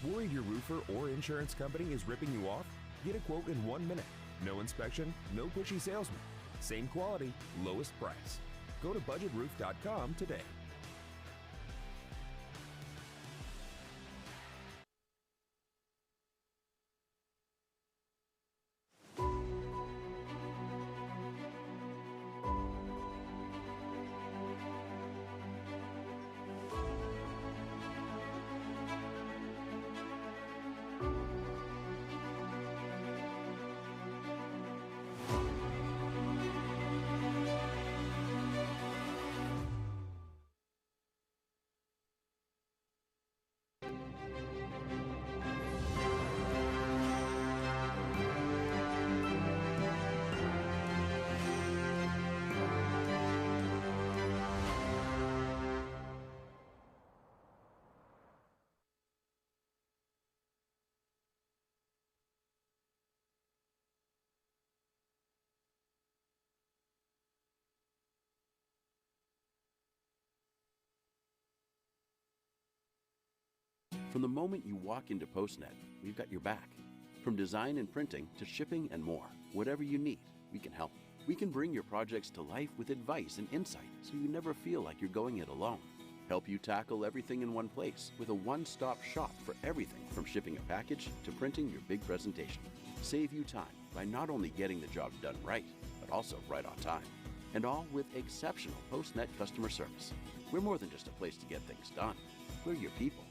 Worried your roofer or insurance company is ripping you off? Get a quote in 1 minute. No inspection, no pushy salesman. Same quality, lowest price. Go to budgetroof.com today. From the moment you walk into PostNet, we've got your back. From design and printing to shipping and more, whatever you need, we can help. We can bring your projects to life with advice and insight so you never feel like you're going it alone. Help you tackle everything in one place with a one-stop shop for everything from shipping a package to printing your big presentation. Save you time by not only getting the job done right, but also right on time. And all with exceptional PostNet customer service. We're more than just a place to get things done. We're your people.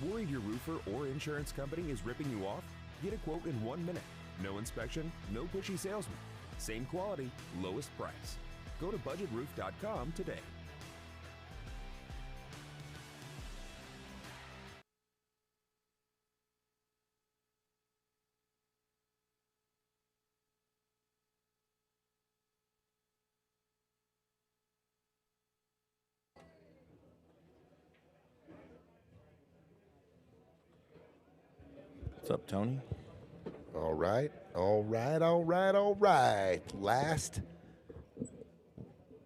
Worried your roofer or insurance company is ripping you off? Get a quote in 1 minute. No inspection, no pushy salesman. Same quality, lowest price. Go to budgetroof.com today. What's up, Tony? All right.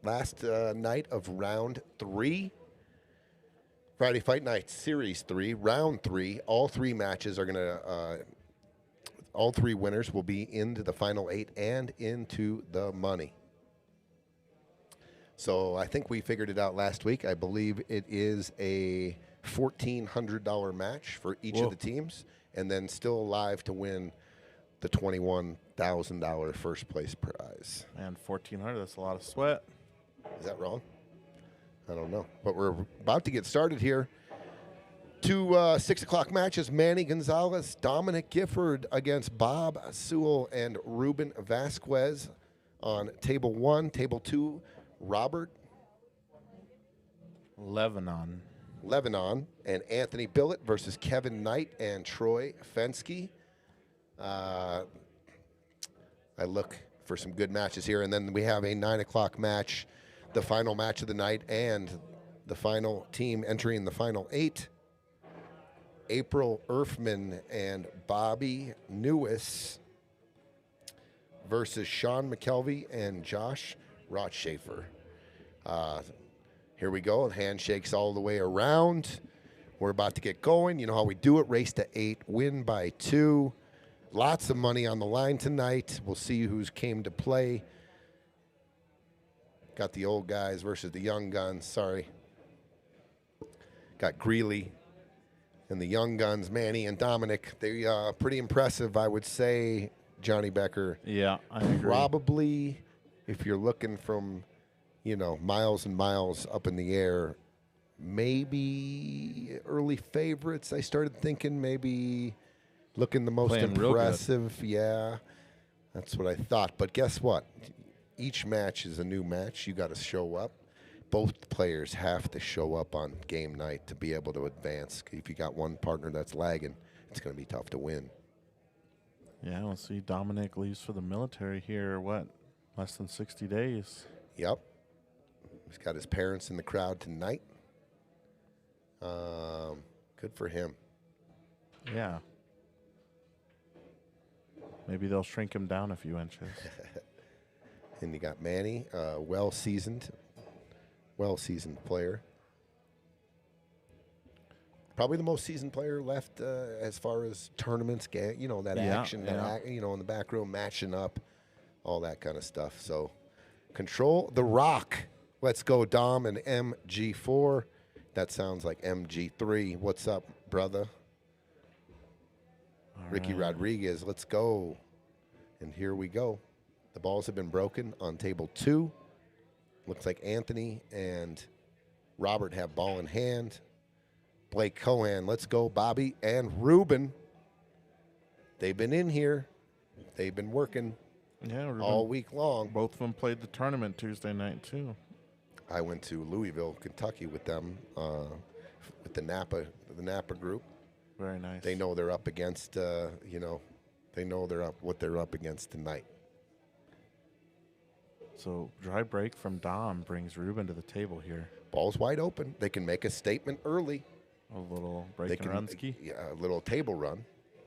Last night of round 3. Friday Fight Night Series 3, round 3. All 3 matches are going to, all 3 winners will be into the final 8 and into the money. So I think we figured it out last week. I believe it is a $1,400 match for each of the teams, and then still alive to win the $21,000 first place prize. Man, 1,400, that's a lot of sweat. Is that wrong? I don't know. But we're about to get started here. 2 6 o'clock matches. Manny Gonzales, Dominick Gifford against Bob Sewill and Ruben Vasquez on table 1. Table 2, Robert Leivonen and Anthony Billot versus Kevin Knight and Troy Fenske. I look for some good matches here. And then we have a 9 o'clock match, the final match of the night, and the final team entering the final 8. April Erfman and Bobby Neues versus Shawn McKelvy and Josh Rottschaefer. Here we go. Handshakes all the way around. We're about to get going. You know how we do it. Race to 8, win by 2. Lots of money on the line tonight. We'll see who's came to play. Got the old guys versus the young guns. Sorry. Got Greeley and the young guns, Manny and Dominick. They pretty impressive, I would say, Johnny Becker. Yeah, I agree. Probably, if you're looking from, miles and miles up in the air, maybe early favorites. I started thinking maybe looking the most Playing real good. impressive. Yeah, that's what I thought. But guess what? Each match is a new match. You got to show up. Both players have to show up on game night to be able to advance. If you got one partner that's lagging, it's going to be tough to win. Yeah, we'll see. Dominick leaves for the military here, less than 60 days? Yep. He's got his parents in the crowd tonight. Good for him. Yeah. Maybe they'll shrink him down a few inches. And you got Manny, well-seasoned player. Probably the most seasoned player left as far as tournaments, action, in the back row, matching up, all that kind of stuff. So, control the rock. Let's go, Dom and MG4. That sounds like MG3. What's up, brother? All Ricky right. Rodriguez, let's go. And here we go. The balls have been broken on table 2. Looks like Anthony and Robert have ball in hand. Blake Cohan, let's go. Bobby and Ruben. They've been in here. They've been working Ruben, all week long. Both of them played the tournament Tuesday night, too. I went to Louisville, Kentucky with them, with the Napa group. Very nice. They know they're up against, what they're up against tonight. So, dry break from Dom brings Ruben to the table here. Ball's wide open. They can make a statement early. A little break and run ski. Yeah, a little table run.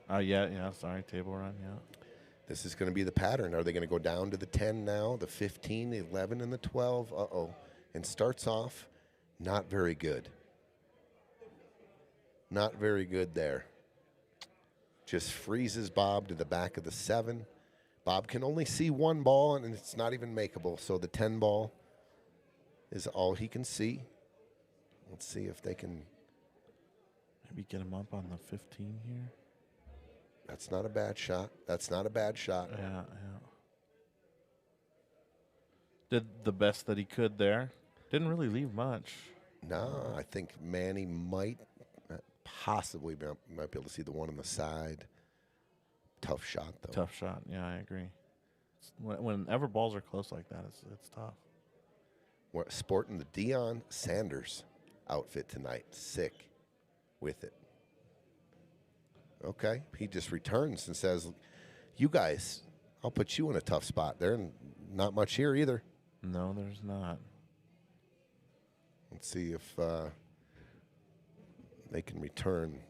Sorry, table run, yeah. This is going to be the pattern. Are they going to go down to the 10 now, the 15, the 11, and the 12? Uh-oh. And starts off not very good. Not very good there. Just freezes Bob to the back of the 7. Bob can only see one ball, and it's not even makeable. So the 10 ball is all he can see. Let's see if they can. Maybe get him up on the 15 here. That's not a bad shot. Yeah. Did the best that he could there. Didn't really leave much. No, I think Manny might possibly might be able to see the one on the side. Tough shot, though. Tough shot. Yeah, I agree. Whenever balls are close like that, it's tough. We're sporting the Deion Sanders outfit tonight. Sick with it. Okay. He just returns and says, you guys, I'll put you in a tough spot. There's not much here either. No, there's not. Let's see if they can return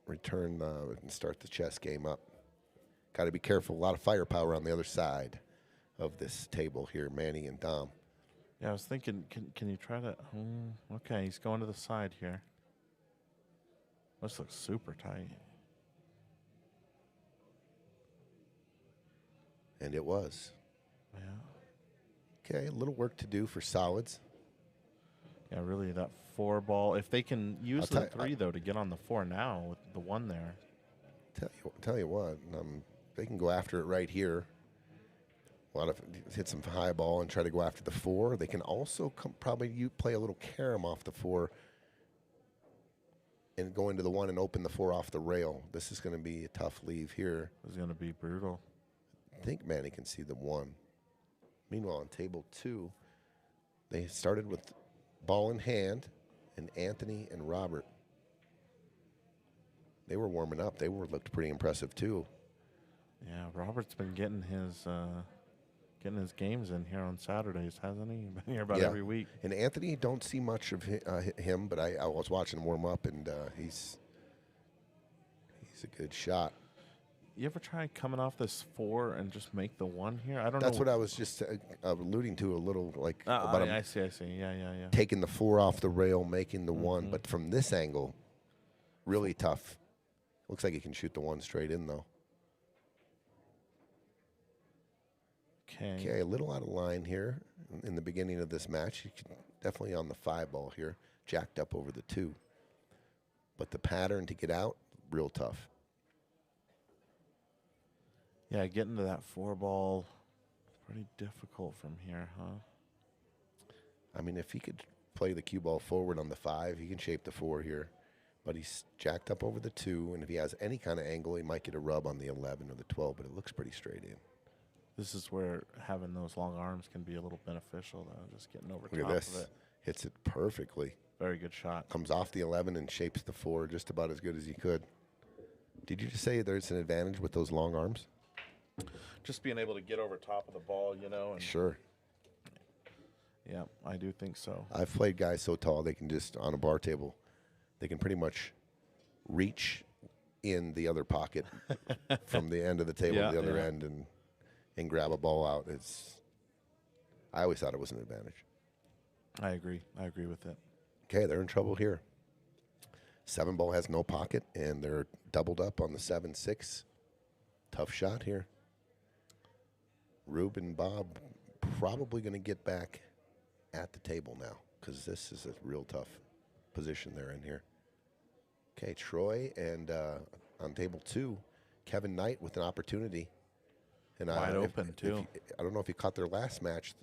and start the chess game up. Got to be careful. A lot of firepower on the other side of this table here, Manny and Dom. Yeah, I was thinking, can you try to? Okay, he's going to the side here. This looks super tight. And it was. Yeah. Okay, a little work to do for solids. Yeah, really, that 4 ball. If they can use the 3, though, to get on the 4 now with the 1 there. Tell you what, they can go after it right here. Hit some high ball and try to go after the 4. They can also probably play a little carom off the 4 and go into the 1 and open the 4 off the rail. This is going to be a tough leave here. This is going to be brutal. I think Manny can see the 1. Meanwhile, on table 2, they started with ball in hand, and Anthony and Robert. They were warming up. They looked pretty impressive too. Yeah, Robert's been getting his games in here on Saturdays, hasn't he? Been here about every week. And Anthony, don't see much of him, but I was watching him warm up, and he's a good shot. You ever try coming off this 4 and just make the 1 here? I don't know. That's what I was just alluding to a little, like about I see. Yeah. Taking the 4 off the rail, making the 1, but from this angle, really tough. Looks like he can shoot the 1 straight in though. Okay, a little out of line here in the beginning of this match. He can definitely on the 5 ball here, jacked up over the 2. But the pattern to get out, real tough. Yeah, getting to that 4-ball, pretty difficult from here, huh? I mean, if he could play the cue ball forward on the 5, he can shape the 4 here. But he's jacked up over the 2, and if he has any kind of angle, he might get a rub on the 11 or the 12, but it looks pretty straight in. This is where having those long arms can be a little beneficial, though, just getting over Look top at this. of it. Hits it perfectly. Very good shot. Comes off the 11 and shapes the 4 just about as good as he could. Did you just say there's an advantage with those long arms? Just being able to get over top of the ball, you know. And Sure. yeah, I do think so. I've played guys so tall they can just, on a bar table, they can pretty much reach in the other pocket from the end of the table to the other end and grab a ball out. I always thought it was an advantage. I agree. I agree with it. Okay, they're in trouble here. 7 ball has no pocket, and they're doubled up on the 7-6. Tough shot here. Ruben, Bob, probably going to get back at the table now because this is a real tough position they're in here. Okay, Troy, and on table 2, Kevin Knight with an opportunity. And wide open, too. I don't know if you caught their last match.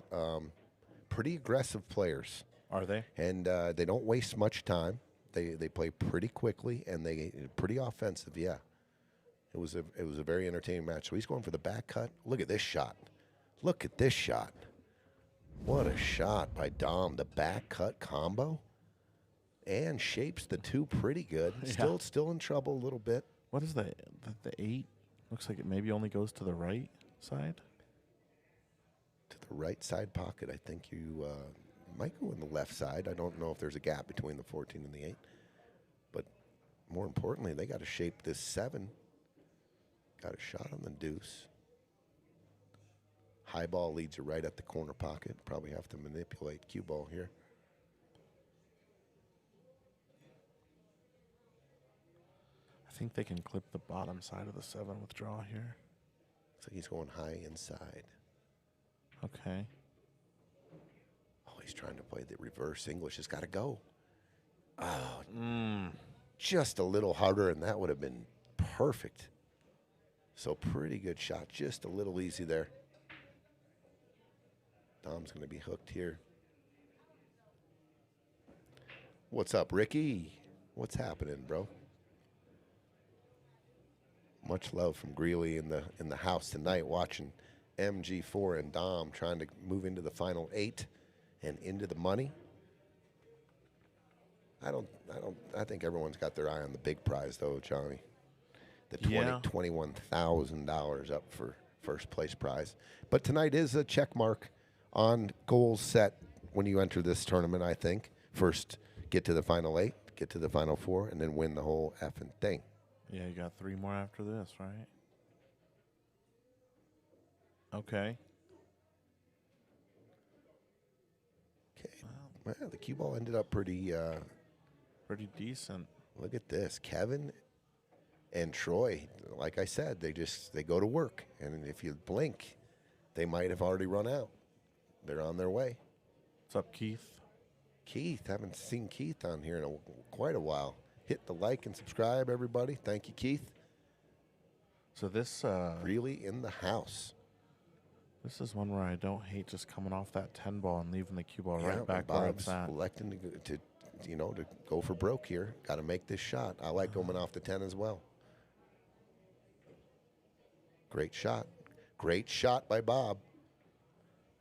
Pretty aggressive players. Are they? And they don't waste much time. They play pretty quickly, and they pretty offensive, yeah. It was a very entertaining match. So he's going for the back cut. Look at this shot. Look at this shot. What a shot by Dom. The back cut combo. And shapes the 2 pretty good. Yeah. Still in trouble a little bit. What is the 8? Looks like it maybe only goes to the right side. To the right side pocket. I think you might go in the left side. I don't know if there's a gap between the 14 and the 8. But more importantly, they got to shape this 7. Got a shot on the deuce. High ball leads you right at the corner pocket. Probably have to manipulate cue ball here. I think they can clip the bottom side of the 7 withdraw here. Looks like he's going high inside. Okay. Oh, he's trying to play the reverse English. It's got to go. Oh, just a little harder, and that would have been perfect. So pretty good shot. Just a little easy there. Dom's going to be hooked here. What's up, Ricky? What's happening, bro? Much love from Greeley in the house tonight, watching MG4 and Dom trying to move into the final 8 and into the money. I think everyone's got their eye on the big prize though, Johnny. The $21,000 up for first place prize. But tonight is a check mark on goals set when you enter this tournament, I think. First, get to the final 8, get to the final 4, and then win the whole effing thing. Yeah, you got 3 more after this, right? Okay. Okay. Well, the cue ball ended up pretty decent. Look at this. Kevin and Troy, like I said, they go to work. And if you blink, they might have already run out. They're on their way. What's up, Keith? Keith, haven't seen Keith on here in quite a while. Hit the like and subscribe, everybody. Thank you, Keith. So this really in the house. This is one where I don't hate just coming off that 10 ball and leaving the cue ball right back where it's at. Electing to go for broke here. Got to make this shot. I like going off the 10 as well. Great shot. Great shot by Bob.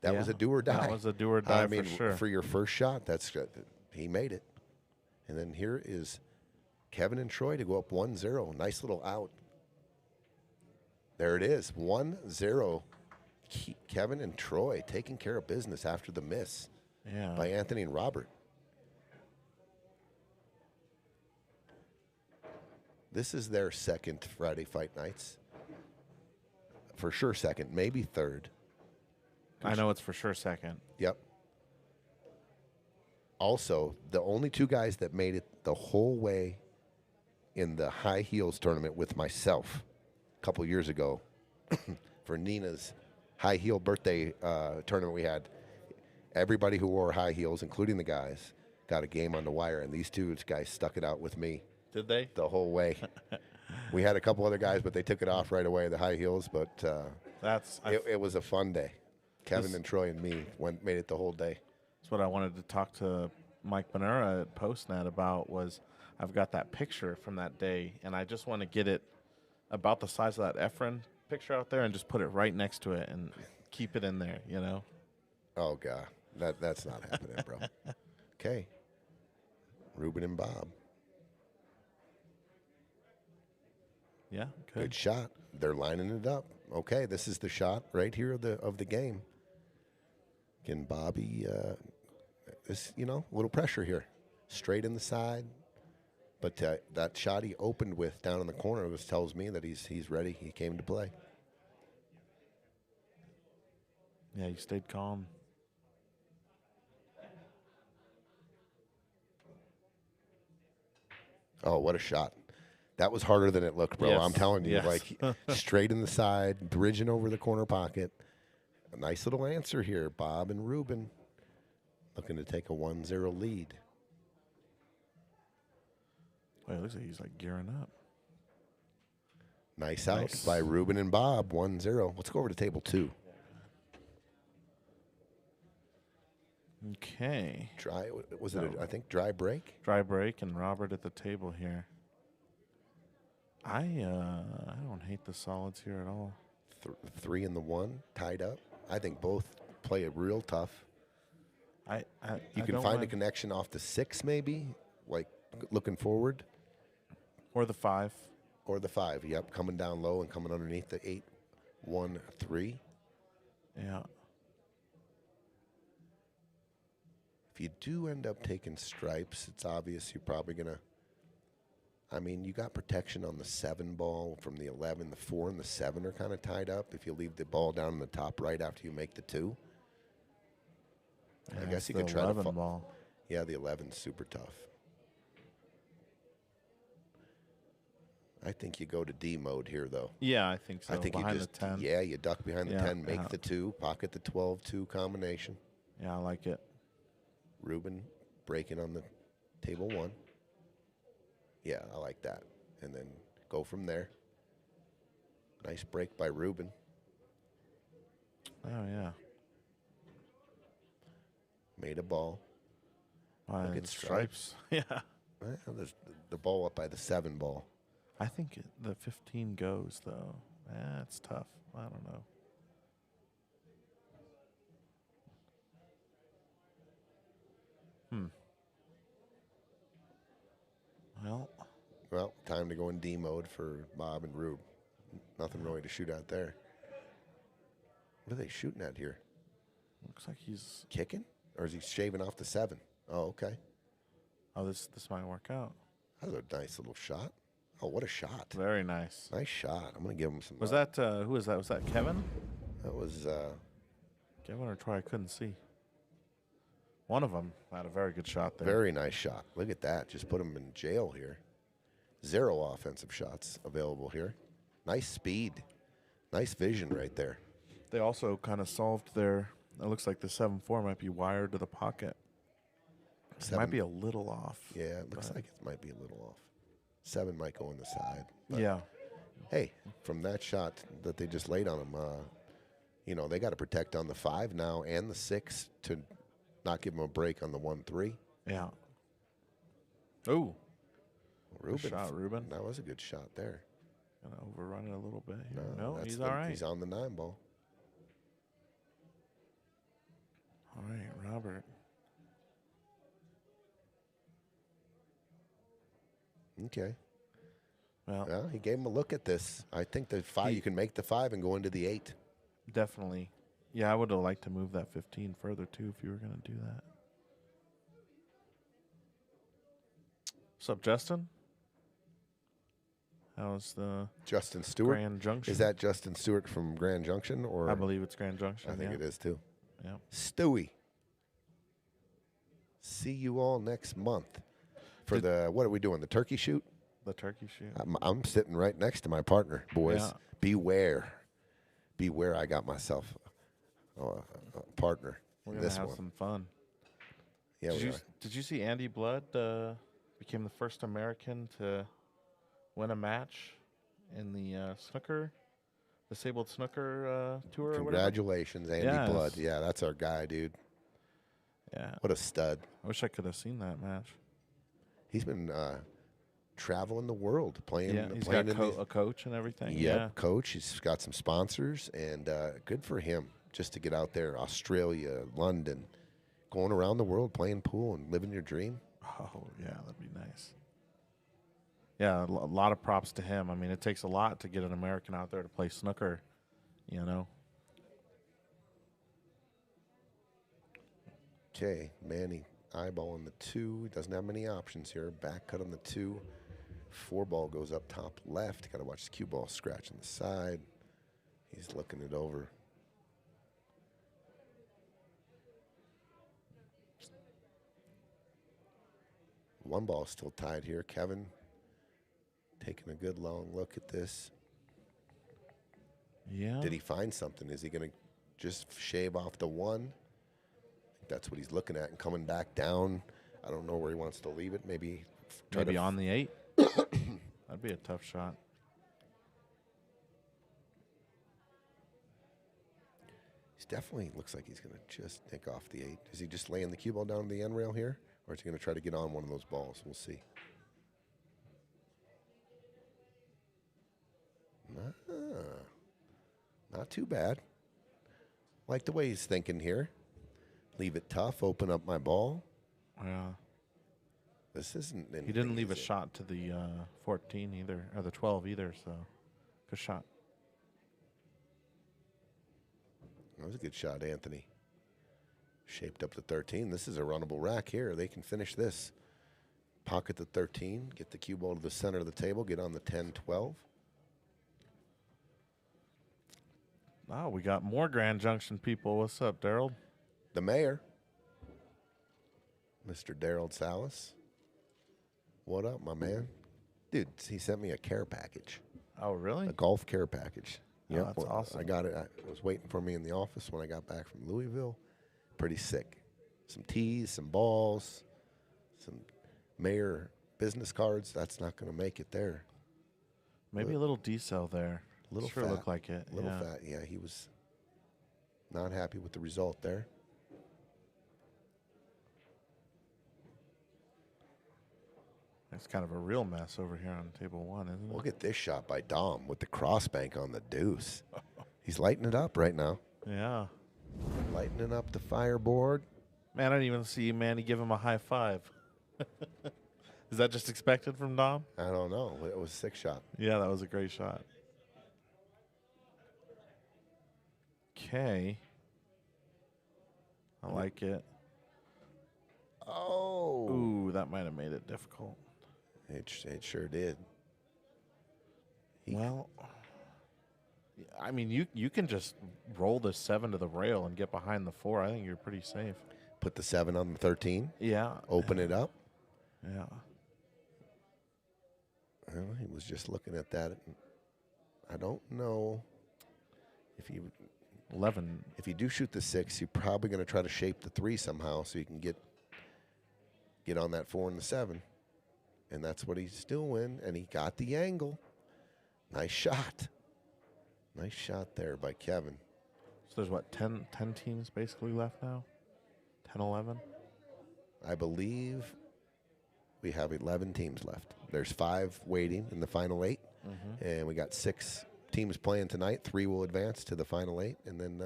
That was a do or die. That was a do or die for sure. For your first shot, he made it. And then here is Kevin and Troy to go up 1-0. Nice little out. There it is, 1-0. Kevin and Troy taking care of business after the miss by Anthony and Robert. This is their second Friday Fight Nights. For sure second, maybe third. I know it's for sure second. Yep. Also, the only 2 guys that made it the whole way in the high heels tournament with myself a couple years ago for Nina's high heel birthday tournament we had. Everybody who wore high heels, including the guys, got a game on the wire, and these 2 guys stuck it out with me. Did they? The whole way. We had a couple other guys, but they took it off right away, the high heels. But it was a fun day. Kevin and Troy and me made it the whole day. That's what I wanted to talk to Mike Bonera at PostNet about. Was I've got that picture from that day, and I just want to get it about the size of that Erfman picture out there and just put it right next to it and keep it in there, you know? Oh, God. That's not happening, bro. Okay. Ruben and Bob. Yeah, good shot. They're lining it up. Okay, this is the shot right here of the game. Can Bobby, a little pressure here. Straight in the side. But that shot he opened with down in the corner tells me that he's ready. He came to play. Yeah, he stayed calm. Oh, what a shot. That was harder than it looked, bro. Yes. I'm telling you, Yes. like straight in the side, bridging over the corner pocket. A nice little answer here. Bob and Ruben looking to take a 1-0 lead. Wait, it looks like he's like gearing up. Nice out by Ruben and Bob, 1-0. Let's go over to table 2. Okay. I think dry break? Dry break and Robert at the table here. I don't hate the solids here at all. 3 and the 1, tied up. I think both play it real tough. You can find a connection off the 6 maybe, like looking forward. Or the 5. Or the 5, yep, coming down low and coming underneath the 8-1-3. Yeah. If you do end up taking stripes, it's obvious you're probably going to, you got protection on the 7 ball from the 11. The 4 and the 7 are kind of tied up. If you leave the ball down in the top right after you make the 2. Yeah, I guess you could try to ball. Yeah, the 11's super tough. I think you go to D mode here, though. Yeah, I think so. I think behind you just, the 10. Yeah, you duck behind the 10, make the 2, pocket the 12-2 combination. Yeah, I like it. Ruben breaking on the table 1. Yeah, I like that. And then go from there. Nice break by Ruben. Oh, yeah. Made a ball. Look at stripes. Yeah. Well, there's the ball up by the 7 ball. I think the 15 goes, though. It's tough. I don't know. Well, time to go in D mode for Bob and Rube. Nothing really to shoot at there. What are they shooting at here? Looks like he's kicking, or is he shaving off the 7? Oh, okay. Oh, this might work out. That was a nice little shot. Oh, what a shot! Very nice. Nice shot. I'm gonna give him some. Was that who was that? Was that Kevin? That was Kevin or Troy? I couldn't see. One of them had a very good shot there. Very nice shot. Look at that. Just put him in jail here. 0 offensive shots available here. Nice speed. Nice vision right there. They also kind of solved their. It looks like the 7-4 might be wired to the pocket. It might be a little off. Yeah, it looks like it might be a little off. 7 might go on the side. Yeah. Hey, from that shot that they just laid on him, they got to protect on the 5 now and the 6 to not give him a break on the 1-3. Yeah. Ooh. Ruben. Good shot, Ruben. That was a good shot there. Gonna overrun it a little bit here. No, he's all right. He's on the 9 ball. All right, Robert. Okay. Well, he gave him a look at this. I think the 5, you can make the 5 and go into the 8. Definitely. Yeah, I would have liked to move that 15 further, too, if you were going to do that. What's up, Justin? How's the Justin Stewart? Grand Junction? Is that Justin Stewart from Grand Junction? Or I believe it's Grand Junction. I think it is, too. Yeah. Stewie. See you all next month. For what are we doing, the turkey shoot? The turkey shoot. I'm sitting right next to my partner, boys. Yeah. Beware. Beware, I got myself a partner. We're going to have some fun. Yeah, did you see Andy Blood became the first American to win a match in the snooker, disabled snooker tour. Congratulations, Andy Yes. Blood. Yeah, that's our guy, dude. Yeah. What a stud. I wish I could have seen that match. He's been traveling the world playing. Yeah, he's playing got in these- a coach and everything. Yep, Yeah. coach. He's got some sponsors, and good for him just to get out there. Australia, London, going around the world playing pool and living your dream. Oh, yeah, that'd be nice. Yeah, a lot of props to him. I mean, it takes a lot to get an American out there to play snooker, you know. Okay, Manny eyeballing the 2. He doesn't have many options here. Back cut on the 2. 4 ball goes up top left. Got to watch the cue ball scratching the side. He's looking it over. One ball still tied here. Kevin taking a good long look at this. Yeah. Did he find something? Is he going to just shave off the 1? I think that's what he's looking at and coming back down. I don't know where he wants to leave it. Maybe on the 8? That'd be a tough shot. He's definitely looks like he's going to just nick off the 8. Is he just laying the cue ball down the end rail here? Or is he going to try to get on one of those balls? We'll see. Not too bad. Like the way he's thinking here. Leave it tough, open up my ball. Yeah. This isn't anything. He didn't leave a easy. shot to the 14 either, or the 12 either, so good shot. That was a good shot, Anthony. Shaped up to 13. This is a runnable rack here. They can finish this. Pocket the 13, get the cue ball to the center of the table, get on the 10-12. Oh, we got more Grand Junction people. What's up, Daryl? The mayor, Mr. Daryl Salas. What up, my man? Dude, he sent me a care package, Oh, really? a golf care package. Oh, Yep, that's well, awesome. I got it. It was waiting for me in the office when I got back from Louisville. Pretty sick. Some tees, some balls, some mayor business cards. That's not going to make it there. Maybe a little decel there. Little sure fat. looked like it. Little yeah. fat. Yeah, he was not happy with the result there. It's kind of a real mess over here on table 1, isn't it? Look at this shot by Dom with the crossbank on the deuce. He's lighting it up right now. Yeah. Lightening up the fireboard. Man, I didn't even see Manny give him a high five. Is that just expected from Dom? I don't know. It was a 6 shot. Yeah, that was a great shot. Okay. I like it. Oh. Ooh, that might have made it difficult. It sure did. Well, I mean, you can just roll the 7 to the rail and get behind the 4. I think you're pretty safe. Put the 7 on the 13. Yeah. Open it up. Yeah. Well, he was just looking at that. I don't know if you 11. if you do shoot the 6, you're probably going to try to shape the 3 somehow so you can get on that 4 and the 7. And that's what he's doing. And he got the angle. Nice shot. Nice shot there by Kevin. So there's what, 10 teams basically left now? 10, 11? I believe we have 11 teams left. There's 5 waiting in the final 8. And we got 6 teams playing tonight. 3 will advance to the final 8. And then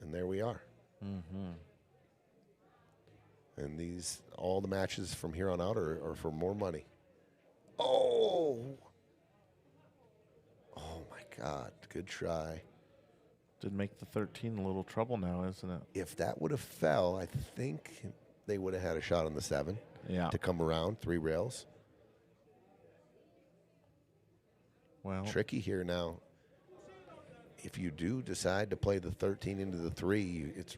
and there we are. And all the matches from here on out are for more money. Oh my God, good try. Did make the 13 a little trouble now, isn't it? If that would have fell, I think they would have had a shot on the 7 Yeah. to come around 3 rails. Well, Tricky here now. If you do decide to play the 13 into the 3, it's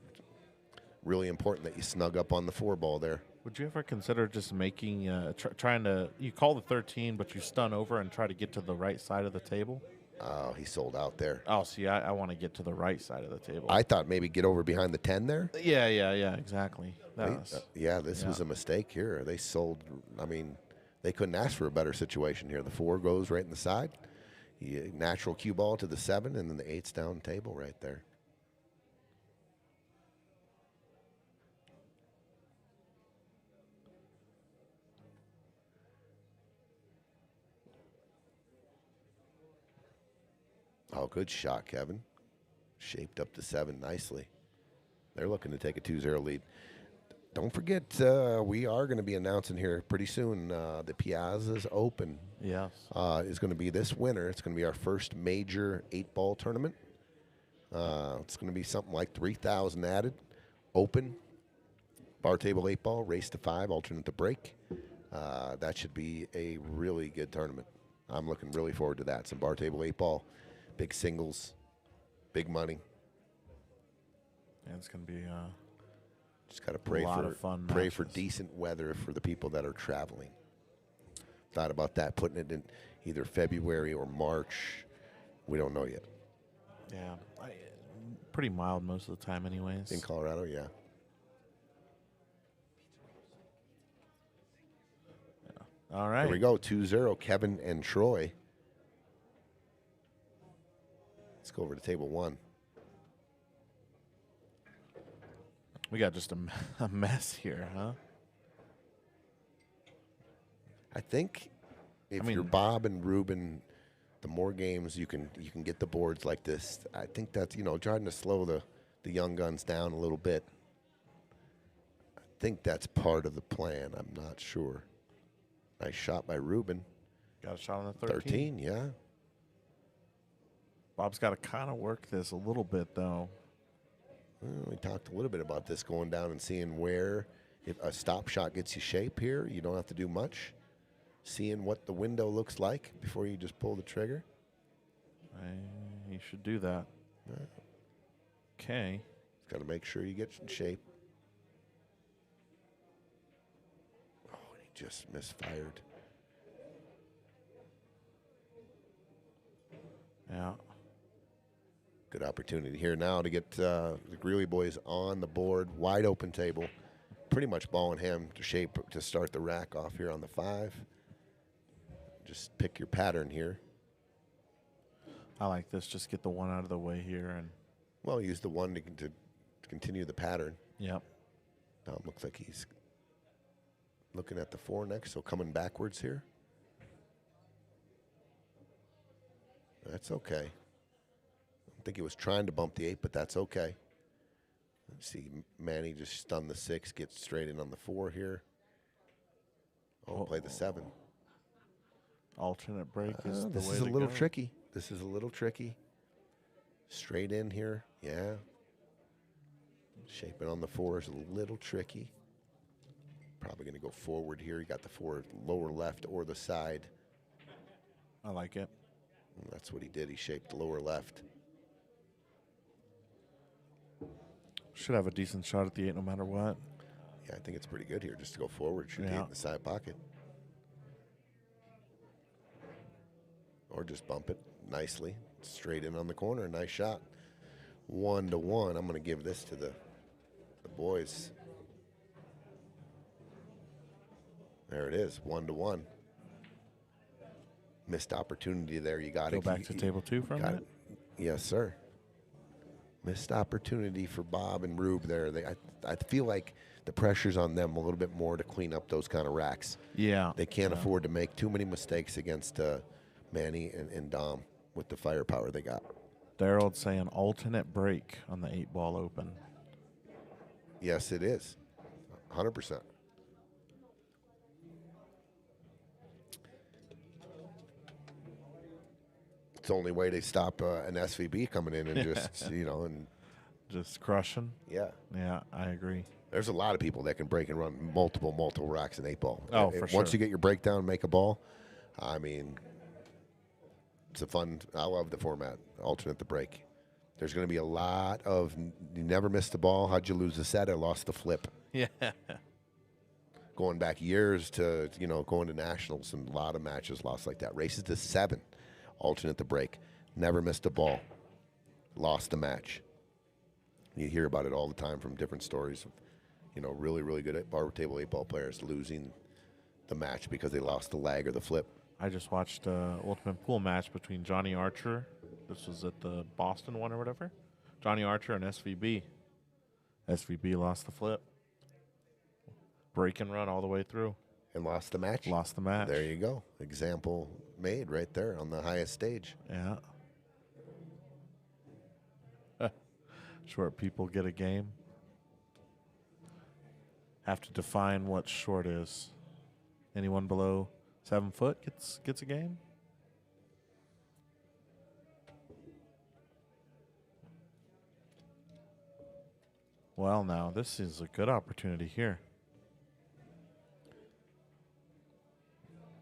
really important that you snug up on the 4 ball there. would you ever consider just making, trying to, you call the 13, but you stun over and try to get to the right side of the table? Oh, he sold out there. Oh, see, I want to get to the right side of the table. I thought maybe get over behind the 10 there. Yeah, exactly. This was a mistake here. They sold. I mean, they couldn't ask for a better situation here. The 4 goes right in the side. Natural cue ball to the 7, and then the 8's down table right there. Oh, good shot, Kevin. Shaped up the 7 nicely. They're looking to take a 2-0 lead. Don't forget, we are going to be announcing here pretty soon the Piazza's Open. Yes. Is going to be this winter. It's going to be our first major 8-ball tournament. It's going to be something like 3,000 added. Open, bar table 8-ball, race to 5, alternate to break. That should be a really good tournament. I'm looking really forward to that. Some bar table 8-ball, big singles, big money. And it's going to be just got to pray lot for of fun pray for matches. decent weather for the people that are traveling. Thought about that, putting it in either February or March. We don't know yet. yeah, pretty mild most of the time anyways. In Colorado, yeah. All right. Here we go, 2-0, Kevin and Troy. Let's go over to table 1. We got just a mess here, huh? I think if you're Bob and Ruben, the more games you can get the boards like this. I think that's, trying to slow the young guns down a little bit. I think that's part of the plan. I'm not sure. Nice shot by Ruben. Got a shot on the 13, yeah. Bob's got to kind of work this a little bit, though. Well, we talked a little bit about this, going down and seeing where, if a stop shot gets you shape here, you don't have to do much. Seeing what the window looks like before you just pull the trigger. You should do that. Okay. Got to make sure you get in shape. Oh, he just misfired. Yeah. Good opportunity here now to get the Greeley boys on the board. Wide open table. Pretty much ball in hand to shape to start the rack off here on the 5. Just pick your pattern here. I like this. Just get the 1 out of the way here. And Well, use the 1 to continue the pattern. yep. Now it looks like he's looking at the 4 next, so coming backwards here. That's okay. I think he was trying to bump the 8, but that's okay. Let's see, Manny just stunned the 6, gets straight in on the 4 here. Play the 7. Alternate break is the way This is to a little go. tricky. This is a little tricky. Straight in here, yeah. Shaping on the 4 is a little tricky. Probably going to go forward here. You got the 4 lower left or the side. I like it. And that's what he did. He shaped the lower left. Should have a decent shot at the 8 no matter what. Yeah, I think it's pretty good here just to go forward. Shoot the 8 Yeah. in the side pocket. Or just bump it nicely. Straight in on the corner. Nice shot. 1-1. I'm going to give this to the boys. There it is. 1-1. Missed opportunity there. You got Go back to table 2 for a minute. Yes, sir. Missed opportunity for Bob and Rube there. I feel like the pressure's on them a little bit more to clean up those kind of racks. Yeah. They can't afford to make too many mistakes against Manny and Dom with the firepower they got. Daryl's saying alternate break on the 8-ball open. Yes, it is. 100%. It's the only way to stop an SVB coming in and just, and Just crushing. yeah. Yeah, I agree. There's a lot of people that can break and run multiple racks in 8-ball. Oh, for Once sure. you get your breakdown and make a ball, I mean, it's a fun. I love the format. Alternate the break. There's going to be a lot of you never missed a ball. How'd you lose the set? I lost the flip. Yeah. Going back years to going to nationals, and a lot of matches lost like that. Races to 7. Alternate the break. Never missed a ball. Lost the match. You hear about it all the time from different stories of, really, really good bar table 8-ball players losing the match because they lost the lag or the flip. I just watched Ultimate Pool match between Johnny Archer. This was at the Boston one or whatever. Johnny Archer and SVB. SVB lost the flip. Break and run all the way through. And lost the match? Lost the match. There you go. Example made right there on the highest stage. Yeah. Short people get a game. Have to define what short is. Anyone below 7 foot gets a game. Well, now this is a good opportunity here.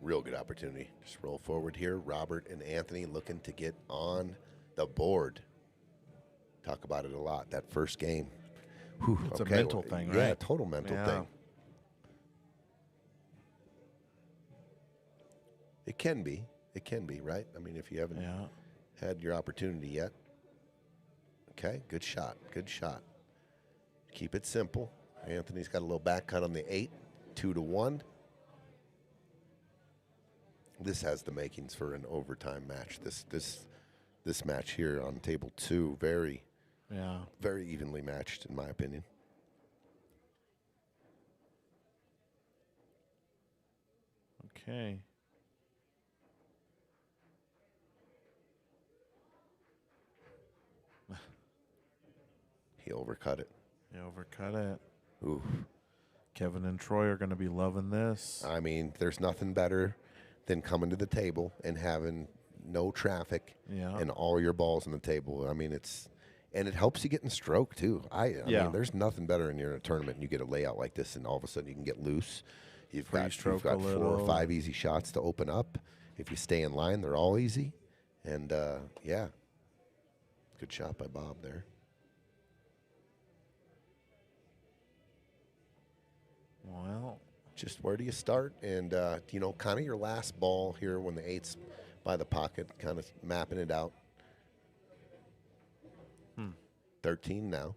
Real good opportunity. Just roll forward here. Robert and Anthony looking to get on the board. Talk about it a lot. That first game. Whew, It's a mental thing, right? Yeah, total mental thing. It can be. It can be, right? I mean, if you haven't had your opportunity yet. Okay, good shot. Good shot. Keep it simple. Anthony's got a little back cut on the 8, 2-1. This has the makings for an overtime match. This match here on table 2, very evenly matched in my opinion. Okay. He overcut it. He overcut it. Ooh. Kevin and Troy are going to be loving this. I mean, there's nothing better than coming to the table and having no traffic and all your balls on the table. I mean, it helps you get in stroke too. I mean, there's nothing better when you're in a tournament and you get a layout like this and all of a sudden you can get loose. You've got 4 or 5 easy shots to open up. If you stay in line, they're all easy. And, good shot by Bob there. Well, just where do you start? And, kind of your last ball here when the 8's by the pocket, kind of mapping it out. 13 now.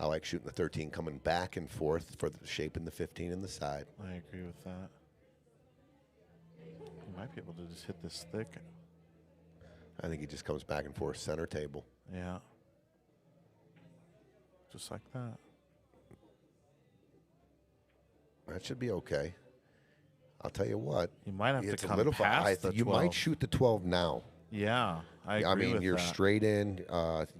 I like shooting the 13 coming back and forth for the shape in the 15 in the side. I agree with that. You might be able to just hit this thick. I think he just comes back and forth center table. Yeah. Just like that. That should be okay. I'll tell you what. You might have to come past the 12. You might shoot the 12 now. Yeah, I agree I mean, with you're that. straight in.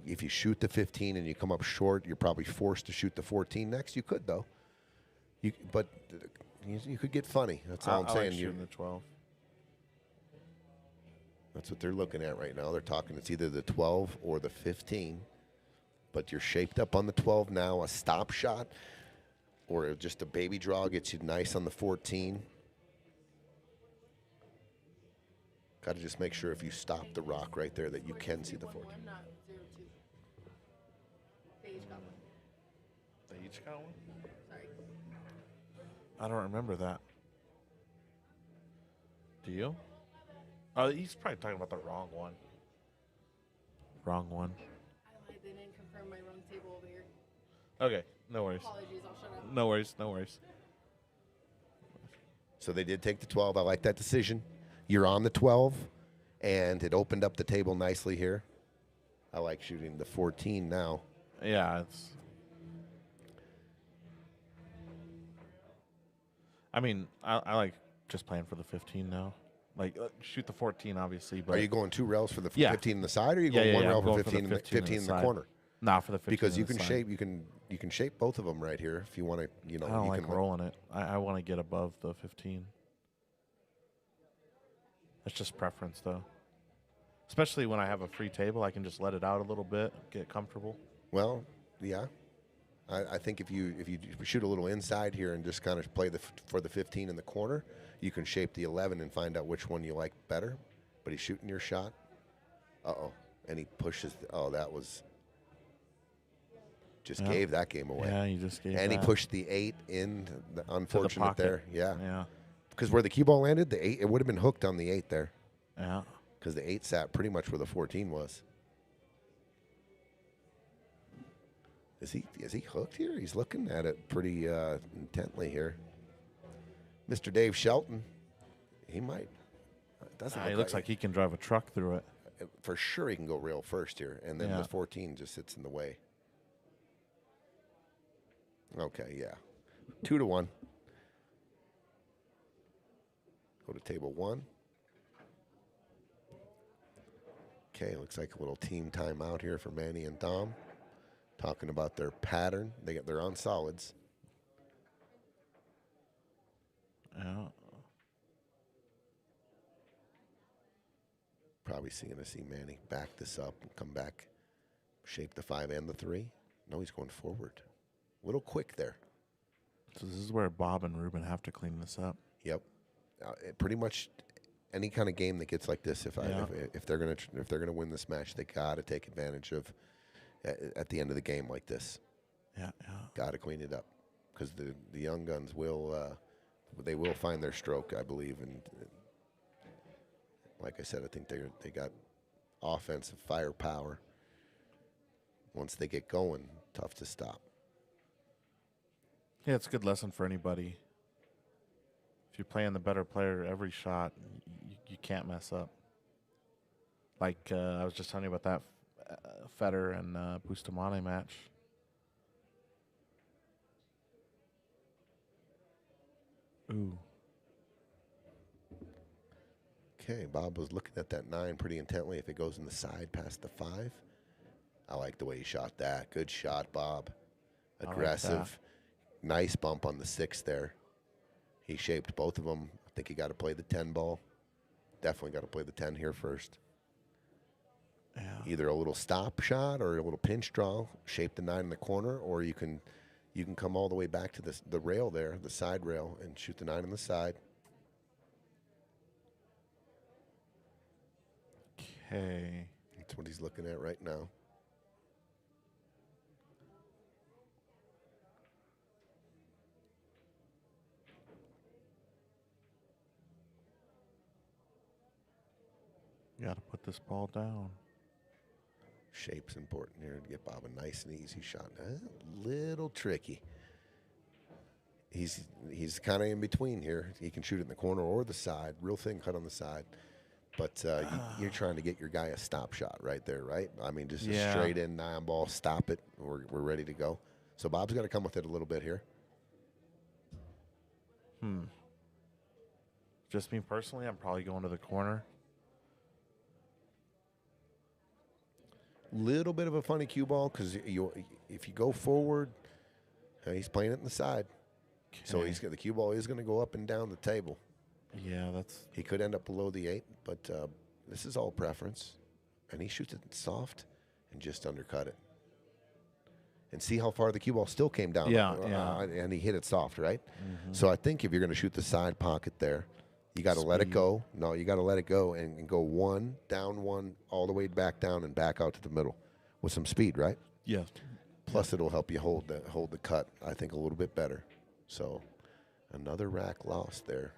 If you shoot the 15 and you come up short, you're probably forced to shoot the 14 next. You could, though. But you could get funny. That's all I'm saying. Like shooting the 12. That's what they're looking at right now. They're talking it's either the 12 or the 15. But you're shaped up on the 12 now. A stop shot or just a baby draw gets you nice on the 14. Got to just make sure if you stop the rock right there that you can see the 14. They each got one? Sorry. I don't remember that. Do you? Oh, he's probably talking about the wrong one. Wrong one. I lied. They didn't confirm my wrong table over here. Okay, no worries. Apologies. I'll shut up. No worries, no worries. So they did take the 12. I like that decision. You're on the 12, and it opened up the table nicely here. I like shooting the 14 now. Yeah, it's... I mean, I like just playing for the 15 now. Like, shoot the 14, obviously. But are you going 2 rails for the 15 in the side, or are you going 1 rail for 15 in the corner? Nah, for the 15 because you can side. shape you can shape both of them right here if you want to. I don't like rolling it. I want to get above the 15. That's just preference, though. Especially when I have a free table, I can just let it out a little bit, get comfortable. Well, yeah. I think if you shoot a little inside here and just kind of play for the 15 in the corner, you can shape the 11 and find out which one you like better. But he's shooting your shot. Uh-oh. And he pushes. That was... Just gave that game away. Yeah, he just gave And that. he pushed the 8 in. The unfortunate there. Yeah. Yeah. Because where the cue ball landed, the 8, it would have been hooked on the 8 there. Yeah. Because the 8 sat pretty much where the 14 was. Is he hooked here? He's looking at it pretty intently here. Mr. Dave Shelton, He might. Doesn't He looks like he can drive a truck through it. For sure he can go rail first here, and then Yeah. the 14 just sits in the way. Okay, yeah. 2-1. Go to table 1. Okay, looks like a little team timeout here for Manny and Dom. Talking about their pattern. They're on solids. Yeah. Probably going to see Manny back this up and come back, shape the 5 and the 3. No, he's going forward. A little quick there. So this is where Bob and Ruben have to clean this up. Yep. Pretty much any kind of game that gets like this, if they're gonna win this match, they got to take advantage of at the end of the game like this. Yeah. Got to clean it up because the young guns will find their stroke, I believe, and like I said, I think they got offensive firepower. Once they get going, tough to stop. Yeah, it's a good lesson for anybody. If you're playing the better player every shot, you can't mess up. Like I was just telling you about that Federer and Bustamante match. Ooh. Okay, Bob was looking at that 9 pretty intently. If it goes in the side past the 5, I like the way he shot that. Good shot, Bob. Aggressive. Nice bump on the 6 there. He shaped both of them. I think he got to play the 10 ball. Definitely got to play the 10 here first. Yeah. Either a little stop shot or a little pinch draw. Shape the 9 in the corner, or you can come all the way back to the rail there, the side rail, and shoot the 9 on the side. Okay. That's what he's looking at right now. You got to put this ball down. Shape's important here to get Bob a nice and easy shot. A little tricky. He's kind of in between here. He can shoot it in the corner or the side. Real thin cut on the side. But you're trying to get your guy a stop shot right there, right? I mean, just a straight in 9 ball, stop it. We're ready to go. So Bob's got to come with it a little bit here. Just me personally, I'm probably going to the corner. Little bit of a funny cue ball because if you go forward, he's playing it in the side. Okay. So the cue ball is going to go up and down the table. Yeah, he could end up below the 8, but this is all preference. And he shoots it soft and just undercut it. And see how far the cue ball still came down. Yeah. And he hit it soft, right? Mm-hmm. So I think if you're going to shoot the side pocket there, you got to let it go. No, you got to let it go and go 1, down 1, all the way back down and back out to the middle with some speed, right? Yeah. Plus, it'll help you hold the cut, I think, a little bit better. So another rack lost there.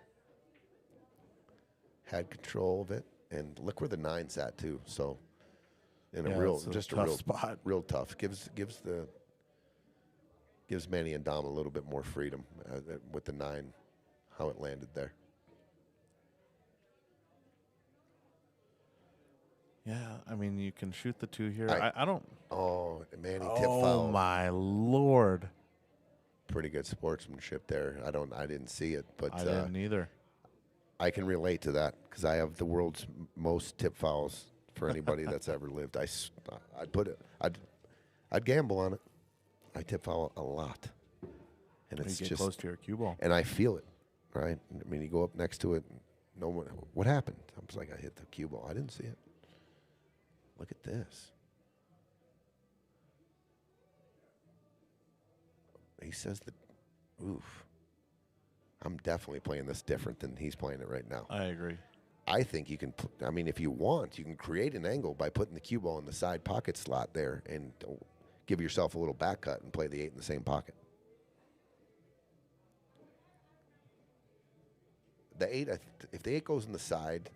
Had control of it, and look where the 9's at too. So in a real spot, real tough. Gives Manny and Dom a little bit more freedom with the 9, how it landed there. Yeah, I mean, you can shoot the 2 here. I don't. Oh, Manny tip Oh foul. my Lord! Pretty good sportsmanship there. I didn't see it, but I didn't either. I can relate to that because I have the world's most tip fouls for anybody that's ever lived. I'd gamble on it. I tip foul a lot, and it's you get just close to your cue ball, and I feel it. Right? I mean, you go up next to it. No one. What happened? I was like, I hit the cue ball. I didn't see it. Look at this. He says that. Oof. I'm definitely playing this different than he's playing it right now. I agree. I think you can, if you want, you can create an angle by putting the cue ball in the side pocket slot there and give yourself a little back cut and play the 8 in the same pocket. The 8, if the 8 goes in the side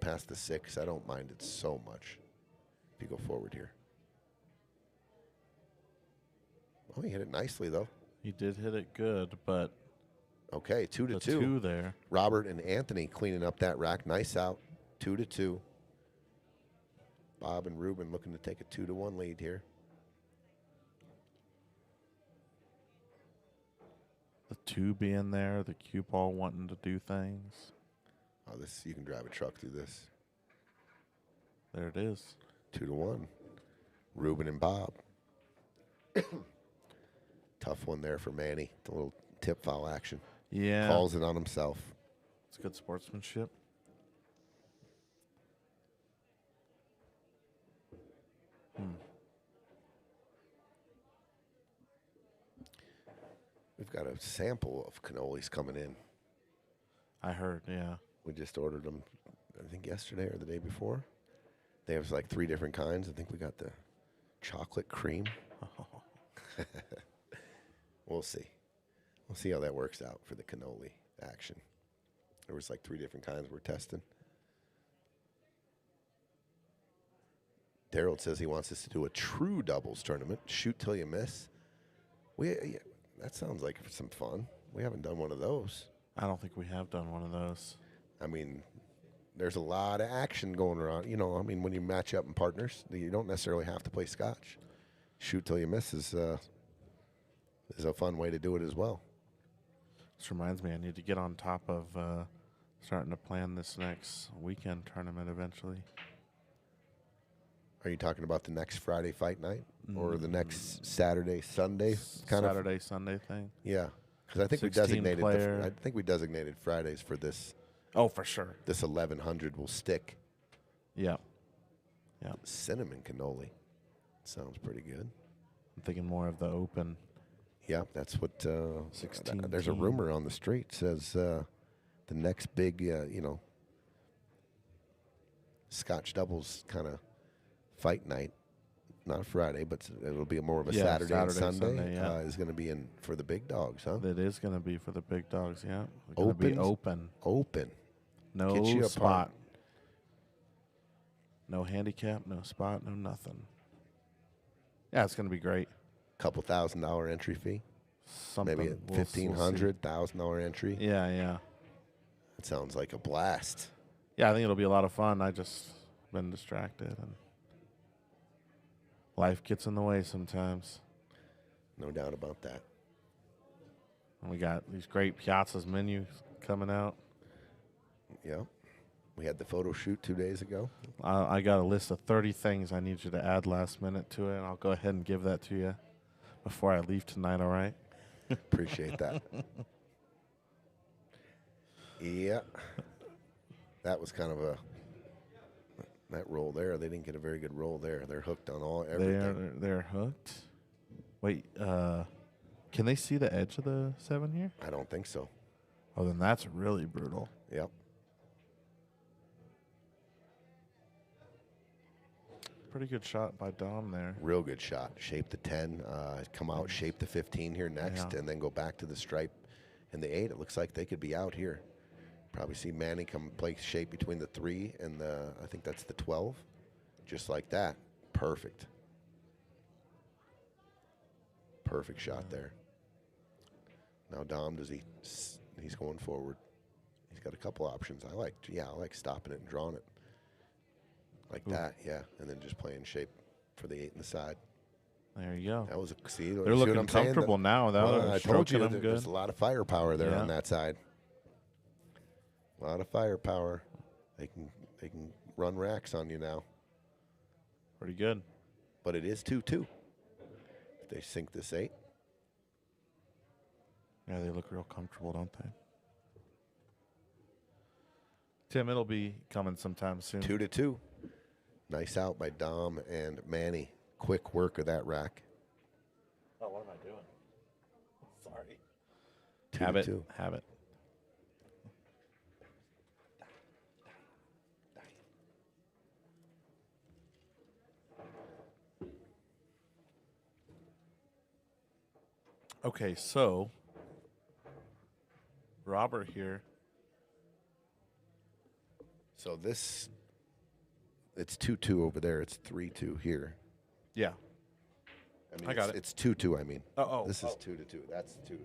past the 6, I don't mind it so much if you go forward here. Oh, he hit it nicely, though. He did hit it good, but Okay, 2 to The 2. 2 there. Robert and Anthony cleaning up that rack. Nice out. 2 to 2. Bob and Ruben looking to take a 2 to 1 lead here. The 2 being there, the cue ball wanting to do things. Oh, this you can drive a truck through this. There it is. 2 to 1. Ruben and Bob. Tough one there for Manny. The little tip foul action. Yeah. Calls it on himself. It's good sportsmanship. We've got a sample of cannolis coming in. I heard, yeah. We just ordered them, I think, yesterday or the day before. They have like 3 different kinds. I think we got the chocolate cream. We'll see. We'll see how that works out for the cannoli action. There was like 3 different kinds we're testing. Daryl says he wants us to do a true doubles tournament. Shoot till you miss. That sounds like some fun. We haven't done one of those. I don't think we have done one of those. I mean, there's a lot of action going around. You know, I mean, when you match up in partners, you don't necessarily have to play scotch. Shoot till you miss is a fun way to do it as well. This reminds me, I need to get on top of starting to plan this next weekend tournament eventually. Are you talking about the next Friday fight night or the next Saturday, Sunday kind of? Saturday, Sunday thing? Yeah, because I think we 16 designated. player. I think we designated Fridays for this. Oh, for sure. This 1100 will stick. Yeah. Yeah. Cinnamon cannoli. Sounds pretty good. I'm thinking more of the open. Yeah, that's what. 16 there's a team. rumor on the street says the next big, Scotch doubles kind of fight night, not Friday, but it'll be more of a Saturday and Sunday. Yeah. Is going to be in for the big dogs, huh? It is going to be for the big dogs, yeah. It's going to be open. Open. No Get you a spot. part. No handicap, no spot, no nothing. Yeah, it's going to be great. Couple $1,000 entry fee. Something. Maybe a $1,500, $1,000 entry. Yeah, yeah. It sounds like a blast. Yeah, I think it'll be a lot of fun. I just been distracted and life gets in the way sometimes. No doubt about that. And we got these great Piazza's menus coming out. Yeah. We had the photo shoot 2 days ago. I got a list of 30 things I need you to add last minute to it, and I'll go ahead and give that to you before I leave tonight, all right? Appreciate that. Yeah. That was kind of that roll there. They didn't get a very good roll there. They're hooked on everything. They're hooked. Wait, can they see the edge of the 7 here? I don't think so. Oh, then that's really brutal. Yep. Pretty good shot by Dom there. Real good shot. Shape the 10, come out, shape the 15 here next, and then go back to the stripe and the 8. It looks like they could be out here. Probably see Manny come play shape between the 3 and I think that's the 12. Just like that. Perfect. Perfect shot there. Now Dom, he's going forward. He's got a couple options. I like stopping it and drawing it. Like that, yeah. And then just playing shape for the 8 in the side. There you go. That was they're looking comfortable now. I told you them there's good. a lot of firepower there on that side. A lot of firepower. They can run racks on you now. Pretty good. But it is 2-2. If they sink this 8. Yeah, they look real comfortable, don't they? Tim, it'll be coming sometime soon. 2-2. Nice out by Dom and Manny. Quick work of that rack. Oh, what am I doing? Sorry. 2-2. Have it. Okay, so Robert here. So it's 2-2 over there. It's 3-2 here. Yeah. I mean, I got it. It's 2-2, I mean. Oh. This is 2-2. That's 2.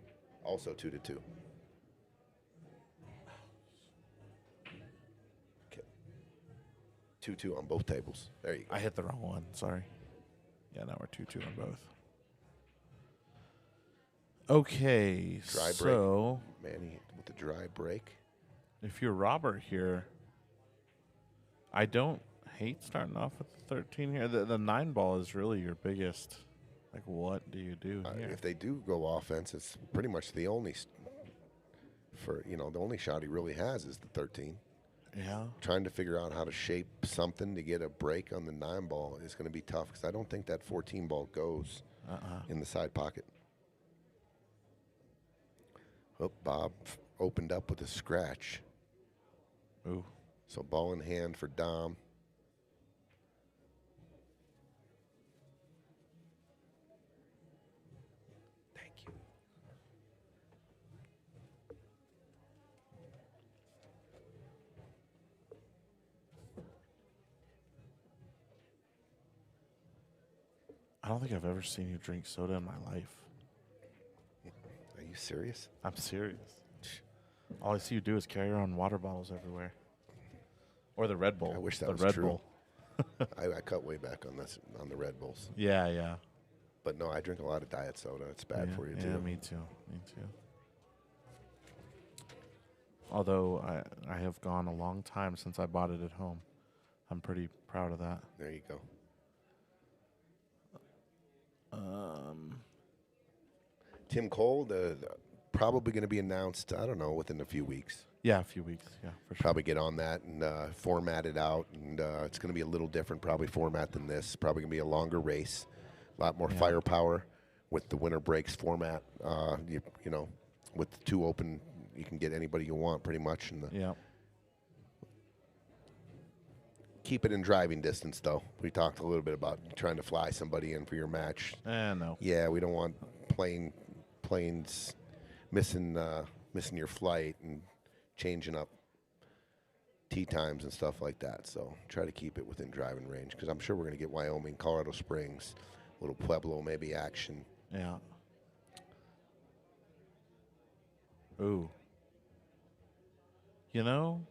Also 2-2. 2-2 on both tables. There you go. I hit the wrong one. Sorry. Yeah, now we're 2-2 on both. Okay, Dry so break. Manny with the dry break. if you're Robert here, I don't hate starting off with the 13 here. The 9 ball is really your biggest. Like, what do you do here? If they do go offense, it's pretty much the only the only shot he really has is the 13. Yeah. Trying to figure out how to shape something to get a break on the 9 ball is going to be tough because I don't think that 14 ball goes in the side pocket. Oh, Bob opened up with a scratch. Ooh. So ball in hand for Dom. Thank you. I don't think I've ever seen you drink soda in my life. Are you serious? I'm serious. All I see you do is carry around water bottles everywhere. Or the Red Bull. I wish that the was Red true. Bull. I cut way back on the Red Bulls. Yeah, yeah. But no, I drink a lot of diet soda. It's bad Yeah, for you, yeah, too. me too. Me too. Although I have gone a long time since I bought it at home. I'm pretty proud of that. There you go. Tim Cole, probably going to be announced, I don't know, within a few weeks. Yeah, a few weeks. Yeah, for sure. Probably get on that and format it out. And it's going to be a little different, probably, format than this. Probably going to be a longer race, a lot more firepower with the winter breaks format. You know, with the 2 open, you can get anybody you want pretty much. And Yeah. keep it in driving distance, though. We talked a little bit about trying to fly somebody in for your match. No. Yeah, we don't want planes missing your flight and changing up tee times and stuff like that. So try to keep it within driving range because I'm sure we're going to get Wyoming, Colorado Springs, little Pueblo maybe action. Yeah. Ooh. You know,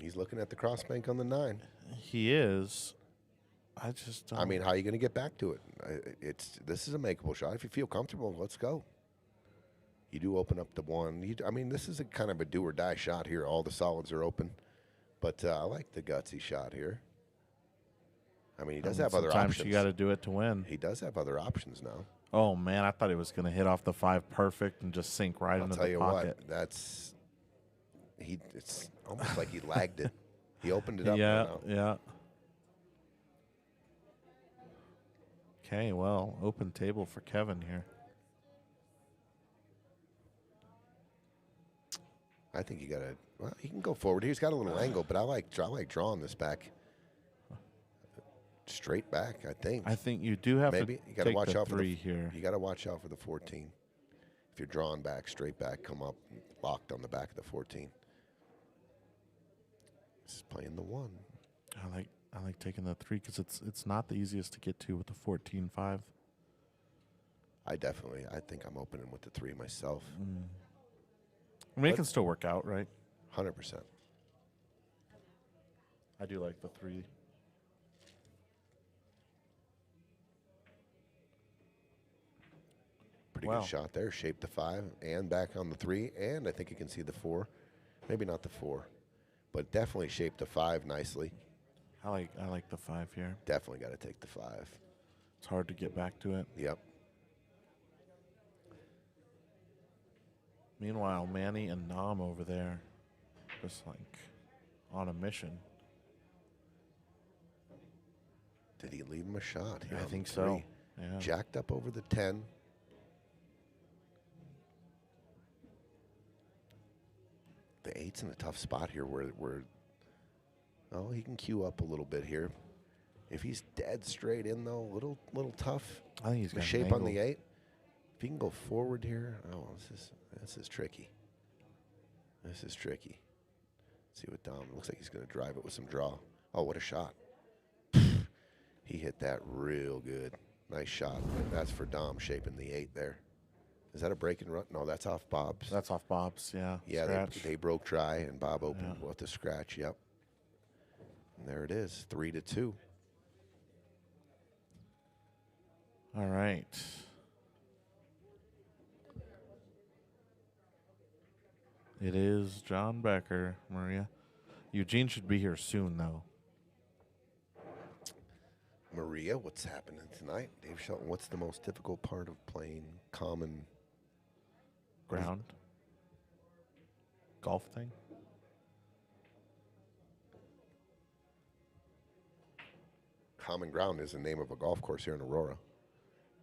He's looking at the crossbank on the 9. he is. I just don't. I mean, how are you going to get back to it? This is a makeable shot. If you feel comfortable, let's go. You do open up the 1. I mean, this is a kind of a do or die shot here. All the solids are open, but I like the gutsy shot here. I mean, he does have other options. Sometimes you got to do it to win. He does have other options now. Oh man, I thought he was going to hit off the 5 perfect and just sink right into the pocket. I'll tell you what, it's almost like he lagged it. He opened it up. Yeah, now. yeah. Okay, well, open table for Kevin here. I think you got to. Well, he can go forward. He's got a little angle, but I like drawing this back. Straight back, I think. I think you do have Maybe to you got to take watch the out for 3 here. You got to watch out for the 14. If you're drawing back, straight back, come up, locked on the back of the 14. This is playing the 1. I like taking the 3 because it's not the easiest to get to with the 14-5. I think I'm opening with the 3 myself. I mean, it can still work out, right? 100%. I do like the 3. Pretty Wow. good shot there. Shape the 5 and back on the 3, and I think you can see the 4. Maybe not the 4, but definitely shape the 5 nicely. I like the 5 here. Definitely got to take the 5. It's hard to get back to it. Yep. Meanwhile, Manny and Nam over there, just like on a mission. Did he leave him a shot? Here I on think the so. 3? Yeah. Jacked up over the 10. The 8's in a tough spot here where he can queue up a little bit here. If he's dead straight in, though, little tough. I think he's The got shape an on the angle. 8. If he can go forward here, this is tricky. This is tricky. Let's see what Dom looks like. He's going to drive it with some draw. Oh, what a shot! He hit that real good. Nice shot. That's for Dom shaping the 8 there. Is that a break and run? No, that's off Bob's. That's off Bob's, yeah. Yeah, Scratch. they broke dry, and Bob opened with the scratch. Yep. There it is, 3-2. All right. It is John Becker, Maria. Eugene should be here soon, though. Maria, what's happening tonight? Dave Shelton, what's the most difficult part of playing common Ground. Golf thing. Common Ground is the name of a golf course here in Aurora.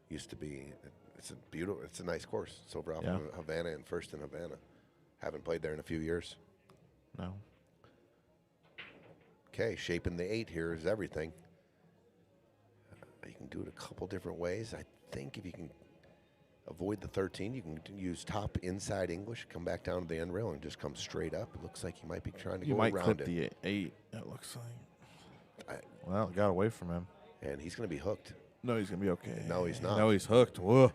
Used to be, it's a nice course. It's over off of Havana and First in Havana. Haven't played there in a few years. No. Okay, shaping the 8 here is everything. You can do it a couple different ways. I think if you can avoid the 13, you can use top inside English, come back down to the end rail, and just come straight up. It looks like he might be trying to go around it. You might clip the 8, it looks like. Well, it got away from him. And he's going to be hooked. No, he's going to be okay. No, he's not. No, he's hooked. Whoa.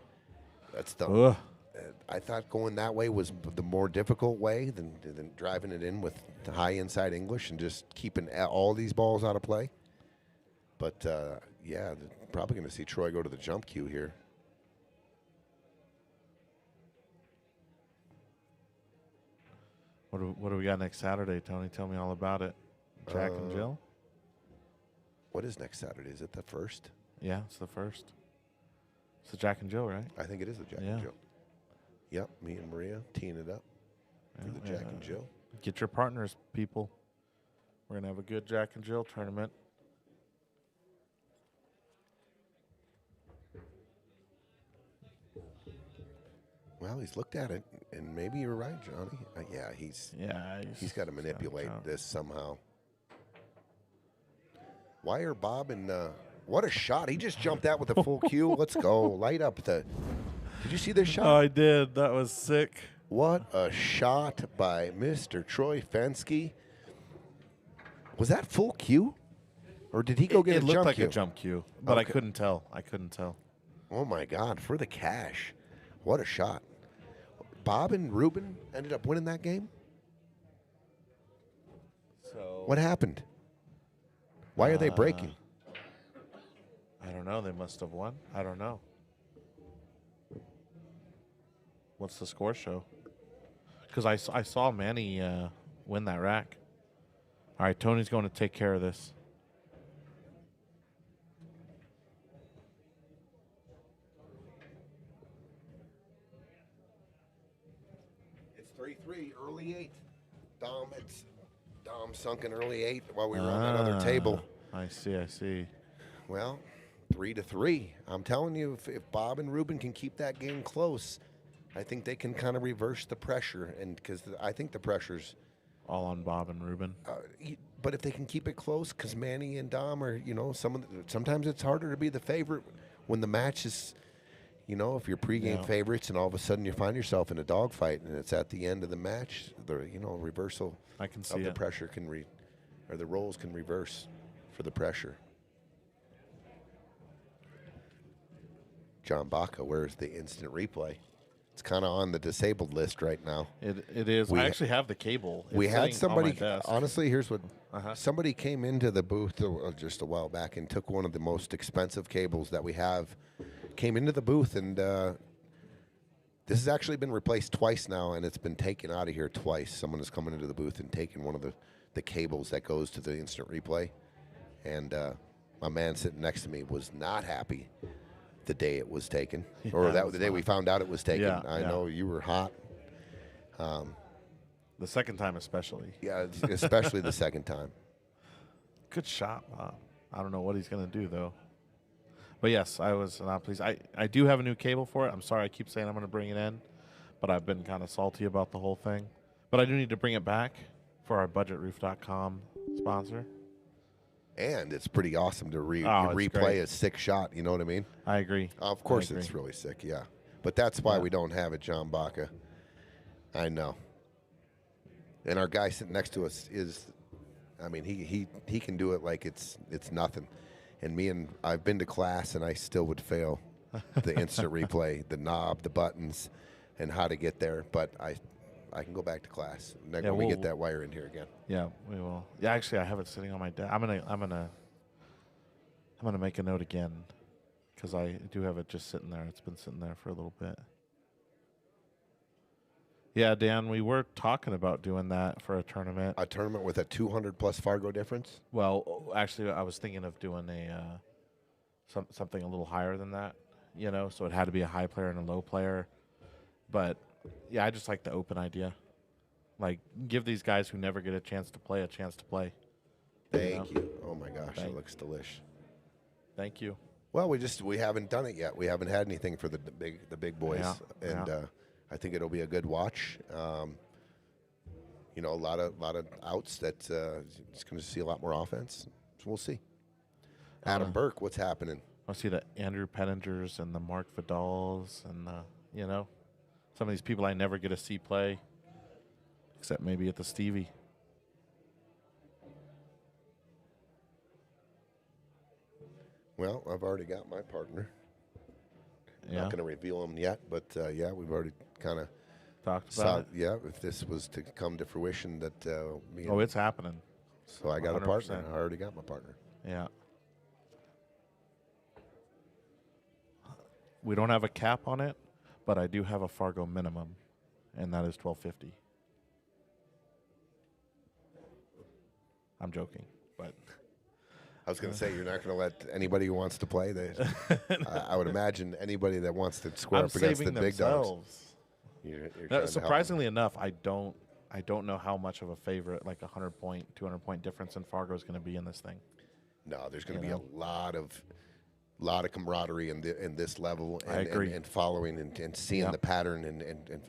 That's the. I thought going that way was the more difficult way than driving it in with the high inside English and just keeping all these balls out of play. But, yeah, probably going to see Troy go to the jump cue here. What do we got next Saturday, Tony? Tell me all about it. Jack and Jill? What is next Saturday? Is it the 1st? Yeah, it's the 1st. It's the Jack and Jill, right? I think it is the Jack and Jill. Yep, me and Maria teeing it up for the Jack and Jill. Get your partners, people. We're going to have a good Jack and Jill tournament. Well, he's looked at it, and maybe you're right, Johnny. He's got to manipulate this somehow. Why are Bob and what a shot! He just jumped out with a full cue. Let's go, light up the. Did you see this shot? Oh, I did. That was sick. What a shot by Mr. Troy Fenske. Was that full cue, or did he go get a jump cue? It looked like a jump cue, but okay. I couldn't tell. Oh my God! For the cash, what a shot! Bob and Ruben ended up winning that game. So what happened? Why are they breaking? I don't know. They must have won. I don't know. What's the score show? Because I saw Manny win that rack. All right, Tony's going to take care of this. It's 3-3, early 8. Dom sunk in early 8 while we were on that other table. I see. Well, 3-3. I'm telling you, if Bob and Ruben can keep that game close, I think they can kind of reverse the pressure, and because I think the pressure's all on Bob and Ruben. But if they can keep it close, because Manny and Dom are, sometimes it's harder to be the favorite when the match is, if you're pregame favorites and all of a sudden you find yourself in a dogfight and it's at the end of the match, the reversal I can see of the pressure can or the roles can reverse for the pressure. John Baca, where's the instant replay? It's kind of on the disabled list right now. It is. I actually have the cable. We had somebody, honestly, here's what, somebody came into the booth just a while back and took one of the most expensive cables that we have, came into the booth, and this has actually been replaced twice now, and it's been taken out of here twice. Someone has come into the booth and taken one of the cables that goes to the instant replay, and my man sitting next to me was not happy the day it was taken, or the day we found out it was taken. I know you were hot. The second time especially. Yeah, especially the second time. Good shot, Bob. I don't know what he's going to do, though. But, yes, I was not pleased. I do have a new cable for it. I'm sorry I keep saying I'm going to bring it in, but I've been kind of salty about the whole thing. But I do need to bring it back for our budgetroof.com sponsor. And it's pretty awesome to replay a sick shot. You know what I mean? I agree. Of course it's really sick, yeah. But that's why we don't have it, John Baca. I know. And our guy sitting next to us is, he can do it like it's nothing. And I've been to class, and I still would fail the instant replay, the knob, the buttons, and how to get there. But I can go back to class. When Yeah, we get that wire in here again. Yeah, we will. Yeah, actually, I have it sitting on my desk. I'm gonna make a note again because I do have it just sitting there. It's been sitting there for a little bit. Yeah, Dan, we were talking about doing that for a tournament. A tournament with a 200+ Fargo difference? Well, actually, I was thinking of doing a something a little higher than that, so it had to be a high player and a low player. But, yeah, I just like the open idea. Like, give these guys who never get a chance to play. Thank you. Oh, my gosh, it looks delish. Thank you. Well, we haven't done it yet. We haven't had anything for the big boys. I think it'll be a good watch. A lot of outs that it's going to see a lot more offense. So we'll see. Adam Burke, what's happening? I see the Andrew Pettingers and the Mark Vidals and some of these people I never get to see play, except maybe at the Stevie. Well, I've already got my partner. Yeah. Not going to reveal him yet, but we've already kind of talked about it. Yeah, if this was to come to fruition, that it's happening. So I got 100%. A partner. I already got my partner. Yeah. We don't have a cap on it, but I do have a Fargo minimum, and that is $12.50. I'm joking, but I was going to say you're not going to let anybody who wants to play. I would imagine anybody that wants to square up against the big dogs. You're surprisingly enough, I don't know how much of a favorite, like 100-point, 200-point difference in Fargo is going to be in this thing. No, there's going to be a lot of camaraderie in this level, and, I agree. and following and seeing the pattern and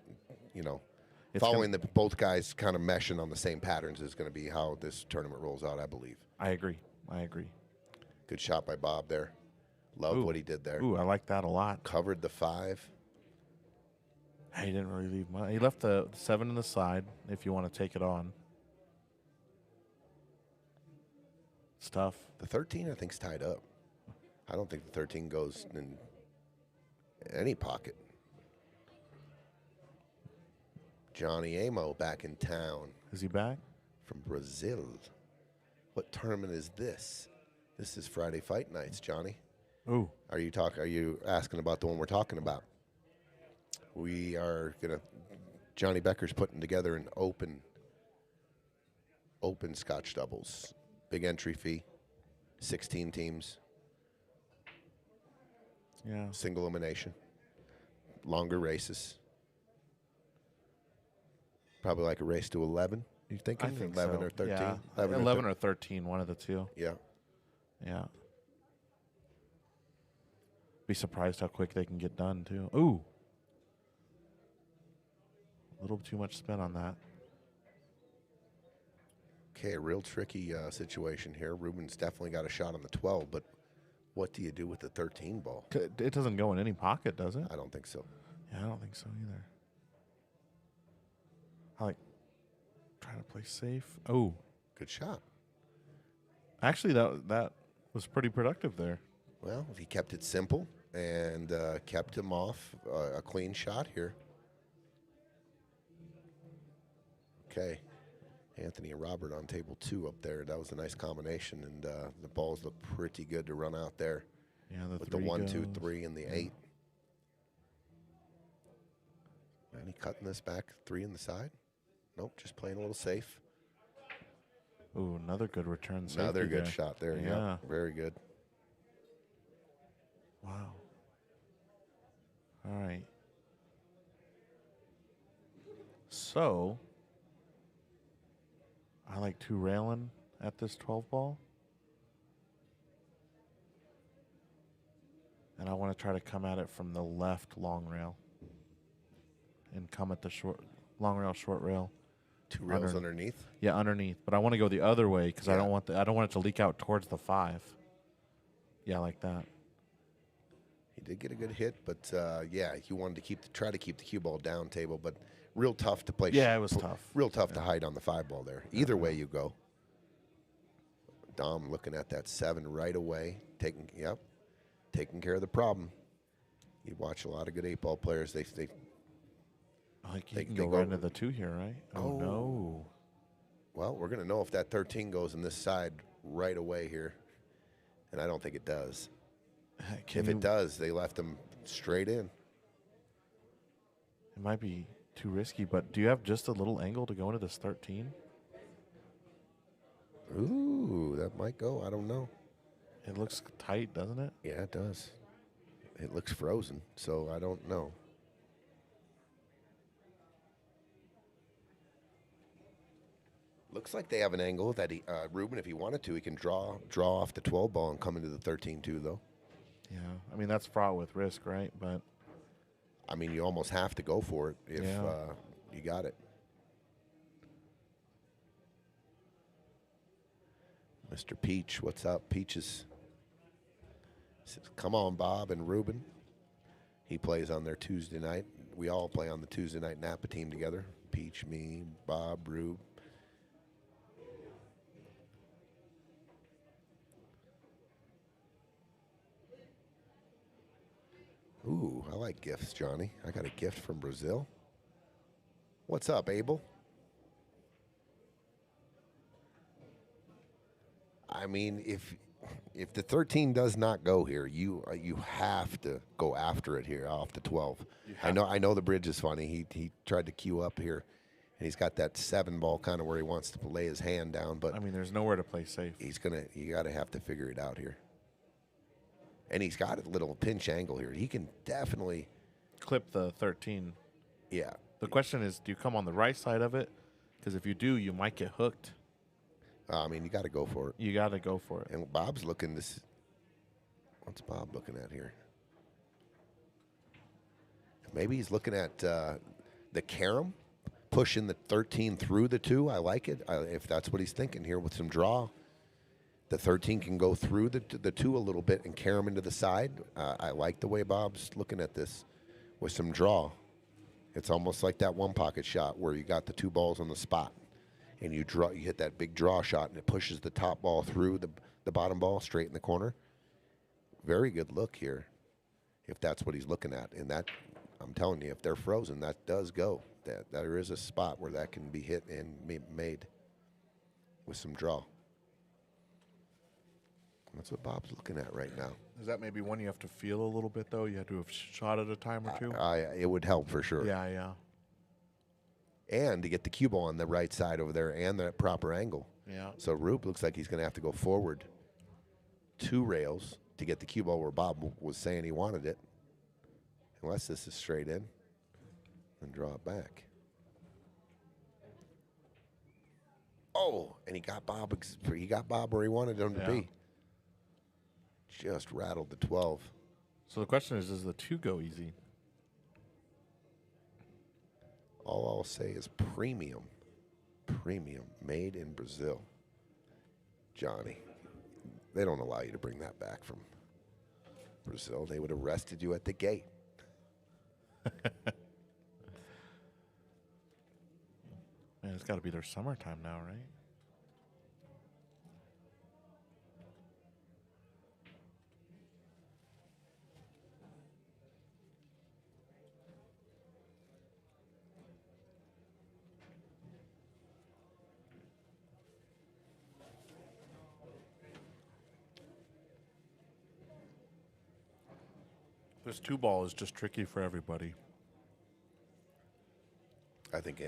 following both guys kind of meshing on the same patterns is going to be how this tournament rolls out, I believe. I agree. Good shot by Bob there. Love what he did there. Ooh, I like that a lot. Covered the 5. He didn't really leave much. He left the 7 in the side if you want to take it on. It's tough. The 13, I think, is tied up. I don't think the 13 goes in any pocket. Johnny Amo back in town. Is he back? From Brazil. What tournament is this? This is Friday Fight Nights, Johnny. Ooh. Are you asking about the one we're talking about? We are Johnny Becker's putting together an open Scotch doubles. Big entry fee. 16 teams. Yeah. Single elimination. Longer races. Probably like a race to 11. You thinking? I think 11 so. or 13? Yeah. 11 or 13, one of the two. Yeah. Yeah. Be surprised how quick they can get done, too. Ooh. A little too much spin on that. Okay, a real tricky situation here. Ruben's definitely got a shot on the 12, but what do you do with the 13 ball? It doesn't go in any pocket, does it? I don't think so. Yeah, I don't think so either. I like trying to play safe. Oh. Good shot. Actually, that was pretty productive there. Well, if he kept it simple and kept him off a clean shot here. Okay. Anthony and Robert on table 2 up there. That was a nice combination, and the balls look pretty good to run out there. Yeah, with the 1, 2, 3, and the 8. Manny cutting this back 3 in the side. Nope, just playing a little safe. Ooh, another good return. Another good shot there. Yeah, very good. Wow. All right. So, I like 2 railing at this 12 ball. And I want to try to come at it from the left long rail. And come at the long rail, short rail. 2 rails underneath? Yeah, underneath. But I want to go the other way because I don't want it to leak out towards the 5. Yeah, like that. He did get a good hit, but he wanted to try to keep the cue ball down table, but real tough to play. Yeah, it was tough. Real tough to hide on the 5 ball there. Either way you go. Dom looking at that 7 right away, taking care of the problem. You watch a lot of good 8 ball players. They Like They he can can go go- right into the 2 here, right? Oh, no. Well, we're going to know if that 13 goes in this side right away here. And I don't think it does. If it does, they left him straight in. It might be too risky, but do you have just a little angle to go into this 13? Ooh, that might go. I don't know. It looks tight, doesn't it? Yeah, it does. It looks frozen, so I don't know. Looks like they have an angle that Ruben, if he wanted to, he can draw off the 12 ball and come into the 13 too, though. Yeah. I mean, that's fraught with risk, right? But I mean, you almost have to go for it if you got it. Mr. Peach, what's up? Peaches says, come on, Bob and Ruben. He plays on their Tuesday night. We all play on the Tuesday night Napa team together. Peach, me, Bob, Rube. Ooh, I like gifts, Johnny. I got a gift from Brazil. What's up, Abel? I mean, if the 13 does not go here, you have to go after it here off the 12. I know the bridge is funny. He tried to queue up here, and he's got that 7 ball kind of where he wants to lay his hand down. But I mean, there's nowhere to play safe. You got to have to figure it out here. And he's got a little pinch angle here. He can definitely Clip the 13. Yeah. The question is, do you come on the right side of it? Because if you do, you might get hooked. I mean, you got to go for it. You got to go for it. And Bob's looking this. What's Bob looking at here? Maybe he's looking at the carom, pushing the 13 through the 2. I like it. If that's what he's thinking here with some draw. The 13 can go through the 2 a little bit and carom into the side. I like the way Bob's looking at this with some draw. It's almost like that one pocket shot where you got the 2 balls on the spot. And you hit that big draw shot, and it pushes the top ball through the bottom ball straight in the corner. Very good look here, if that's what he's looking at. And that, I'm telling you, if they're frozen, that does go. There is a spot where that can be hit and made with some draw. That's what Bob's looking at right now. Is that maybe one you have to feel a little bit, though? You have to have shot at a time or two? It would help for sure. Yeah. And to get the cue ball on the right side over there and the proper angle. Yeah. So Rube looks like he's going to have to go forward 2 rails to get the cue ball where Bob was saying he wanted it. Unless this is straight in. And draw it back. Oh, and he got Bob where he wanted him to be. Just rattled the 12. So the question is, does the 2 go easy? All I'll say is premium. Premium. Made in Brazil. Johnny, they don't allow you to bring that back from Brazil. They would have arrested you at the gate. Man, it's got to be their summertime now, right? This 2 ball is just tricky for everybody. I think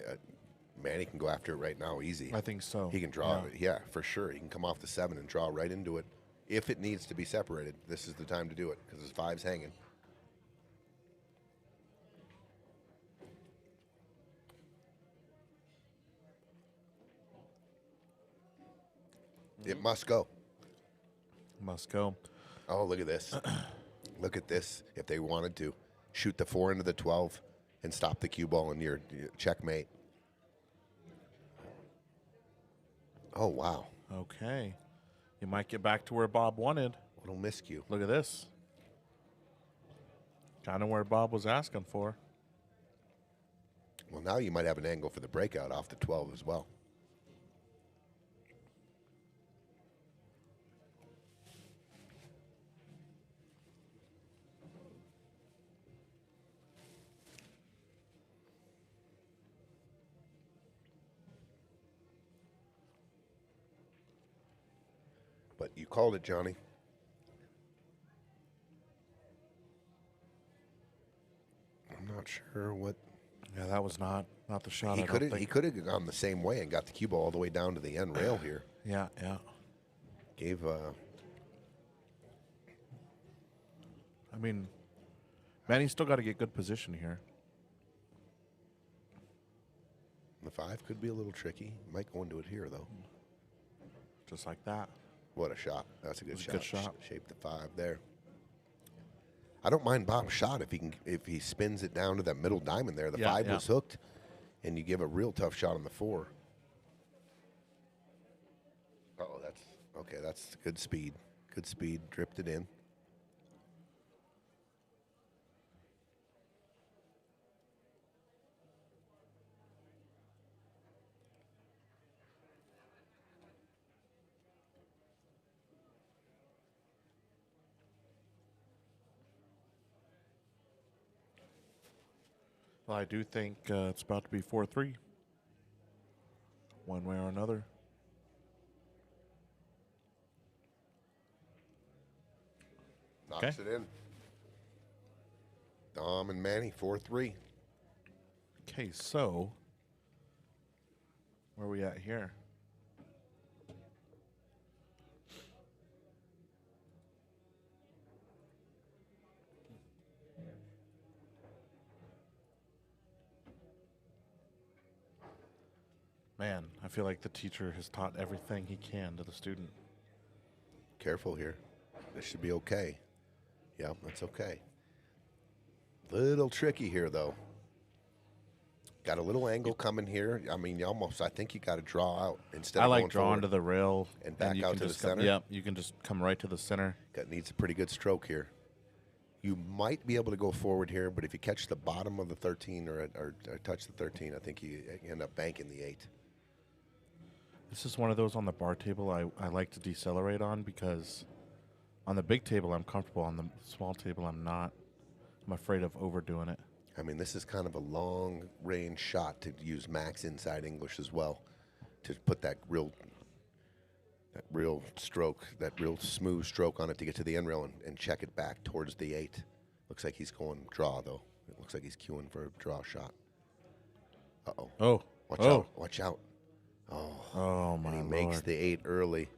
Manny can go after it right now easy. I think so. He can draw it. Yeah, for sure. He can come off the 7 and draw right into it. If it needs to be separated, this is the time to do it because his 5's hanging. It must go. Must go. Oh, look at this. Look at this. If they wanted to, shoot the 4 into the 12 and stop the cue ball in your checkmate. Oh, wow. Okay. You might get back to where Bob wanted. Little miscue. Look at this. Kind of where Bob was asking for. Well, now you might have an angle for the breakout off the 12 as well. But you called it, Johnny. I'm not sure what. Yeah, that was not the shot. He could have gone the same way and got the cue ball all the way down to the end rail here. Yeah. Gave. I mean, Manny's still got to get good position here. The 5 could be a little tricky. Might go into it here though. Just like that. What a shot! That's a good shot. Good shot. Shape the 5 there. I don't mind Bob's shot if he spins it down to that middle diamond there. The 5 was hooked, and you give a real tough shot on the 4. Oh, that's okay. That's good speed. Good speed. Dripped it in. Well, I do think it's about to be 4-3. One way or another. Knocks it in. Dom and Manny, 4-3. Okay, so where are we at here? Man, I feel like the teacher has taught everything he can to the student. Careful here. This should be okay. Yeah, that's okay. Little tricky here, though. Got a little angle coming here. I mean, I think you got to draw out instead of going drawing forward to the rail. and back you out can to the just come- center. Yep, you can just come right to the center. Needs a pretty good stroke here. You might be able to go forward here, but if you catch the bottom of the 13 or touch the 13, I think you end up banking the 8. This is one of those on the bar table I like to decelerate on because on the big table I'm comfortable. On the small table I'm not. I'm afraid of overdoing it. I mean, this is kind of a long-range shot to use max inside English as well, to put that real stroke, that real smooth stroke on it to get to the end rail and check it back towards the 8. Looks like he's going draw, though. It looks like he's queuing for a draw shot. Uh-oh. Oh. Watch out. Watch out. Oh, my And he Lord. makes the 8 early.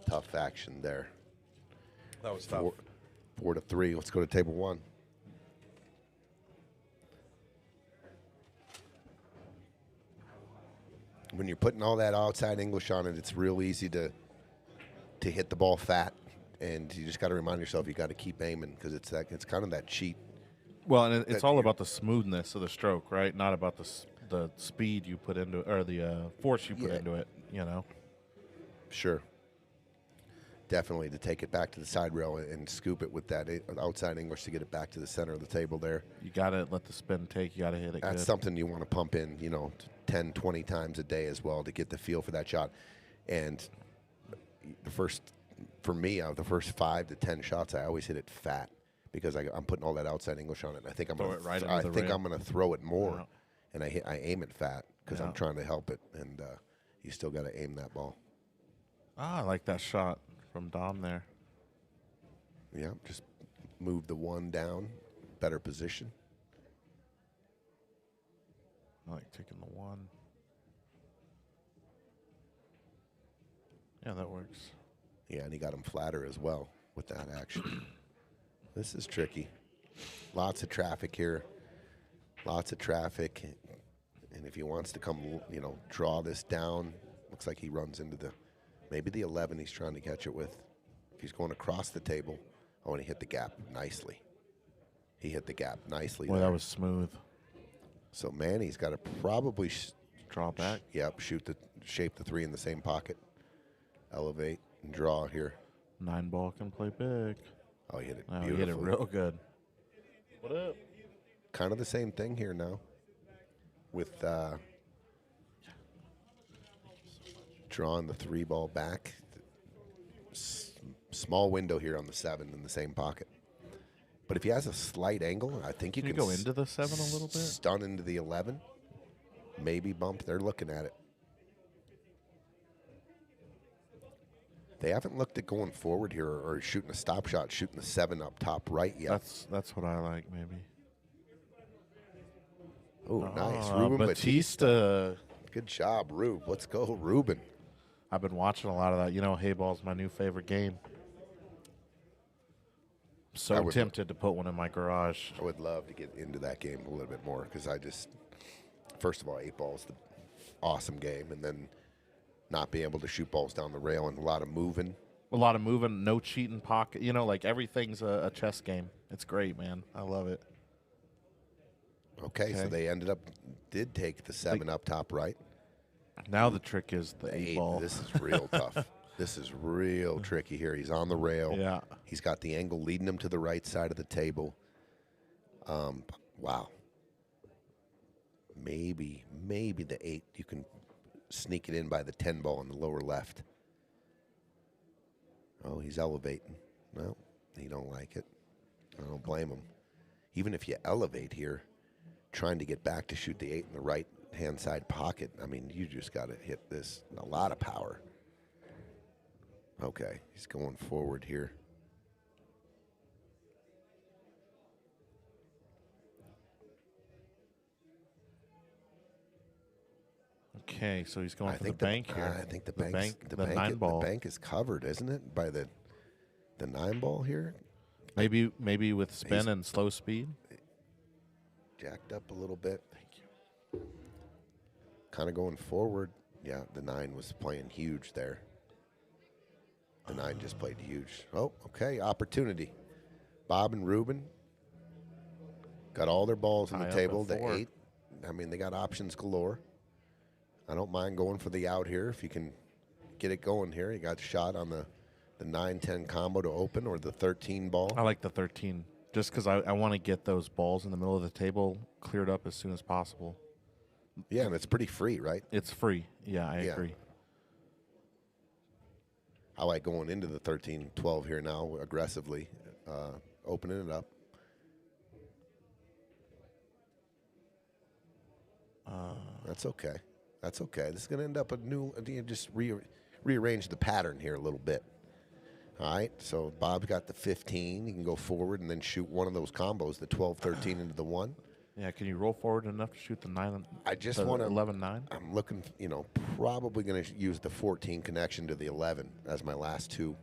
Tough action there. That was tough. 4-3. Let's go to table 1. When you're putting all that outside English on it, it's real easy to hit the ball fat, and you just got to remind yourself you got to keep aiming because it's kind of that cheat. Well, and it's all about the smoothness of the stroke, right? Not about the speed you put into it or the force you put into it, you know? Sure. Definitely to take it back to the side rail and scoop it with that outside English to get it back to the center of the table there. You got to let the spin take. You got to hit it That's good. something you want to pump in, 10, 20 times a day as well to get the feel for that shot. And the first 5 to 10 shots, I always hit it fat because I'm putting all that outside English on it. And I think I'm going to throw it more, and I aim it fat because I'm trying to help it. And you still got to aim that ball. I like that shot from Dom there. Yeah, just move the 1 down, better position. I like taking the 1. Yeah, that works. Yeah, and he got him flatter as well with that action. This is tricky. Lots of traffic here. Lots of traffic. And if he wants to come, draw this down, looks like he runs into maybe the 11 he's trying to catch it with. If he's going across the table, and he hit the gap nicely. He hit the gap nicely. Well, there. that was smooth. So Manny's got to probably draw back. Shape the 3 in the same pocket. Elevate and draw here. 9 ball can play big. Oh, he hit it Wow, beautifully. he hit it real good. What up? Kind of the same thing here now with drawing the 3 ball back. Small window here on the 7 in the same pocket. But if he has a slight angle, I think you Can can you go into the 7 a little bit? Stun into the 11. Maybe bump. They're looking at it. They haven't looked at going forward here or shooting a stop shot, shooting the 7 up top right yet. That's what I like, maybe. Oh, nice. Ruben Batista. Good job, Rube. Let's go, Ruben. I've been watching a lot of that. You know, Hayball's my new favorite game. So tempted to put one in my garage. I would love to get into that game a little bit more because first of all, 8-ball is the awesome game, and then not be able to shoot balls down the rail and a lot of moving. No cheating pocket. You know, like everything's a chess game. It's great, man. I love it. Okay, so they did take the 7 up top right. Now the trick is the 8-ball. This is real tough. This is real tricky here. He's on the rail. Yeah. He's got the angle leading him to the right side of the table. Wow. Maybe the 8, you can sneak it in by the 10 ball in the lower left. Oh, he's elevating. No, he don't like it. I don't blame him. Even if you elevate here, trying to get back to shoot the 8 in the right-hand side pocket, I mean, you just got to hit this a lot of power. Okay, he's going forward here. Okay, so he's going for the bank here. I think the bank is covered, isn't it, by the 9 ball here? Maybe with spin and slow speed. Jacked up a little bit. Thank you. Kind of going forward. Yeah, the 9 was playing huge there. The 9 just played huge. Oh, okay, opportunity. Bob and Ruben got all their balls on the table. The 8, I mean, they got options galore. I don't mind going for the out here if you can get it going here. You got a shot on the 9-10 combo to open or the 13 ball. I like the 13 just because I want to get those balls in the middle of the table cleared up as soon as possible. Yeah, and it's pretty free, right? It's free. Yeah, I agree. I like going into the 13-12 here now aggressively, opening it up. That's okay. That's okay. This is going to end up just rearrange the pattern here a little bit. All right, so Bob's got the 15. You can go forward and then shoot one of those combos, the 12-13 into the 1. Yeah, can you roll forward enough to shoot the 9? I just want to 11-9. I'm looking, probably going to use the 14 connection to the 11 as my last 2,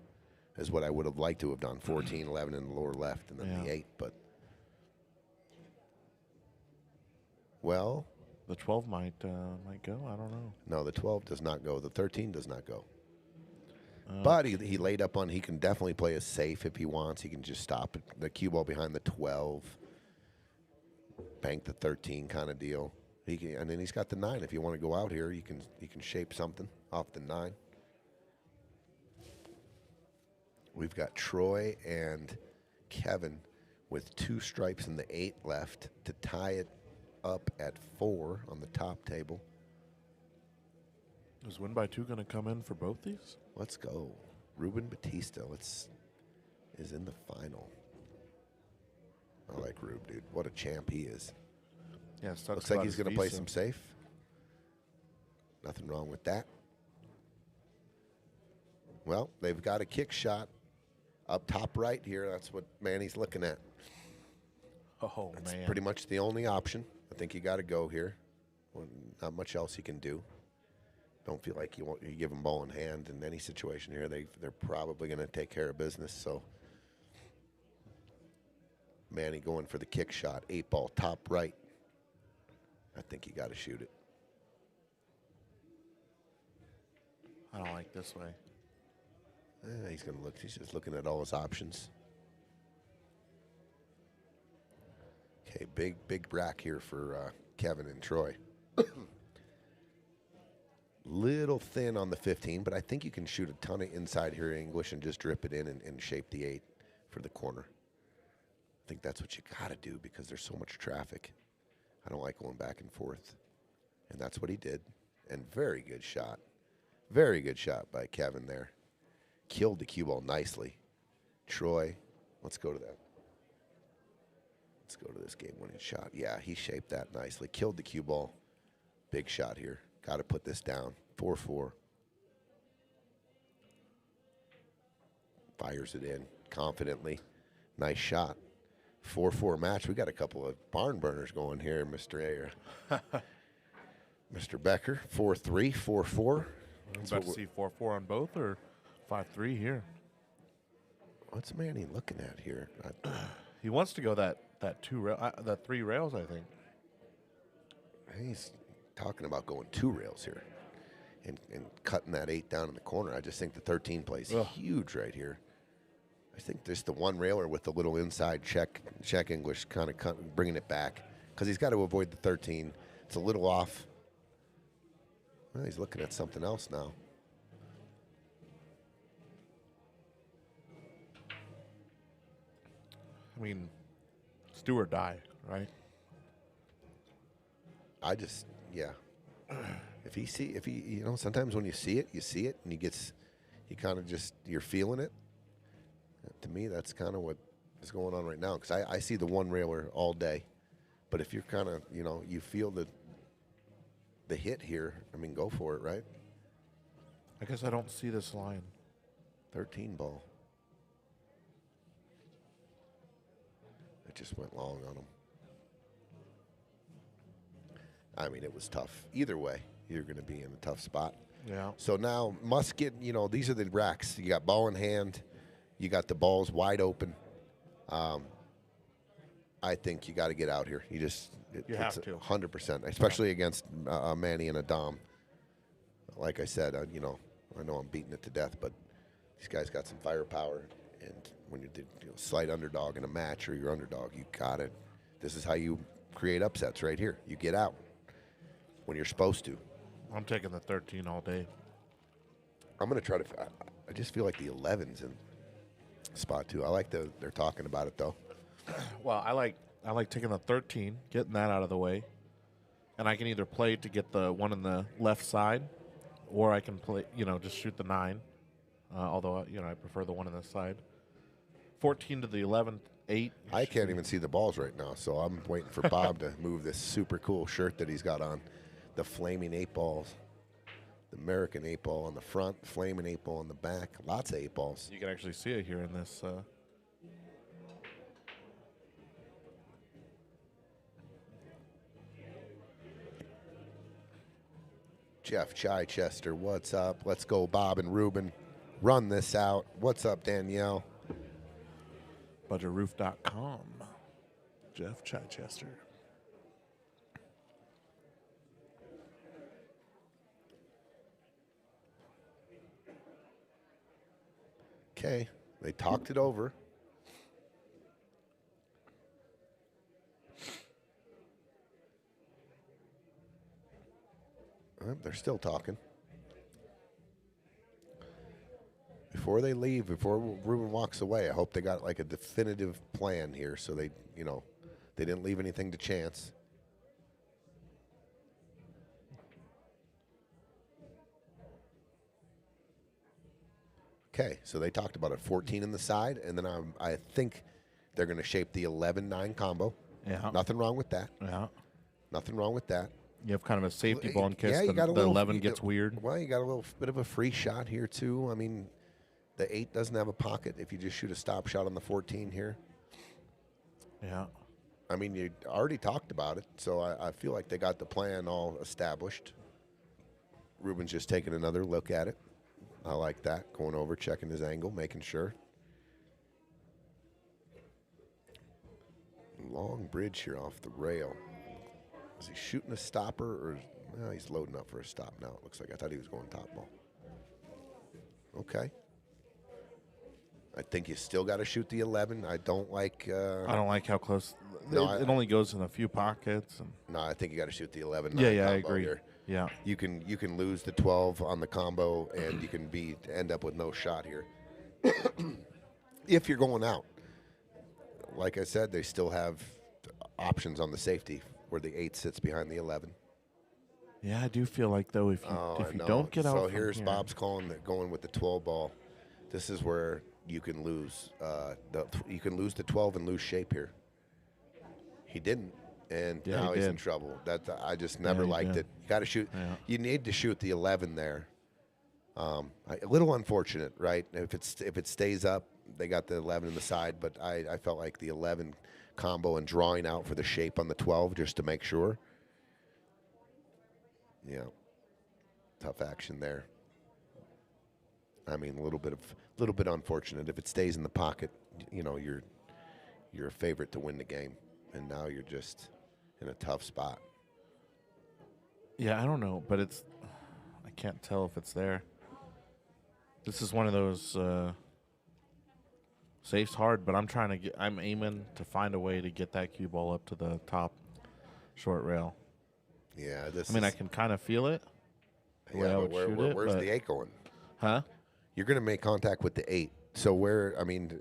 is what I would have liked to have done. 14, 11 in the lower left, and then the 8. But well, the 12 might go. I don't know. No, the 12 does not go. The 13 does not go. But he laid up on. He can definitely play a safe if he wants. He can just stop the cue ball behind the 12. Bank the 13 kind of deal. And then he's got the 9. If you want to go out here, you can shape something off the 9. We've got Troy and Kevin with 2 stripes in the 8 left to tie it up at 4 on the top table. Is win by 2 going to come in for both these? Let's go. Ruben Batista is in the final. I like Rube, dude. What a champ he is. Yeah, looks like he's going to play some safe. Nothing wrong with that. Well, they've got a kick shot up top right here. That's what Manny's looking at. Oh, That's man. pretty much the only option. I think you got to go here. Well, not much else you can do. Don't feel like you give them ball in hand in any situation here. They're probably going to take care of business. So Manny going for the kick shot, 8-ball top right. I think you got to shoot it. I don't like this way. He's going to look. He's just looking at all his options. Okay, big rack here for Kevin and Troy. Little thin on the 15, but I think you can shoot a ton of inside here English and just drip it in and shape the 8 for the corner. I think that's what you got to do because there's so much traffic. I don't like going back and forth. And that's what he did. And very good shot. Very good shot by Kevin there. Killed the cue ball nicely. Troy, let's go to that. Let's go to this game-winning shot. Yeah, he shaped that nicely. Killed the cue ball. Big shot here. Got to put this down. 4-4. Fires it in confidently. Nice shot. 4-4 match. We got a couple of barn burners going here, Mr. Ayer. Mr. Becker, 4-3, 4-4. About to see 4-4 on both or 5-3 here. What's Manny looking at here? He wants to go that the 3 rails, I think. He's talking about going 2 rails here and cutting that 8 down in the corner. I just think the 13 plays huge right here. I think just the 1 railer with the little inside check English kind of bringing it back because he's got to avoid the 13. It's a little off. Well, he's looking at something else now. I mean, it's do or die, right? If he, sometimes when you see it, and he kind of just, you're feeling it. To me, that's kind of what is going on right now because I see the 1 railer all day. But if you're kind of, you feel the hit here, I mean, go for it, right? I guess I don't see this line. 13 ball. It just went long on him. I mean, it was tough. Either way, you're going to be in a tough spot. Yeah. So now must get, these are the racks. You got ball in hand. You got the balls wide open. I think you got to get out here. You have to. 100%, especially against Manny and a Dom. Like I said, I know I'm beating it to death, but these guys got some firepower. And when you're slight underdog in a match or you're underdog, you got it. This is how you create upsets right here. You get out when you're supposed to. I'm taking the 13 all day. I'm going to try to. I just feel like the 11's in spot 2. I like they're talking about it though. Well, I like taking the 13, getting that out of the way, and I can either play to get the one on the left side, or I can play, just shoot the 9. Although I prefer the one on the side. 14 to the 11, 8. I can't even see the balls right now, so I'm waiting for Bob to move this super cool shirt that he's got on. The flaming 8 balls. The American 8 ball on the front, flaming 8 ball on the back. Lots of 8 balls. You can actually see it here in this. Jeff Chichester, what's up? Let's go, Bob and Ruben. Run this out. What's up, Danielle? BudgetRoof.com. Jeff Chichester. Okay, they talked it over. They're still talking. Before they leave, before Ruben walks away, I hope they got like a definitive plan here so they didn't leave anything to chance. Okay, so they talked about it, 14 in the side, and then I think they're going to shape the 11-9 combo. Yeah. Nothing wrong with that. Yeah. Nothing wrong with that. You have kind of a safety ball in case you got the 11 gets weird. Well, you got a little bit of a free shot here, too. I mean, the 8 doesn't have a pocket if you just shoot a stop shot on the 14 here. Yeah. I mean, you already talked about it, so I feel like they got the plan all established. Ruben's just taking another look at it. I like that. Going over, checking his angle, making sure. Long bridge here off the rail. Is he shooting a stopper or no, he's loading up for a stop now, it looks like. I thought he was going top ball. Okay. I think you still got to shoot the 11. I don't like I don't like how close. No, it only goes in a few pockets. And no, I think you got to shoot the 11. Yeah, I agree. Here. Yeah. You can lose the 12 on the combo, and you can end up with no shot here. If you're going out. Like I said, they still have options on the safety where the 8 sits behind the 11. Yeah, I do feel like, though, if you don't get out So from here's here. Bob's calling that going with the 12 ball. This is where you can lose. You can lose the 12 and lose shape here. He didn't, and Yeah, now he he's in did. trouble. I just never he liked did. it. You got to shoot. Yeah. You need to shoot the 11 there. A little unfortunate, right? If it stays up, they got the 11 in the side, but I felt like the 11 combo and drawing out for the shape on the 12 just to make sure. Yeah, tough action there. I mean, a little bit unfortunate. If it stays in the pocket, you know, you're a favorite to win the game, and now you're just in a tough spot. Yeah, I don't know, but I can't tell if it's there. This is one of those safe's hard, but I'm aiming to find a way to get that cue ball up to the top short rail. Yeah, I can kind of feel it. Yeah, but where's the 8 going? Huh? You're going to make contact with the 8. So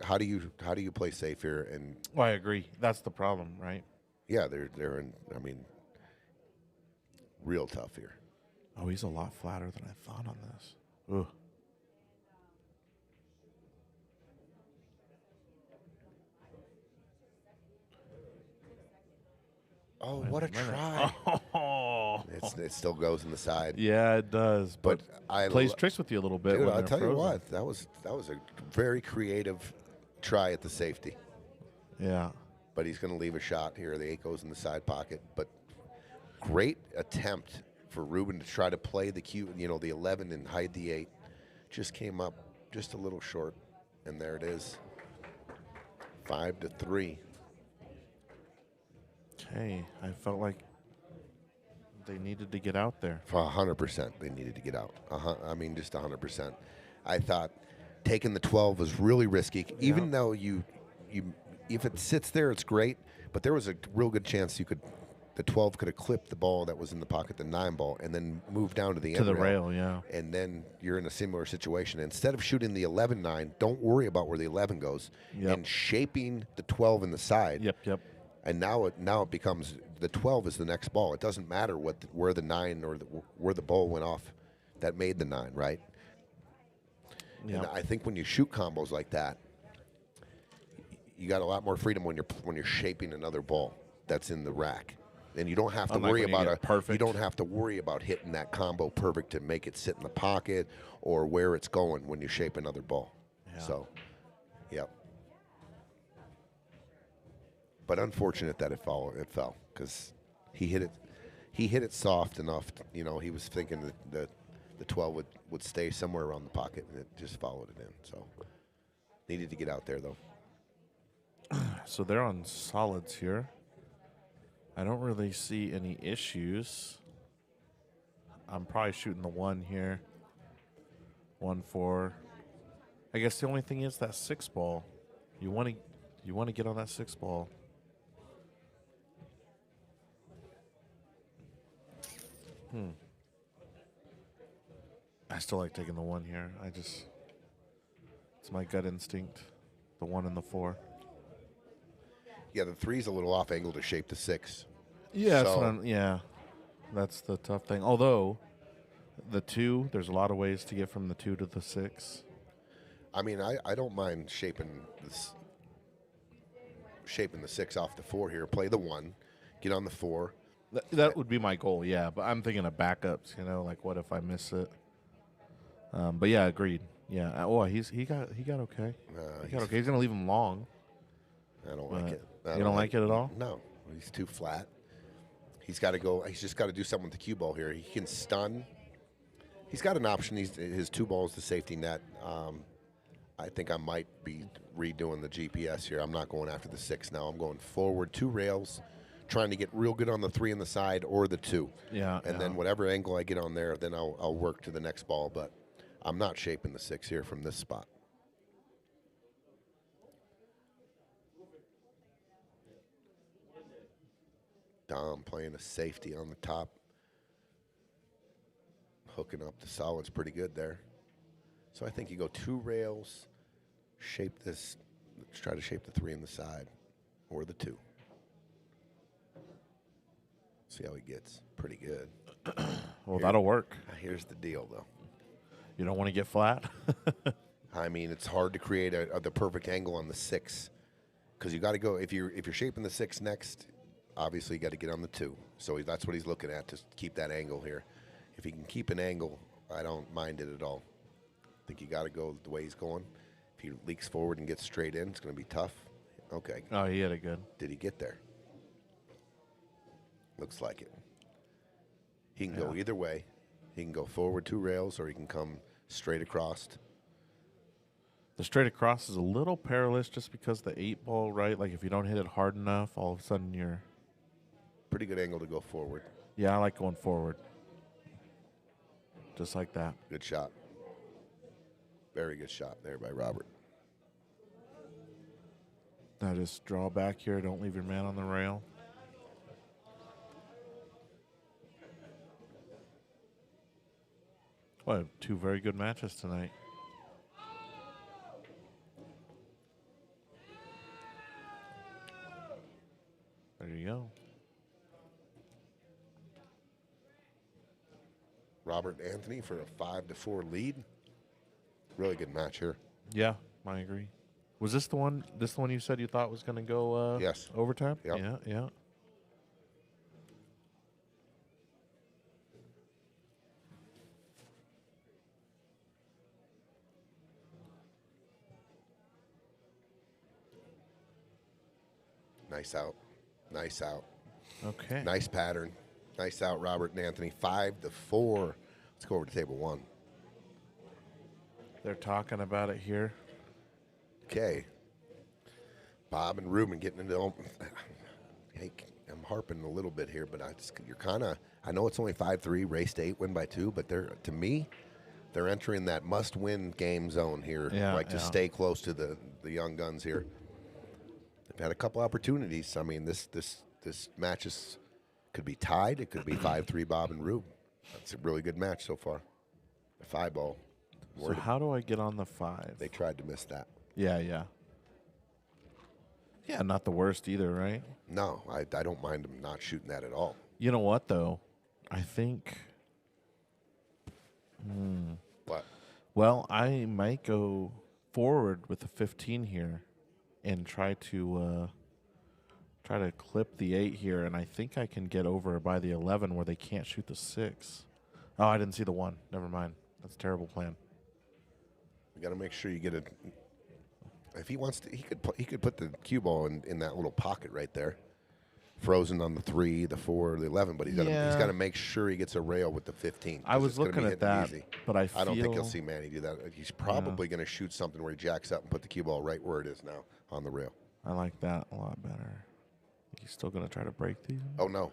how do you play safe here? And Well, I agree. That's the problem, right? yeah, they're in. Real tough here. Oh, he's a lot flatter than I thought on this. Ooh. Oh, what a try! Oh. It still goes in the side. Yeah, it does. But plays tricks with you a little bit. Dude, when I'll they're tell you frozen. what, that was a very creative try at the safety. Yeah. But he's going to leave a shot here. The 8 goes in the side pocket. But great attempt for Ruben to try to play the the 11 and hide the 8. Just came up just a little short, and there it is. 5-3. Okay, I felt like they needed to get out there. For 100%, they needed to get out. Just 100%. I thought taking the 12 was really risky, even though if it sits there, it's great. But there was a real good chance the 12 could have clipped the ball that was in the pocket, the 9 ball, and then moved down to the end rail, yeah. And then you're in a similar situation. Instead of shooting the 11-9, don't worry about where the 11 goes, and shaping the 12 in the side. Yep. And now it becomes the 12 is the next ball. It doesn't matter where the 9 or where the ball went off that made the 9, right? Yep. And I think when you shoot combos like that, you got a lot more freedom when you're shaping another ball that's in the rack. And you don't have to worry about perfect. You don't have to worry about hitting that combo perfect to make it sit in the pocket or where it's going when you shape another ball. Yeah. So, yep. But unfortunate that it fell because he hit it soft enough. He was thinking that the 12 would stay somewhere around the pocket, and it just followed it in. So needed to get out there though. So they're on solids here. I don't really see any issues. I'm probably shooting the 1 here. 1-4. I guess the only thing is that 6 ball. You want to get on that 6 ball. I still like taking the 1 here. It's my gut instinct. The 1 and the 4. Yeah, the 3's a little off angle to shape the 6. Yeah, So- that's the tough thing. Although the 2, there's a lot of ways to get from the 2 to the 6. I don't mind shaping the 6 off the 4 here. Play the 1, get on the 4. That would be my goal, yeah. But I'm thinking of backups, like what if I miss it? But yeah, agreed. Yeah. Oh, he got okay. He got okay. He's gonna leave him long. I don't like it. You don't like it at all? No, he's too flat. He's got to go. He's just got to do something with the cue ball here. He can stun. He's got an option. His 2 balls to safety net. I think I might be redoing the GPS here. I'm not going after the 6 now. I'm going forward 2 rails, trying to get real good on the 3 in the side or the 2. Yeah. And then whatever angle I get on there, then I'll work to the next ball. But I'm not shaping the 6 here from this spot. Dom playing a safety on the top. Hooking up the solids pretty good there. So I think you go 2 rails, shape this, let's try to shape the 3 in the side or the 2. See how he gets. Pretty good. Well, that'll work. Here's the deal, though. You don't want to get flat? It's hard to create the perfect angle on the 6 because you got to go, if you're shaping the 6 next, obviously got to get on the 2. So that's what he's looking at, to keep that angle here. If he can keep an angle, I don't mind it at all. I think you got to go the way he's going. If he leaks forward and gets straight in, it's going to be tough. Okay. Oh, he had it good. Did he get there? Looks like it. He can go either way. He can go forward 2 rails, or he can come straight across. The straight across is a little perilous just because the 8 ball, right? Like if you don't hit it hard enough, all of a sudden you're... Pretty good angle to go forward. Yeah, I like going forward. Just like that. Good shot. Very good shot there by Robert. Now just draw back here. Don't leave your man on the rail. Well, 2 very good matches tonight. There you go. Robert and Anthony for a 5-4 lead. Really good match here. Yeah, I agree. Was this the one? This the one you said you thought was going to go? Yes. Overtime. Yep. Yeah. Nice out. Nice out. Okay. Nice pattern. Nice out, Robert and Anthony. 5-4. Let's go over to table 1. They're talking about it here. Okay. Bob and Ruben getting into. Hey, I'm harping a little bit here, but you're kind of. I know it's only 5-3, race to 8, win by 2, but to me, they're entering that must-win game zone here. Yeah, to stay close to the young guns here. They've had a couple opportunities. I mean, this match could be tied. It could be 5-3 Bob and Rube. That's a really good match so far. A 5 ball. So how do I get on the 5? They tried to miss that. Yeah. Yeah, not the worst either, right? No, I don't mind them not shooting that at all. You know what, though? I think... What? Well, I might go forward with the 15 here and try to clip the 8 here, and I think I can get over by the 11 where they can't shoot the 6. Oh, I didn't see the 1. Never mind. That's a terrible plan. You got to make sure you get it. If he wants to, he could put the cue ball in that little pocket right there, frozen on the 3, the 4, the 11. But he's got to make sure he gets a rail with the 15. I was looking at that, easy. but I don't think you'll see Manny do that. He's probably going to shoot something where he jacks up and put the cue ball right where it is now on the rail. I like that a lot better. He's still going to try to break these? Oh no.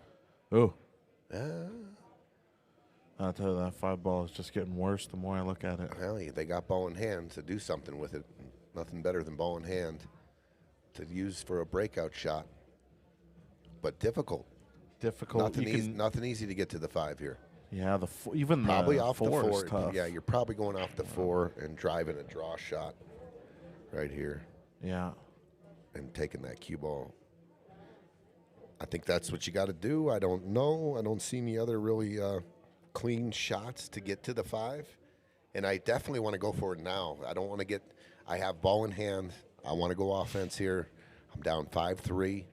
Oh. I'll tell you, that 5 ball is just getting worse the more I look at it. Well, they got ball in hand to do something with it. Nothing better than ball in hand to use for a breakout shot. But difficult. Nothing easy to get to the 5 here. Yeah, even probably the off 4 the 4. is tough. Yeah, you're probably going off the 4 and driving a draw shot right here. Yeah. And taking that cue ball. I think that's what you got to do. I don't know. I don't see any other really clean shots to get to the 5. And I definitely want to go for it now. I don't want to get – I have ball in hand. I want to go offense here. I'm down 5-3.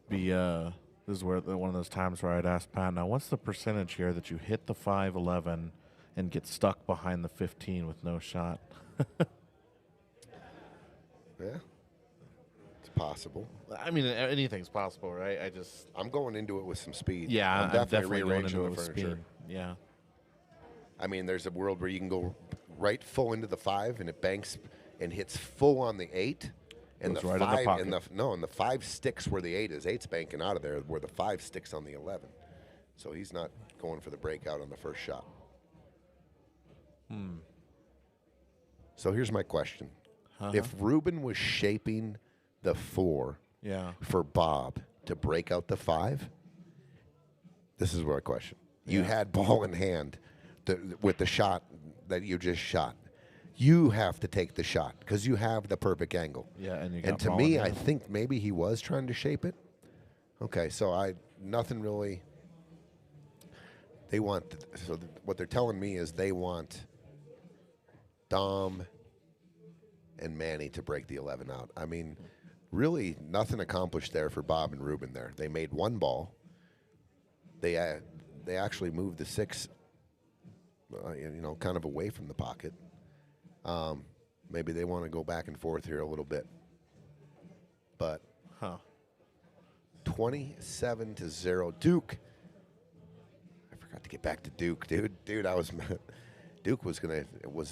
This is where one of those times where I'd ask Pat, now what's the percentage here that you hit the 5-11 and get stuck behind the 15 with no shot? Yeah. It's possible. I mean, anything's possible, right? I'm going into it with some speed. Yeah, I'm definitely rearranging going into the it with furniture. speed. Yeah. I mean, there's a world where you can go right full into the 5 and it banks and hits full on the 8. And Goes the right in the 5 pocket. and the 5 sticks where the 8 is. 8's banking out of there where the 5 sticks on the 11. So he's not going for the breakout on the first shot. So here's my question. If Ruben was shaping the 4 for Bob to break out the 5, this is my question. You had ball in hand with the shot that you just shot. You have to take the shot because you have the perfect angle. Yeah, and you got and to ball me, in I hand. think maybe he was trying to shape it. Okay, so nothing really. They want what they're telling me is they want Dom and Manny to break the 11 out. I mean, really nothing accomplished there for Bob and Ruben there. They made one ball. They actually moved the 6, kind of away from the pocket. Maybe they want to go back and forth here a little bit. But 27-0. Duke. I forgot to get back to Duke, dude. Duke was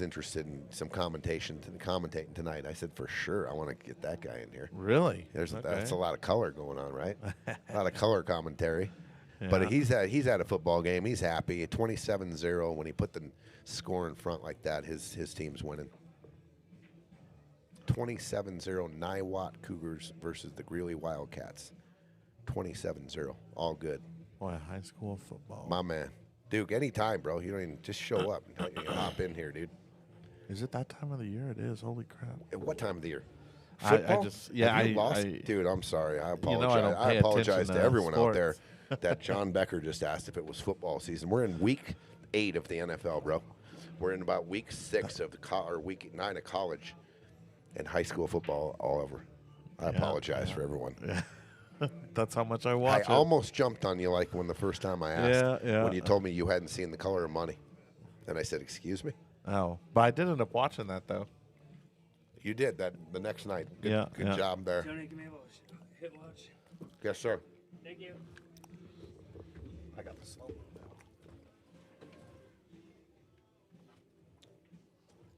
interested in some commentating tonight. I said, for sure, I want to get that guy in here. Really? That's a lot of color going on, right? A lot of color commentary. Yeah. But he's at a football game. He's happy. 27-0, when he put the score in front like that, his team's winning. 27-0 Niwot Cougars versus the Greeley Wildcats. 27-0. All good. Boy, high school football. My man. Duke, anytime, bro. You don't even just show up and hop in here, dude. Is it that time of the year? It is. Holy crap. At what time of the year? Football? Have you lost? Dude, I'm sorry. I apologize. I don't I pay apologize attention to to everyone out there sports. that John Becker just asked if it was football season. We're in week 8 of the NFL, bro. We're in about week 6 of or week 9 of college and high school football all over. I apologize for everyone. Yeah. That's how much I watch it. I almost jumped on you like when the first time I asked. Yeah. When you told me you hadn't seen The Color of Money. And I said, excuse me? Oh, but I did end up watching that, though. You did that the next night. Good, Yeah, good yeah. job there. Tony, give me a hit watch. Yes, sir. Thank you. I got the slow now.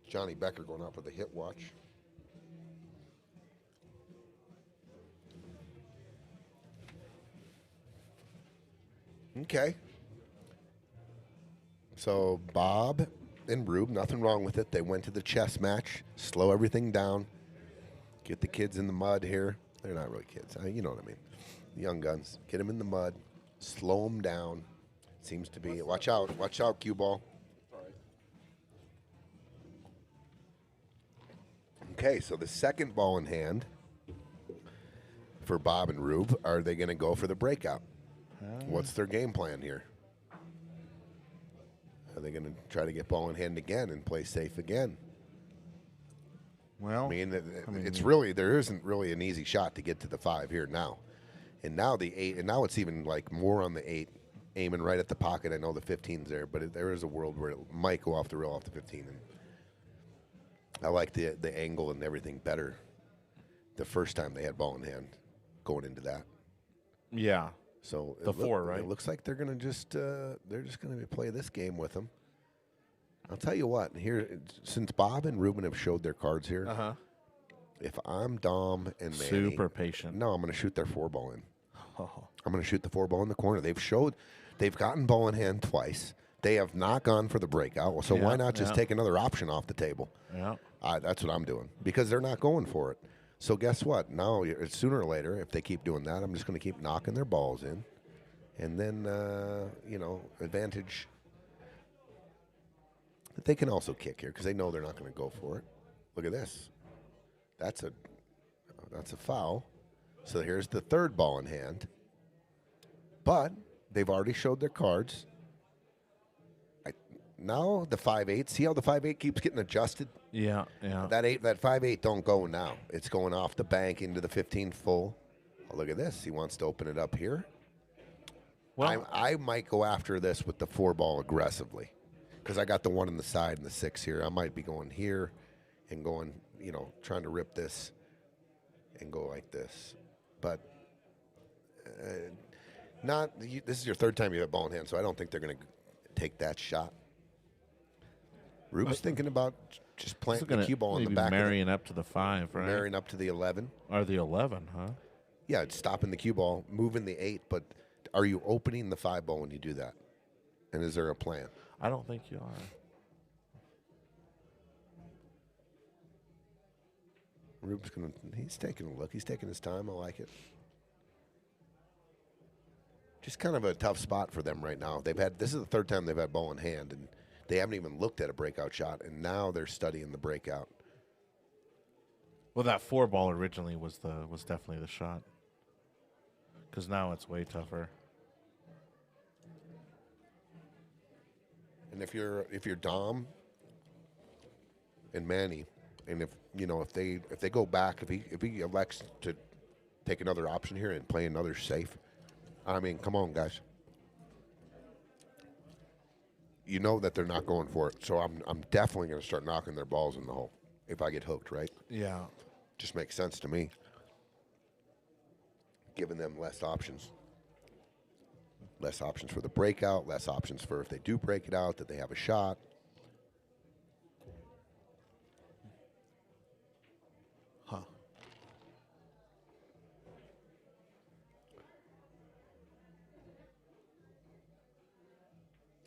Johnny Becker going out with a hit watch. Okay. So Bob and Rube, nothing wrong with it. They went to the chess match, slow everything down, get the kids in the mud here. They're not really kids. You know what I mean. Young guns. Get them in the mud, slow them down. Seems to be. Watch out, cue ball. Okay, so the second ball in hand for Bob and Rube. Are they going to go for the breakout? What's their game plan here? Are they going to try to get ball in hand again and play safe again? Well, I mean, it's really, there isn't really an easy shot to get to the 5 here now. And now the 8, and now it's even like more on the 8, aiming right at the pocket. I know the 15's there, but there is a world where it might go off the rail off the 15. And I like the angle and everything better the first time they had ball in hand going into that. yeah. So The 4, right? It looks like they're gonna they're just gonna play this game with them. I'll tell you what. Here, since Bob and Ruben have showed their cards here, if I'm Dom and Manny, Super patient. no, I'm gonna shoot their 4 ball in. Oh. I'm gonna shoot the 4 ball in the corner. They've gotten ball in hand twice. They have not gone for the breakout. So why not just take another option off the table? Yeah. That's what I'm doing because they're not going for it. So guess what? Now, sooner or later, if they keep doing that, I'm just going to keep knocking their balls in. And then, advantage. They can also kick here because they know they're not going to go for it. Look at this. That's a foul. So here's the 3rd ball in hand. But they've already showed their cards. Now the 5-8. See how the 5-8 keeps getting adjusted? Yeah. That 5-8 don't go now. It's going off the bank into the 15 full. Oh, look at this. He wants to open it up here. Well, I might go after this with the 4 ball aggressively because I got the 1 on the side and the 6 here. I might be going here and going, trying to rip this and go like this. But this is your 3rd time you have ball in hand, so I don't think they're going to take that shot. Rube's thinking about just planting the cue ball in the back. Marrying up to the 5, right? Marrying up to the 11. Or the 11, huh? Yeah, it's stopping the cue ball, moving the 8, but are you opening the 5 ball when you do that? And is there a plan? I don't think you are. Rube's he's taking a look. He's taking his time. I like it. Just kind of a tough spot for them right now. This is the 3rd time they've had ball in hand, and they haven't even looked at a breakout shot, and now they're studying the breakout. Well, that 4 ball originally was definitely the shot. Because now it's way tougher. And if you're Dom and Manny, And if they go back, if he elects to take another option here and play another safe, I mean, come on, guys. You know that they're not going for it, so I'm definitely going to start knocking their balls in the hole if I get hooked, right? Yeah. Just makes sense to me. Giving them less options. Less options for the breakout, less options for if they do break it out, that they have a shot. Huh.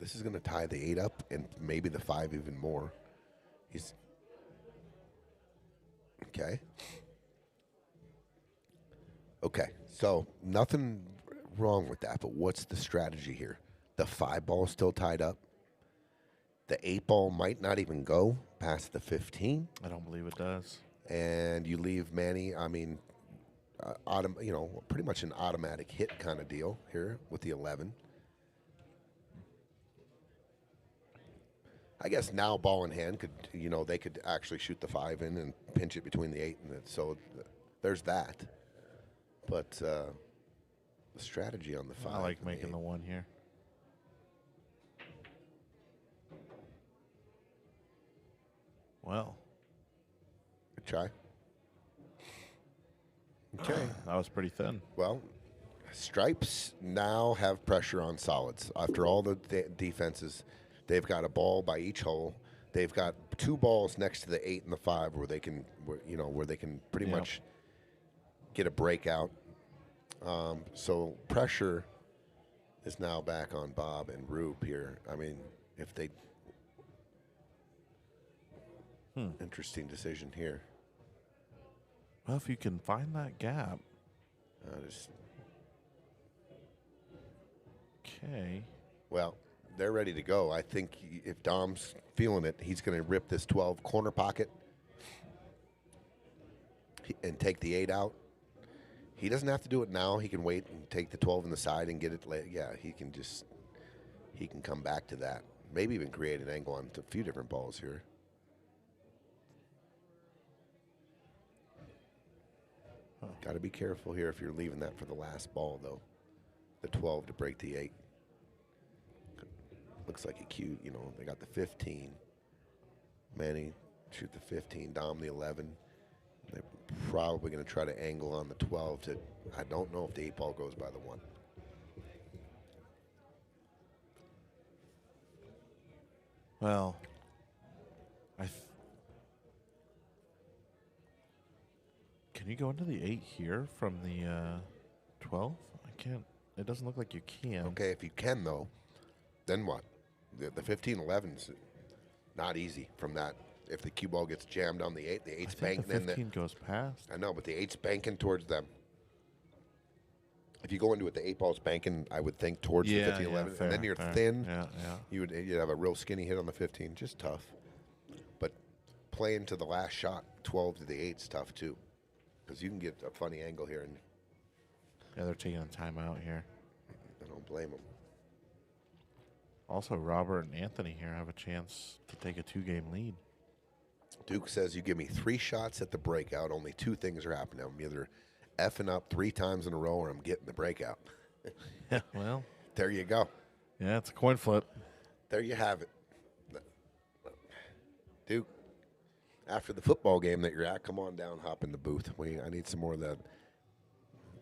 This is going to tie the 8 up and maybe the 5 even more. He's okay. Okay, so nothing wrong with that, but what's the strategy here? The 5 ball is still tied up. The 8 ball might not even go past the 15. I don't believe it does. And you leave Manny, I mean, pretty much an automatic hit kind of deal here with the 11. I guess now ball in hand they could actually shoot the 5 in and pinch it between the 8 and it. So there's that. But the strategy on the 5. I like making the 1 here. Well. Good try. Okay. That was pretty thin. Well, Stripes now have pressure on solids. After all the defenses, they've got a ball by each hole. They've got 2 balls next to the 8 and the 5 where they can pretty much get a breakout. So pressure is now back on Bob and Rube here. I mean, if they interesting decision here. Well, if you can find that gap. Okay. Well, they're ready to go. I think if Dom's feeling it, he's going to rip this 12 corner pocket and take the 8 out. He doesn't have to do it now. He can wait and take the 12 in the side and get it late. Yeah, he can come back to that. Maybe even create an angle on a few different balls here. Got to be careful here if you're leaving that for the last ball, though. The 12 to break the 8. Looks like a cute, they got the 15. Manny shoot the 15, Dom the 11. They're probably going to try to angle on the 12 to, I don't know if the 8 ball goes by the 1. Well, can you go into the 8 here from the 12? I can't. It doesn't look like you can. Okay, if you can, though, then what? The 15-11's not easy from that. If the cue ball gets jammed on the 8, the 8's banking. The 15 goes past. I know, but the 8's banking towards them. If you go into it, the 8 ball's banking, I would think, towards the 15-11. And then you're thin. Yeah. You'd have a real skinny hit on the 15. Just tough. But playing to the last shot, 12 to the 8's tough, too. Because you can get a funny angle here. And yeah, they're taking a timeout here. I don't blame them. Also, Robert and Anthony here have a chance to take a 2-game lead. Duke says you give me 3 shots at the breakout. Only 2 things are happening. I'm either effing up 3 times in a row or I'm getting the breakout. Yeah, well. There you go. Yeah, it's a coin flip. There you have it. Duke, after the football game that you're at, come on down, hop in the booth. I need some more of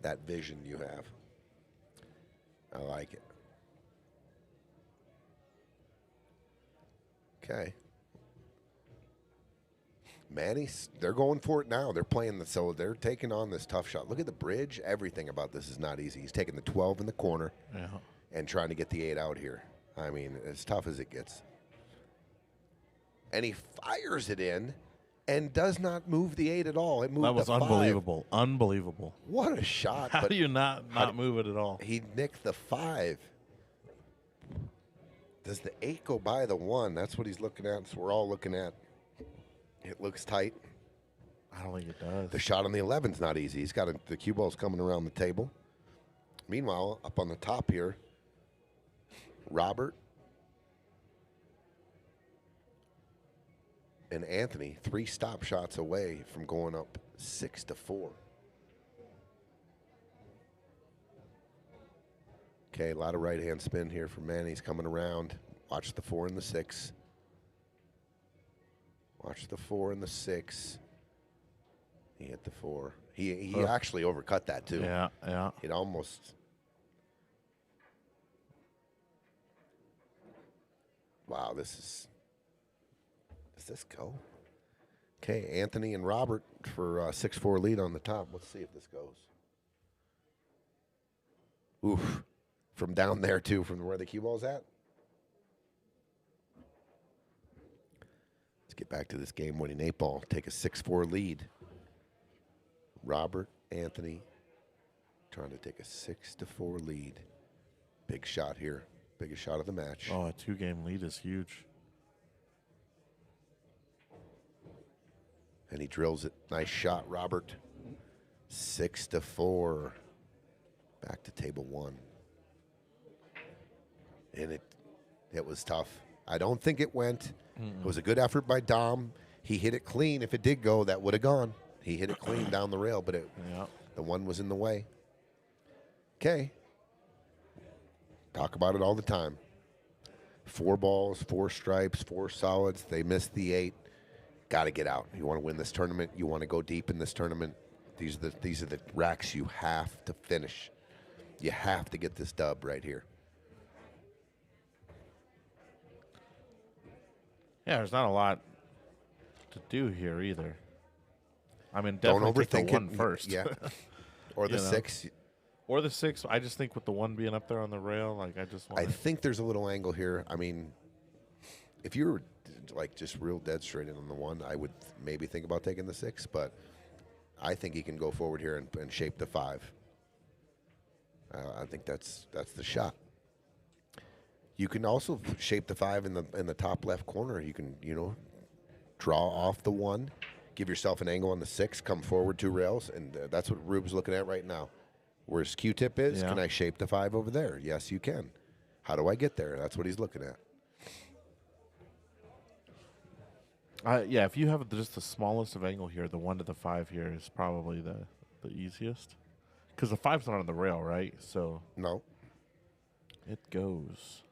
that vision you have. I like it. Okay. Manny, they're going for it now. They're playing so they're taking on this tough shot. Look at the bridge. Everything about this is not easy. He's taking the 12 in the corner and trying to get the 8 out here. I mean, as tough as it gets. And he fires it in and does not move the 8 at all. It moved. That was unbelievable. Unbelievable. What a shot. How do you not move it at all? He nicked the 5. Does the 8 go by the 1? That's what he's looking at. So we're all looking at. It looks tight. I don't think it does. The shot on the 11's not easy. He's got the cue balls coming around the table. Meanwhile, up on the top here, Robert And Anthony, 3 stop shots away from going up 6-4. Okay, a lot of right-hand spin here from Manny. He's coming around. Watch the 4 and the 6. Watch the 4 and the 6. He hit the 4. He actually overcut that, too. Yeah, yeah. It almost... Wow, this is... Does this go? Okay, Anthony and Robert for 6-4 lead on the top. Let's see if this goes. Oof. From down there, too, from where the cue ball's at. Let's get back to this game-winning 8-ball. Take a 6-4 lead. Robert, Anthony, trying to take a 6-4 lead. Big shot here. Biggest shot of the match. Oh, a 2-game lead is huge. And he drills it. Nice shot, Robert. 6-4. Back to table 1. And it was tough. I don't think it went. It was a good effort by Dom. He hit it clean. If it did go, that would have gone. He hit it clean down the rail, but the one was in the way. Okay. Talk about it all the time. 4 balls, 4 stripes, 4 solids. They missed the 8. Got to get out. You want to win this tournament. You want to go deep in this tournament. These are the racks you have to finish. You have to get this dub right here. Yeah, there's not a lot to do here either. I mean, definitely Don't overthink take the 1 it. first. Yeah. Or the 6. Or the 6. I just think with the 1 being up there on the rail, like I just want I think there's a little angle here. I mean, if you were like just real dead straight in on the 1, I would maybe think about taking the 6, but I think he can go forward here and shape the 5. I think that's the shot. You can also shape the 5 in the top left corner. You can, draw off the 1, give yourself an angle on the 6, come forward 2 rails, and that's what Rube's looking at right now. Where his Q-tip is, Can I shape the 5 over there? Yes, you can. How do I get there? That's what he's looking at. Yeah, if you have just the smallest of angle here, the 1 to the 5 here is probably the easiest. Because the 5's not on the rail, right? So no, it goes.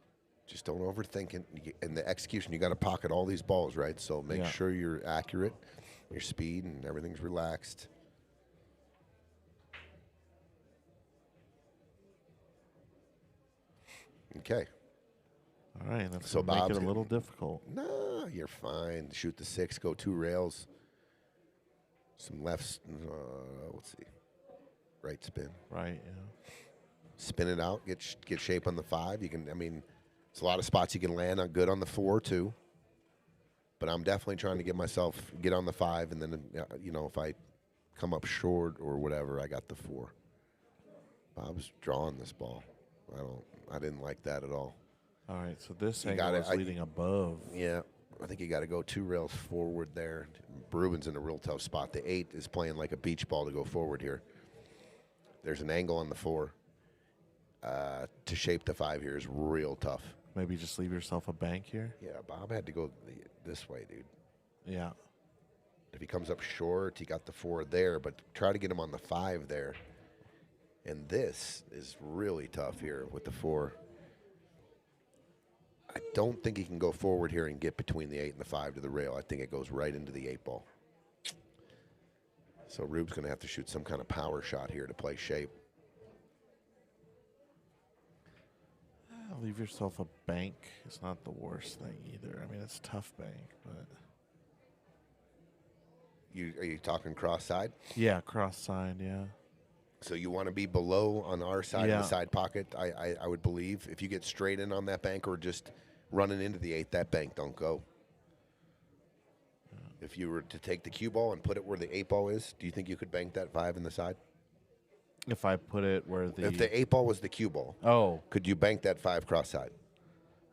Just don't overthink it. In the execution, you got to pocket all these balls, right? So make sure you're accurate, your speed, and everything's relaxed. Okay. All right, that's so make Bob's it a little difficult. No, you're fine. Shoot the 6, go 2 rails. Some lefts. Let's see. Right spin. Right, yeah. Spin it out. Get shape on the 5. You can. I mean, there's a lot of spots you can land on good on the 4 too. But I'm definitely trying to get on the 5, and then if I come up short or whatever, I got the 4. Bob's drawing this ball. I didn't like that at all. All right, so this angle is leading above. Yeah, I think you got to go 2 rails forward there. Ruben's in a real tough spot. The 8 is playing like a beach ball to go forward here. There's an angle on the 4. To shape the 5 here is real tough. Maybe just leave yourself a bank here. Yeah, Bob had to go this way, dude. Yeah. If he comes up short, he got the 4 there, but try to get him on the 5 there. And this is really tough here with the 4. I don't think he can go forward here and get between the 8 and the 5 to the rail. I think it goes right into the 8 ball. So Rube's going to have to shoot some kind of power shot here to play shape. Leave yourself a bank. It's not the worst thing either. I mean, it's a tough bank, but... Are you talking cross side? Yeah, cross side, yeah. So you want to be below on our side of the side pocket, I would believe. If you get straight in on that bank or just running into the 8, that bank don't go. Yeah. If you were to take the cue ball and put it where the 8 ball is, do you think you could bank that 5 in the side? If I put it where the... If the 8 ball was the cue ball, could you bank that 5 cross side?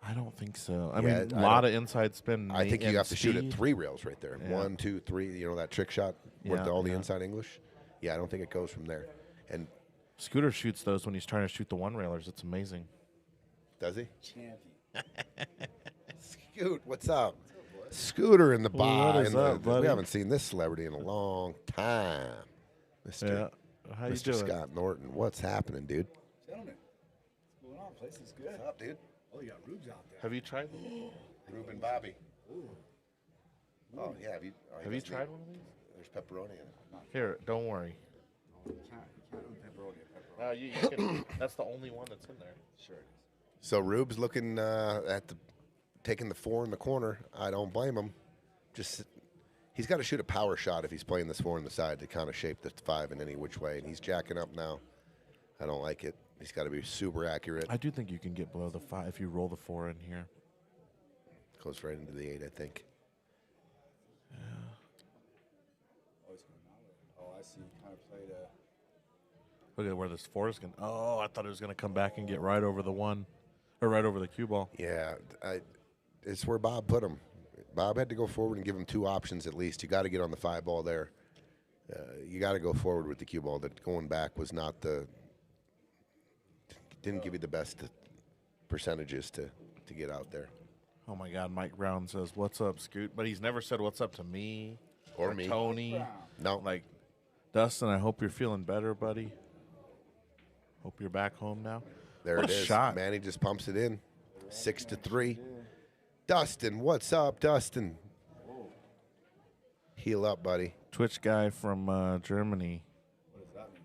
I don't think so. I mean, a lot of inside spin. I think you have to shoot it 3 rails right there. Yeah. 1, 2, 3, that trick shot with all the inside English. Yeah, I don't think it goes from there. And Scooter shoots those when he's trying to shoot the 1 railers. It's amazing. Does he? Champion. Scoot, what's up? Scooter in the What bar. is up, buddy? We haven't seen this celebrity in a long time. Mr. How you Mr. doing? Scott Norton. What's happening, dude? Gentlemen, what's going on? Place is good. What's up, dude? Oh, you got Rubes out there. Have you tried? Ruben Bobby. Oh, yeah. Have you tried one of these? There's pepperoni in it. Here, don't worry. You can't own pepperoni. You can, that's the only one that's in there. Sure it is. So Rube's looking taking the 4 in the corner. I don't blame him. He's got to shoot a power shot if he's playing this 4 on the side to kind of shape the 5 in any which way. And he's jacking up now. I don't like it. He's got to be super accurate. I do think you can get below the 5 if you roll the 4 in here. Goes right into the 8, I think. Oh, it's going that way. Oh, I see. Kind of played a. Look at where this 4 is going. Oh, I thought it was going to come back and get right over the 1, or right over the cue ball. Yeah, it's where Bob put him. Bob had to go forward and give him 2 options at least. You got to get on the 5 ball there. You got to go forward with the cue ball. That going back was not didn't give you the best percentages to get out there. Oh my God, Mike Brown says, "What's up, Scoot?" But he's never said what's up to me Or me. Tony. No, Like, Dustin, I hope you're feeling better, buddy. Hope you're back home now. there What it a is. shot. Manny just pumps it in, 6-3. Dustin, what's up, Dustin? Heal up, buddy. Twitch guy from Germany. What does that mean?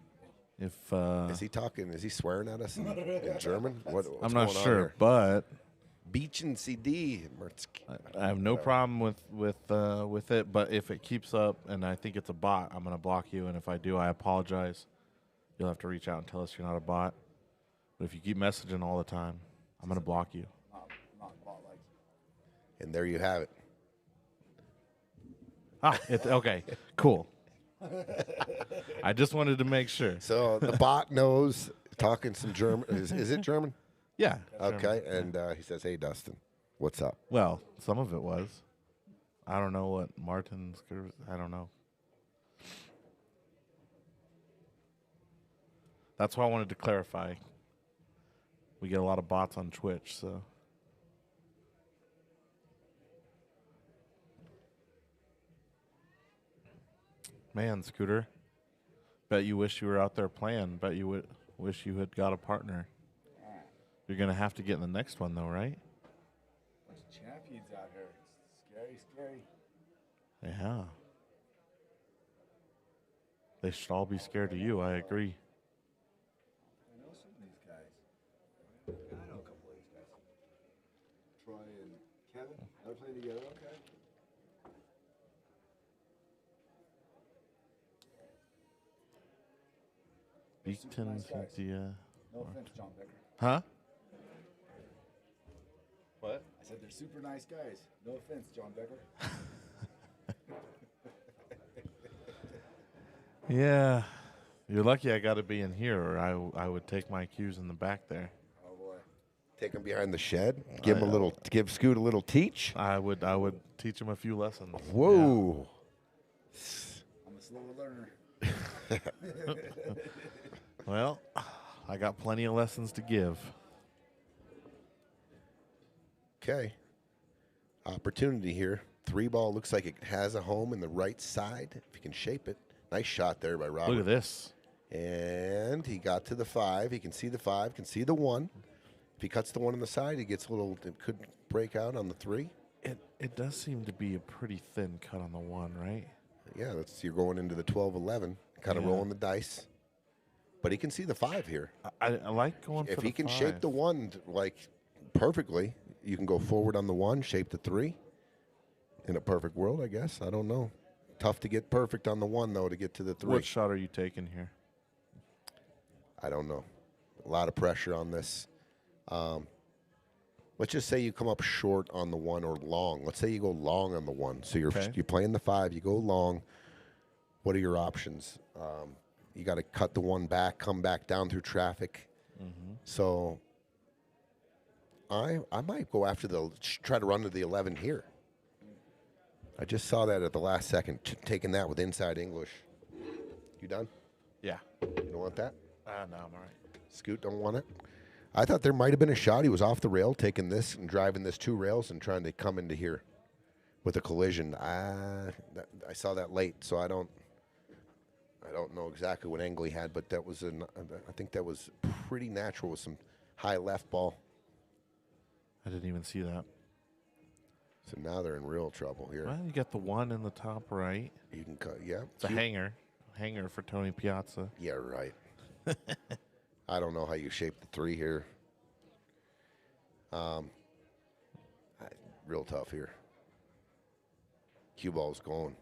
If Is he talking? Is he swearing at us in German? What's I'm not going on sure, here? but Beach and CD. I have no problem with it. But if it keeps up, and I think it's a bot, I'm gonna block you. And if I do, I apologize. You'll have to reach out and tell us you're not a bot. But if you keep messaging all the time, I'm gonna block you. Not bought like. And there you have it. Okay, cool. I just wanted to make sure. So the bot knows, talking some German. Is it German? Yeah. Okay. And he says, "Hey, Dustin, what's up?" Well, some of it was. I don't know what Martin's. I don't know. That's why I wanted to clarify. We get a lot of bots on Twitch, so. Man, Scooter. Bet you wish you were out there playing. Bet you wish you had got a partner. You're going to have to get in the next one, though, right? Bunch of champions out here. It's scary. Yeah. They should all be scared of you. I agree. I know some of these guys. I know a couple of these guys. Troy and Kevin. They're playing together. Okay. Beacon, nice guys. Cynthia. No offense, John Becker. Huh? What? I said they're super nice guys. No offense, John Becker. Yeah. You're lucky I got to be in here, or I would take my cues in the back there. Oh boy. Take him behind the shed. Give him give Scoot a little teach. I would teach him a few lessons. Whoa. I'm a slower learner. Well, I got plenty of lessons to give. Okay. Opportunity here. 3 ball looks like it has a home in the right side. If you can shape it. Nice shot there by Robert. Look at this. And he got to the 5. He can see the 5, can see the 1. If he cuts the 1 on the side, he gets a little, it could break out on the 3. It does seem to be a pretty thin cut on the 1, right? Yeah, you're going into the 12-11, kind of Yeah. rolling the dice. But he can see the 5 here. I like going If for he the can 5. shape the 1 like perfectly, you can go forward on the 1, shape the 3. In a perfect world, I guess. I don't know. Tough to get perfect on the 1 though to get to the 3. What shot are you taking here? I don't know. A lot of pressure on this. Let's just say you come up short on the 1 or long. Let's say you go long on the 1. So you're playing the 5, you go long. What are your options? You got to cut the 1 back, come back down through traffic. Mm-hmm. So I might go after try to run to the 11 here. I just saw that at the last second, taking that with inside English. You done? Yeah. You don't want that? No, I'm all right. Scoot don't want it? I thought there might have been a shot. He was off the rail, taking this and driving this 2 rails and trying to come into here. with a collision. I saw that late, so I don't know exactly what angle he had, but that was I think that was pretty natural with some high left ball. I didn't even see that. So now they're in real trouble here. Well, you got the one in the top right. You can cut, yeah. It's a hanger for Tony Piazza. Yeah, right. I don't know how you shape the 3 here. Real tough here. Cue ball's going.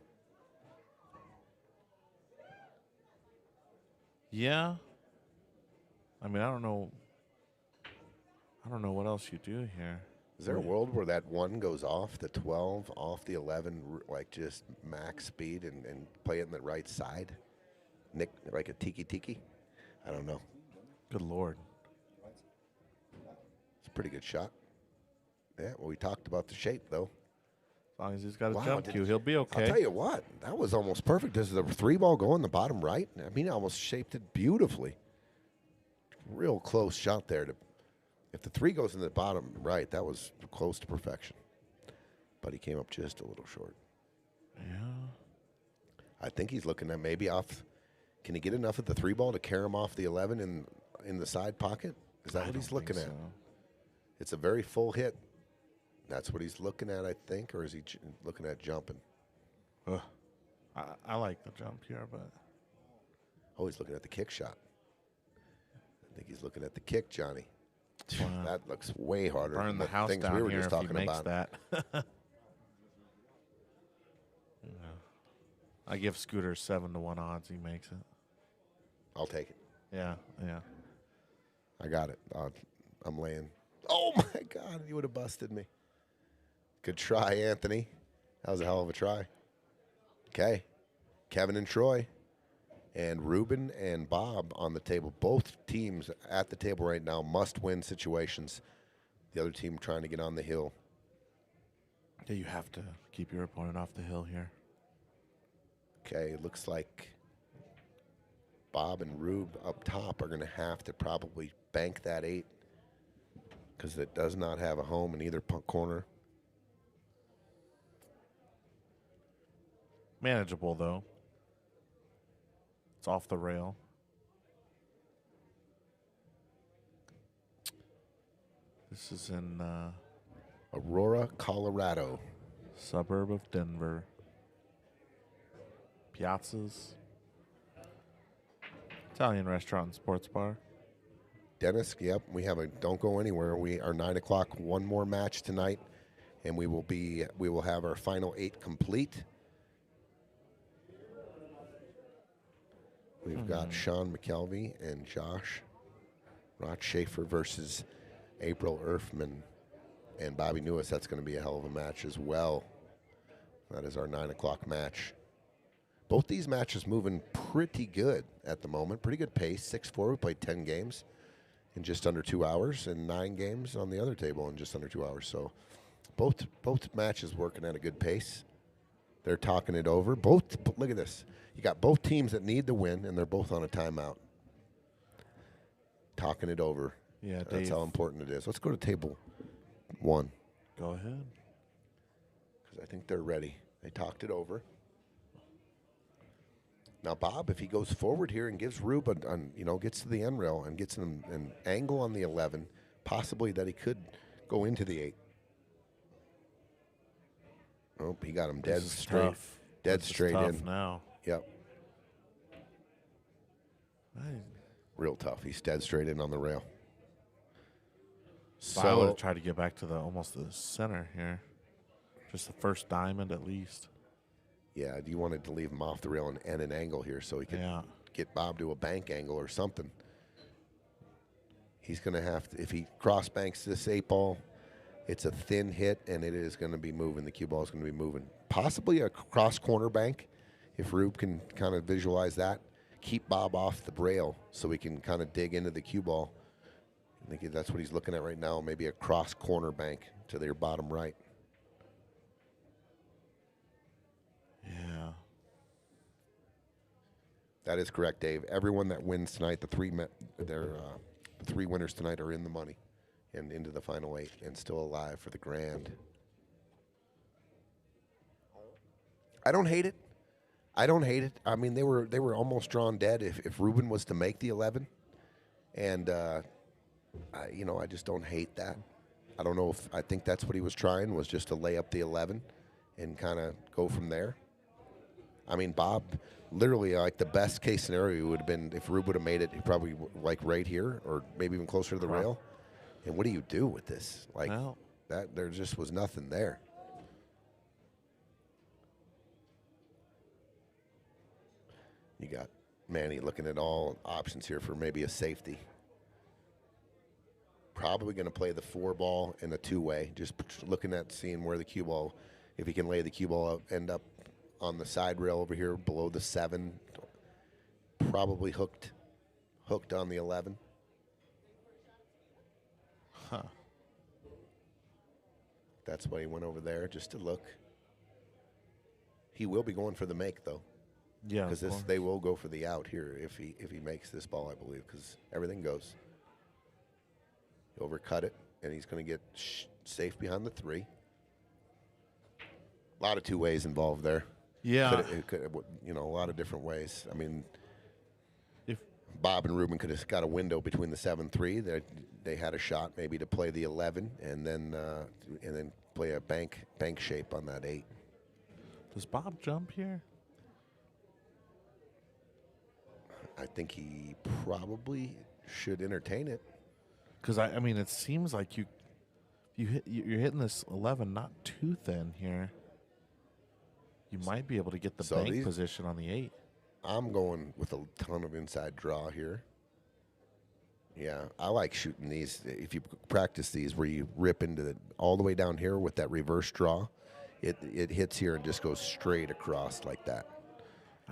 Yeah. I mean, I don't know what else you do here. Is there a world where that 1 goes off the 12, off the 11, like just max speed and play it in the right side? Nick, like a tiki? I don't know. Good Lord. It's a pretty good shot. Yeah, well, we talked about the shape, though. As long as he's got a jump cue, he'll be okay. I'll tell you what, that was almost perfect. Does the 3 ball go in the bottom right? I mean, he almost shaped it beautifully. Real close shot there. If the 3 goes in the bottom right, that was close to perfection. But he came up just a little short. Yeah. I think he's looking at maybe off. Can he get enough of the 3 ball to carry him off the 11 in the side pocket? Is that what he's looking at? It's a very full hit. That's what he's looking at, I think, or is he looking at jumping? I like the jump here, but... Oh, he's looking at the kick shot. I think he's looking at the kick, Johnny. Wow. That looks way harder Burn than the house things down we were here just if he talking makes about. that. I give Scooter 7-1 odds he makes it. I'll take it. Yeah. I got it. I'm laying. Oh, my God. You would have busted me. Good try, Anthony. That was a hell of a try. Okay. Kevin and Troy and Ruben and Bob on the table. Both teams at the table right now must-win situations. The other team trying to get on the hill. Yeah, you have to keep your opponent off the hill here. Okay, it looks like Bob and Rube up top are going to have to probably bank that 8 because it does not have a home in either corner. Manageable, though. It's off the rail. This is in Aurora, Colorado. Suburb of Denver. Piazza's Italian restaurant and sports bar. Dennis, yep, we have a don't go anywhere. We are 9 o'clock, one more match tonight, and we will have our final 8 complete. We've got Shawn McKelvy and Josh Rottschaefer versus April Erfman and Bobby Neues. That's going to be a hell of a match as well. That is our 9 o'clock match. Both these matches moving pretty good at the moment. Pretty good pace. 6-4. We played 10 games in just under 2 hours, and 9 games on the other table in just under 2 hours. So both matches working at a good pace. They're talking it over. Look at this. You got both teams that need the win, and they're both on a timeout. Talking it over. Yeah, Dave. That's how important it is. Let's go to table 1. Go ahead. Because I think they're ready. They talked it over. Now, Bob, if he goes forward here and gives Rube gets to the end rail and gets an angle on the 11, possibly that he could go into the 8. Oh, he got him dead straight. Tough. Dead This straight is tough in. now. Yep. Real tough. He's dead straight in on the rail. So I would have tried to get back to almost the center here. Just the first diamond at least. Yeah, you wanted to leave him off the rail and an angle here so he could get Bob to a bank angle or something. He's going to have to, if he cross banks this 8 ball, it's a thin hit and it is going to be moving. The cue ball is going to be moving. Possibly a cross corner bank if Rube can kind of visualize that. Keep Bob off the rail so he can kind of dig into the cue ball. I think that's what he's looking at right now, maybe a cross corner bank to their bottom right. Yeah. That is correct, Dave. Everyone that wins tonight, the 3 winners tonight are in the money and into the final 8 and still alive for the grand. I don't hate it. I don't hate it. I mean, they were almost drawn dead if Ruben was to make the 11, and I just don't hate that. I don't know if I think that's what he was trying, was just to lay up the 11 and kind of go from there. I mean, Bob, literally, like the best case scenario would have been if Ruben would have made it, he probably like right here or maybe even closer to the rail. And what do you do with this? Like that, there just was nothing there. You got Manny looking at all options here for maybe a safety. Probably going to play the 4 ball and a 2-way. Just looking at seeing where the cue ball, if he can lay the cue ball up, end up on the side rail over here below the 7. Probably hooked on the 11. Huh. That's why he went over there, just to look. He will be going for the make, though. Yeah, because they will go for the out here if he makes this ball, I believe, because everything goes. Overcut it, and he's going to get safe behind the 3. A lot of 2 ways involved there. Yeah, a lot of different ways. I mean, if Bob and Ruben could have got a window between the 7-3, they had a shot maybe to play the 11, and then play a bank shape on that 8. Does Bob jump here? I think he probably should entertain it. Because I mean, it seems like you're hitting this 11 not too thin here. You might be able to get the bank position on the 8. I'm going with a ton of inside draw here. Yeah, I like shooting these. If you practice these, where you rip into all the way down here with that reverse draw, it hits here and just goes straight across like that.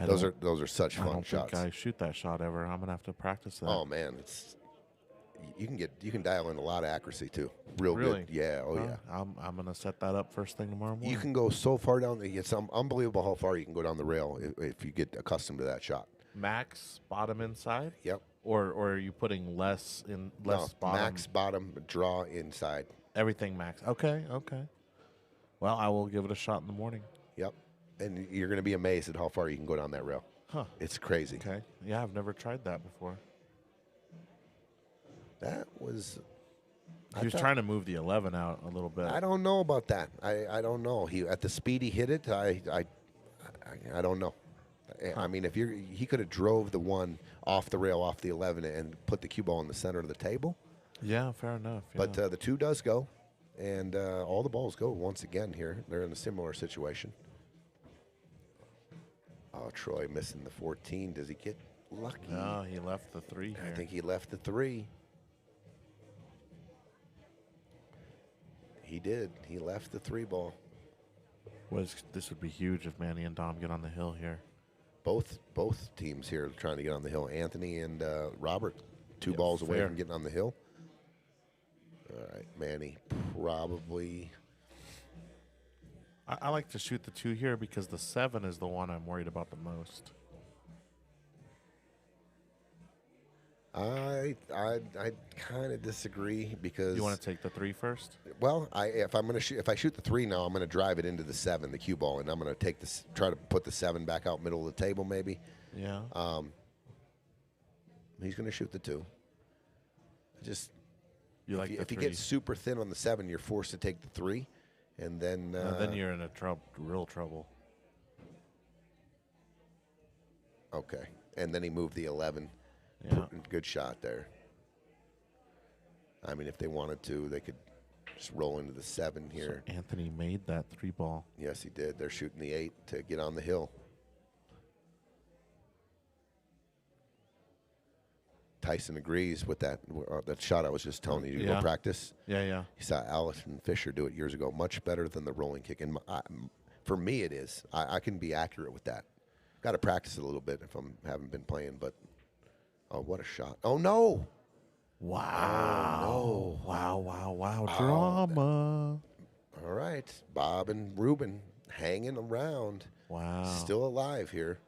Those are such fun shots. I don't think I shoot that shot ever. I'm gonna have to practice that. Oh man, you can dial in a lot of accuracy too. Really? Good. Yeah. Oh yeah. I'm gonna set that up first thing tomorrow morning. You can go so far down. It's unbelievable how far you can go down the rail if you get accustomed to that shot. Max bottom inside. Yep. Or are you putting less bottom? Max bottom draw inside. Everything max. Okay. Well, I will give it a shot in the morning. Yep. And you're going to be amazed at how far you can go down that rail. Huh. It's crazy. Okay. Yeah, I've never tried that before. That was... He was trying to move the 11 out a little bit. I don't know about that. I don't know. At the speed he hit it, I don't know. I mean, he could have drove the 1 off the rail, off the 11, and put the cue ball in the center of the table. Yeah, fair enough. Yeah. But the 2 does go, and all the balls go once again here. They're in a similar situation. Oh, Troy missing the 14. Does he get lucky? No, he left the 3 here. I think he left the 3. He did. He left the 3 ball. This would be huge if Manny and Dom get on the hill here. Both teams here are trying to get on the hill. Anthony and Robert, 2 balls away from getting on the hill. All right, Manny probably... I like to shoot the 2 here because the 7 is the one I'm worried about the most. I kind of disagree because you want to take the 3 first. Well, if I shoot the 3 now, I'm gonna drive it into the 7, the cue ball, and I'm gonna try to put the 7 back out middle of the table maybe. Yeah. He's gonna shoot the 2. If you three. get super thin on the 7, you're forced to take the 3. And then you're in real trouble. Okay. And then he moved the 11. Yeah. Good shot there. I mean, if they wanted to, they could just roll into the 7 here. So Anthony made that 3 ball. Yes, he did. They're shooting the 8 to get on the hill. Tyson agrees with that shot I was just telling you to go practice. Yeah. He saw Allison Fisher do it years ago. Much better than the rolling kick. And for me, it is. I can be accurate with that. Got to practice it a little bit if I haven't been playing. But, oh, what a shot. Oh, no. Wow. Oh, no. Wow. Drama. All right. Bob and Ruben hanging around. Wow. Still alive here.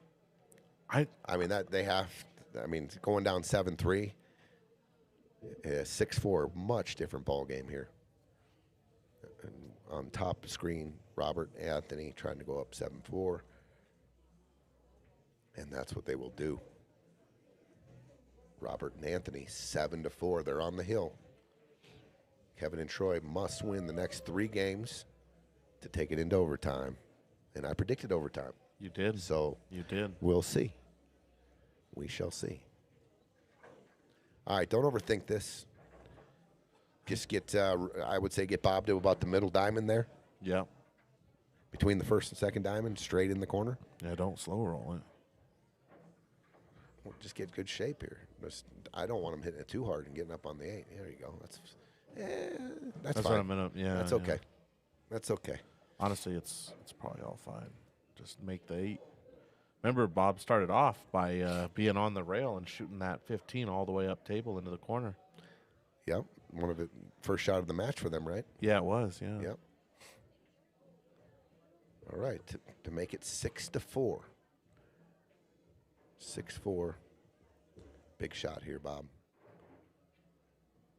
I mean, going down 7-3, 6-4, much different ball game here. And on top screen, Robert Anthony trying to go up 7-4. And that's what they will do. Robert and Anthony, 7-4. They're on the hill. Kevin and Troy must win the next 3 games to take it into overtime. And I predicted overtime. You did. So you did. We'll see. We shall see. All right, don't overthink this. Just get, I would say, get Bob to about the middle diamond there. Yeah. Between the first and second diamond, straight in the corner. Yeah, don't slow roll it. Well, just get good shape here. I don't want him hitting it too hard and getting up on the 8. There you go. That's fine. What I'm gonna, yeah. That's okay. That's okay. Honestly, it's probably all fine. Just make the 8. Remember, Bob started off by being on the rail and shooting that 15 all the way up table into the corner. Yep. One of the first shot of the match for them, right? Yeah, it was. Yeah. Yep. All right. To make it 6-4. 6-4. Big shot here, Bob.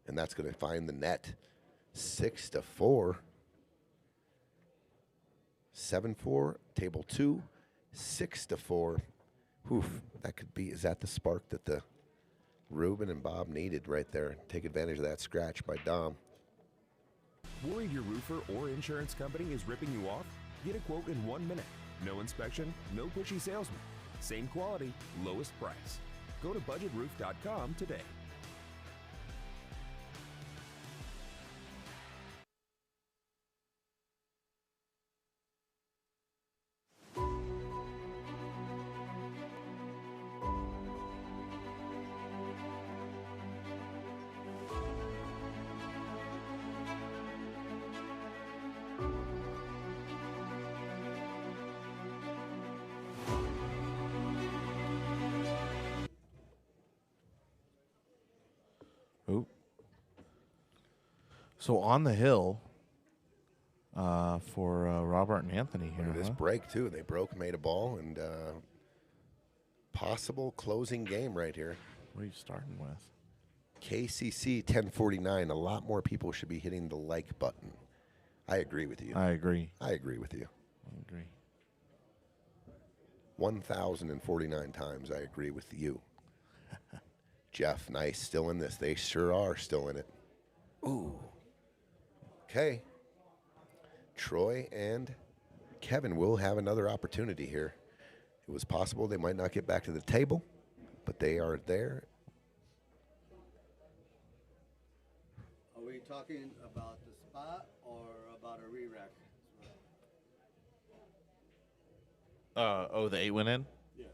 And that's going to find the net. 6-4. 7-4. Table 2. 6-4. Oof. That could be. Is that the spark that the Ruben and Bob needed right there? Take advantage of that scratch by Dom. Worried your roofer or insurance company is ripping you off? Get a quote in 1 minute. No inspection, no pushy salesman. Same quality, lowest price. Go to budgetroof.com today. Ooh. So on the hill for Robert and Anthony here. Look at this break, too. They broke, made a ball, and possible closing game right here. What are you starting with? KCC 1049. A lot more people should be hitting the like button. I agree with you. I agree. I agree with you. I agree. 1,049 times I agree with you. Jeff, nice. Still in this. They sure are still in it. Ooh. Okay. Troy and Kevin will have another opportunity here. It was possible they might not get back to the table, but they are there. Are we talking about the spot or about a re-rack? The 8 went in? Yes.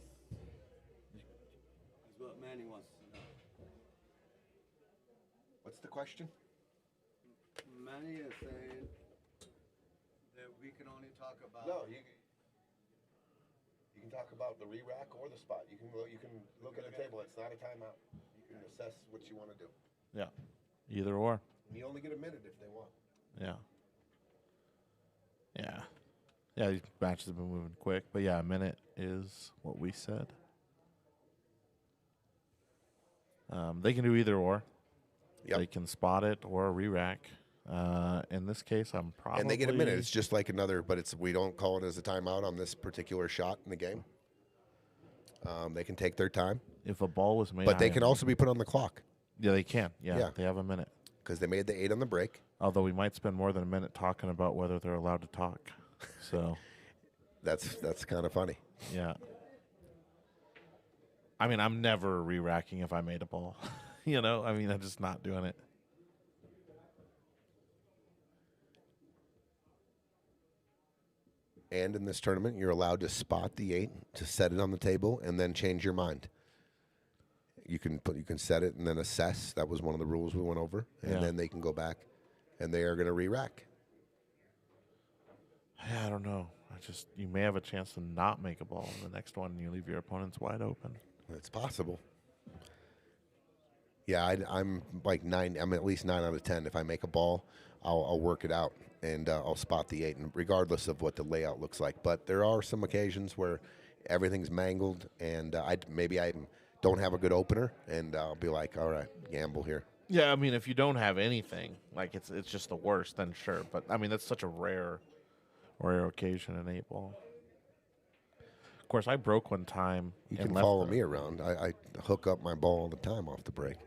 That's what Manny wants to know. What's the question? Manny is saying that we can only talk about. No, you can talk about the re-rack or the spot. You can look at the table. It's not a timeout. You can assess what you want to do. Yeah. Either or. You only get a minute if they want. Yeah. Yeah. Yeah, these matches have been moving quick. But yeah, a minute is what we said. They can do either or. Yep. They can spot it or re-rack. In this case, I'm probably... And they get a minute. It's just like another, but we don't call it as a timeout on this particular shot in the game. They can take their time. If a ball was made... But they can also be put on the clock. Yeah, they can. Yeah. They have a minute. Because they made the 8 on the break. Although we might spend more than a minute talking about whether they're allowed to talk. So... That's kind of funny. Yeah. I mean, I'm never re-racking if I made a ball. You know? I mean, I'm just not doing it. And in this tournament, you're allowed to spot the 8, to set it on the table, and then change your mind. You can set it and then assess. That was one of the rules we went over. And then they can go back, and they are going to re-rack. Yeah, I don't know. You may have a chance to not make a ball in the next one, and you leave your opponents wide open. It's possible. Yeah, I'm like 9. I'm at least 9 out of 10. If I make a ball, I'll work it out, and I'll spot the 8, and regardless of what the layout looks like. But there are some occasions where everything's mangled, and I don't have a good opener, and I'll be like, all right, gamble here. Yeah, I mean, if you don't have anything, like it's just the worst, then sure. But I mean, that's such a rare occasion in 8 ball. course, I broke one time. You and can left follow the- me around. I hook up my ball all the time off the break.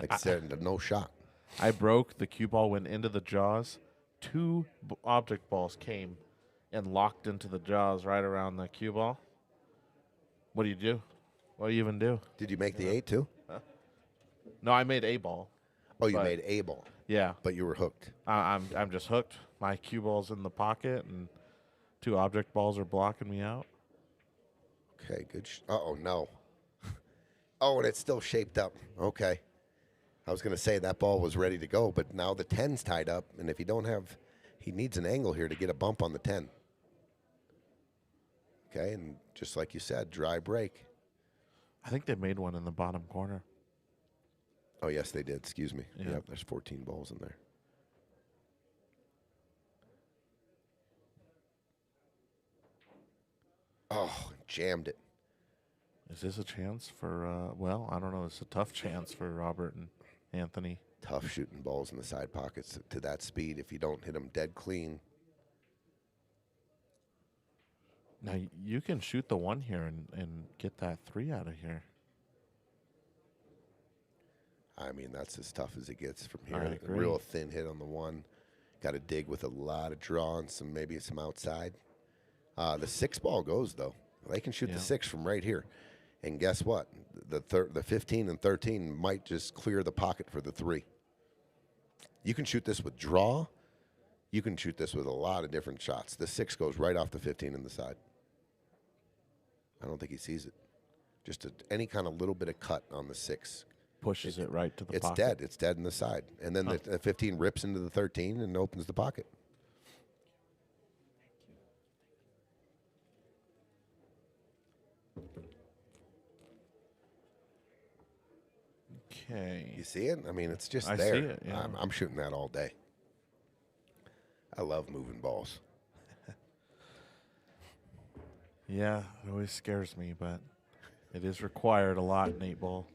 Like I said, no shot. I broke, the cue ball went into the jaws. Two object balls came and locked into the jaws right around the cue ball. What do you do? What do you even do? Did you make the 8 too? No, I made a ball. Oh, you But- made a ball, Yeah, but you were hooked. I'm just hooked. My cue ball's in the pocket, and two object balls are blocking me out. Okay, good. Uh-oh, no. Oh, and it's still shaped up. Okay. I was going to say that ball was ready to go, but now the 10's tied up, and if you don't have, he needs an angle here to get a bump on the 10. Okay, and just like you said, dry break. I think they made one in the bottom corner. Oh, yes, they did. Excuse me. Yeah. Yep, there's 14 balls in there. Oh, jammed it. Is this a chance for, well, I don't know. It's a tough chance for Robert and Anthony. Tough shooting balls in the side pockets to that speed if you don't hit them dead clean. Now, you can shoot the one here and get that 3 out of here. I mean, that's as tough as it gets from here. I A agree. real thin hit on the one. Got to dig with a lot of draw and maybe some outside. The 6 ball goes, though. They can shoot Yeah. the 6 from right here. And guess what? The 15 and 13 might just clear the pocket for the 3. You can shoot this with draw. You can shoot this with a lot of different shots. The 6 goes right off the 15 in the side. I don't think he sees it. Just any kind of little bit of cut on the 6. Pushes it right to the It's pocket. dead. It's dead in the side. And then the 15 rips into the 13 and opens the pocket. Okay. You see it? I mean, it's just I there. see it, yeah. I'm shooting that all day. I love moving balls. Yeah, it always scares me, but it is required a lot in 8 ball.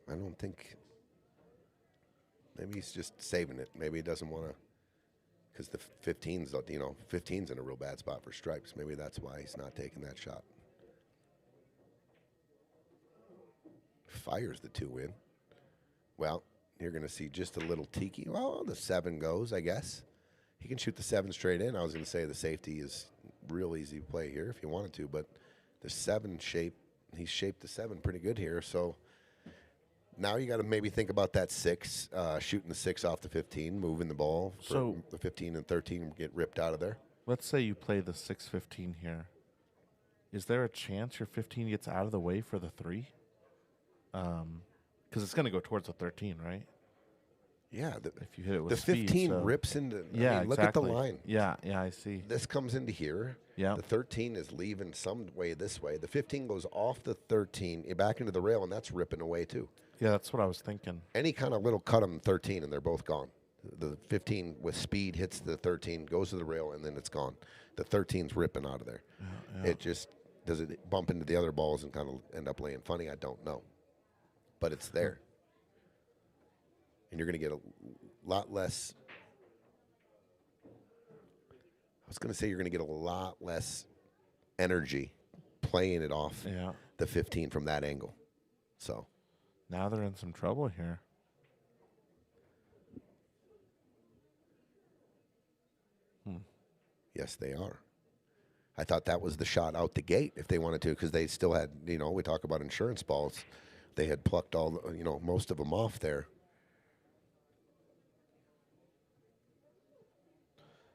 I don't think. Maybe he's just saving it. Maybe he doesn't want to. Because the 15's, 15's in a real bad spot for stripes. Maybe that's why he's not taking that shot. Fires the 2 in. Well, you're going to see just a little tiki. Well, the 7 goes, I guess. He can shoot the 7 straight in. I was going to say the safety is real easy to play here if you wanted to, but the 7 shape, he's shaped the 7 pretty good here. So now you got to maybe think about that 6, shooting the 6 off the 15, moving the ball. So the 15 and 13 get ripped out of there. let's say you play the 6-15 here. Is there a chance your 15 gets out of the way for the 3? Because it's going to go towards the 13, right? Yeah. If you hit it with The speed, 15 so- rips into. Yeah, I mean, look exactly. at the line. Yeah, I see. This comes into here. Yeah. The 13 is leaving some way this way. The 15 goes off the 13 back into the rail, and that's ripping away too. Yeah, that's what I was thinking. Any kind of little cut on the 13, and they're both gone. The 15 with speed hits the 13, goes to the rail, and then it's gone. The 13's ripping out of there. Yeah. It just, does it bump into the other balls and kind of end up laying funny? I don't know. But it's there. And you're going to get a lot less. I was going to say you're going to get a lot less energy playing it off Yeah. the 15 from that angle. So Now they're in some trouble here. yes, they are. I thought that was the shot out the gate if they wanted to, because they still had, we talk about insurance balls. They had plucked all, most of them off there.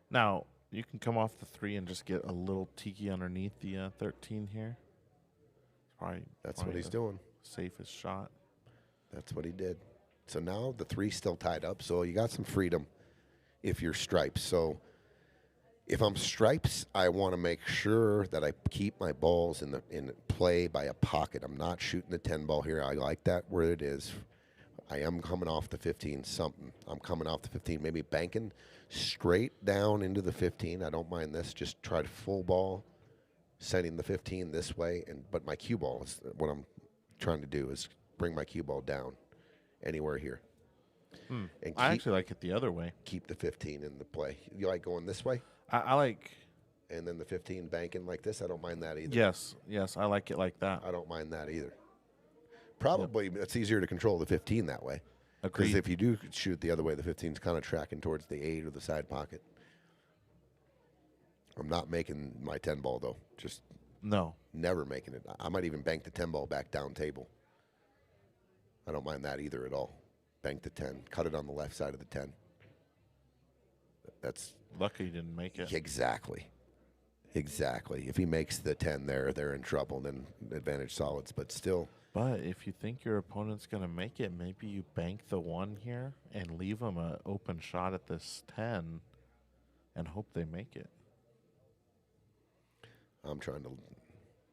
Now, you can come off the 3 and just get a little tiki underneath the 13 here. That's Probably what he's the doing. Safest shot. That's what he did. So now the 3's still tied up, so you got some freedom if you're stripes. So if I'm stripes, I want to make sure that I keep my balls in play by a pocket. I'm not shooting the 10 ball here. I like that where it is. I am coming off the 15 something. I'm coming off the 15, maybe banking straight down into the 15. I don't mind this. Just try to full ball, sending the 15 this way. But my cue ball is what I'm trying to do is bring my cue ball down anywhere here. And I actually like it the other way. keep the 15 in the play. You like going this way? I like and then the 15 banking like this, I don't mind that either. Yes, I like it like that. I don't mind that either. Probably it's easier to control the 15 that way. Because Agreed. if you do shoot the other way, the 15's kind of tracking towards the 8 or the side pocket. I'm not making my 10 ball, though. Just No. never making it. I might even bank the 10 ball back down table. I don't mind that either at all. Bank the 10. Cut it on the left side of the 10. That's Lucky you didn't make it. exactly. If he makes the 10 there, they're in trouble. Then advantage solids. But still, But if you think your opponent's going to make it, maybe you bank the 1 here and leave them an open shot at this 10 and hope they make it. I'm trying to.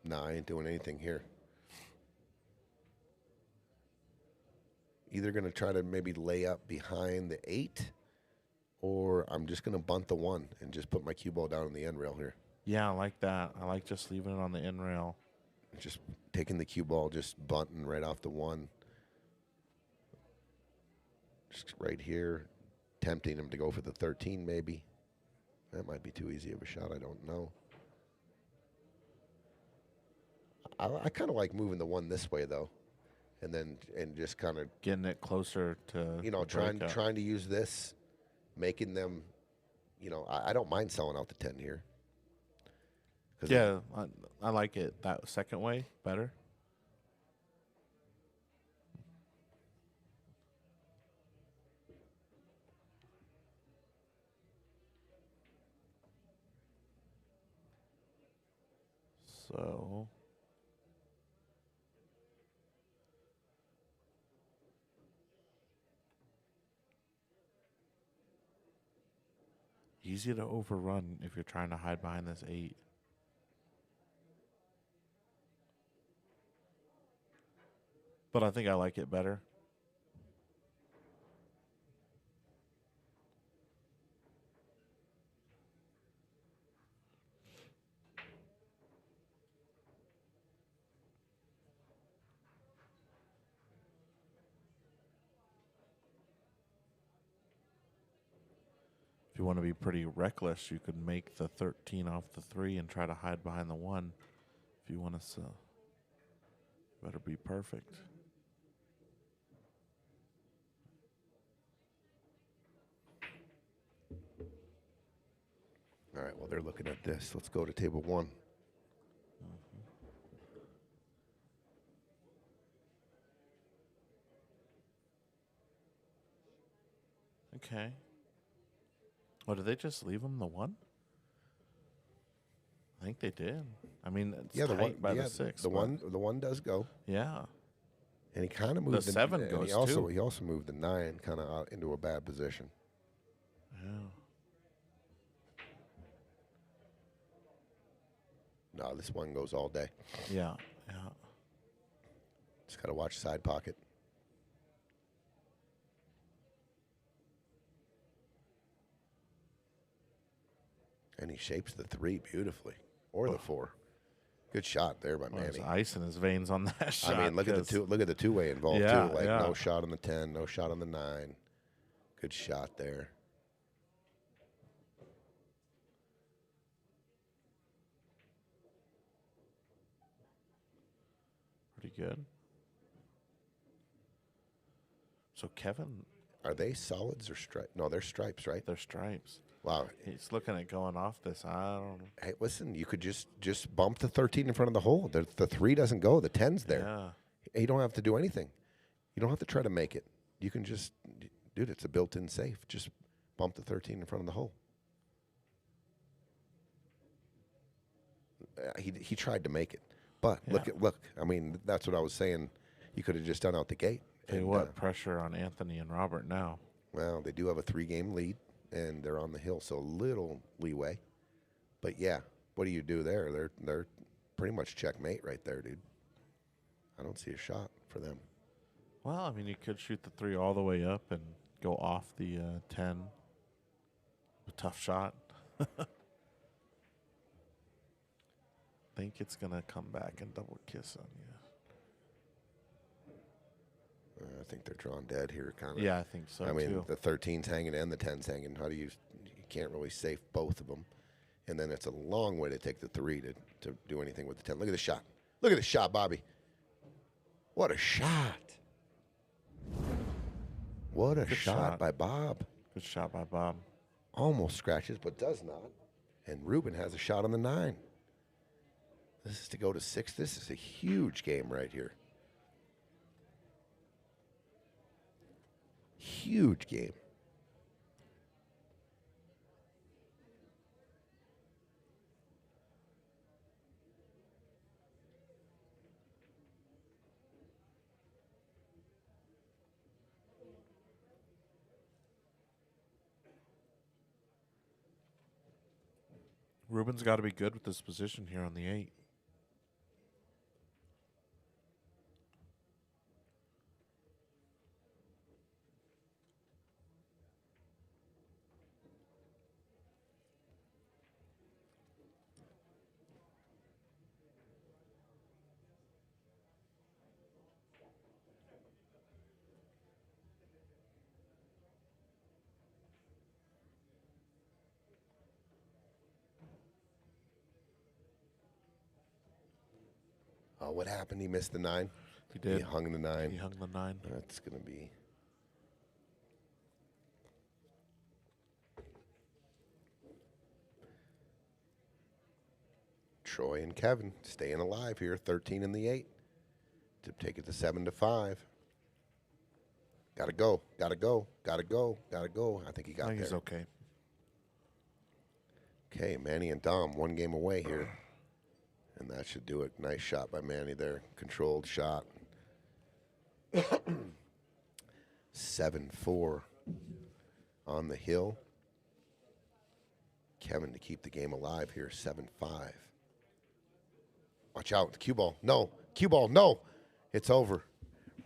Nah, I ain't doing anything here. Either going to try to maybe lay up behind the 8, or I'm just going to bunt the 1 and just put my cue ball down on the end rail here. Yeah, I like that. I like just leaving it on the end rail. Just taking the cue ball, just bunting right off the 1. Just right here, tempting him to go for the 13 maybe. That might be too easy of a shot. I don't know. I kind of like moving the 1 this way though, and just kind of Getting it closer to trying breakup. to use this, making them, I don't mind selling out the 10 here. Yeah, I like it that second way better. So easy to overrun if you're trying to hide behind this 8. But I think I like it better. If you want to be pretty reckless, you could make the 13 off the 3 and try to hide behind the 1. If you want to, better be perfect. All right, well, they're looking at this. Let's go to table 1. Okay. Oh, did they just leave him the 1? I think they did. I mean, it's Yeah, the tight 1 by the 6. The but- one does go. Yeah. And he kind of moved The 7 and goes he also too. he also moved the 9 kind of out into a bad position. Yeah. No, this 1 goes all day. Yeah. Just got to watch side pocket. And he shapes the 3 beautifully, or the 4. Good shot there by Well, there's Manny. ice in his veins on that shot. I mean, look at the 2. Look at the 2-way involved Yeah, too. Like yeah. no shot on the 10, no shot on the 9. Good shot there. Pretty good. So Kevin, Are they solids or stripes? No, they're stripes, right? they're stripes. Wow. He's looking at going off this. I don't know. Hey, listen, you could just bump the 13 in front of the hole. The 3 doesn't go. The 10's there. Yeah. You don't have to do anything. You don't have to try to make it. You can just, dude, it's a built-in safe. Just bump the 13 in front of the hole. He tried to make it, but Yeah. look. I mean, that's what I was saying. You could have just done out the gate. Tell you And, what, pressure on Anthony and Robert now. well, they do have a 3-game lead, and they're on the hill, so a little leeway. But yeah, what do you do there? They're pretty much checkmate right there, dude. I don't see a shot for them. Well, I mean, you could shoot the 3 all the way up and go off the 10. A tough shot. Think it's going to come back and double kiss on you. I think they're drawn dead here, kind of. Yeah, I think so, I mean, too. the 13's hanging and the 10's hanging. You can't really safe both of them. And then it's a long way to take the 3 to do anything with the 10. Look at the shot. Look at the shot, Bobby. What a shot. What a shot by Bob. Good shot by Bob. Almost scratches, but does not. And Ruben has a shot on the 9. This is to go to 6. This is a huge game right here. Huge game. Ruben's got to be good with this position here on the 8. Oh, what happened? He missed the 9? He did. He hung the 9. He hung the 9. That's going to be... Troy and Kevin staying alive here, 13 in the 8 to take it to 7-5. Gotta go, gotta go, gotta go, gotta go. I think he got there. He's okay. Okay, Manny and Dom, 1 game away here. And that should do it. Nice shot by Manny there. Controlled shot. 7-4 on the hill. Kevin to keep the game alive here, 7-5. Watch out, the cue ball. No, cue ball, no. It's over.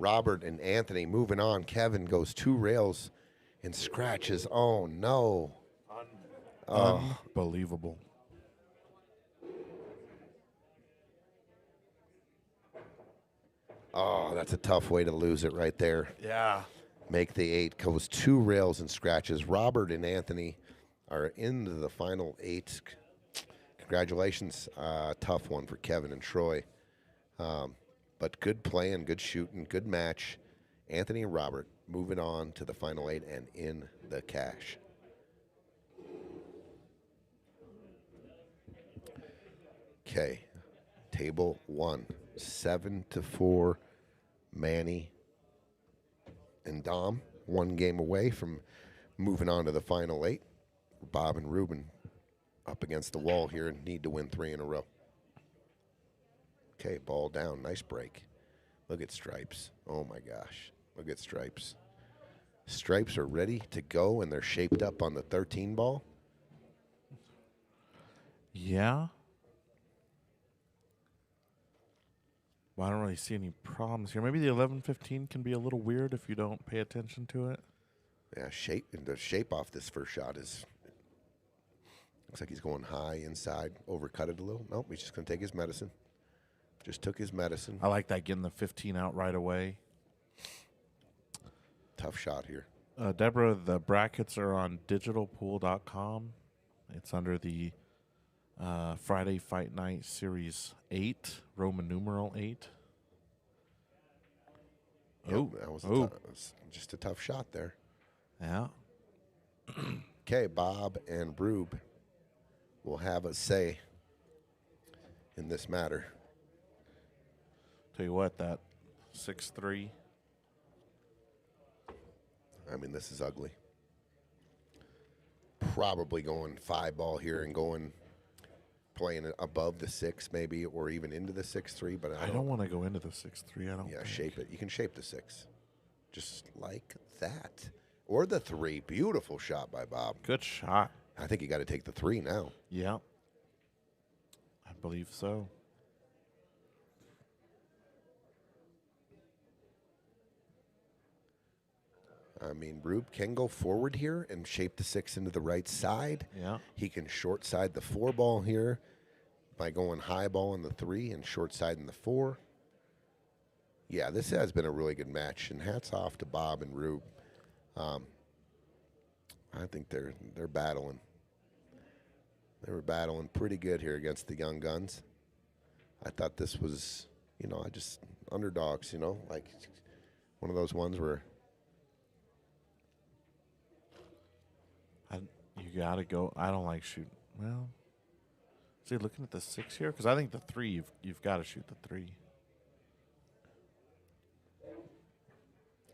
Robert and Anthony moving on. Kevin goes 2 rails and scratches. Oh, no. Unbelievable. Oh, that's a tough way to lose it right there. Yeah. Make the 8. Goes 2 rails and scratches. Robert and Anthony are into the final 8. Congratulations. Tough one for Kevin and Troy. But good playing, good shooting, good match. Anthony and Robert moving on to the final 8 and in the cash. Okay. Table 1. 7-4. Manny and Dom, 1 game away from moving on to the final 8. Bob and Ruben up against the wall here and need to win 3 in a row. Okay, ball down. Nice break. Look at Stripes. Oh, my gosh. Look at Stripes. Stripes are ready to go, and they're shaped up on the 13 ball. Yeah. Well, I don't really see any problems here. Maybe the 11-15 can be a little weird if you don't pay attention to it. Yeah, the shape off this first shot is... Looks like he's going high inside. Overcut it a little. Nope, he's just going to take his medicine. Just took his medicine. I like that, getting the 15 out right away. Tough shot here. Deborah, the brackets are on digitalpool.com. It's under the Friday Fight Night Series 8, Roman numeral 8. Yep, that was just a tough shot there. Yeah. Okay, Bob and Rube will have a say in this matter. Tell you what, that 6-3. I mean, this is ugly. Probably going 5 ball here and playing it above the 6 maybe, or even into the 6-3. But I don't want to go into the 6-3. I don't. Yeah, think. shape it. You can shape the 6, just like that, or the 3. Beautiful shot by Bob. Good shot. I think you got to take the 3 now. Yeah, I believe so. I mean, Rube can go forward here and shape the 6 into the right side. Yeah. He can short side the 4 ball here by going high ball in the 3 and short side in the 4. Yeah, this has been a really good match, and hats off to Bob and Rube. I think they're battling. They were battling pretty good here against the young guns. I thought this was, underdogs, like one of those ones where you got to go. I don't like shooting. Well, see, looking at the 6 here, because I think the 3, you've got to shoot the 3.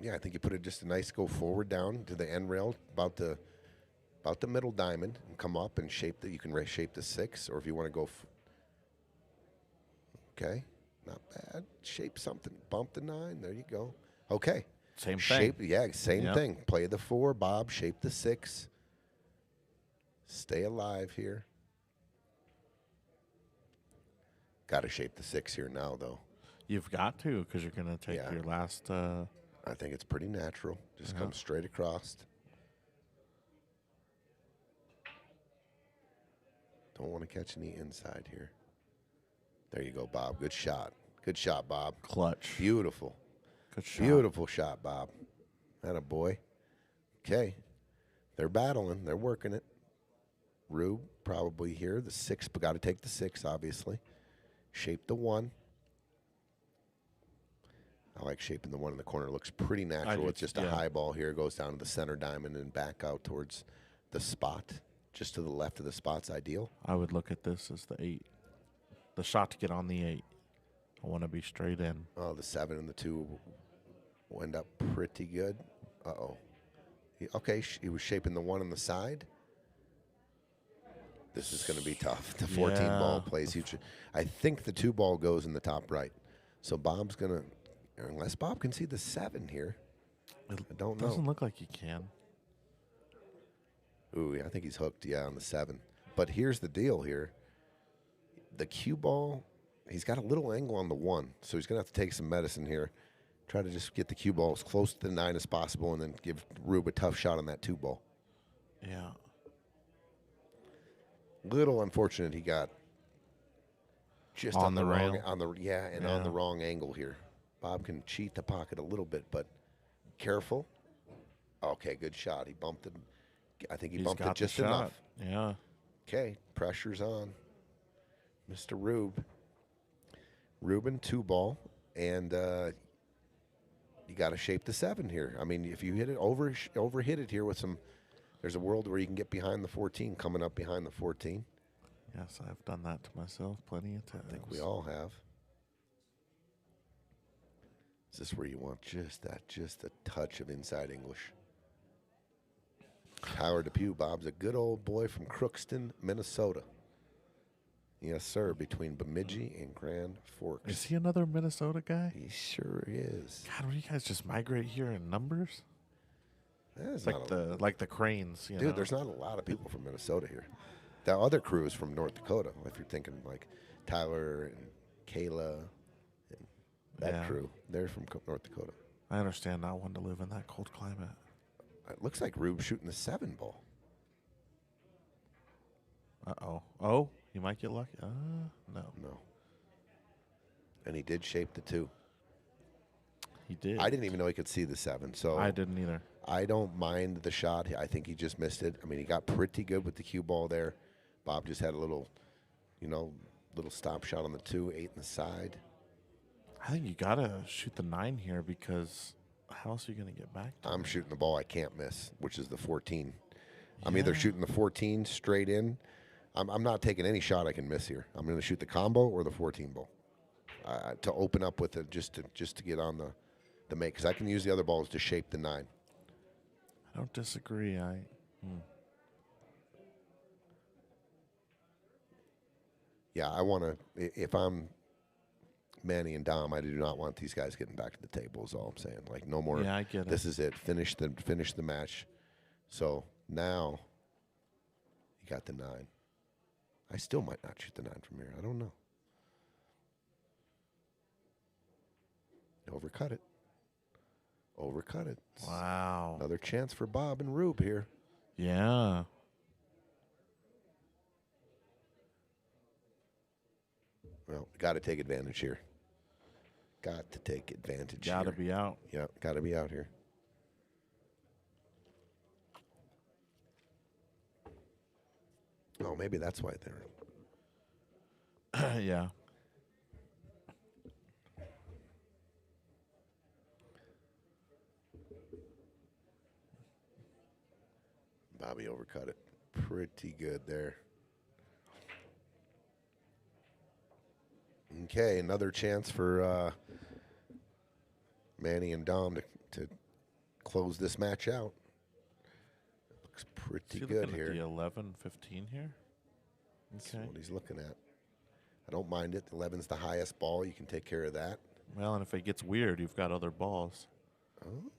yeah, I think you put it just a nice go forward down to the end rail, about the middle diamond, and come up and shape you can shape the 6, or if you want to go. Okay, not bad. Shape something. Bump the 9. There you go. Okay. Same Shape, thing. yeah, same Yep. thing. Play the 4, Bob. Shape the 6. Stay alive here. Got to shape the 6 here now, though. You've got to, because you're going to take Yeah. your last. I think it's pretty natural. Just come straight across. Don't want to catch any inside here. There you go, Bob. Good shot. Good shot, Bob. Clutch. Beautiful. Good shot. Beautiful shot, Bob. Atta boy. Okay. They're battling. They're working it. Rube probably here. The 6, but got to take the 6, obviously. Shape the 1. I like shaping the 1 in the corner. It looks pretty natural. It's just a high ball here. Goes down to the center diamond and back out towards the spot. Just to the left of the spot's ideal. I would look at this as the 8. The shot to get on the 8. I want to be straight in. Oh, the 7 and the 2 will end up pretty good. Uh-oh. Okay, he was shaping the 1 on the side. This is going to be tough. The 14 ball plays huge. I think the 2 ball goes in the top right. So Bob's going to, unless Bob can see the 7 here. I don't know. Doesn't look like he can. Ooh, yeah, I think he's hooked, on the 7. But here's the deal here. The cue ball, he's got a little angle on the 1, so he's going to have to take some medicine here. Try to just get the cue ball as close to the 9 as possible and then give Rube a tough shot on that 2 ball. Yeah. Little unfortunate he got just On the wrong, rail. on the wrong angle here. Bob can cheat the pocket a little bit, but careful. Okay, good shot. He bumped it. I think he He's bumped got it just the shot. enough. Yeah. Okay, pressure's on. Mr. Rube. Ruben, 2 ball, and you got to shape the 7 here. I mean, if you hit it over hit it here with some, there's a world where you can get behind the 14, coming up behind the 14. Yes, I've done that to myself plenty of times. I think we all have. Is this where you want just a touch of inside English? Tyler Depew, Bob's a good old boy from Crookston, Minnesota. Yes, sir, between Bemidji and Grand Forks. Is he another Minnesota guy? He sure is. God, will you guys just migrate here in numbers? It's It's like the cranes, you know? Dude, there's not a lot of people from Minnesota here. The other crew is from North Dakota. If you're thinking like Tyler and Kayla and that crew, they're from North Dakota. I understand not wanting to live in that cold climate. It looks like Rube shooting the 7 ball. Uh-oh. Oh, he might get lucky. No. No. And he did shape the 2. He did. I didn't even know he could see the 7, so I didn't either. I don't mind the shot. I think he just missed it. I mean, he got pretty good with the cue ball there. Bob just had a little stop shot on the 2, 8 in the side. I think you got to shoot the 9 here because how else are you going to get back to I'm it? shooting the ball I can't miss, which is the 14. I'm either shooting the 14 straight in. I'm not taking any shot I can miss here. I'm going to shoot the combo or the 14 ball to open up with it just to get on the make, because I can use the other balls to shape the 9. I don't disagree. Yeah, I want to. If I'm Manny and Dom, I do not want these guys getting back to the table. Is all I'm saying. Like no more. Yeah, I get it. This is it. Finish the match. So now you got the 9. I still might not shoot the 9 from here. I don't know. Overcut it. Overcut it. Wow. Another chance for Bob and Rube here. Yeah. Well, got to take advantage here. Got to take advantage Got to here. be out. Yeah, got to be out here. Oh, maybe that's why they're. Yeah. Bobby overcut it pretty good there. Okay, another chance for Manny and Dom to close this match out. Looks pretty good here. The 11-15 here. That's what he's looking at. I don't mind it. 11's the highest ball. You can take care of that. Well, and if it gets weird, you've got other balls. Oh.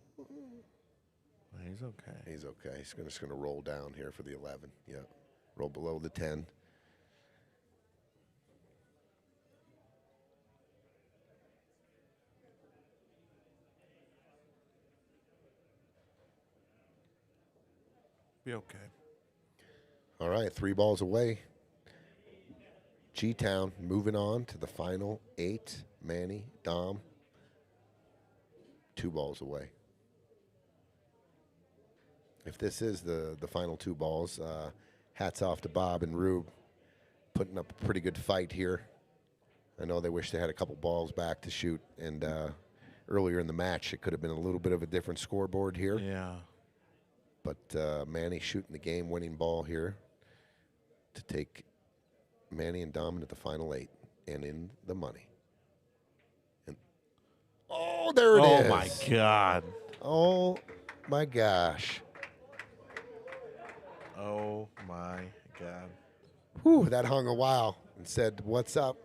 He's okay. He's okay. He's just going to roll down here for the 11. Yeah. Roll below the 10. Be okay. All right, 3 balls away. G-Town moving on to the final 8. Manny, Dom, 2 balls away. If this is the final 2 balls, hats off to Bob and Rube, putting up a pretty good fight here. I know they wish they had a couple balls back to shoot, and earlier in the match it could have been a little bit of a different scoreboard here. Yeah. But Manny shooting the game-winning ball here to take Manny and Dom into the final 8 and in the money. And oh, there it is. Oh, my God. Oh, my gosh. Oh, my God. Whew, that hung a while and said, what's up?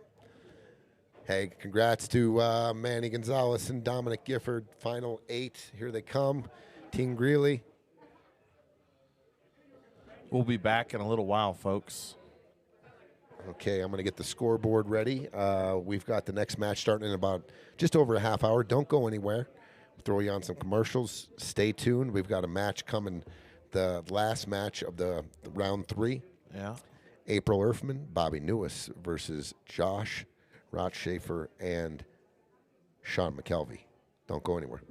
Hey, congrats to Manny Gonzales and Dominick Gifford. Final 8. Here they come. Team Greeley. We'll be back in a little while, folks. Okay, I'm going to get the scoreboard ready. We've got the next match starting in about just over a half hour. Don't go anywhere. We'll throw you on some commercials. Stay tuned. We've got a match coming, the last match of the round 3. Yeah. April Erfman, Bobby Neues versus Josh Rottschaefer and Shawn McKelvy. Don't go anywhere.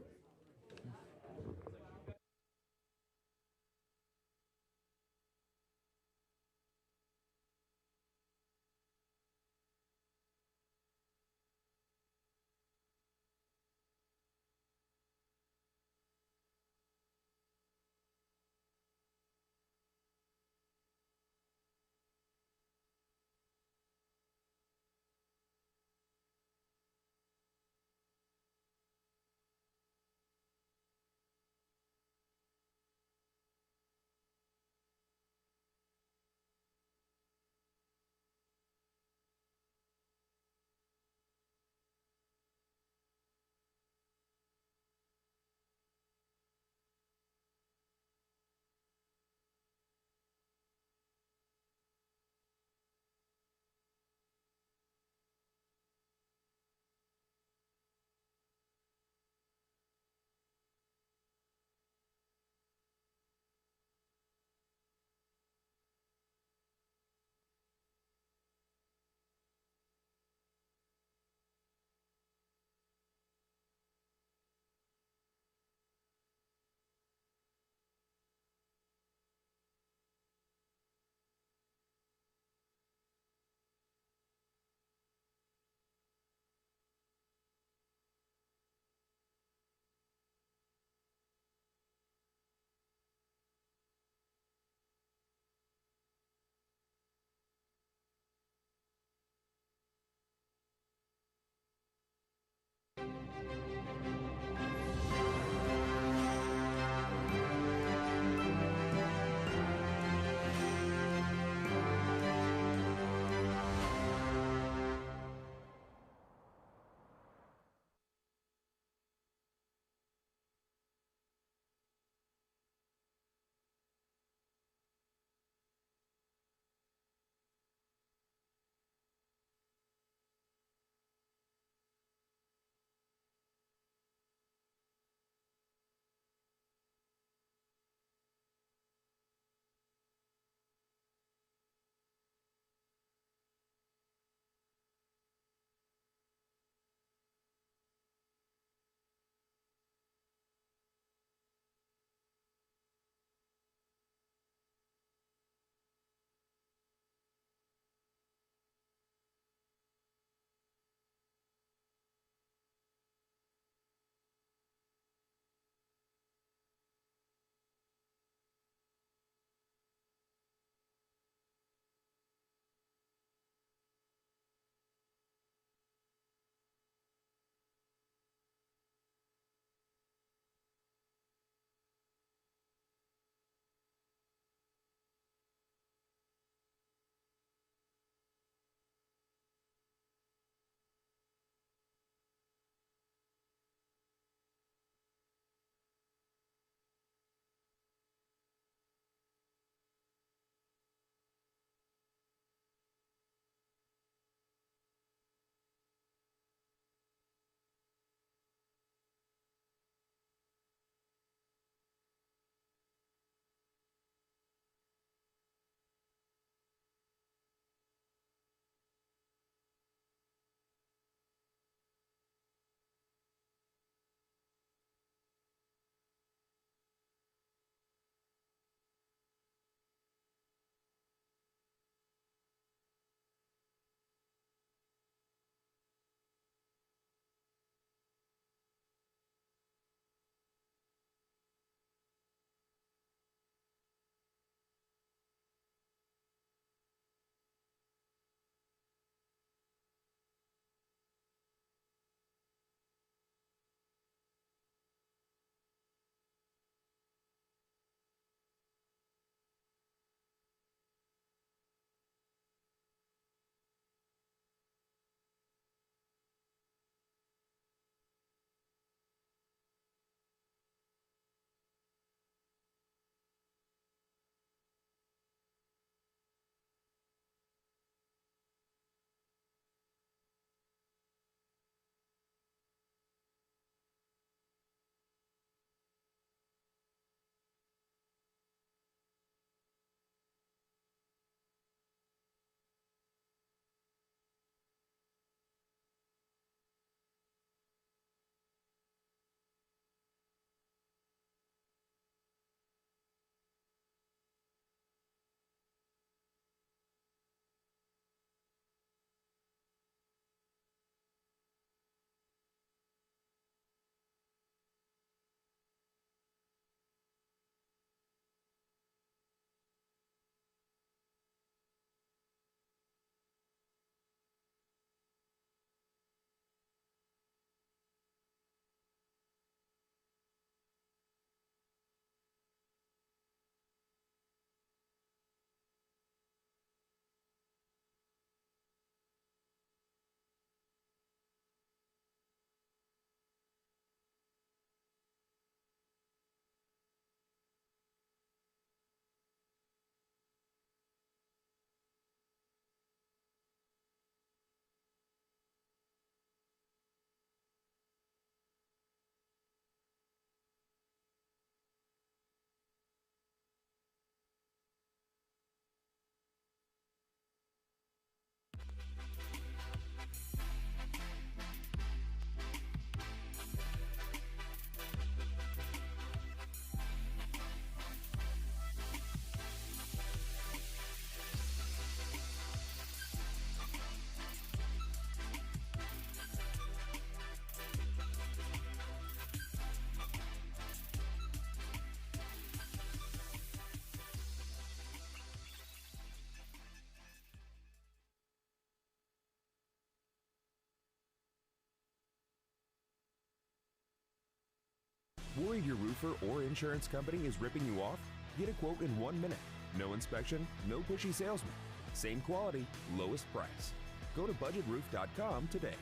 Worried your roofer or insurance company is ripping you off? Get a quote in 1 minute. No inspection, no pushy salesman. Same quality, lowest price. Go to budgetroof.com today.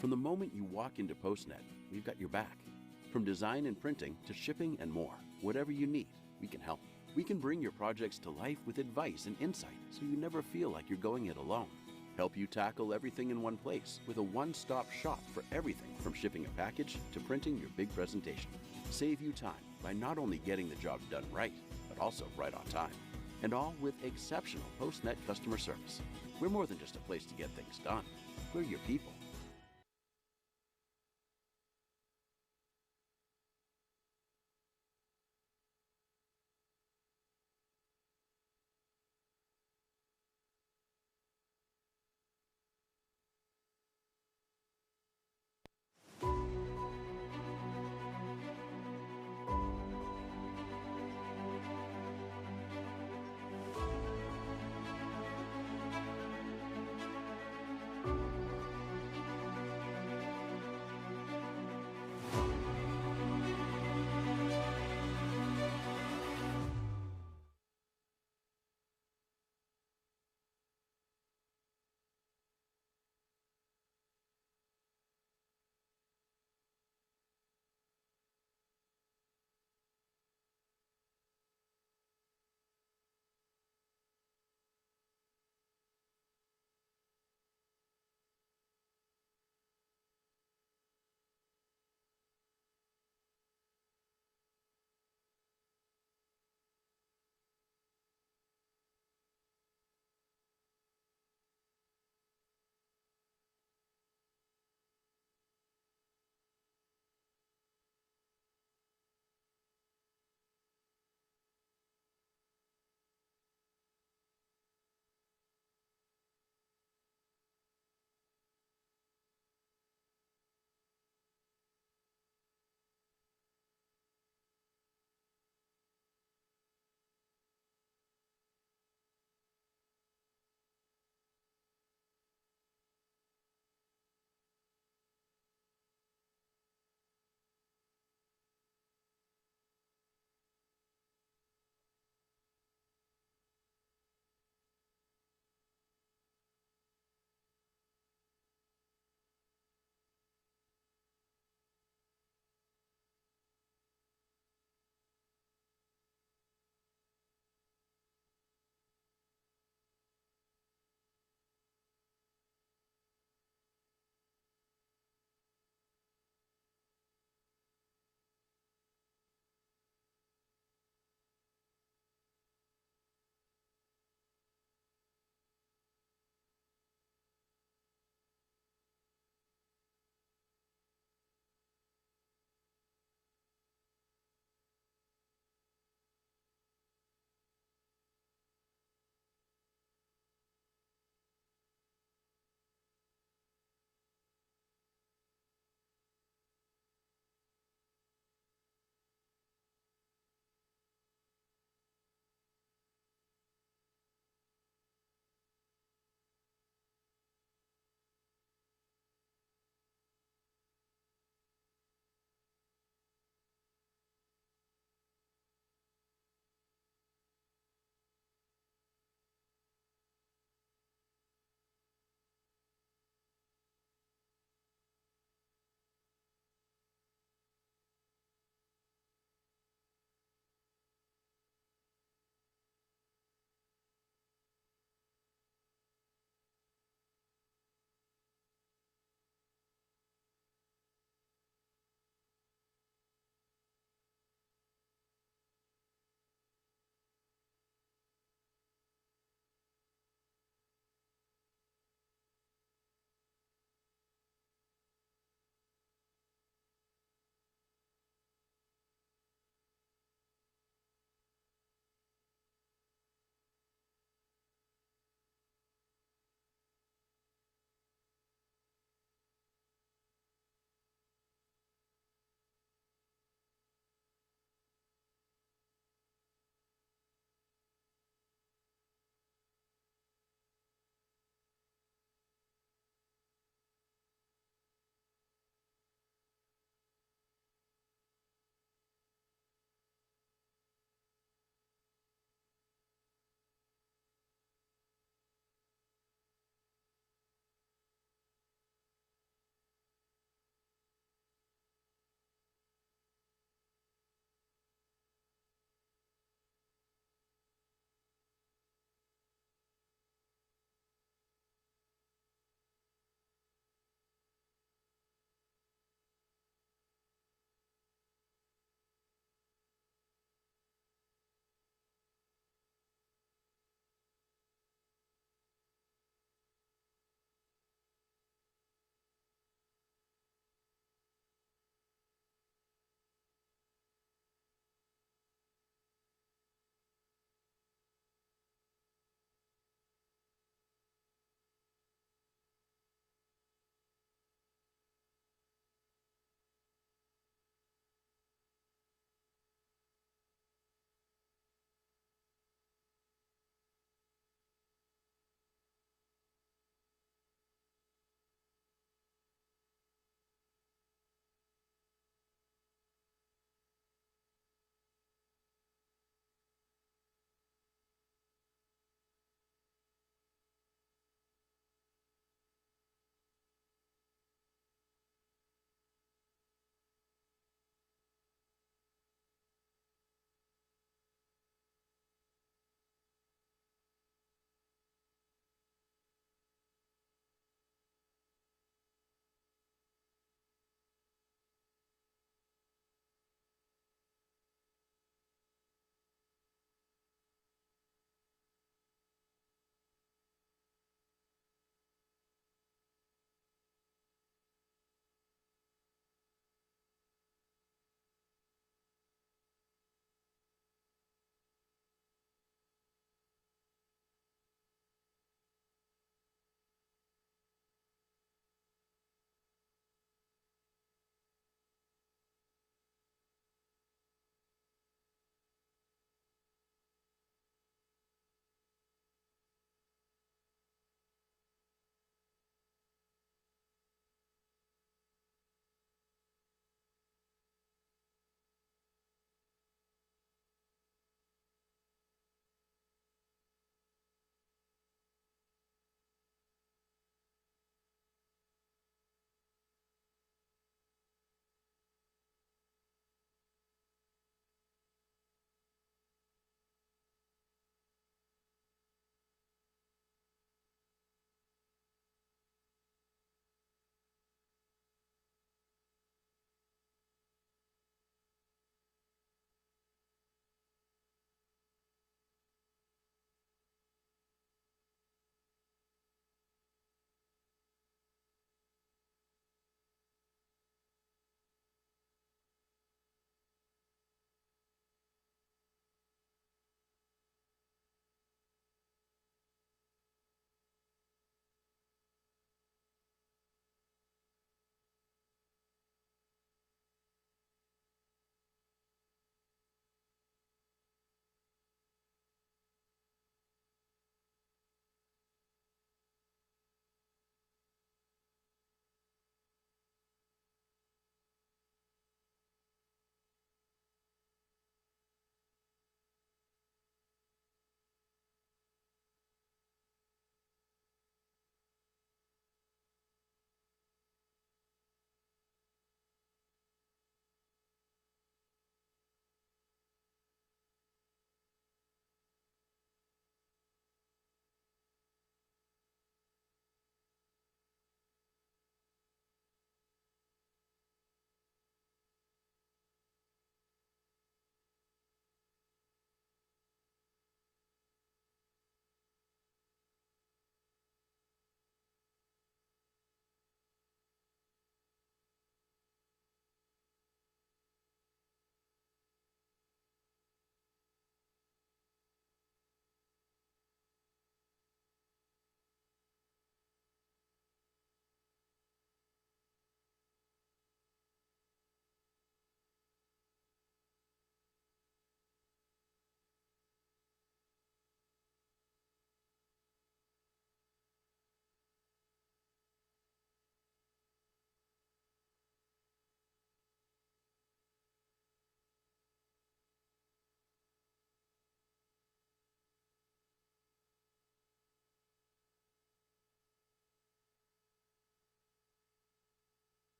From the moment you walk into PostNet, we've got your back. From design and printing to shipping and more, whatever you need, we can help. We can bring your projects to life with advice and insight so you never feel like you're going it alone. Help you tackle everything in one place with a one-stop shop for everything from shipping a package to printing your big presentation. Save you time by not only getting the job done right, but also right on time. And all with exceptional PostNet customer service. We're more than just a place to get things done. We're your people.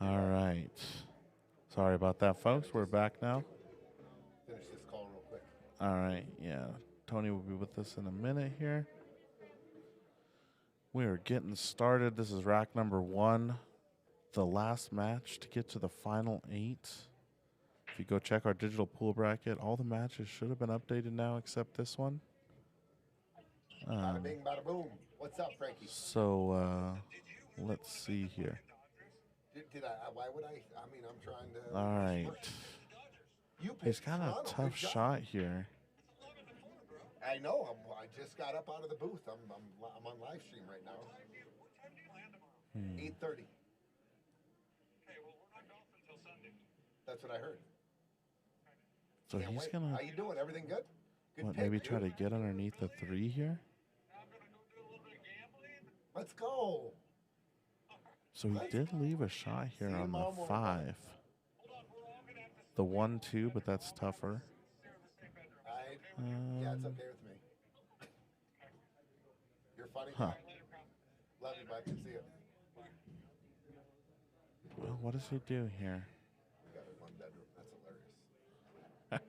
All right. Sorry about that, folks. We're back now. Finish this call real quick. All right. Yeah. Tony will be with us in a minute here. We are getting started. This is rack number 1. The last match to get to the final 8. If you go check our digital pool bracket, all the matches should have been updated now except this one. Bada bing, bada boom. What's up, Frankie? So let's see here. Did I? Why would I? I mean, I'm trying to. All right. You He's picked got a Toronto. tough Good job. shot here. I know. I just got up out of the booth. I'm on live stream right now. 8:30. That's what I heard. So Can't he's wait. gonna How you doing? Everything good? Good what, pick, maybe dude. try to get underneath the 3 here. Let's go. So he did leave a shot here See you on tomorrow the morning. 5. The 1-2, but that's tougher. Yeah, it's okay with me. You're funny. Huh. Love you, bud. See you. Well, what does he do here? We got a 1-bedroom. That's hilarious.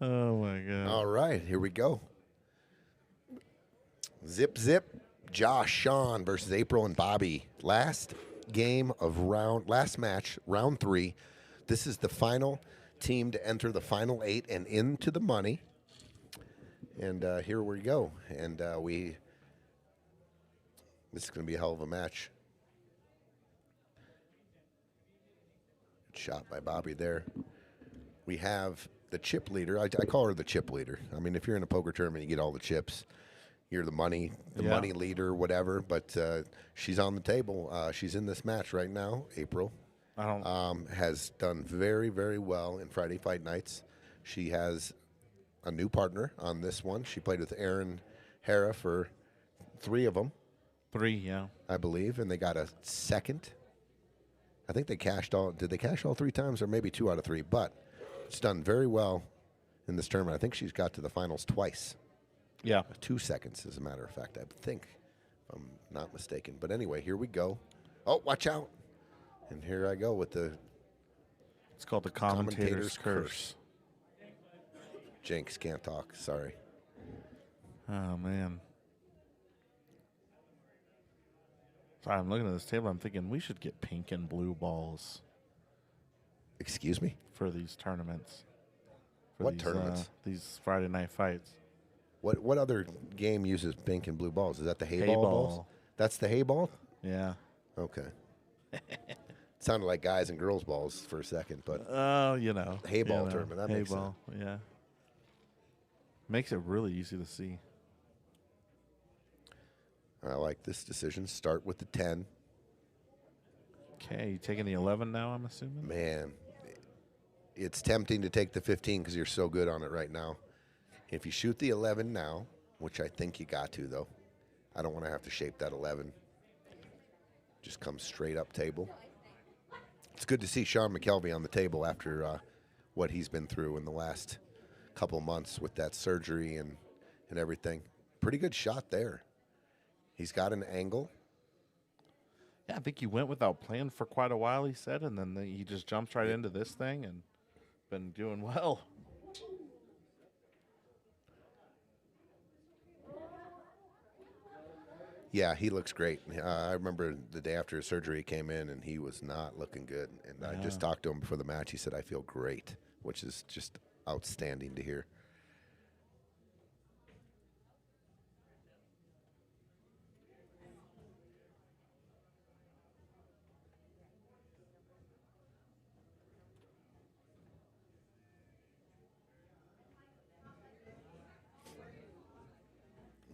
Oh my God. All right, here we go. Zip, zip. Josh, Shawn versus April and Bobby. Last match, round 3. This is the final team to enter the final 8 and into the money. And here we go. And this is going to be a hell of a match. Good shot by Bobby there. We have the chip leader. I call her the chip leader. I mean, if you're in a poker tournament, you get all the chips. You're the money leader, whatever. But she's on the table. She's in this match right now. April has done very, very well in Friday Fight Nights. She has a new partner on this one. She played with Aaron Hara for 3 of them. 3, yeah. I believe, and they got a second. I think they cashed all. Did they cash all 3 times, or maybe 2 out of 3? But it's done very well in this tournament. I think she's got to the finals twice. Yeah. 2 seconds, as a matter of fact, I think, if I'm not mistaken. But anyway, here we go. Oh, watch out. And here I go with the... It's called the commentator's curse. Jinx, can't talk. Sorry. Oh, man. Sorry, I'm looking at this table. I'm thinking we should get pink and blue balls. Excuse me? For these tournaments. What tournaments? These Friday night fights. What other game uses pink and blue balls? Is that the hay Hay ball ball. balls? That's the hay ball? Yeah. Okay. Sounded like guys and girls balls for a second, but you know. hay ball tournament. That hay makes ball, sense. yeah. Makes it really easy to see. I like this decision. Start with the 10. Okay, you taking the 11 now, I'm assuming? Man, it's tempting to take the 15 because you're so good on it right now. If you shoot the 11 now, which I think you got to, though, I don't want to have to shape that 11. Just come straight up table. It's good to see Shawn McKelvy on the table after what he's been through in the last couple months with that surgery and everything. Pretty good shot there. He's got an angle. Yeah, I think he went without playing for quite a while, he said, and then he just jumps right into this thing and been doing well. Yeah, he looks great. I remember the day after his surgery, he came in, and he was not looking good. And I just talked to him before the match. He said, I feel great, which is just outstanding to hear.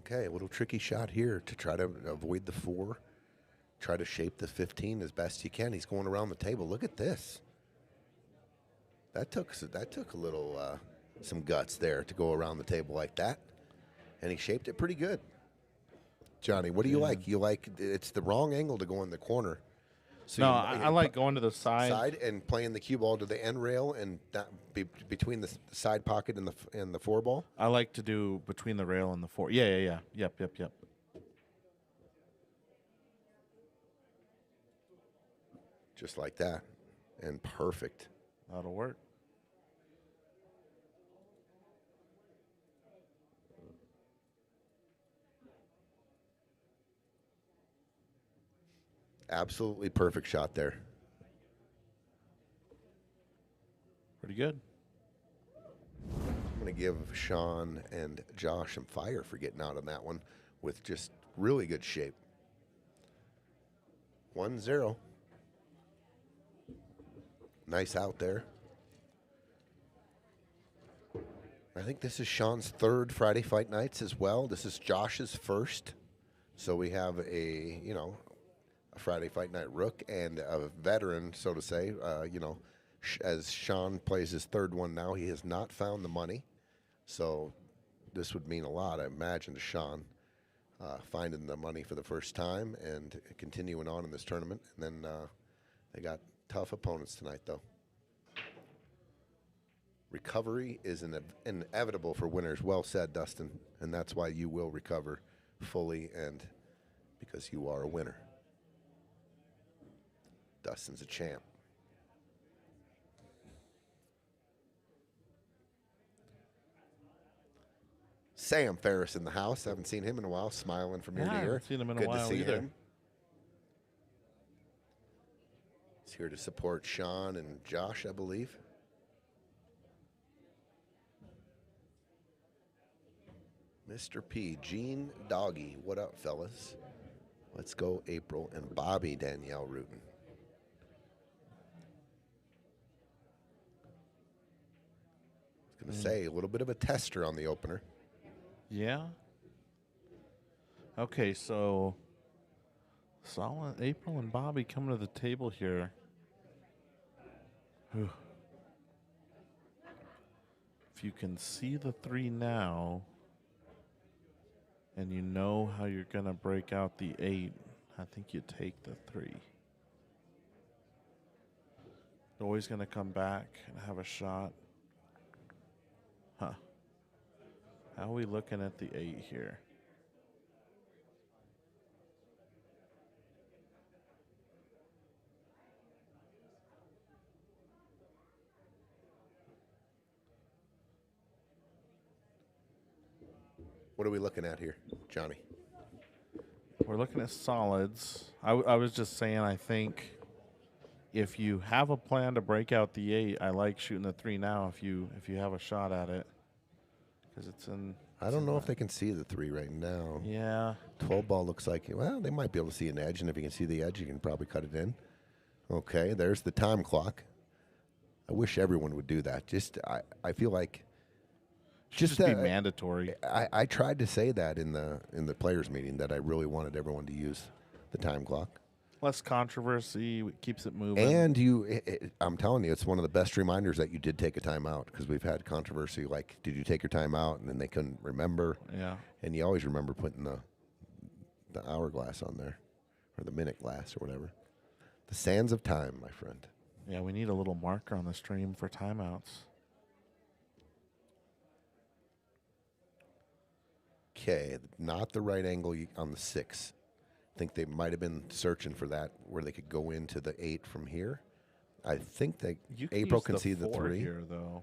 Okay, a little tricky shot here to try to avoid the 4. Try to shape the 15 as best you can. He's going around the table. Look at this. That took a little some guts there to go around the table like that, and he shaped it pretty good. Johnny, what do you like? You like it's the wrong angle to go in the corner. So no, I like going to the side and playing the cue ball to the end rail and between the side pocket and the 4 ball. I like to do between the rail and the 4. Yeah. Yep. Just like that. And perfect. That'll work. Absolutely perfect shot there. Pretty good. I'm going to give Shawn and Josh some fire for getting out on that one with just really good shape. 1-0. Nice out there. I think this is Shawn's third Friday Fight Nights as well. This is Josh's first. So we have a Friday Fight Night rook and a veteran, so to say. As Shawn plays his third one now, he has not found the money. So this would mean a lot, I imagine, to Shawn finding the money for the first time and continuing on in this tournament. And then they got tough opponents tonight, though. Recovery is inevitable for winners. Well said, Dustin. And that's why you will recover fully, and because you are a winner. Dustin's a champ. Sam Ferris in the house. Haven't seen him in a while. Smiling from ear to ear. Haven't seen him in a Good while to see either. him. He's here to support Shawn and Josh, I believe. Mr. P, Gene Doggy. What up, fellas? Let's go, April and Bobby Danielle Ruben. I was going to say, a little bit of a tester on the opener. Yeah. Okay, so solid April and Bobby coming to the table here. Whew. If you can see the 3 now, and you know how you're going to break out the 8, I think you take the 3. Always going to come back and have a shot. Huh. How are we looking at the 8 here? What are we looking at here, Johnny? We're looking at solids. I was just saying, I think if you have a plan to break out the 8, I like shooting the 3 now if you have a shot at it. Because it's in... I don't know if they can see the 3 right now. Yeah. 12 ball looks like, well, they might be able to see an edge, and if you can see the edge, you can probably cut it in. Okay, there's the time clock. I wish everyone would do that. I feel like... Just be mandatory. I tried to say that in the players' meeting, that I really wanted everyone to use the time clock. Less controversy, keeps it moving. And I'm telling you, it's one of the best reminders that you did take a timeout, because we've had controversy like, did you take your timeout? And then they couldn't remember. Yeah. And you always remember putting the hourglass on there, or the minute glass, or whatever. The sands of time, my friend. Yeah, we need a little marker on the stream for timeouts. Okay, not the right angle on the 6. I think they might have been searching for that, where they could go into the 8 from here. I think April can see the 3 here, though.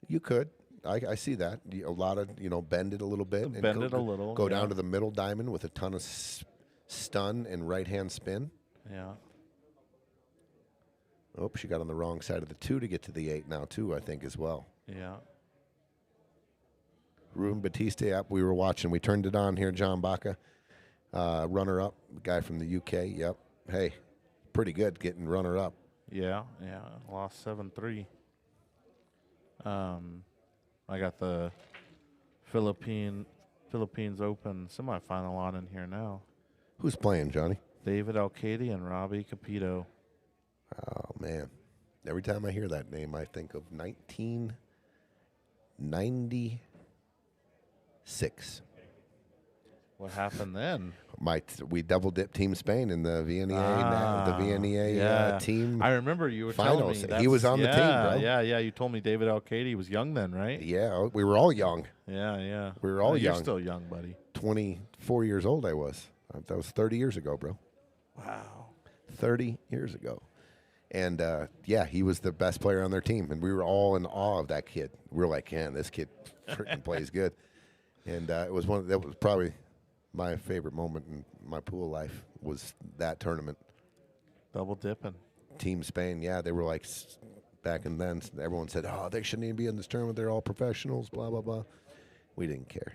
You could. I see that. A lot of, bend it a little bit. Bend it a little. Go down to the middle diamond with a ton of stun and right-hand spin. Yeah. Oh, she got on the wrong side of the 2 to get to the 8 now, too, I think, as well. Yeah. Ruben Batista, yep, we were watching. We turned it on here, John Baca. Runner-up, guy from the UK, yep. Hey, pretty good getting runner-up. Yeah. Lost 7-3. I got the Philippines Open semifinal on in here now. Who's playing, Johnny? David Alcade and Robbie Capito. Oh, man. Every time I hear that name, I think of 1996. What happened then? We double dipped Team Spain in the VNEA team. I remember you were finals. telling me He was on the team, bro. Yeah. You told me David Alcade was young then, right? Yeah, we were all young. Yeah. We were all young. You're still young, buddy. 24 years old I was. That was 30 years ago, bro. Wow. 30 years ago. And, yeah, he was the best player on their team. And we were all in awe of that kid. We were like, man, this kid freaking plays good. And that was probably my favorite moment in my pool life was that tournament. Double dipping. Team Spain, yeah, they were like, back and then, everyone said, oh, they shouldn't even be in this tournament. They're all professionals, blah, blah, blah. We didn't care.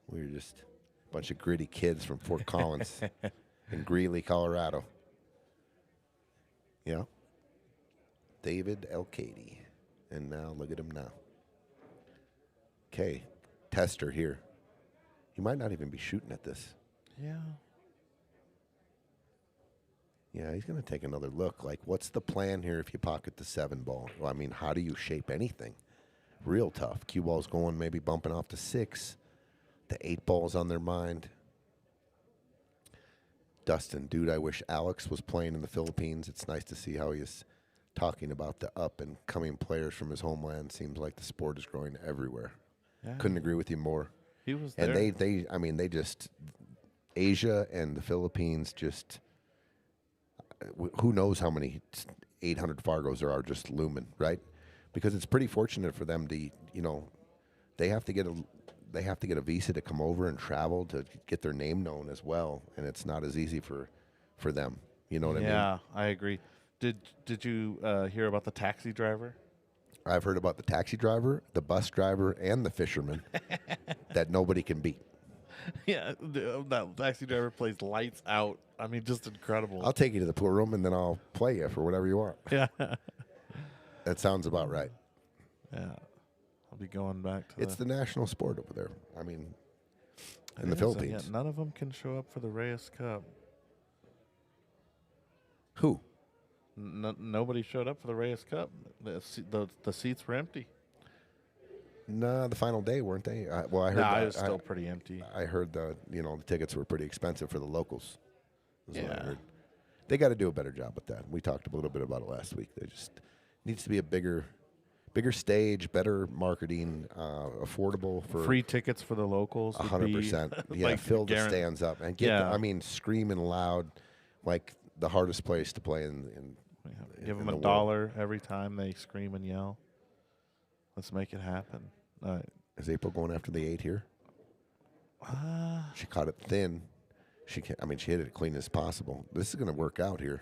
We were just a bunch of gritty kids from Fort Collins in Greeley, Colorado. Yeah. David Elcady. And now, look at him now. Okay, Tester here. He might not even be shooting at this. Yeah. Yeah, he's going to take another look. Like, what's the plan here if you pocket the 7 ball? Well, I mean, how do you shape anything? Real tough. Cue ball's going, maybe bumping off to 6. The 8 ball's on their mind. Dustin, dude, I wish Alex was playing in the Philippines. It's nice to see how he's talking about the up and coming players from his homeland. Seems like the sport is growing everywhere. Yeah. Couldn't agree with you more. He was there. And they just, Asia and the Philippines just, who knows how many 800 Fargos there are just looming, right? Because it's pretty fortunate for them to, they have to get a visa to come over and travel to get their name known as well, and it's not as easy for them. You know what I mean? Yeah, I agree. Did you hear about the taxi driver? I've heard about the taxi driver, the bus driver, and the fisherman that nobody can beat. Yeah, that taxi driver plays lights out. I mean, just incredible. I'll take you to the pool room, and then I'll play you for whatever you want. Yeah. That sounds about right. Yeah. I'll be going back to It's the national sport over there. I mean, in the It is, Philippines. yeah, none of them can show up for the Reyes Cup. Who? Nobody showed up for the Reyes Cup. The seats were empty. Nah, the final day, weren't they? Well, I heard It was still pretty empty. I heard the tickets were pretty expensive for the locals. Is what I Yeah. heard. They got to do a better job with that. We talked a little bit about it last week. They just needs to be a bigger stage, better marketing, affordable for Free tickets for the locals. 100%. Yeah, like fill the stands up and get. Yeah. Screaming loud, like the hardest place to play in Give them in a the dollar every time they scream and yell. Let's make it happen. Is April going after the 8 here? She caught it thin. She hit it clean as possible. This is going to work out here.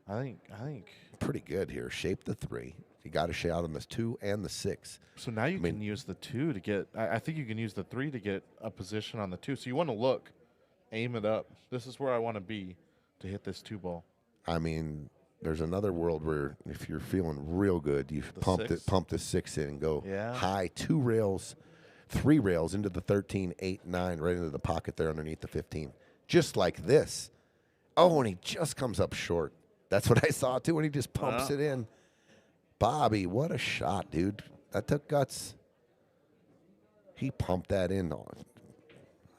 I think Pretty good here. Shape the 3. You got a shot on this 2 and the 6. so. Now you can use the 2 to get. I think you can use the 3 to get a position on the 2. So you want to look, aim it up. This is where I want to be to hit this 2 ball. I mean, there's another world where if you're feeling real good, you pump the 6 in and go high 2 rails, 3 rails into the 13, 8, 9, right into the pocket there underneath the 15. Just like this. Oh, and he just comes up short. That's what I saw too, and he just pumps it in. Bobby, what a shot, dude. That took guts. He pumped that in.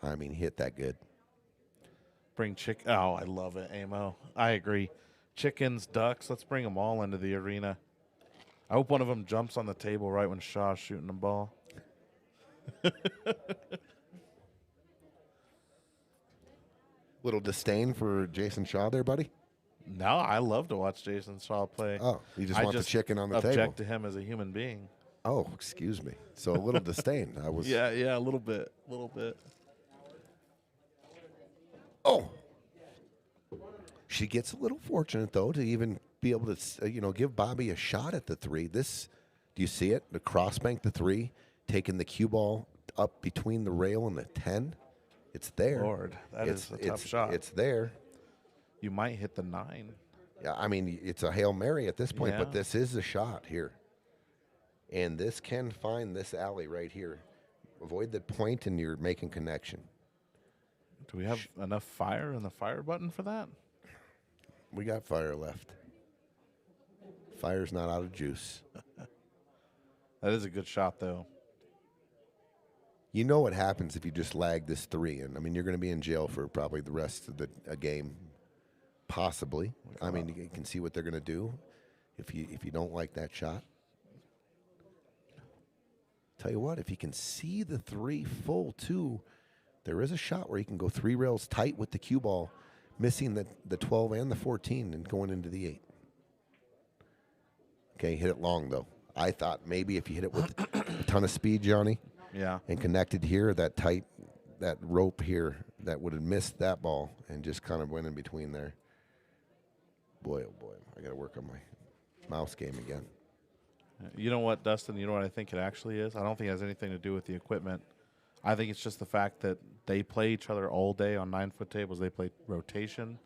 I mean, he hit that good. Bring Oh, I love it, Amo. I agree. Chickens, ducks, let's bring them all into the arena. I hope one of them jumps on the table right when Shaw's shooting the ball. Little disdain for Jason Shaw there, buddy? No, I love to watch Jason Shaw play. Oh, you just want the chicken on the object table. to him as a human being. Oh, excuse me. So a little disdain. I was. Yeah, a little bit. Oh. She gets a little fortunate, though, to even be able to, give Bobby a shot at the 3. Do you see it? The crossbank, the 3, taking the cue ball up between the rail and the 10. It's there. Lord, that is a tough shot. It's there. You might hit the 9. Yeah, I mean, it's a Hail Mary at this point, Yeah. but this is a shot here. And this can find this alley right here. Avoid the point, and you're making connection. Do we have enough fire in the fire button for that? We got fire left. Fire's not out of juice. That is a good shot, though. You know what happens if you just lag this 3, and I mean you're going to be in jail for probably the rest of the game, possibly. I mean you can see what they're going to do if you don't like that shot. Tell you what, if you can see the 3 full too, there is a shot where you can go 3 rails tight with the cue ball, missing the 12 and the 14 and going into the 8. Okay, hit it long, though. I thought maybe if you hit it with a ton of speed, Johnny, Yeah. and connected here, that rope here, that would have missed that ball and just kind of went in between there. Boy, oh boy, I got to work on my mouse game again. You know what, Dustin? You know what I think it actually is? I don't think it has anything to do with the equipment. I think it's just the fact that they play each other all day on 9-foot tables. They play rotation.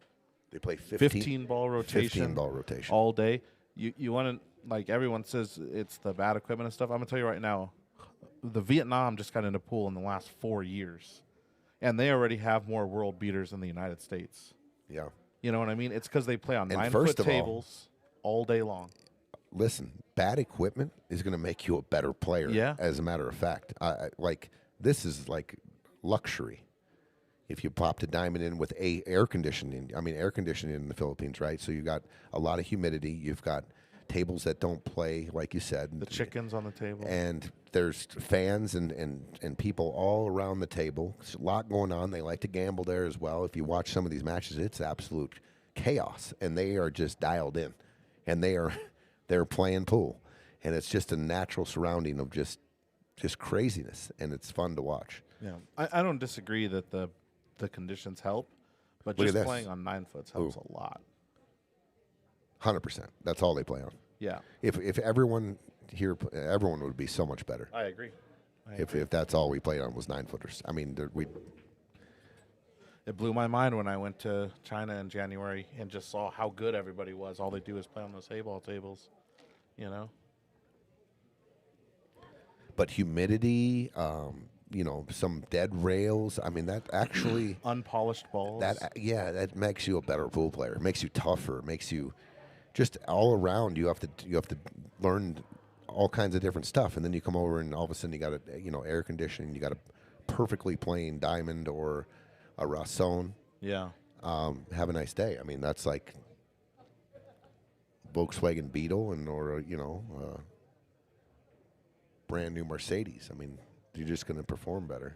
They play 15 ball rotation. 15 ball rotation. All day. You want to, like everyone says, it's the bad equipment and stuff. I'm going to tell you right now, the Vietnam just got in a pool in the last 4 years. And they already have more world beaters than the United States. Yeah. You know what I mean? It's because they play on And 9-foot tables all day long. Listen, bad equipment is going to make you a better player. Yeah. As a matter of fact, this is like luxury. If you popped a diamond in with air conditioning in the Philippines, right? So you got a lot of humidity. You've got tables that don't play, like you said. The chickens on the table. And there's fans and people all around the table. There's a lot going on. They like to gamble there as well. If you watch some of these matches, it's absolute chaos, and they are just dialed in, and they're playing pool, and it's just a natural surrounding of just craziness, and it's fun to watch. Yeah, I don't disagree that the conditions help, but Look at just this. playing on 9-foots helps a lot. 100%. That's all they play on. Yeah, If everyone here, everyone would be so much better. I agree. If that's all we played on was 9-footers. I mean, It blew my mind when I went to China in January and just saw how good everybody was. All they do is play on those hay-ball tables, you know? But humidity, some dead rails. I mean, that actually Unpolished balls. that makes you a better pool player. It makes you tougher. It makes you just all around. You have to learn all kinds of different stuff, and then you come over and all of a sudden you got air conditioning. You got a perfectly plain diamond or a Rasson. Yeah. Have a nice day. I mean, that's like Volkswagen Beetle or brand new Mercedes. I mean, you're just going to perform better.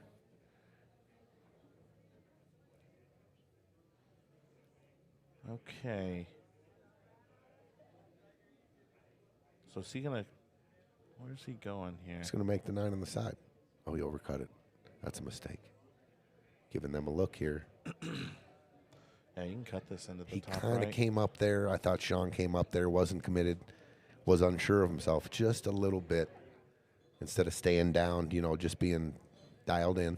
Okay. So is he going to... Where's he going here? He's going to make the 9 on the side. Oh, he overcut it. That's a mistake. Giving them a look here. Yeah, you can cut this into the He top kind of right. came up there. I thought Shawn came up there, wasn't committed, was unsure of himself just a little bit. Instead of staying down, just being dialed in.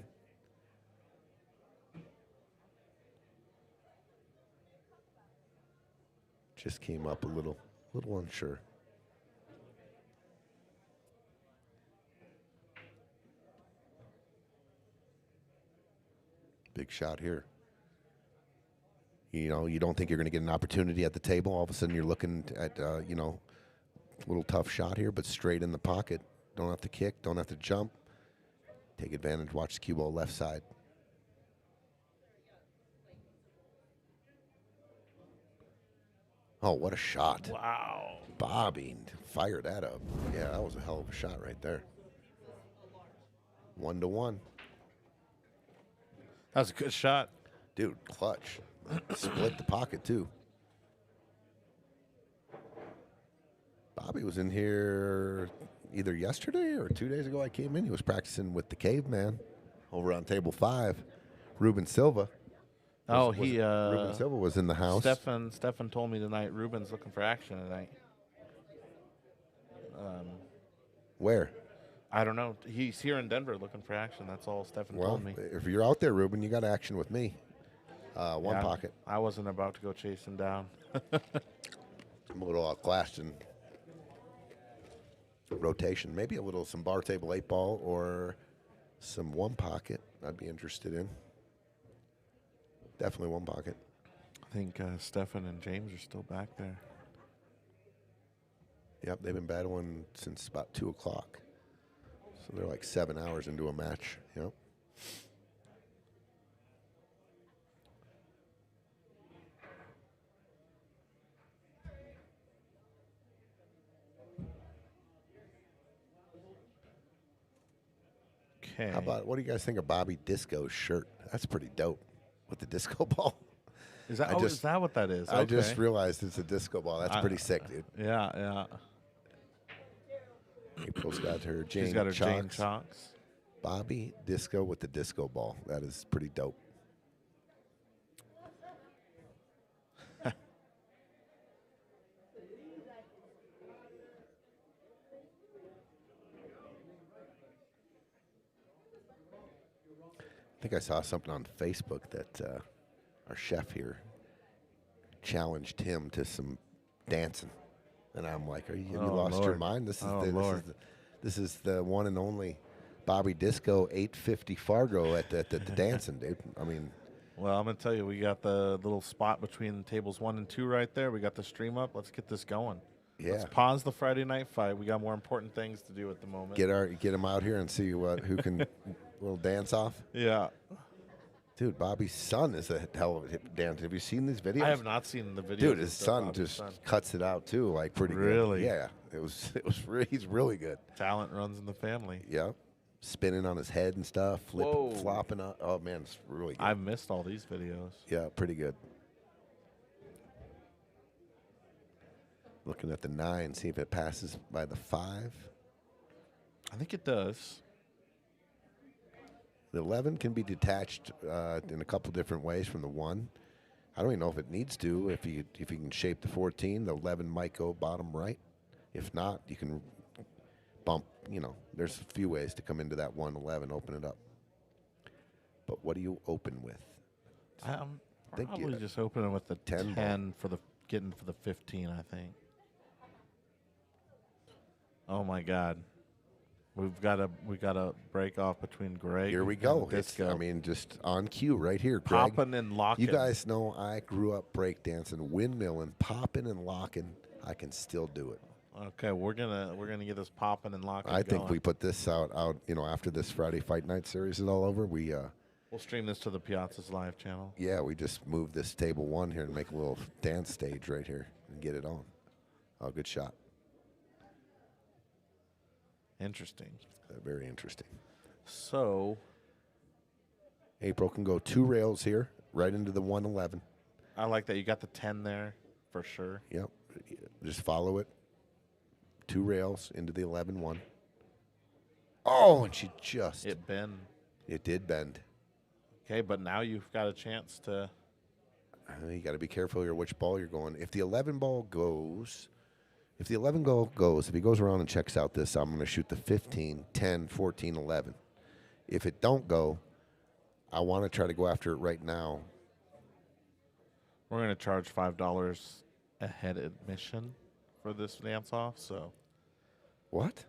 Just came up a little unsure. Big shot here. You don't think you're going to get an opportunity at the table. All of a sudden you're looking at, a little tough shot here, but straight in the pocket. Don't have to kick, don't have to jump. Take advantage, watch the cue ball left side. Oh, what a shot. Wow. Bobby fired that up. Yeah, that was a hell of a shot right there. 1-1. That was a good shot. Dude, clutch. Split the pocket, too. Bobby was in here either yesterday or 2 days ago. I came in. He was practicing with the caveman over on table 5. Ruben Silva. Ruben Silva was in the house. Stefan told me tonight Ruben's looking for action tonight. Where? I don't know. He's here in Denver looking for action. That's all Stefan Well, told me. if you're out there, Ruben, you got action with me. One Yeah, pocket. I wasn't about to go chase him down. I'm a little outclassed in rotation. Maybe some bar table 8 ball or some one pocket I'd be interested in. Definitely one pocket. I think Stefan and James are still back there. Yep, they've been battling since about 2 o'clock. So they're like 7 hours into a match. Yep. Okay. What do you guys think of Bobby Disco's shirt? That's pretty dope with the disco ball. Is that? I Is that what that is? I just Okay. realized it's a disco ball. That's pretty sick, dude. Yeah. April's got her Jane She's got her Jane Chalks. Chalks. Bobby Disco with the disco ball. That is pretty dope. I think I saw something on Facebook that our chef here challenged him to some dancing, and I'm like, "Are you? Have you lost your Lord. mind? This is Lord. this is the one and only Bobby Disco 850 Fargo at the dancing, dude. I mean, Well, I'm gonna tell you, we got the little spot between tables 1 and 2 right there. We got the stream up. Let's get this going. yeah, Let's pause the Friday night fight. We got more important things to do at the moment. get him out here and see who can little dance off. Yeah. Dude, Bobby's son is a hell of a hip dancer. Have you seen these videos? I have not seen the video. Dude, his son just cuts it out too, like pretty good. Really? Yeah, he's really good. Talent runs in the family. Yeah, spinning on his head and stuff, Whoa. flopping up. Oh man, it's really good. I've missed all these videos. Yeah, pretty good. Looking at the 9, see if it passes by the 5. I think it does. The 11 can be detached in a couple different ways from the 1. I don't even know if it needs to. If you can shape the 14, the 11 might go bottom right. If not, you can bump. There's a few ways to come into that 111, open it up. But what do you open with? I'm think probably you- just opening with the 10 10 for the getting for the 15. I think. Oh my God, we got a break off between Greg. Here we and go. It's, Disco. I mean, just on cue right here, Greg. Popping and locking. You guys know I grew up breakdancing, windmilling, popping and locking. I can still do it. Okay, we're gonna get this popping and locking. I think going. we put this out. After this Friday Fight Night series is all over, we'll stream this to the Piazza's live channel. we just move this table 1 here and make a little dance stage right here and get it on. Oh, good shot. Interesting. Very interesting. So April can go 2 rails here, right into the 111. I like that you got the 10 there for sure. Yep. Just follow it. 2 rails into the 11-1. Oh, and she just. It bend. It did bend. Okay, but now you've got a chance to. You got to be careful here which ball you're going. If the 11 ball goes, if the 11 ball goes, if he goes around and checks out this, I'm going to shoot the 15, 10, 14, 11. If it don't go, I want to try to go after it right now. We're gonna charge $5 a head admission for this dance off. So. What?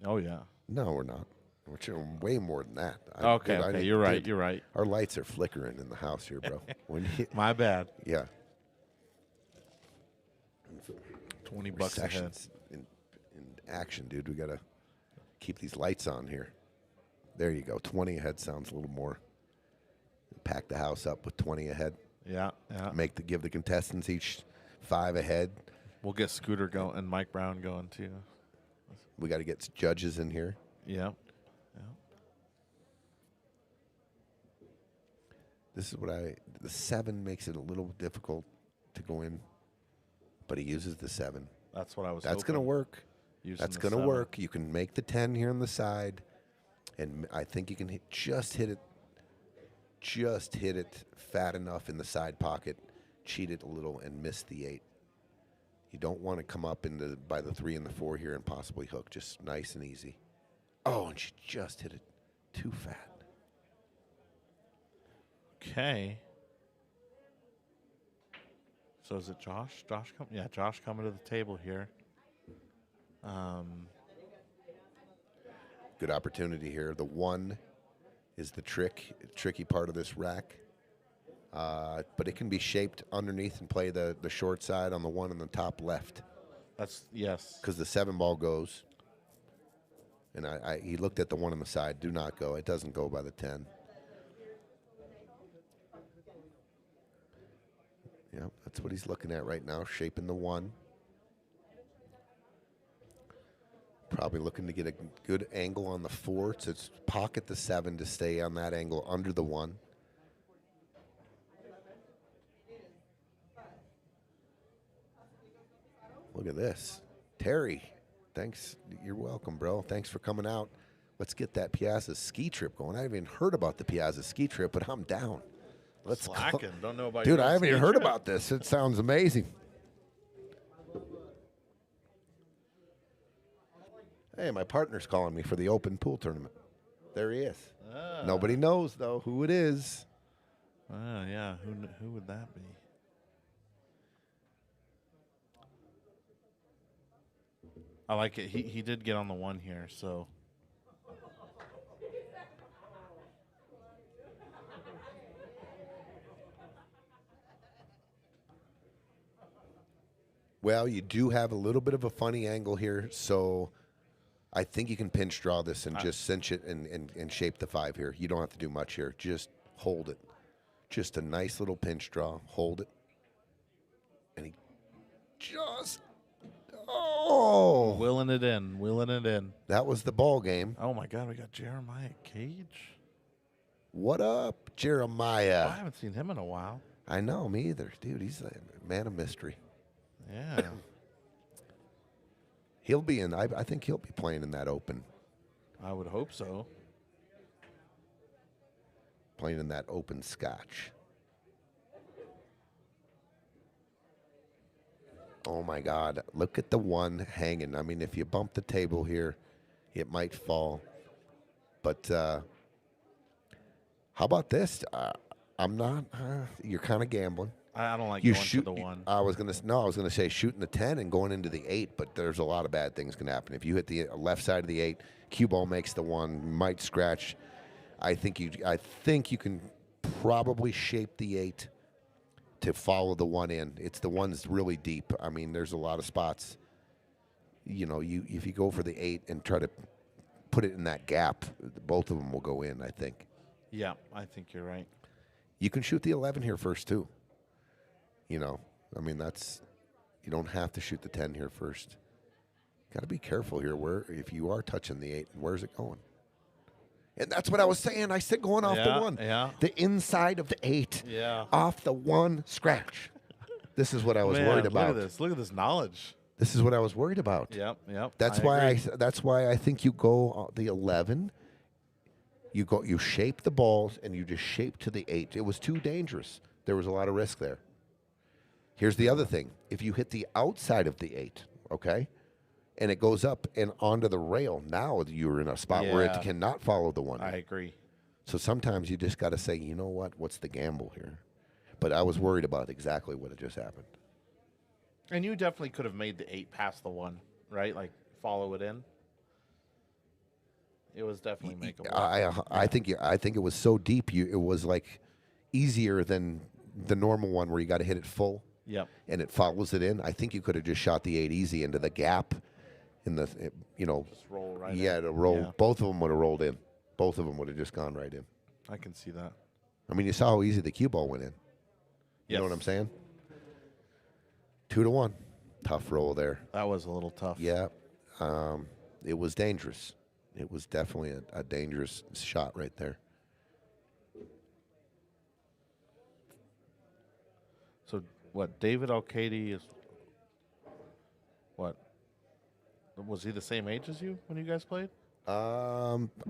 Oh yeah. No, we're not. We're charging way more than that. Okay. You're right. You're right. Our lights are flickering in the house here, bro. My bad. Yeah. $20 a head. Recessions in action, dude. We got to keep these lights on here. There you go. 20 ahead sounds a little more. Pack the house up with 20 ahead. Yeah. Give the contestants each 5 ahead. We'll get Scooter going and Mike Brown going too. We got to get judges in here. Yeah. This is what the 7 makes it a little difficult to go in, but he uses the 7. That's what I was. That's going to work. That's going to work. You can make the 10 here on the side, and I think you can just hit it fat enough in the side pocket, cheat it a little, and miss the 8. You don't want to come up by the 3 and the 4 here and possibly hook. Just nice and easy. Oh, and she just hit it too fat. Okay. So is it Josh? Josh coming to the table here. Good opportunity here. The 1 is the tricky part of this rack. But it can be shaped underneath and play the short side on the 1 in the top left. Yes. Because the 7 ball goes. And he looked at the 1 on the side. Do not go. It doesn't go by the 10. Yeah, that's what he's looking at right now, shaping the 1. Probably looking to get a good angle on the 4 to pocket the 7 to stay on that angle under the 1. Look at this. Terry, thanks. You're welcome, bro. Thanks for coming out. Let's get that Piazza ski trip going. I haven't even heard about the Piazza ski trip, but I'm down. Let's Slacking. Don't know about Dude, your I haven't ski even heard trip. about this. It sounds amazing. Hey, my partner's calling me for the open pool tournament. There he is. Nobody knows, though, who it is. Yeah. Who would that be? I like it. He did get on the one here, so. Well, you do have a little bit of a funny angle here, so I think you can pinch draw this and just cinch it and shape the 5 here. You don't have to do much here. Just hold it. Just a nice little pinch draw. Hold it. And he just, Willing it in. That was the ball game. Oh, my God. We got Jeremiah Cage. What up, Jeremiah? I haven't seen him in a while. I know, me either. Dude, he's a man of mystery. Yeah. He'll be in. I think he'll be playing in that open. I would hope so. Playing in that open scotch. Oh my God! Look at the one hanging. I mean, if you bump the table here, it might fall. But how about this? I'm not. You're kind of gambling. I don't like You going shoot to the one. I was gonna say shooting the 10 and going into the 8, but there's a lot of bad things can happen. If you hit the left side of the 8, cue ball makes the 1, might scratch. I think you can probably shape the 8 to follow the 1 in. It's the 1's really deep. I mean, there's a lot of spots. You know, if you go for the 8 and try to put it in that gap, both of them will go in, I think. Yeah, I think you're right. You can shoot the 11 here first too. You know, I mean, you don't have to shoot the 10 here first. Got to be careful here if you are touching the 8, where's it going? And that's what I was saying. I said going off the 1. Yeah. The inside of the 8. Yeah. Off the 1 scratch. This is what I was worried about. Look at this knowledge. This is what I was worried about. Yep. That's why I think you go the 11. You shape the balls and you just shape to the 8. It was too dangerous. There was a lot of risk there. Here's the other thing. If you hit the outside of the 8, okay, and it goes up and onto the rail, now you're in a spot where it cannot follow the 1. I agree. So sometimes you just got to say, you know what? What's the gamble here? But I was worried about exactly what had just happened. And you definitely could have made the 8 past the 1, right? Like follow it in. It was definitely makeable. I think it was so deep. It was like easier than the normal one where you got to hit it full. Yep. And it follows it in. I think you could have just shot the 8 easy into the gap, Just roll right in. Yeah, to roll. Yeah. Both of them would have rolled in. Both of them would have just gone right in. I can see that. I mean, you saw how easy the cue ball went in. You know what I'm saying? 2-1. Tough roll there. That was a little tough. Yeah. It was dangerous. It was definitely a dangerous shot right there. So what? David Alcady is what? Was he the same age as you when you guys played?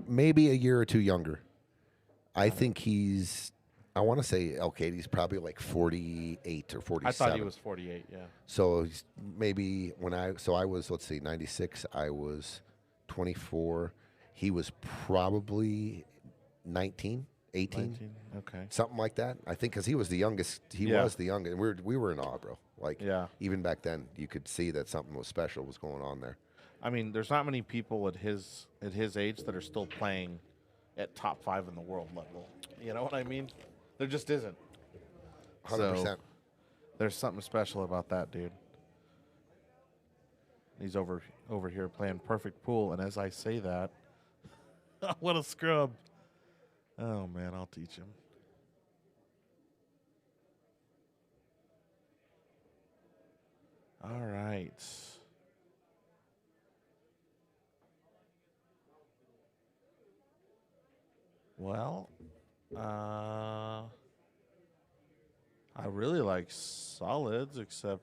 Maybe a year or two younger. I think I want to say Alcady's probably like 48 or 47. I thought he was 48, yeah. So he's maybe I was, let's see, 96, I was 24. He was probably 19, 18. 19, okay. Something like that. I think because he was the youngest. He was the youngest. And we were in awe, bro. Like, even back then, you could see that something was special was going on there. I mean, there's not many people at his age that are still playing at top 5 in the world level. You know what I mean? There just isn't. 100%. So, there's something special about that dude. He's over here playing perfect pool, and as I say that, what a scrub. Oh, man, I'll teach him. All right. Well, I really like solids, except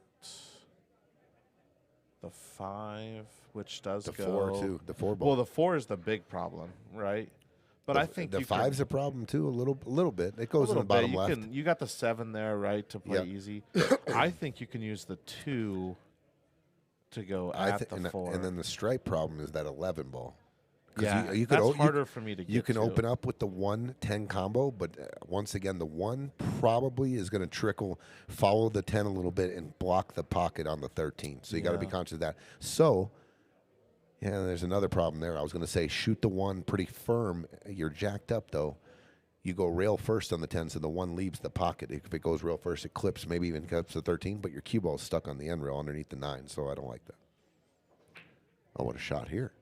the 5, which does The go 4 too. The 4 ball. Well, the 4 is the big problem, right? But I think the you 5's can, a problem too. A little bit. It a goes in little the bottom bit. left. You got the 7 there, right, to play Yep. easy. I think you can use the 2 to go at the 4. And then the stripe problem is that 11 ball. 'Cause Yeah, you could that's harder for me to get You can to. open up with the 1-10 combo, but once again, the 1 probably is going to trickle, follow the 10 a little bit, and block the pocket on the 13. So you got to be Yeah. conscious of that. So, yeah, there's another problem there. I was going to say shoot the 1 pretty firm. You're jacked up, though. You go rail first on the 10, so the 1 leaves the pocket. If it goes rail first, it clips, maybe even clips the 13, but your cue ball is stuck on the end rail underneath the 9, so I don't like that. Oh, what a shot here.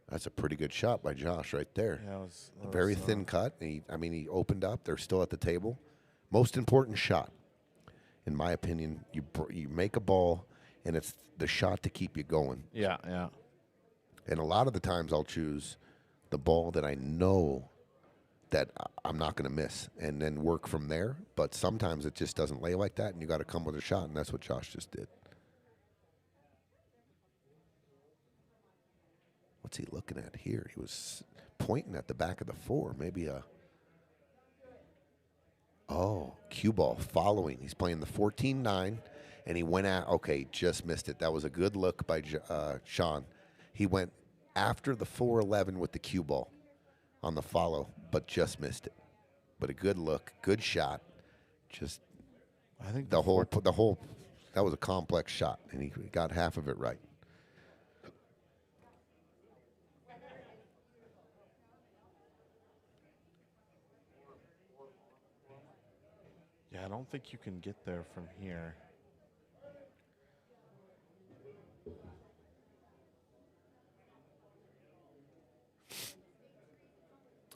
That's a pretty good shot by Josh right there. Yeah, A very thin cut. He opened up. They're still at the table. Most important shot, in my opinion, you make a ball, and it's the shot to keep you going. Yeah, yeah. And a lot of the times I'll choose the ball that I know that I'm not going to miss and then work from there. But sometimes it just doesn't lay like that, and you got to come with a shot, and that's what Josh just did. What's he looking at here? He was pointing at the back of the 4. Maybe cue ball following. He's playing the 14-9, and he went at, okay, just missed it. That was a good look by Shawn. He went after the 4-11 with the cue ball on the follow, but just missed it. But a good look, good shot. Just I think the whole that was a complex shot, and he got half of it right. Yeah, I don't think you can get there from here.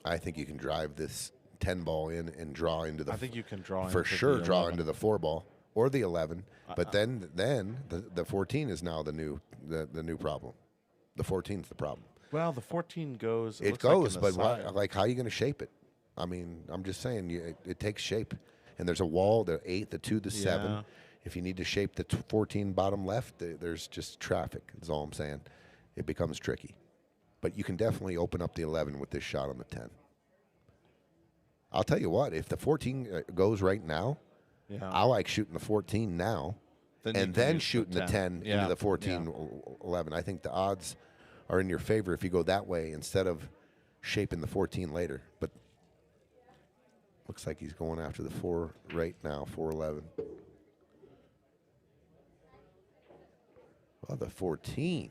I think you can drive this 10 ball in and draw into the. I think you can draw for into sure the draw 11. into the 4 ball or the 11. But then the 14 is now the new problem. The 14's the problem. Well, the 14 goes. It looks like in goes, the but side. how are you going to shape it? I mean, I'm just saying it takes shape. And there's a wall, the 8, the 2, the 7. Yeah. If you need to shape the 14 bottom left, there's just traffic. That's all I'm saying. It becomes tricky. But you can definitely open up the 11 with this shot on the 10. I'll tell you what, if the 14 goes right now, Yeah. I like shooting the 14 now Then you and can then use shooting the 10 Yeah, into the 14, yeah. 11. I think the odds are in your favor if you go that way instead of shaping the 14 later. But looks like he's going after the 4 right now, 4-11. Oh, the 14.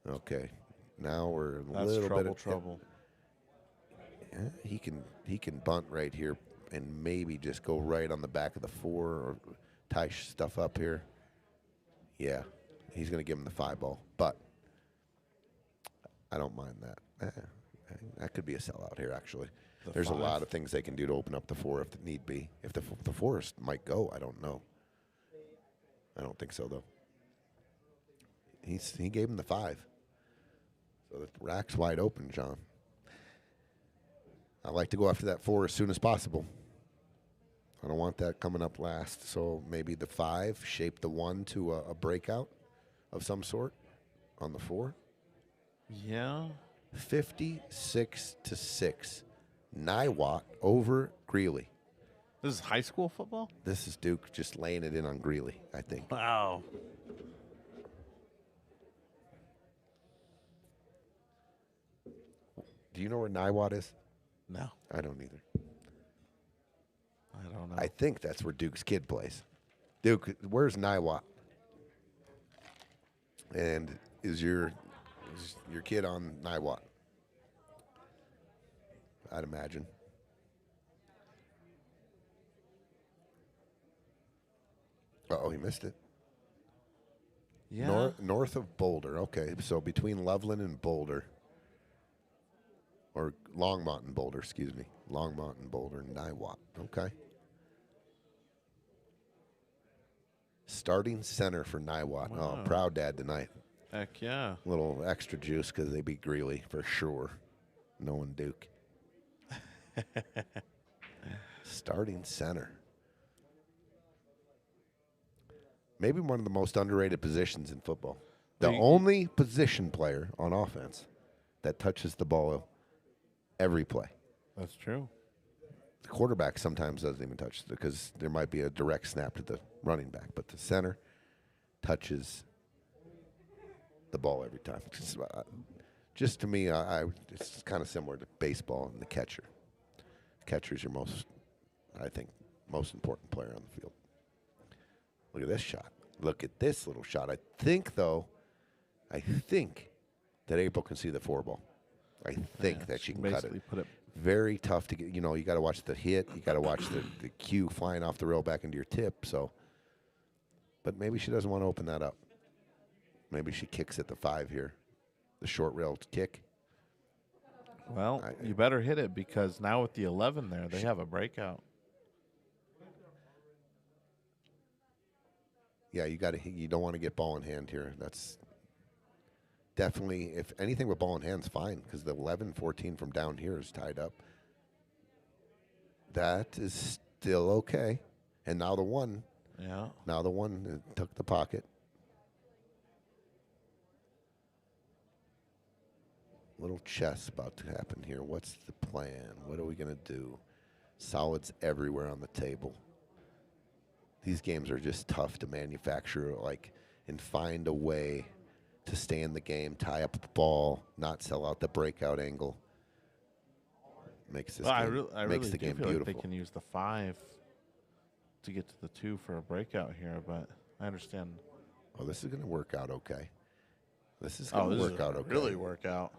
Okay, now we're a That's little trouble, bit of trouble. Yeah, he can bunt right here and maybe just go right on the back of the 4 or tie stuff up here. Yeah, he's going to give him the 5 ball, but I don't mind that. That could be a sellout here, actually. There's 5. a lot of things they can do to open up the 4 if it need be. If the 4 might go, I don't know. I don't think so, though. He gave him the 5. So the rack's wide open, John. I like to go after that 4 as soon as possible. I don't want that coming up last. So maybe the 5, shape the 1 to a breakout of some sort on the 4. Yeah. 56-6. Niwot over Greeley. This is high school football? This is Duke just laying it in on Greeley, I think. Wow. Do you know where Niwot is? No. I don't either. I don't know. I think that's where Duke's kid plays. Duke, where's Niwot? And is your kid on Niwot? I'd imagine. Uh-oh, he missed it. Yeah. North of Boulder. Okay, so between Loveland and Boulder. Or Longmont and Boulder, excuse me. Longmont and Boulder and Niwot. Okay. Starting center for Niwot. Wow. Oh, proud dad tonight. Heck yeah. A little extra juice because they beat Greeley for sure. Knowing Duke. Starting center. Maybe one of the most underrated positions in football. The Well, only position player on offense that touches the ball every play. That's true. The quarterback sometimes doesn't even touch it because there might be a direct snap to the running back, but the center touches the ball every time. Just to me, it's kind of similar to baseball and the catcher. Catcher is your most important player on the field. Look at this shot. Look at this little shot. I think that April can see the 4 ball. I think that she can cut it. Put it. Very tough to get. You got to watch the hit. You got to watch the cue flying off the rail back into your tip. So, but maybe she doesn't want to open that up. Maybe she kicks at the 5 here, the short rail kick. Well, you better hit it because now with the 11 there, they have a breakout. Yeah, you don't want to get ball in hand here. That's definitely, if anything with ball in hand's fine because the 11-14 from down here is tied up. That is still okay. And now the 1. Yeah. Now the 1 took the pocket. Little chess about to happen here. What's the plan? What are we going to do? Solids everywhere on the table. These games are just tough to manufacture, and find a way to stay in the game, tie up the ball, not sell out the breakout angle. Makes this game, makes the game feel beautiful. like they can use the 5 to get to the 2 for a breakout here, but I understand. Oh, this is going to work out okay. This is going to work out okay. Really work out.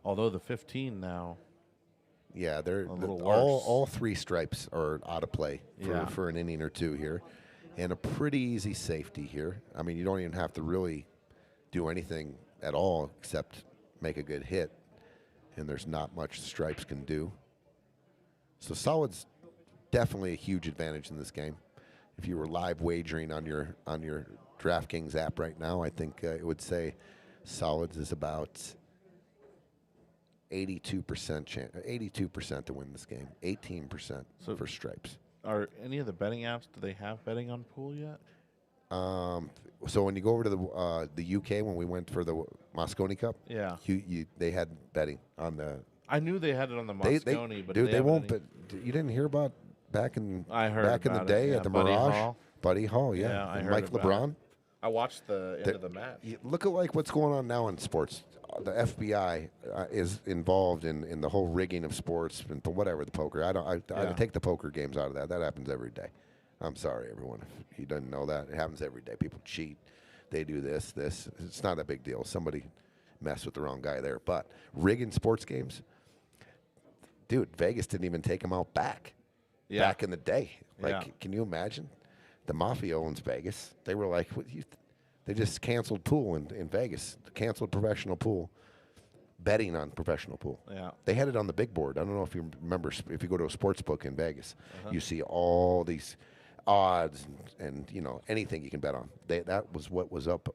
Although the 15 now. Yeah, they're a little worse. All 3 stripes are out of play for an inning or 2 here, and a pretty easy safety here. I mean, you don't even have to really do anything at all except make a good hit, and there's not much the stripes can do. So solid's definitely a huge advantage in this game. If you were live wagering on your DraftKings app right now, I think it would say solids is about 82% chance, 82% to win this game, 18% for stripes. Are any of the betting apps, do they have betting on pool yet? So when you go over to the UK, when we went for the Mosconi Cup, they had betting on the. I knew they had it on the Mosconi, but dude, they won't. But you didn't hear about back in the day at the Mirage, Buddy Hall, I heard Mike about LeBron. It. I watched the end of the match. Look at what's going on now in sports. The FBI is involved in the whole rigging of sports and whatever the poker. I take the poker games out of that. That happens every day. I'm sorry, everyone, if you didn't know that. It happens every day. People cheat. They do this. It's not a big deal. Somebody messed with the wrong guy there. But rigging sports games, dude, Vegas didn't even take them out back in the day. Can you imagine? The Mafia owns Vegas. They were like, they just canceled pool in Vegas, canceled professional pool, betting on professional pool. Yeah. They had it on the big board. I don't know if you remember, if you go to a sports book in Vegas, you see all these odds and anything you can bet on. That was what was up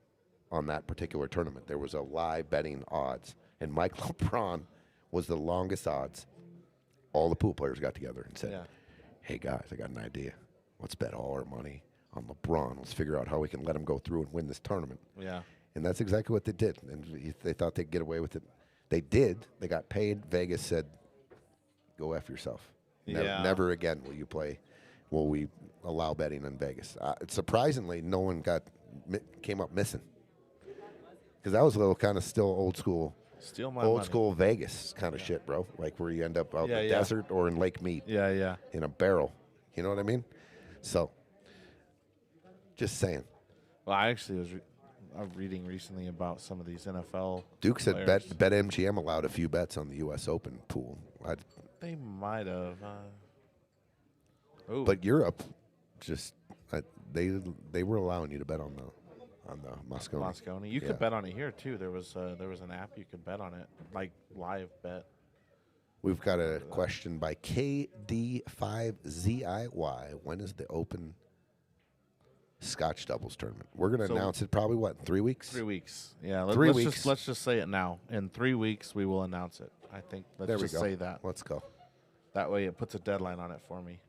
on that particular tournament. There was a live betting odds, and Mike LeBron was the longest odds. All the pool players got together and said, hey, guys, I got an idea. Let's bet all our money on LeBron. Let's figure out how we can let him go through and win this tournament. Yeah. And that's exactly what they did. And they thought they'd get away with it. They did. They got paid. Vegas said, go F yourself. Never again will we allow betting in Vegas. Surprisingly, no one came up missing. Because that was a little kind of still old school. Old school Vegas kind of shit, bro. Like where you end up out in the desert or in Lake Mead. Yeah. In a barrel. You know what I mean? So, just saying. Well, I actually was reading recently about some of these NFL Duke said players. BetMGM allowed a few bets on the U.S. Open pool. They might have. But Europe, just they were allowing you to bet on the Mosconi. Mosconi. You could bet on it here too. There was an app you could bet on it, like live bet. We've got a question by KD5ZIY. When is the Open Scotch Doubles tournament? We're going to announce it probably, in 3 weeks? 3 weeks. Yeah, 3 weeks. Let's just say it now. In 3 weeks, we will announce it. I think let's just say that. Let's go. That way it puts a deadline on it for me.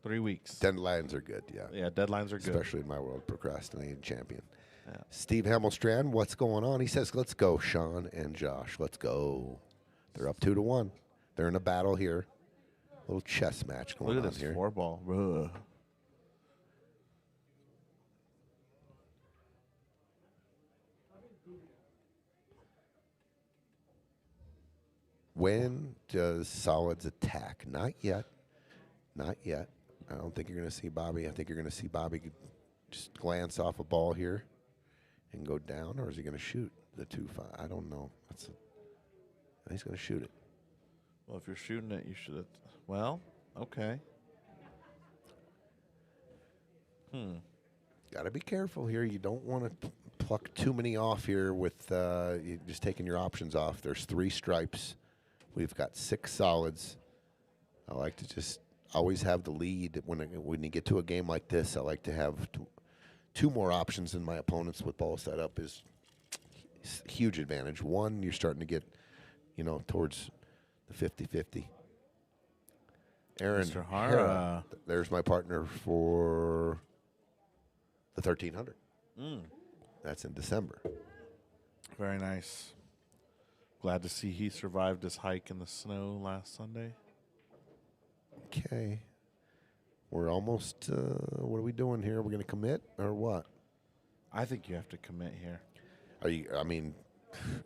3 weeks. Deadlines are good, yeah. Yeah, deadlines are good. Especially in my world, procrastinating champion. Yeah. Steve Hamilstrand, what's going on? He says, let's go, Shawn and Josh. Let's go. They're up 2-1. They're in a battle here. Little chess match going Look on at this here. 4-ball. Ugh. When does Solids attack? Not yet. Not yet. I don't think you're going to see Bobby. I think you're going to see Bobby just glance off a ball here and go down, or is he going to shoot the 2-5? I don't know. He's going to shoot it. Well, if you're shooting it, you should. Well, okay. Got to be careful here. You don't want to pluck too many off here with you just taking your options off. There's 3 stripes. We've got 6 solids. I like to just always have the lead. When you get to a game like this, I like to have 2 more options than my opponents with ball setup is huge advantage. 1, you're starting to get, towards the 50-50. Aaron Mr. Hara. There's my partner for the 1300. That's in December. Very nice. Glad to see he survived his hike in the snow last Sunday. Okay. We're almost, what are we doing here? Are we going to commit or what? I think you have to commit here.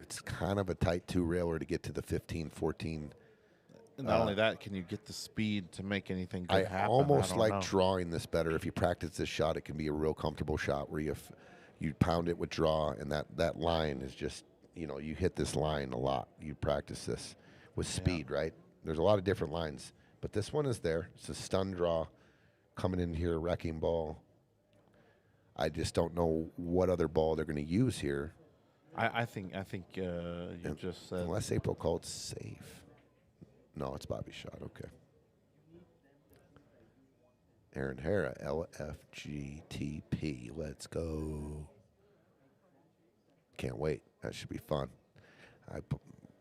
It's kind of a tight 2-railer to get to the 15-14. Not only that, can you get the speed to make anything good happen? I almost don't like know. drawing this better. If you practice this shot, it can be a real comfortable shot where you pound it with draw, and that line is just, you hit this line a lot. You practice this with speed, right? There's a lot of different lines, but this one is there. It's a stun draw coming in here, wrecking ball. I just don't know what other ball they're going to use here. I think you just said. Unless April called safe. No, it's Bobby's shot. Okay. Aaron Hara, LFGTP. Let's go. Can't wait. That should be fun.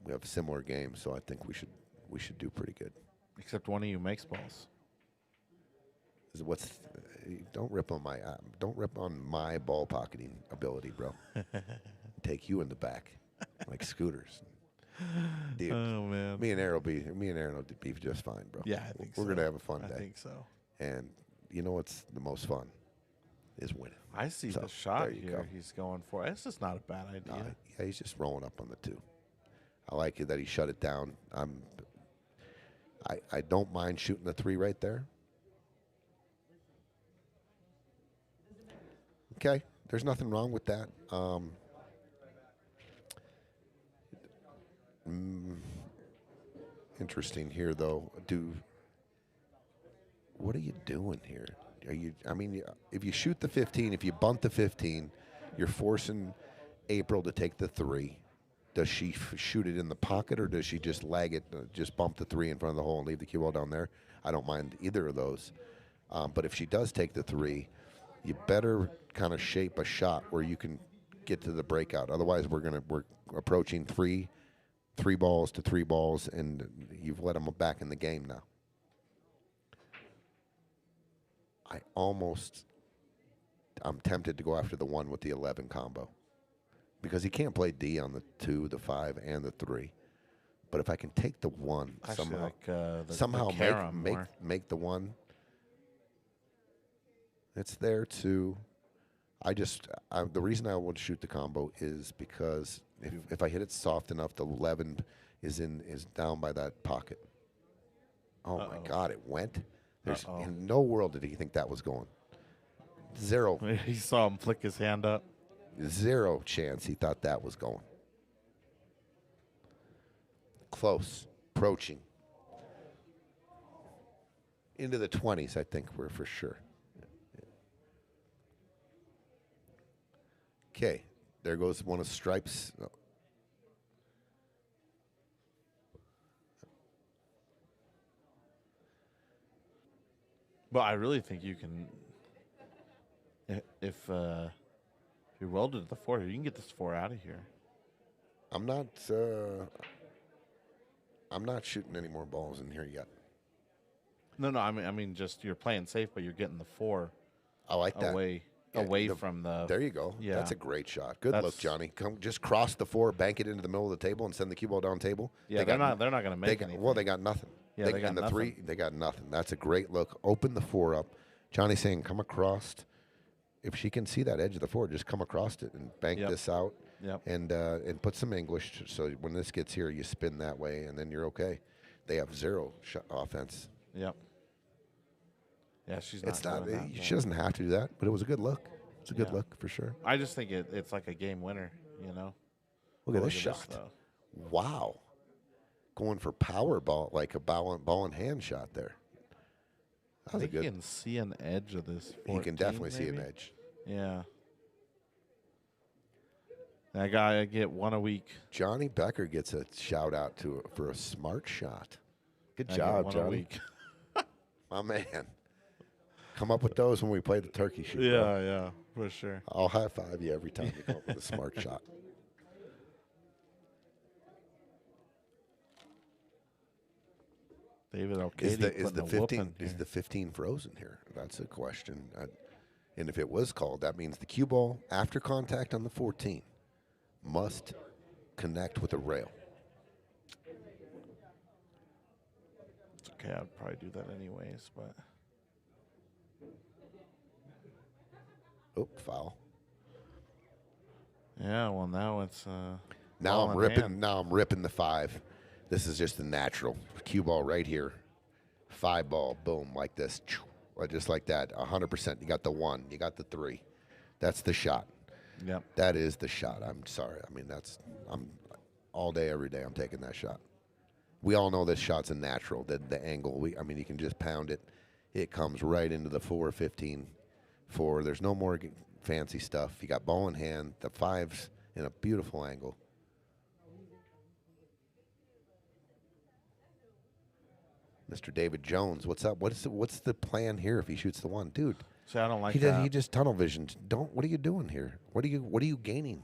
We have a similar game, so I think we should do pretty good. Except one of you makes balls. Don't rip on my ball pocketing ability, bro. Take you in the back like scooters. Dude, Oh man. me and Aaron will be just fine, bro. Yeah, I think We're so. gonna have a fun day. I think so. And you know what's the most fun is winning. I see So, the shot there you here go. he's going for. It's just not a bad idea. Yeah, he's just rolling up on the 2. I like it that he shut it down. I don't mind shooting the 3 right there. Okay, there's nothing wrong with that. Interesting here, though. What are you doing here? If you shoot the 15, if you bunt the 15, you're forcing April to take the 3. Does she shoot it in the pocket, or does she just lag it, just bump the 3 in front of the hole and leave the cue ball down there? I don't mind either of those. But if she does take the 3, you better kind of shape a shot where you can get to the breakout. Otherwise, we're approaching 3 balls to 3 balls, and you've let them back in the game now. I'm tempted to go after the 1 with the 11 combo because he can't play D on the 2, the 5, and the 3. But if I can take the 1 somehow make the 1, it's there too. The reason I would shoot the combo is because if I hit it soft enough, the 11 is down by that pocket. Oh my God, it went. There's in no world did he think that was going. 0. He saw him flick his hand up. 0 chance he thought that was going. Close, approaching. Into the 20s, I think we're for sure. Okay, there goes one of Stripe's. But I really think you can, if you're welded to the 4 here, you can get this 4 out of here. I'm not shooting any more balls in here yet. No, I mean, just you're playing safe, but you're getting the 4 I like that. away from the. There you go. Yeah. That's a great shot. Good look, Johnny. Come, just cross the 4, bank it into the middle of the table, and send the cue ball down table. Yeah, they're not going to make anything. Well, they got nothing. Yeah, they got and the nothing. 3, they got nothing. That's a great look. Open the 4 up. Johnny's saying, come across. If she can see that edge of the 4, just come across it and bank this out. Yep. And put some English, so when this gets here, you spin that way, and then you're okay. They have 0 offense. Yep. Yeah, she's not. It's not. doing that, She doesn't have to do that, but it was a good look. It's a good look for sure. I just think it's like a game winner. You know. Look at this shot. Wow. Going for power ball, like a ball in hand shot there. That was I think you can see an edge of this. 14, you can definitely see maybe? an edge. Yeah. That guy, I get 1 a week. Johnny Becker gets a shout out for a smart shot. Good I job, get 1 a Johnny. week. My man. Come up with those when we play the turkey shoot. bro. Yeah, for sure. I'll high five you every time you come up with a smart shot. David O'Kady Is the 15 is the 15 frozen here? That's a question. And if it was called, that means the cue ball after contact on the 14 must connect with a rail. It's okay. I'd probably do that anyways, but Foul. yeah. Well, now it's Now ball I'm in ripping. hand. Now I'm ripping the 5. This is just the natural cue ball right here. 5 ball, boom, like this, just like that. 100%. You got the 1. You got the 3. That's the shot. Yep. That is the shot. I'm sorry. I mean, I'm all day, every day. I'm taking that shot. We all know this shot's a natural. The angle. You can just pound it. It comes right into the 4-15. 4. There's no more fancy stuff. You got ball in hand. The 5's in a beautiful angle. Mr. David Jones, what's up? What's the plan here if he shoots the 1, dude? See, I don't like He that. just tunnel visioned. What are you doing here? What are you gaining?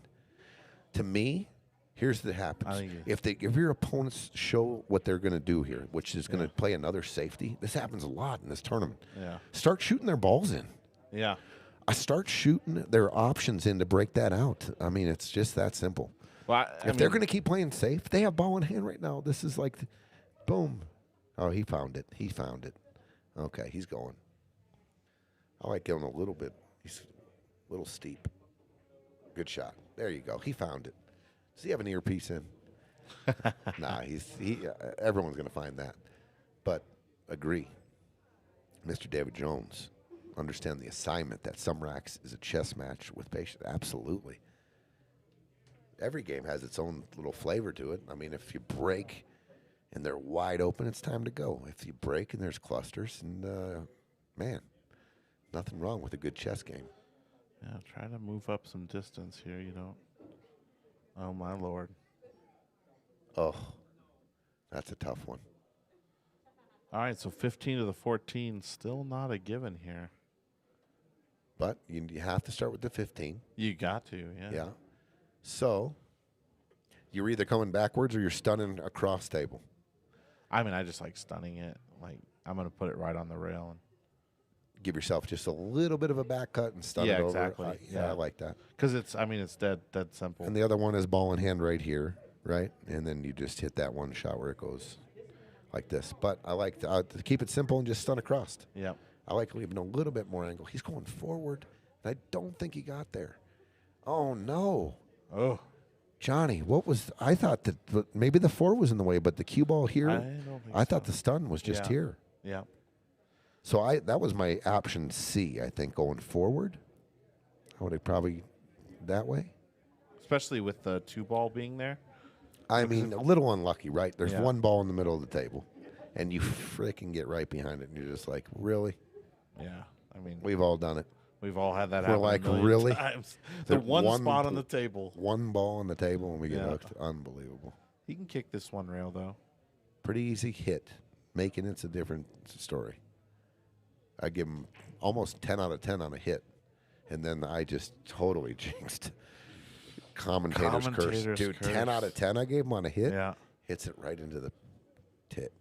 To me, here's what happens. If your opponents show what they're going to do here, which is going to play another safety, this happens a lot in this tournament. Yeah. Start shooting their balls in. Yeah. I start shooting their options in to break that out. I mean, it's just that simple. Well, if they're going to keep playing safe, they have ball in hand right now. This is like, boom. Oh, he found it. He found it. Okay, he's going. I like giving him a little bit. He's a little steep. Good shot. There you go. He found it. Does he have an earpiece in? Nah, everyone's going to find that. But agree. Mr. David Jones, understand the assignment that some racks is a chess match with patience. Absolutely. Every game has its own little flavor to it. I mean, if you break and they're wide open, it's time to go. If you break and there's clusters, and man, nothing wrong with a good chess game. Yeah, try to move up some distance here. You don't. Oh my lord. Oh, that's a tough one. All right, so 15 to the 14, still not a given here. But you have to start with the 15. You got to, yeah. Yeah. So you're either coming backwards or you're stunning across table. I mean, I just like stunning it. Like, I'm going to put it right on the rail. And give yourself just a little bit of a back cut and stun it over. Exactly. I like that. Because it's dead simple. And the other one is ball in hand right here, right? And then you just hit that one shot where it goes like this. But I like to keep it simple and just stun across. Yep. I like leaving a little bit more angle. He's going forward, and I don't think he got there. Oh, no. Oh. Johnny, I thought that maybe the 4 was in the way, but the cue ball here, I thought the stun was just here. Yeah. So that was my option C, I think, going forward. I would have probably that way. Especially with the 2 ball being there. I mean, a little unlucky, right? There's 1 ball in the middle of the table, and you freaking get right behind it, and you're just like, really? Yeah. I mean, we've all done it. We've all had that We're happen like, a million really? times. The one spot on the table. 1 ball on the table, and we get hooked. Unbelievable. He can kick this one rail, though. Pretty easy hit. Making it's a different story. I give him almost 10 out of 10 on a hit, and then I just totally jinxed. Commentator's curse. Dude, curse. 10 out of 10 I gave him on a hit. Yeah. Hits it right into the tit.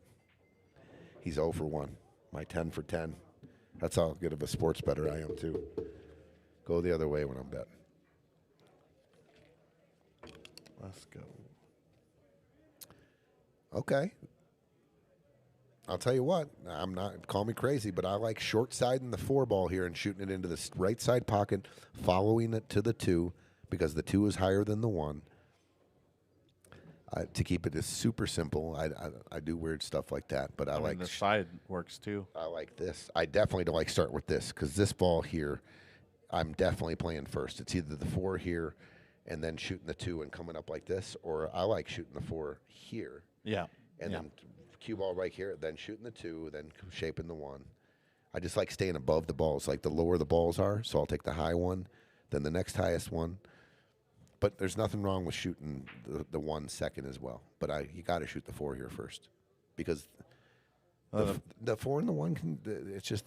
He's 0 for 1. my 10 for 10. That's how good of a sports bettor I am, too. Go the other way when I'm betting. Let's go. Okay. I'll tell you what. I'm not, call me crazy, but I like short siding the 4 ball here and shooting it into the right side pocket, following it to the 2, because the 2 is higher than the 1. To keep it as super simple, I do weird stuff like that, but I mean, like the side works too. I like this. I definitely don't like starting with this because this ball here, I'm definitely playing first. It's either the 4 here and then shooting the 2 and coming up like this, or I like shooting the 4 here. Yeah. And then cue ball right here, then shooting the 2, then shaping the 1. I just like staying above the balls, like the lower the balls are, so I'll take the high one, then the next highest one. But there's nothing wrong with shooting the 1 second as well. But you got to shoot the 4 here first, because the 4 and the 1 can. It's just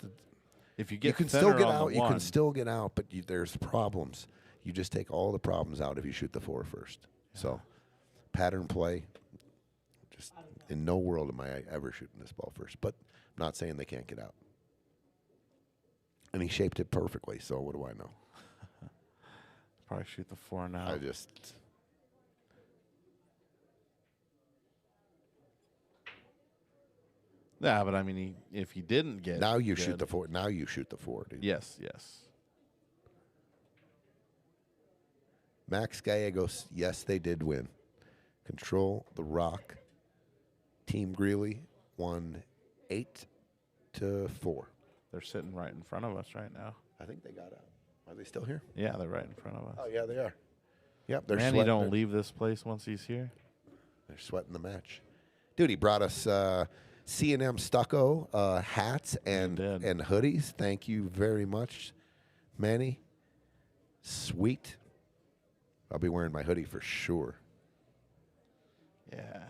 if you get you can thinner still get on out. the You can 1, still get out, but there's problems. You just take all the problems out if you shoot the 4 first. Yeah. So pattern play. Just in no world am I ever shooting this ball first. But I'm not saying they can't get out. And he shaped it perfectly. So what do I know? probably shoot the 4 now. I just. Yeah, but I mean, if he didn't get now you shoot the 4. Now you shoot the 4, dude. Yes. Max Gallegos, yes, they did win. Control the Rock. Team Greeley won 8-4. They're sitting right in front of us right now. I think they got out. Are they still here? Yeah, they're right in front of us. Oh, yeah, they are. Yep, they're Manny sweating. don't leave this place once he's here. They're sweating the match. Dude, he brought us C&M stucco hats and hoodies. Thank you very much, Manny. Sweet. I'll be wearing my hoodie for sure. Yeah.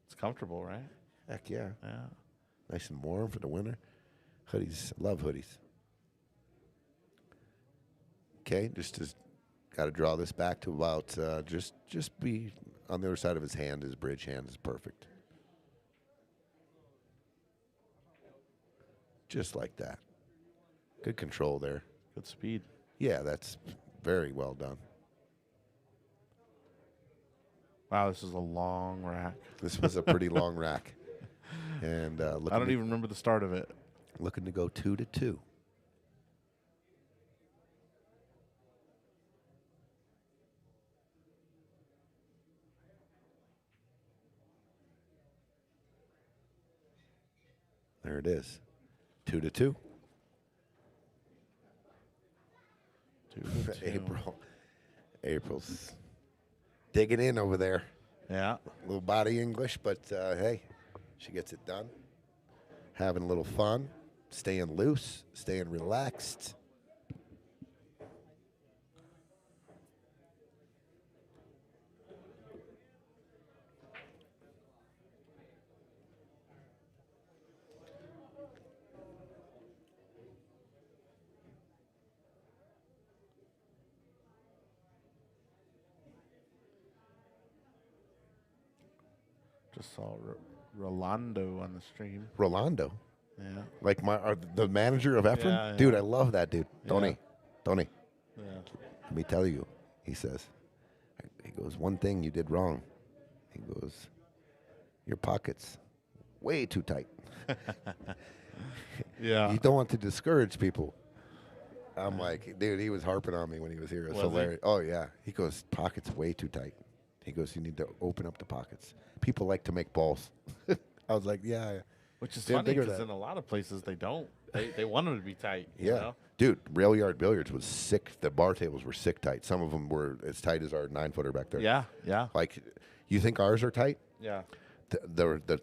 It's comfortable, right? Heck yeah. Yeah. Nice and warm for the winter. Hoodies. Love hoodies. Okay, just got to draw this back to about just be on the other side of his hand. His bridge hand is perfect. Just like that. Good control there. Good speed. Yeah, that's very well done. Wow, this is a long rack. This was a pretty long rack. And I don't even remember the start of it. Looking to go 2-2. There it is. 2-2. 2-2. April's digging in over there. Yeah. A little body English, but hey, she gets it done. Having a little fun, staying loose, staying relaxed. Just saw Rolando on the stream. Rolando? Yeah. Like the manager of Erfman? Yeah, yeah. Dude, I love that dude. Yeah. Tony. Yeah. Let me tell you, he says. He goes, one thing you did wrong. He goes, your pockets way too tight. Yeah. You don't want to discourage people. I'm like, dude, he was harping on me when he was here. It was hilarious. Oh, yeah. He goes, pockets way too tight. He goes, you need to open up the pockets. People like to make balls. I was like, yeah. Which is funny because in a lot of places they don't. They want them to be tight. You know? Dude, Rail Yard Billiards was sick. The bar tables were sick tight. Some of them were as tight as our 9-footer back there. Yeah. Like, you think ours are tight? Yeah. The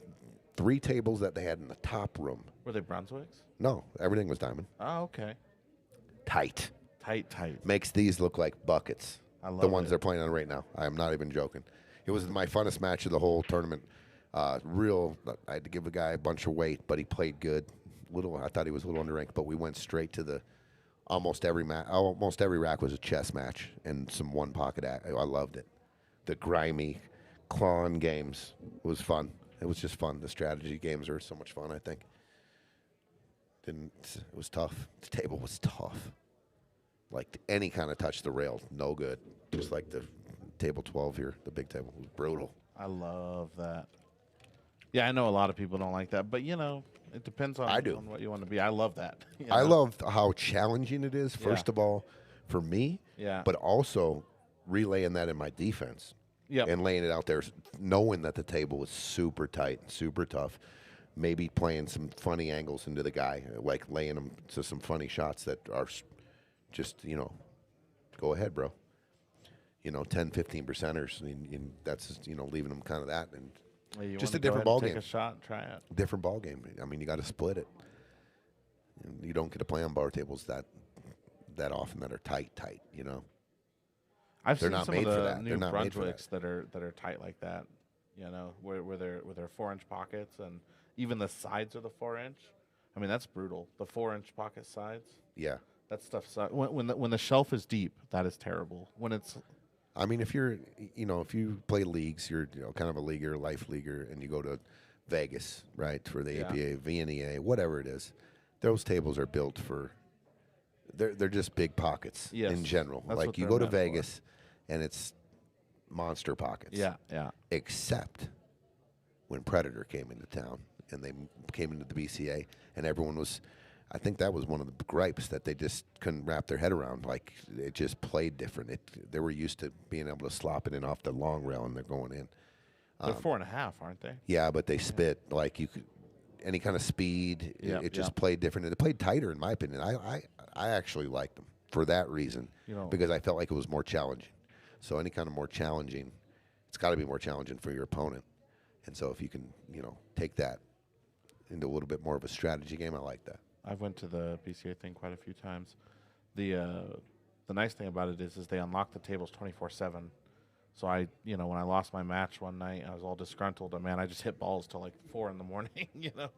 3 tables that they had in the top room. Were they Brunswicks? No, everything was diamond. Oh, okay. Tight. Tight. Makes these look like buckets. I love the ones it. they're playing on right now. I am not even joking. It was my funnest match of the whole tournament. I had to give the guy a bunch of weight, but he played good. I thought he was a little underranked, but we went straight to the almost every rack was a chess match and some one pocket act. I loved it. The grimy clawing games was fun. It was just fun. The strategy games are so much fun, I think. Didn't. It was tough. The table was tough. Like any kind of touch the rail, no good. Just like the table 12 here, the big table was brutal. I love that. Yeah, I know a lot of people don't like that, but it depends on, I do. on what you want to be. I love that. I love how challenging it is. First Yeah. of all, for me, Yeah. but also relaying that in my defense. Yep. And laying it out there, knowing that the table was super tight, super tough. Maybe playing some funny angles into the guy, like laying him to some funny shots that are just, go ahead, bro. 10, 15 percenters. And that's just, leaving them kind of that. And Hey, you just wanna a go different ahead and ball take game. a shot and try it. Different ball game. I mean, you got to split it. And you don't get to play on bar tables that often that are tight. I've They're seen not some made of for the that. new They're not made for Brunswicks that are tight like that. Where they're 4-inch pockets and even the sides of the 4-inch. I mean, that's brutal. The 4-inch pocket sides. Yeah. That stuff sucks. When the shelf is deep, that is terrible. When it's I mean, if you're, if you play leagues, you're kind of a leaguer, life leaguer, and you go to Vegas, right, for the APA, VNEA, whatever it is, those tables are built for. They're just big pockets in general. That's like what you they're go to meant for. Vegas, and it's monster pockets. yeah. Except when Predator came into town and they came into the BCA, and everyone was. I think that was one of the gripes that they just couldn't wrap their head around. Like it just played different. They were used to being able to slop it in off the long rail, and they're going in. They're 4.5, aren't they? Yeah, but they spit like you could any kind of speed. It just played different. And it played tighter, in my opinion. I actually liked them for that reason because I felt like it was more challenging. So any kind of more challenging, it's got to be more challenging for your opponent. And so if you can, take that into a little bit more of a strategy game, I like that. I've went to the BCA thing quite a few times. The nice thing about it is they unlock the tables 24/7. So when I lost my match one night, I was all disgruntled. And man, I just hit balls till like 4 a.m.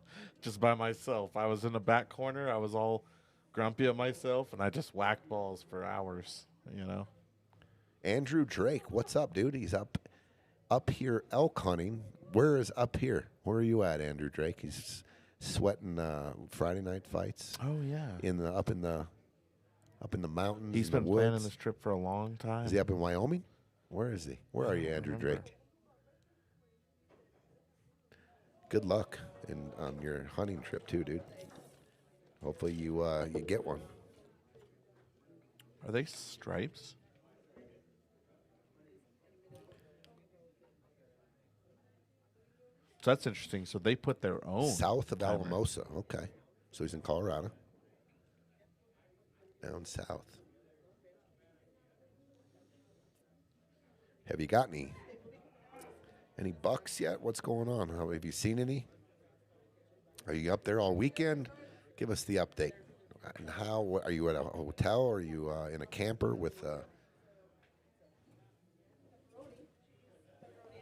Just by myself. I was in the back corner. I was all grumpy at myself, and I just whacked balls for hours. Andrew Drake, what's up, dude? He's up here elk hunting. Where is up here? Where are you at, Andrew Drake? He's sweating Friday night fights. Oh yeah. Up in the mountains. He's in the been planning woods. this trip for a long time. Is he up in Wyoming? Where is he? Where are you, Andrew Drake? Good luck on your hunting trip too, dude. Hopefully you get one. Are they stripes? So that's interesting. So they put their own South of timer. Alamosa. Okay. So he's in Colorado. Down south. Have you got any bucks yet? What's going on? Have you seen any? Are you up there all weekend? Give us the update. And how are you at a hotel? Or are you in a camper with?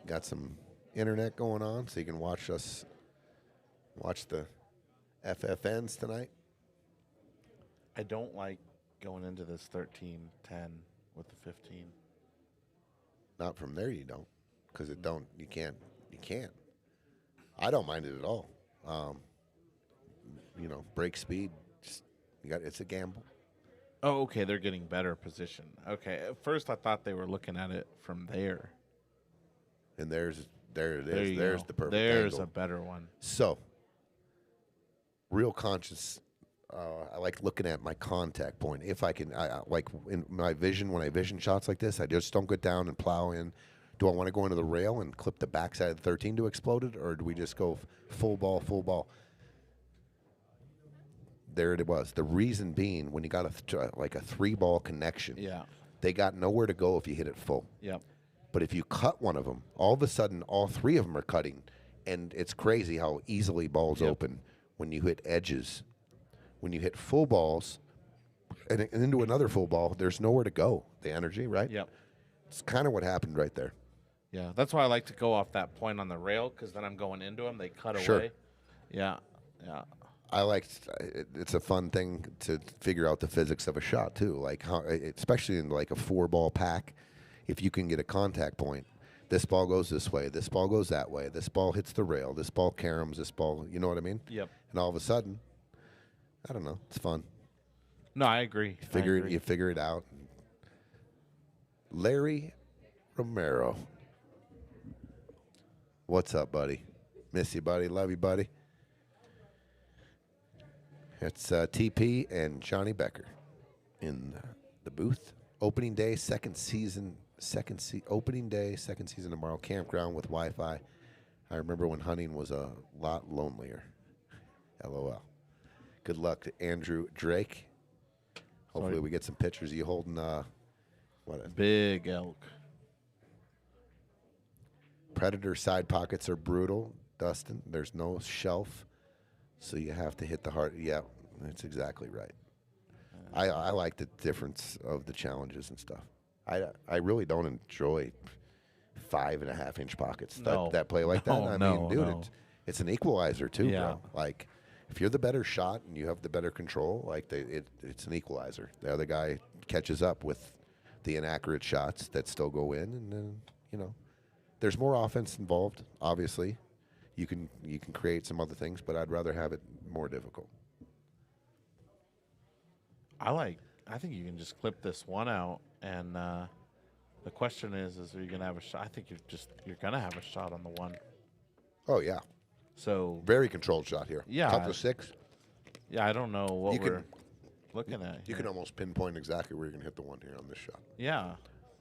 Got some internet going on, so you can watch the FFNs tonight. I don't like going into this 13-10 with the 15. Not from there, you don't, because you can't. I don't mind it at all. Break speed. It's a gamble. Oh, okay. They're getting better position. Okay. At first, I thought they were looking at it from there. And there it is. There you There's go. the perfect There's angle. a better one. So, real conscious. I like looking at my contact point. If I can, I like in my vision, when I vision shots like this, I just don't go down and plow in. Do I want to go into the rail and clip the backside of the 13 to explode it, or do we just go full ball? There it was. The reason being, when you got a 3-ball connection, they got nowhere to go if you hit it full. Yep. But if you cut one of them, all of a sudden, all 3 of them are cutting. And it's crazy how easily balls open when you hit edges. When you hit full balls and into another full ball, there's nowhere to go. The energy, right? Yep. It's kind of what happened right there. Yeah. That's why I like to go off that point on the rail, because then I'm going into them. They cut Sure. away. Yeah. Yeah. I like it's a fun thing to figure out the physics of a shot too, like how, especially in like a 4-ball pack, if you can get a contact point, this ball goes this way, this ball goes that way, this ball hits the rail, this ball caroms, this ball, you know what I mean? Yep. And all of a sudden, I don't know. It's fun. No, I agree. You figure it out. Larry Romero. What's up, buddy? Miss you, buddy. Love you, buddy. It's TP and Johnny Becker in the booth. Opening day, opening day, second season tomorrow. Campground with Wi-Fi. I remember when hunting was a lot lonelier. LOL. Good luck to Andrew Drake. Hopefully we get some pictures of you holding big elk. Predator side pockets are brutal, Dustin. There's no shelf, so you have to hit the heart. Yeah, that's exactly right. I like the difference of the challenges and stuff. I really don't enjoy 5.5-inch pockets that play like that. I mean, dude, it's an equalizer too, bro. Like, if you're the better shot and you have the better control, like it's an equalizer. The other guy catches up with the inaccurate shots that still go in, and then there's more offense involved. Obviously, you can create some other things, but I'd rather have it more difficult. I think you can just clip this one out, and the question is are you gonna have a shot? I think you're gonna have a shot on the one. Oh yeah. So very controlled shot here. Yeah. Cut to 6. Yeah, I don't know what we're looking at. You can almost pinpoint exactly where you're gonna hit the one here on this shot. Yeah,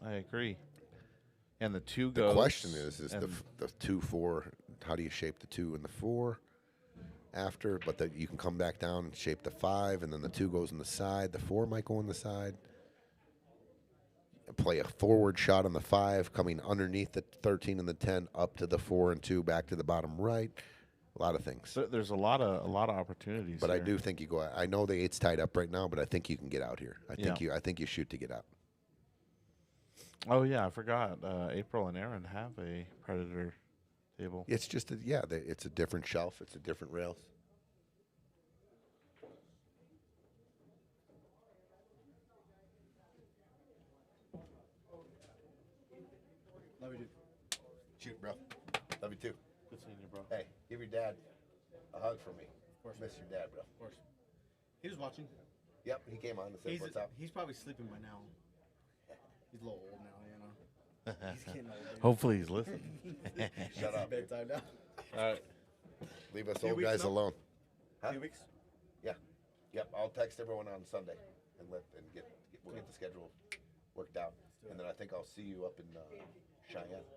I agree. And the 2 The goes. question is the 2-4. How do you shape the 2 and the 4 after? But you can come back down and shape the 5, and then the 2 goes in the side. The 4 might go in the side. Play a forward shot on the 5, coming underneath the 13 and the 10, up to the 4 and 2, back to the bottom right. A lot of things. There's a lot of opportunities. But here. I do think you go. I know the 8's tied up right now, but I think you can get out here. I think you shoot to get out. Oh yeah, I forgot. April and Aaron have a Predator table. It's just it's a different shelf. It's a different rails. Love you, dude. Shoot, bro. Love you too. Good seeing you, bro. Hey, give your dad a hug for me. Of course. Miss your dad, bro. Of course. He was watching. Yep, he came on and said, "What's up?" He's probably sleeping by now. He's a little old now, He's getting older. Hopefully he's listening. Shut up. Bedtime now. All right. Leave us old guys alone. Huh? 2 weeks? Yeah. Yep. I'll text everyone on Sunday and we'll get the schedule worked out. And then I think I'll see you up in Cheyenne.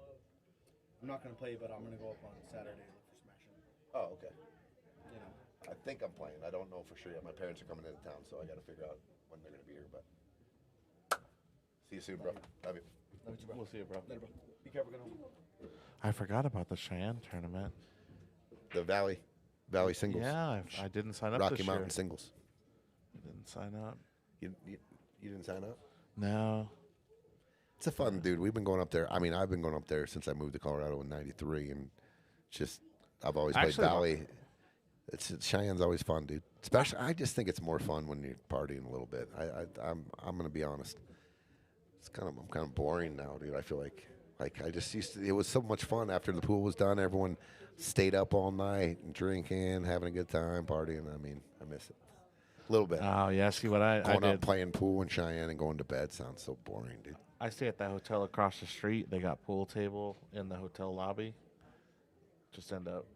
I'm not going to play, but I'm going to go up on Saturday and look for some action. Oh, okay. I think I'm playing. I don't know for sure yet. My parents are coming into town, so I got to figure out when they're going to be here. But see you soon, bro. Love you. Love you, bro. We'll see you, bro. Later, bro. Be careful, get home. I forgot about the Cheyenne tournament. The Valley singles. Yeah, I didn't sign up Rocky this Mountain year. singles. I didn't sign up. You didn't sign up? No. It's a fun, dude. We've been going up there. I mean, I've been going up there since I moved to Colorado in '93, and I've always played Valley. Cheyenne's always fun, dude. Especially, I just think it's more fun when you're partying a little bit. I'm gonna be honest. I'm kind of boring now, dude. I feel like I just it was so much fun after the pool was done. Everyone stayed up all night and drinking, having a good time, partying. I mean, I miss it a little bit. Oh yeah, see what I going did. out playing pool in Cheyenne and going to bed sounds so boring, dude. I stay at that hotel across the street. They got pool table in the hotel lobby. Just end up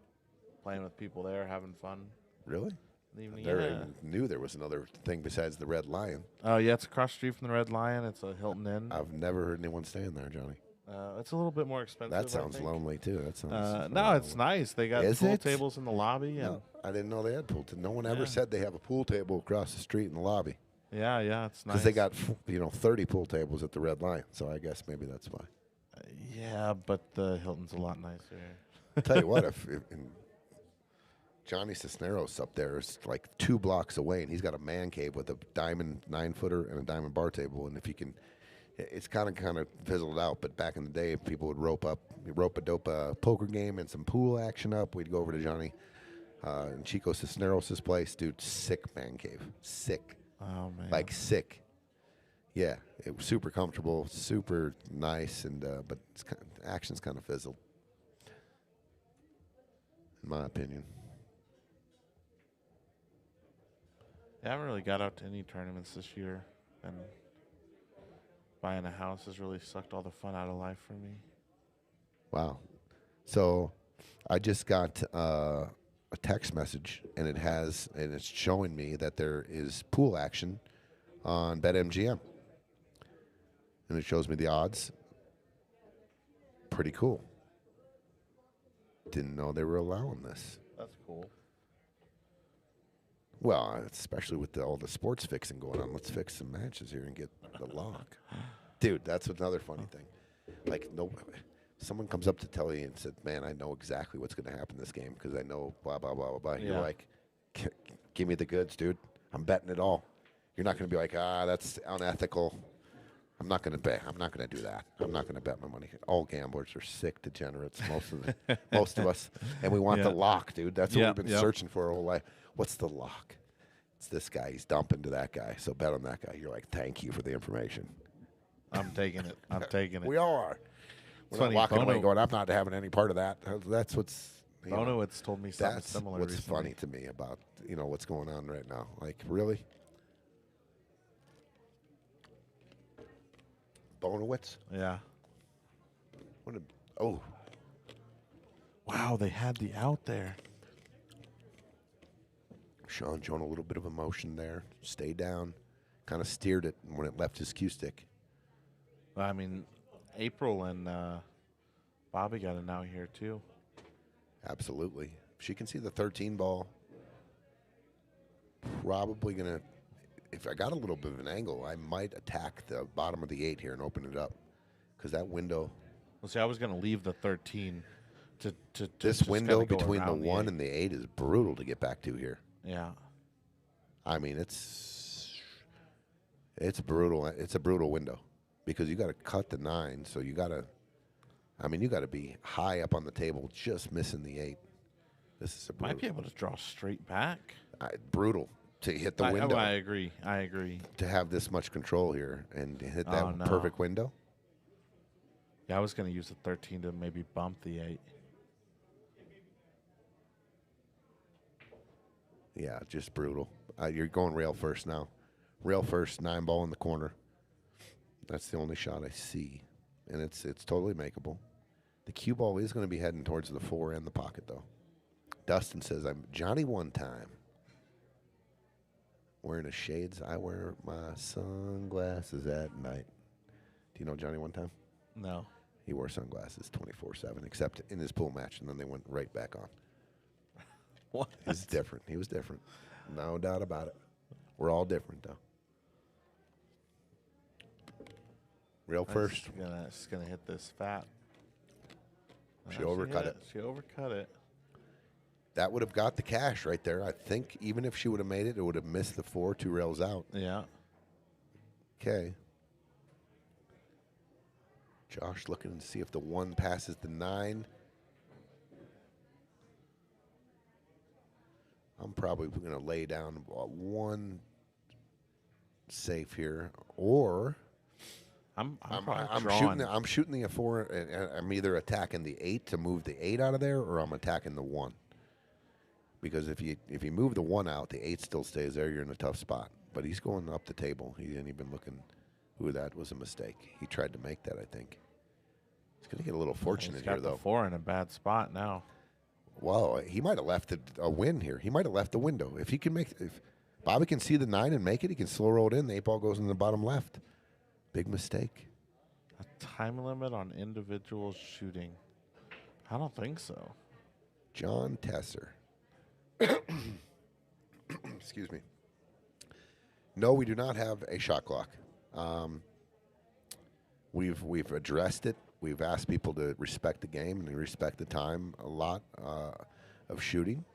playing with people there, having fun. Really? In the evening. Never Yeah. even knew there was another thing besides the Red Lion. Oh yeah, it's across the street from the Red Lion. It's a Hilton Inn. I've never heard anyone staying there, Johnny. It's a little bit more expensive. That I sounds think. lonely too. That sounds. No, it's nice. They got Is pool it? tables in the lobby. And No, I didn't know they had pool. No one Yeah. ever said they have a pool table across the street in the lobby. yeah, it's nice. Because they got 30 pool tables at the Red Lion. So I guess maybe that's why. Yeah, but the Hilton's a lot nicer. I'll tell you what, if Johnny Cisneros up there is like 2 blocks away, and he's got a man cave with a diamond 9-footer and a diamond bar table, and if you can, it's kind of fizzled out. But back in the day, people would rope a dope poker game and some pool action up. We'd go over to Johnny and Chico Cisneros' place, dude. Sick man cave, sick, Oh man, like sick. Yeah, it was super comfortable, super nice, and but action's kind of fizzled, in my opinion. I haven't really got out to any tournaments this year, and buying a house has really sucked all the fun out of life for me. Wow. So I just got a text message, and it's showing me that there is pool action on BetMGM. And it shows me the odds. Pretty cool. Didn't know they were allowing this. That's cool. Well, especially with all the sports fixing going on. Let's fix some matches here and get the lock. Dude, that's another funny thing. Like, someone comes up to tell you and said, man, I know exactly what's going to happen in this game because I know blah, blah, blah, blah, blah. Yeah. You're like, give me the goods, dude. I'm betting it all. You're not going to be like, that's unethical. I'm not going to bet. I'm not going to do that. I'm not going to bet my money. All gamblers are sick degenerates, most of us. And we want the lock, dude. That's what we've been searching for our whole life. What's the lock? It's this guy. He's dumping to that guy. So bet on that guy. You're like, thank you for the information. I'm taking it. I'm taking it. We all are. We're funny, not walking Bono- away going, I'm not having any part of that. That's what's... Bono has told me something That's similar what's recently. funny to me about, what's going on right now. Like, really? Bonowitz? Yeah. Oh. Wow, they had the out there. Shawn showing a little bit of emotion there. Stay down. Kind of steered it when it left his cue stick. I mean, April and Bobby got it out here, too. Absolutely. If she can see the 13 ball, probably going to, if I got a little bit of an angle, I might attack the bottom of the 8 here and open it up. Because that window. Well, see, I was going to leave the 13 to This just window kinda go between the around 1 8. and the 8 is brutal to get back to here. Yeah. I mean, it's brutal. It's a brutal window because you got to cut the 9. So you got to be high up on the table, just missing the 8. This is a brutal. Might be able to draw straight back. Brutal to hit the window. I agree. I agree. To have this much control here and hit that Oh, no. perfect window. Yeah, I was going to use the 13 to maybe bump the 8. Yeah, just brutal. You're going rail first now. Rail first, 9 ball in the corner. That's the only shot I see. And it's totally makeable. The cue ball is going to be heading towards the 4 and the pocket, though. Dustin says, I'm Johnny one time. Wearing his shades. I wear my sunglasses at night. Do you know Johnny one time? No. He wore sunglasses 24/7, except in his pool match, and then they went right back on. What? He's different. He was different. No doubt about it. We're all different, though. Real first. She's gonna hit this fat. She overcut it. She overcut it. That would have got the cash right there. I think even if she would have made it, it would have missed the 4, 2 rails out. Yeah. Okay. Josh looking to see if the 1 passes the 9. I'm probably going to lay down 1 safe here, or I'm shooting the 4, and I'm either attacking the 8 to move the 8 out of there, or I'm attacking the 1. Because if you move the 1 out, the 8 still stays there. You're in a tough spot. But he's going up the table. He didn't even looking. Ooh, that was a mistake. He tried to make that, I think. He's going to get a little fortunate here, though. The 4 in a bad spot now. Well, he might have left a win here. He might have left the window. If Bobby can see the 9 and make it, he can slow roll it in. The 8 ball goes in the bottom left. Big mistake. A time limit on individual shooting. I don't think so. John Tesser. Excuse me. No, we do not have a shot clock. We've addressed it. We've asked people to respect the game and respect the time a lot of shooting.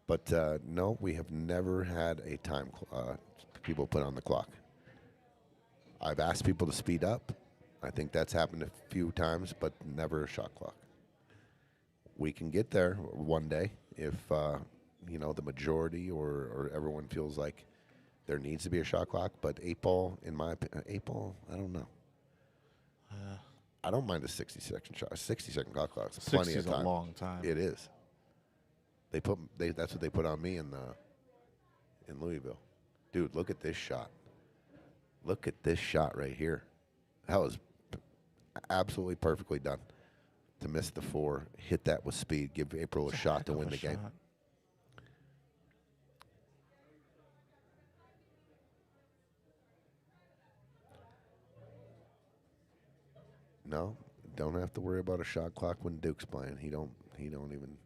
But no, we have never had a time people put on the clock. I've asked people to speed up. I think that's happened a few times, but never a shot clock. We can get there one day if the majority or everyone feels like there needs to be a shot clock. But 8 ball, in my opinion, 8 ball, I don't know. I don't mind a 60-second shot. A 60-second shot clock is plenty of time. 60 is a long time. It is. That's what they put on me in Louisville. Dude, look at this shot. Look at this shot right here. That was absolutely perfectly done. To miss the 4, hit that with speed, give April a shot to win the game. No, don't have to worry about a shot clock when Duke's playing. He don't even.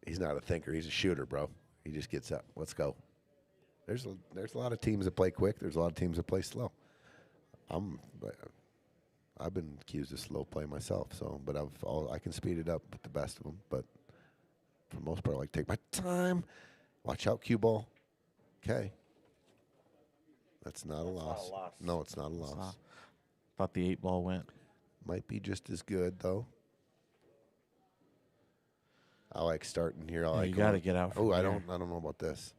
He's not a thinker. He's a shooter, bro. He just gets up. Let's go. There's a lot of teams that play quick. There's a lot of teams that play slow. I've been accused of slow play myself. But I can speed it up with the best of them. But for the most part, I like to take my time. Watch out, cue ball. Okay. That's not a loss. No, it's not a loss. Thought the 8 ball went. Might be just as good though. I like starting here. You got to get out. I don't know about this.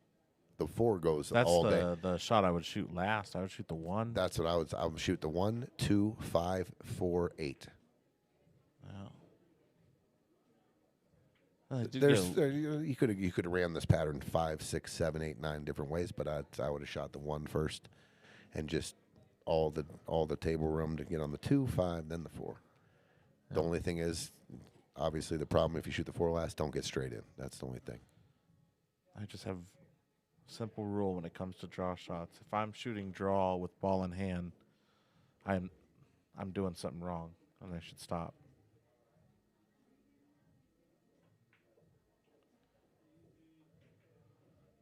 The 4 goes all day. That's the shot I would shoot last. I would shoot the 1. That's what I would shoot the 1, 2, 5, 4, 8. You could have ran this pattern 5, 6, 7, 8, 9 different ways, but I would have shot the 1 first, and just all the table room to get on the 2, 5, then the 4. The only thing is, obviously, the problem if you shoot the 4 last, don't get straight in. That's the only thing. I just have a simple rule when it comes to draw shots. If I'm shooting draw with ball in hand, I'm doing something wrong, and I should stop.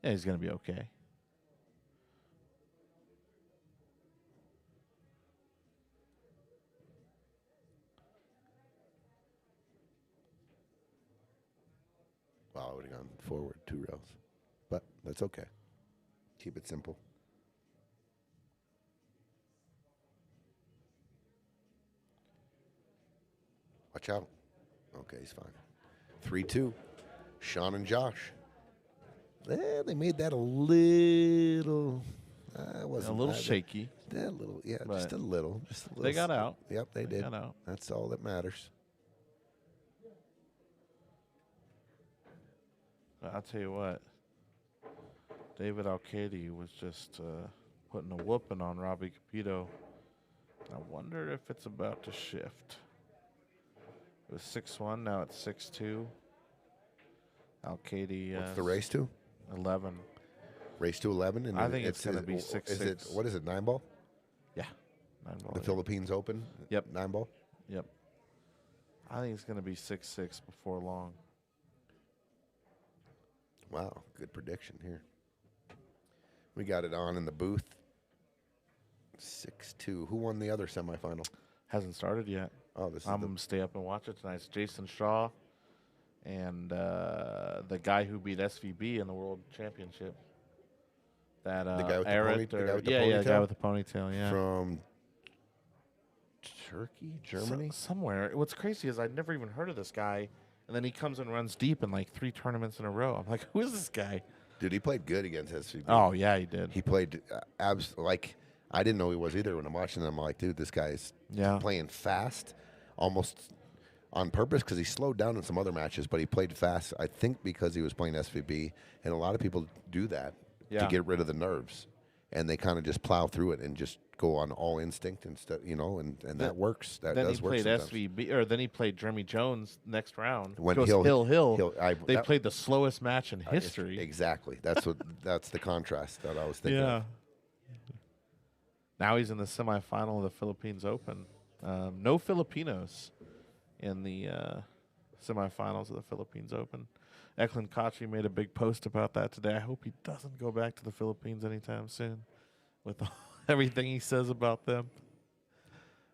Yeah, he's going to be okay. Well, I would have gone forward 2 rows. But that's okay. Keep it simple. Watch out. Okay, he's fine. 3-2. Shawn and Josh. They made that a little. Wasn't a little shaky. A little, yeah, just a little. They got out. Yep, they did. Got out. That's all that matters. I'll tell you what. David Alcady was just putting a whooping on Robbie Capito. I wonder if it's about to shift. It was 6-1, now it's 6-2. Alcady. What's the race to? 11. Race to 11? And I think it's going to be 6-6. What is it, 9 ball? Yeah, 9 ball. The Philippines Open? Yep. 9 ball? Yep. I think it's going to be 6-6 before long. Wow, good prediction here. We got it on in the booth. 6-2. Who won the other semifinal? Hasn't started yet. Oh, this is I'm going to stay up and watch it tonight. It's Jason Shaw and the guy who beat SVB in the World Championship. That the guy with Eric the ponytail? the guy with the ponytail, yeah. From Turkey, Germany? Somewhere. What's crazy is I'd never even heard of this guy, and then he comes and runs deep in like 3 tournaments in a row. I'm like, who is this guy? Dude, he played good against SVB. Oh, yeah, he did. He played like I didn't know he was either. When I'm watching him, I'm like, dude, this guy's playing fast, almost on purpose because he slowed down in some other matches, but he played fast, I think, because he was playing SVB. And a lot of people do that to get rid of the nerves. And they kind of just plow through it and just go on all instinct instead, and that works. That does work. Then he played SVB, or then he played Jeremy Jones next round. When goes Hill. They played the slowest match in history. Exactly. That's that's the contrast that I was thinking. Yeah. Of. Now he's in the semifinal of the Philippines Open. No Filipinos in the semifinals of the Philippines Open. Eklund Kochi made a big post about that today. I hope he doesn't go back to the Philippines anytime soon with everything he says about them.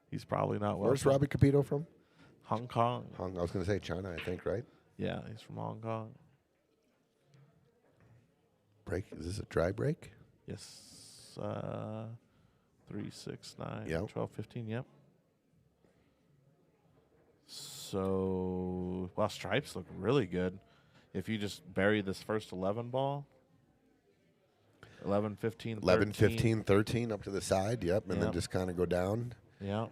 He's probably not welcome. Where's Robbie Capito from? Hong Kong. I was going to say China, I think, right? Yeah, he's from Hong Kong. Break? Is this a dry break? Yes. 3, 6, 9, Yep. 12, 15, yep. So, well, stripes look really good. If you just bury this first 11 ball, 11, 15, 13. 11, 15, 13 up to the side, and then just kind of go down. Yeah.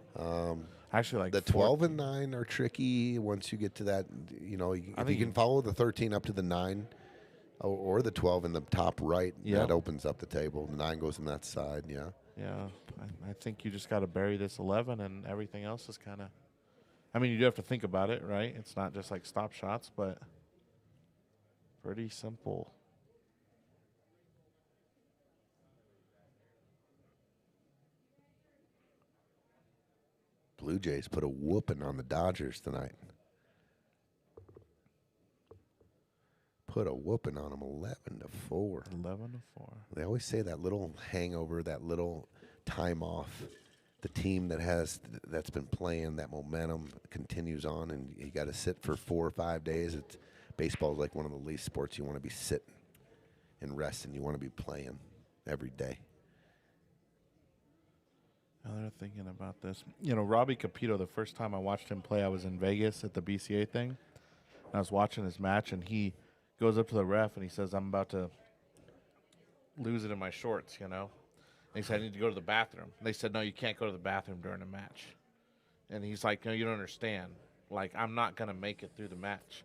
Actually, like the 12 and 9 are tricky once you get to that. If you can follow the 13 up to the 9, Or the 12 in the top right. Yeah. That opens up the table. The 9 goes on that side, yeah. Yeah, I think you just got to bury this 11, and everything else is kind of. I mean, you do have to think about it, right? It's not just like stop shots, but pretty simple. Blue Jays put a whooping on the Dodgers tonight. Put a whooping on them, 11-4. 11-4. They always say that little hangover, that little time off. The team that's been playing, that momentum continues on, and you got to sit for 4 or 5 days. Baseball is like one of the least sports you want to be sitting and resting. You want to be playing every day. Now they're thinking about this. You know, Robbie Capito, the first time I watched him play, I was in Vegas at the BCA thing. I was watching his match, and he goes up to the ref, and he says, I'm about to lose it in my shorts, you know. And he said, I need to go to the bathroom. And they said, no, you can't go to the bathroom during a match. And he's like, no, you don't understand. Like, I'm not going to make it through the match.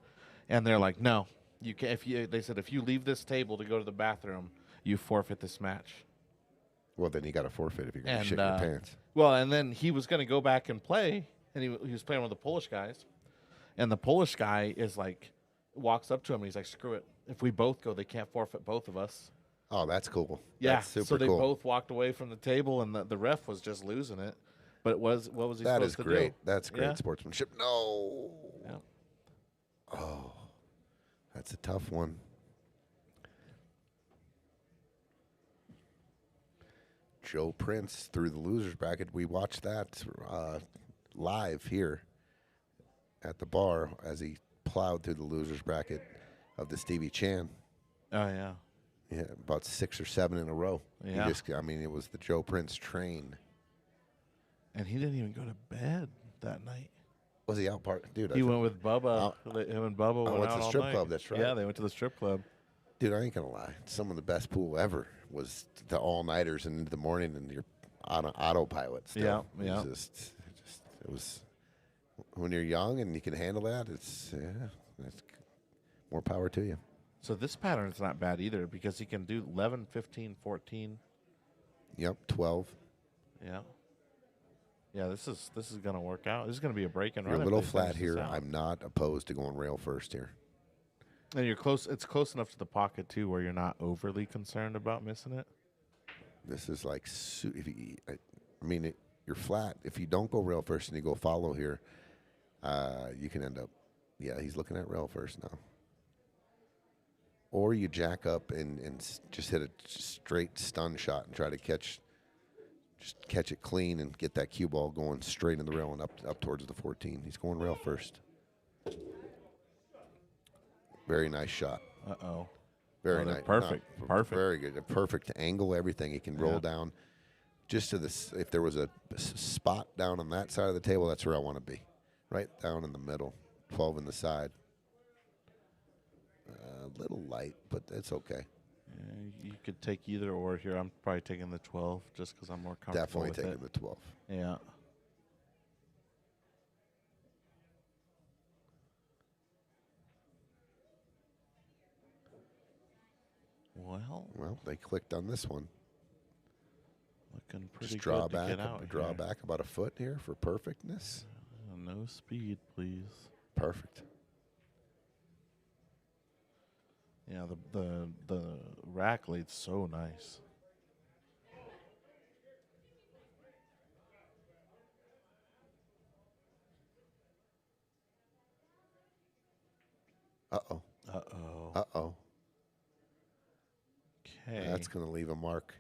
And they're like, no, you can. They said, if you leave this table to go to the bathroom, you forfeit this match. Well, then you got to forfeit if you're going to shit your pants. Well, and then he was going to go back and play, and he was playing with the Polish guys. And the Polish guy is like, walks up to him, and he's like, screw it. If we both go, they can't forfeit both of us. Oh, that's cool. Yeah, that's super so they cool. both walked away from the table, and the ref was just losing it. But what was he supposed to do? That is great. That's great Yeah. sportsmanship. No. Yeah. Oh, that's a tough one. Joe Prince through the losers bracket. We watched that live here at the bar as he plowed through the losers bracket of the Stevie Chan. Oh, yeah. Yeah, about 6 or 7 in a row. Yeah. It was the Joe Prince train. And he didn't even go to bed that night. Was he out part? Dude, He went with Bubba. Him and Bubba went went out to the all strip night. club, that's right. Yeah, they went to the strip club. Dude, I ain't going to lie. Some of the best pool ever was the all-nighters and into the morning, and you're on an autopilot still. Yeah, It was, when you're young and you can handle that, it's more power to you. So this pattern is not bad either because he can do 11, 15, 14. Yep, 12. Yeah. Yeah, this is going to work out. This is going to be a break and You're run. a little flat here. I'm not opposed to going rail first here. And you're close. It's close enough to the pocket too, where you're not overly concerned about missing it. This is like, you're flat. If you don't go rail first and you go follow here, you can end up. Yeah, he's looking at rail first now. Or you jack up and just hit a straight stun shot and try to catch it clean and get that cue ball going straight in the rail and up towards the 14. He's going rail first. Very nice shot. Uh-oh. Very nice. Perfect. Perfect. Very good. A perfect angle, everything. He can roll down just to this. If there was a spot down on that side of the table, that's where I want to be. Right down in the middle. 12 in the side. A little light, but it's okay. Yeah, you could take either or here. I'm probably taking the 12 just because I'm more comfortable Definitely with taking it. the 12. Yeah. Well, they clicked on this one. Looking pretty Just draw good to back, get out draw here. back about a foot here for perfectness. No speed, please. Perfect. Yeah, the rack laid so nice. Uh-oh. Uh-oh. Uh-oh. Okay. That's going to leave a mark.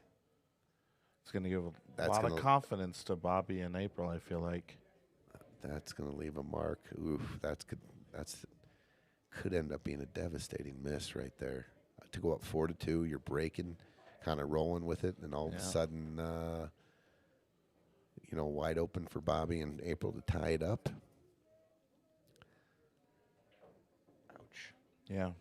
It's going to give a lot of confidence to Bobby in April, I feel like. That's going to leave a mark. Oof, that's could end up being a devastating miss right there. To go up 4-2, you're breaking, kind of rolling with it, and all of a sudden, wide open for Bobby in April to tie it up. Ouch. Yeah.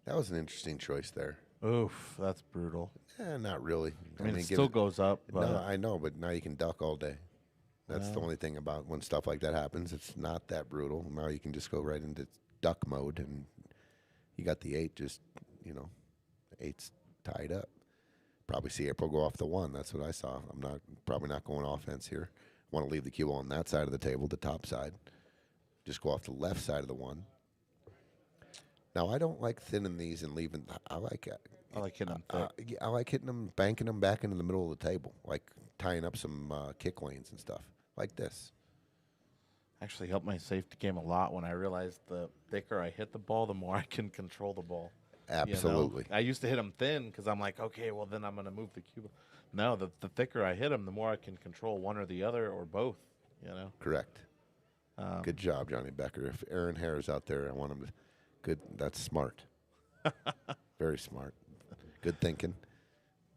That was an interesting choice there. Oof, that's brutal. Not really. I mean, it give still goes up. But No, I know, but now you can duck all day. That's the only thing about when stuff like that happens. It's not that brutal. Now you can just go right into duck mode, and you got the 8 just, the 8's tied up. Probably see April go off the 1. That's what I saw. I'm probably not going offense here. Want to leave the cue ball on that side of the table, the top side. Just go off the left side of the 1. Now, I don't like thinning these and leaving. I like hitting them thick. I like hitting them, banking them back into the middle of the table, like tying up some kick lanes and stuff like this. Actually helped my safety game a lot when I realized the thicker I hit the ball, the more I can control the ball. Absolutely. I used to hit them thin because I'm like, okay, well, then I'm going to move the cue. No, the thicker I hit them, the more I can control one or the other or both, Correct. Good job, Johnny Becker. If Aaron Hare's out there, I want him to. Good. That's smart. Very smart. Good thinking.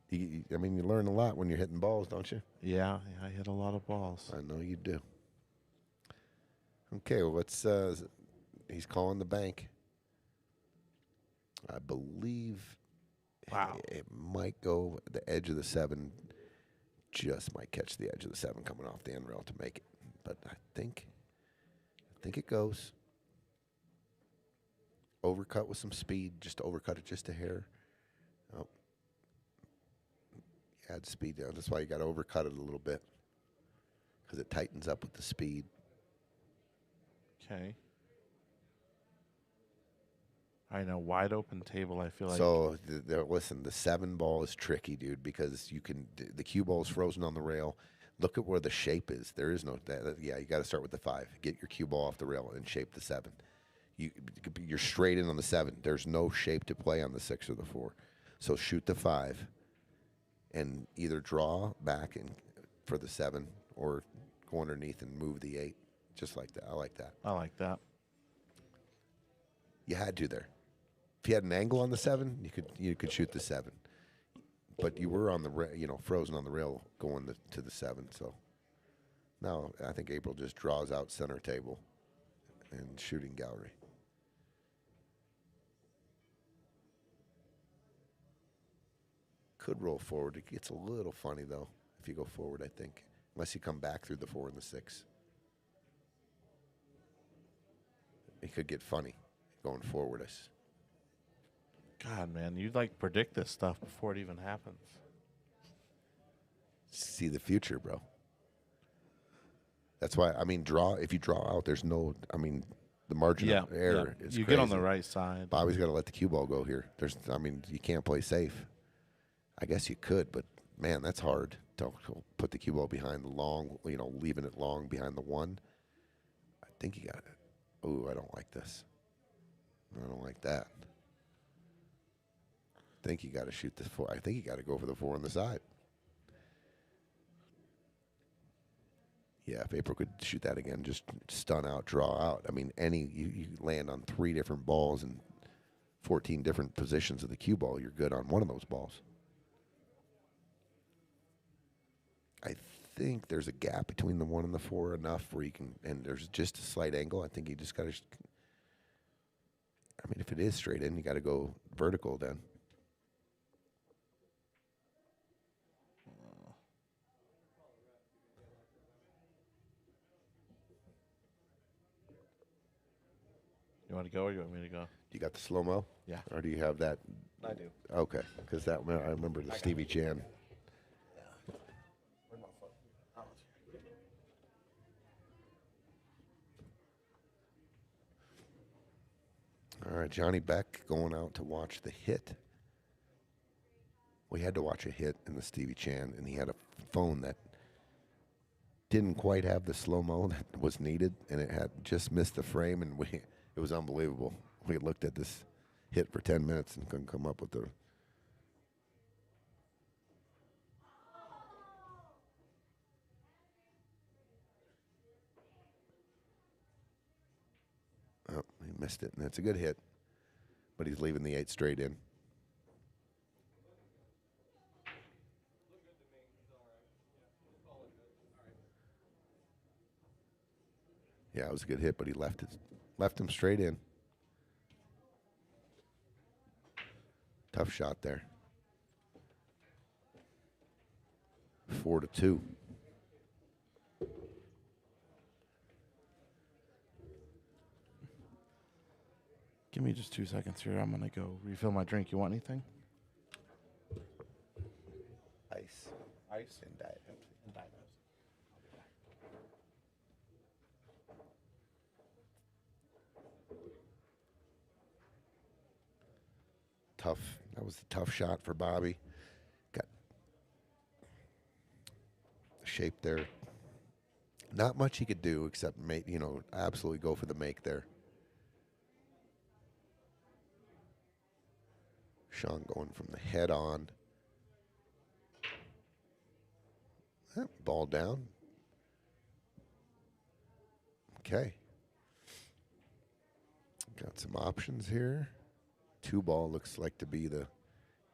You learn a lot when you're hitting balls, don't you? Yeah, I hit a lot of balls. I know you do. Okay, well, let's. He's calling the bank. I believe. Wow. It might go the edge of the 7. Just might catch the edge of the 7 coming off the end rail to make it, but I think it goes. Overcut with some speed, just overcut it just a hair. Oh. Add speed down. That's why you got to overcut it a little bit because it tightens up with the speed. Okay. I know, wide open table, I feel like. So, listen, the 7 ball is tricky, dude, because the cue ball is frozen on the rail. Look at where the shape is. There is no, you got to start with the 5. Get your cue ball off the rail and shape the 7. You're straight in on the 7. There's no shape to play on the 6 or the 4. So shoot the 5 and either draw back for the 7 or go underneath and move the 8. Just like that. I like that. I like that. You had to there. If you had an angle on the 7, you could shoot the 7. But you were on the frozen on the rail going to the 7. So now I think April just draws out center table and shooting gallery. Could roll forward. It gets a little funny, though, if you go forward, I think. Unless you come back through the 4 and the 6. It could get funny going forward. God, man, you predict this stuff before it even happens. See the future, bro. That's why, if you draw out, there's no, the margin of error is you crazy. Get on the right side. Bobby's got to let the cue ball go here. You can't play safe. I guess you could, but man, that's hard to put the cue ball behind the long, leaving it long behind the 1. I think you got it. Oh, I don't like this. I don't like that. I think you got to shoot the 4. I think you got to go for the 4 on the side. Yeah, if April could shoot that again, just stun out, draw out. You land on 3 different balls and 14 different positions of the cue ball, you're good on one of those balls. I think there's a gap between the 1 and the 4 enough where you can, and there's just a slight angle. I think you just got to, if it is straight in, you got to go vertical then. You want to go or you want me to go? You got the slow-mo? Yeah. Or do you have that? I do. Okay, because I remember the Stevie Chan. All right, Johnny Beck going out to watch the hit. We had to watch a hit in the Stevie Chan, and he had a phone that didn't quite have the slow-mo that was needed, and it had just missed the frame, and it was unbelievable. We looked at this hit for 10 minutes and couldn't come up with the... Oh, he missed it, and it's a good hit, but he's leaving the 8 straight in. Yeah, it was a good hit, but he left him straight in. Tough shot there. 4-2. Give me just 2 seconds here. I'm going to go refill my drink. You want anything? Ice. Ice? And Diet Pepsi. Tough. That was a tough shot for Bobby. Got the shape there. Not much he could do except make, absolutely go for the make there. Shawn going from the head on. Ball down. Okay. Got some options here. 2 ball looks like to be the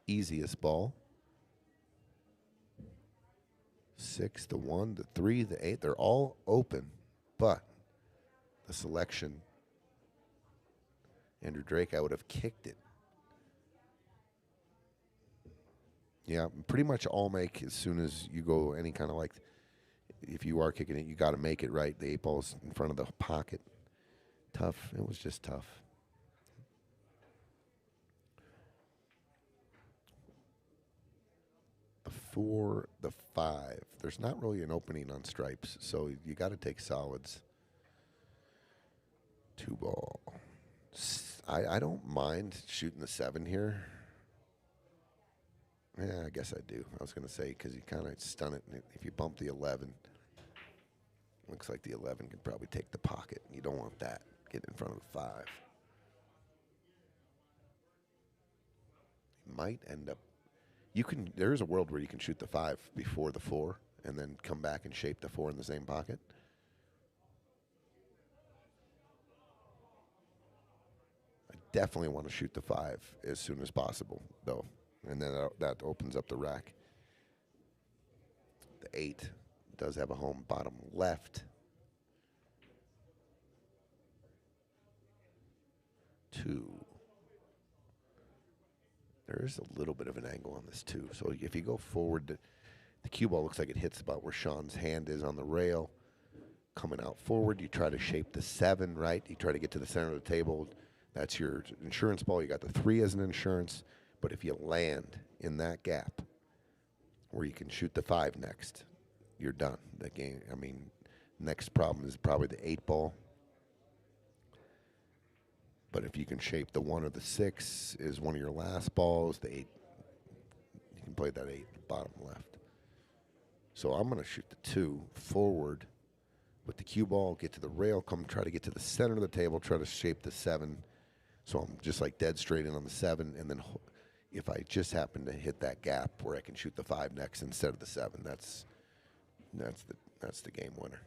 easiest ball. 6, the 1, the 3, the 8. They're all open, but the selection, Andrew Drake, I would have kicked it. Yeah, pretty much all make as soon as you go any kind of like, if you are kicking it, you got to make it right. The 8 ball's in front of the pocket. Tough. It was just tough. The 4, the 5. There's not really an opening on stripes, so you got to take solids. 2 ball. I don't mind shooting the 7 here. Yeah, I guess I do. I was going to say, because you kind of stun it. And if you bump the 11, looks like the 11 can probably take the pocket. You don't want that. Get in front of the 5. You might end up. There is a world where you can shoot the 5 before the 4 and then come back and shape the 4 in the same pocket. I definitely want to shoot the 5 as soon as possible, though. And then that opens up the rack. The 8 does have a home bottom left. 2. There's a little bit of an angle on this, too. So if you go forward, the cue ball looks like it hits about where Shawn's hand is on the rail. Coming out forward, you try to shape the 7, right? You try to get to the center of the table. That's your insurance ball. You got the 3 as an insurance. But if you land in that gap where you can shoot the 5 next, you're done. The game, next problem is probably the 8 ball. But if you can shape the 1 or the 6 is one of your last balls, the 8, you can play that 8 bottom left. So I'm going to shoot the 2 forward with the cue ball, get to the rail, try to get to the center of the table, try to shape the 7. So I'm just like dead straight in on the 7, and then if I just happen to hit that gap where I can shoot the 5 next instead of the 7, that's the game winner.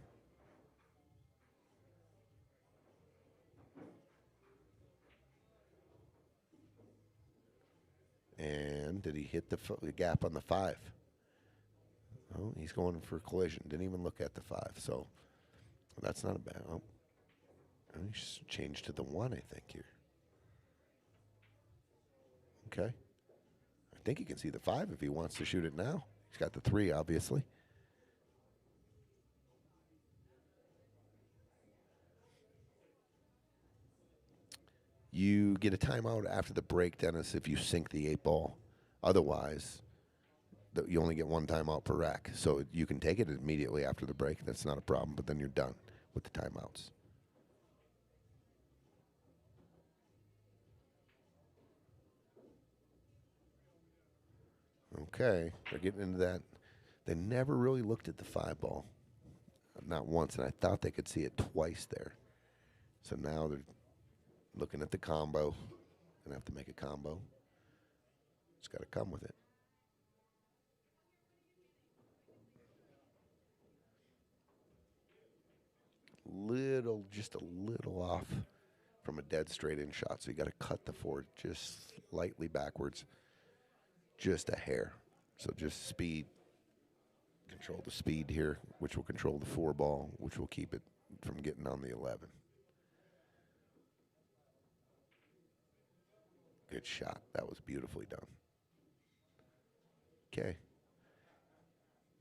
And did he hit the gap on the 5? Oh, he's going for collision. Didn't even look at the 5, so that's not a bad. Oh, he's changed to the 1, I think here. Okay. I think he can see the 5 if he wants to shoot it now. He's got the 3, obviously. You get a timeout after the break, Dennis, if you sink the 8 ball. Otherwise, you only get 1 timeout per rack. So you can take it immediately after the break. That's not a problem, but then you're done with the timeouts. Okay, they're getting into that. They never really looked at the 5 ball. Not once, and I thought they could see it twice there. So now they're looking at the combo. Gonna have to make a combo. It's got to come with it. Just a little off from a dead straight in shot. So you got to cut the 4 just slightly backwards. Just a hair. So just speed. Control the speed here, which will control the 4 ball, which will keep it from getting on the 11. Good good shot. That was beautifully done. Okay.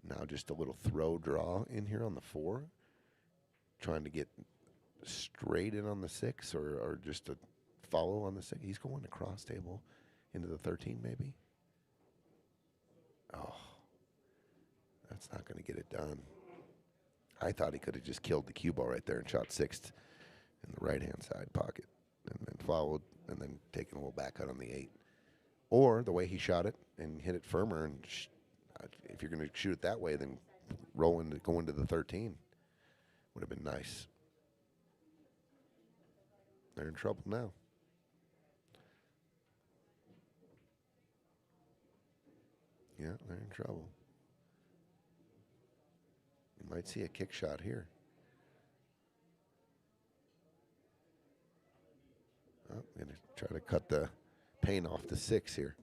Now just a little throw draw in here on the 4. Trying to get straight in on the 6 or just a follow on the 6. He's going across table into the 13 maybe. Oh, that's not going to get it done. I thought he could have just killed the cue ball right there and shot 6th in the right-hand side pocket and then followed and then taken a little back cut on the 8. Or the way he shot it and hit it firmer. And if you're going to shoot it that way, then go into the 13 would have been nice. They're in trouble now. Yeah, they're in trouble. You might see a kick shot here. Oh, I'm going to try to cut the paint off the 6 here.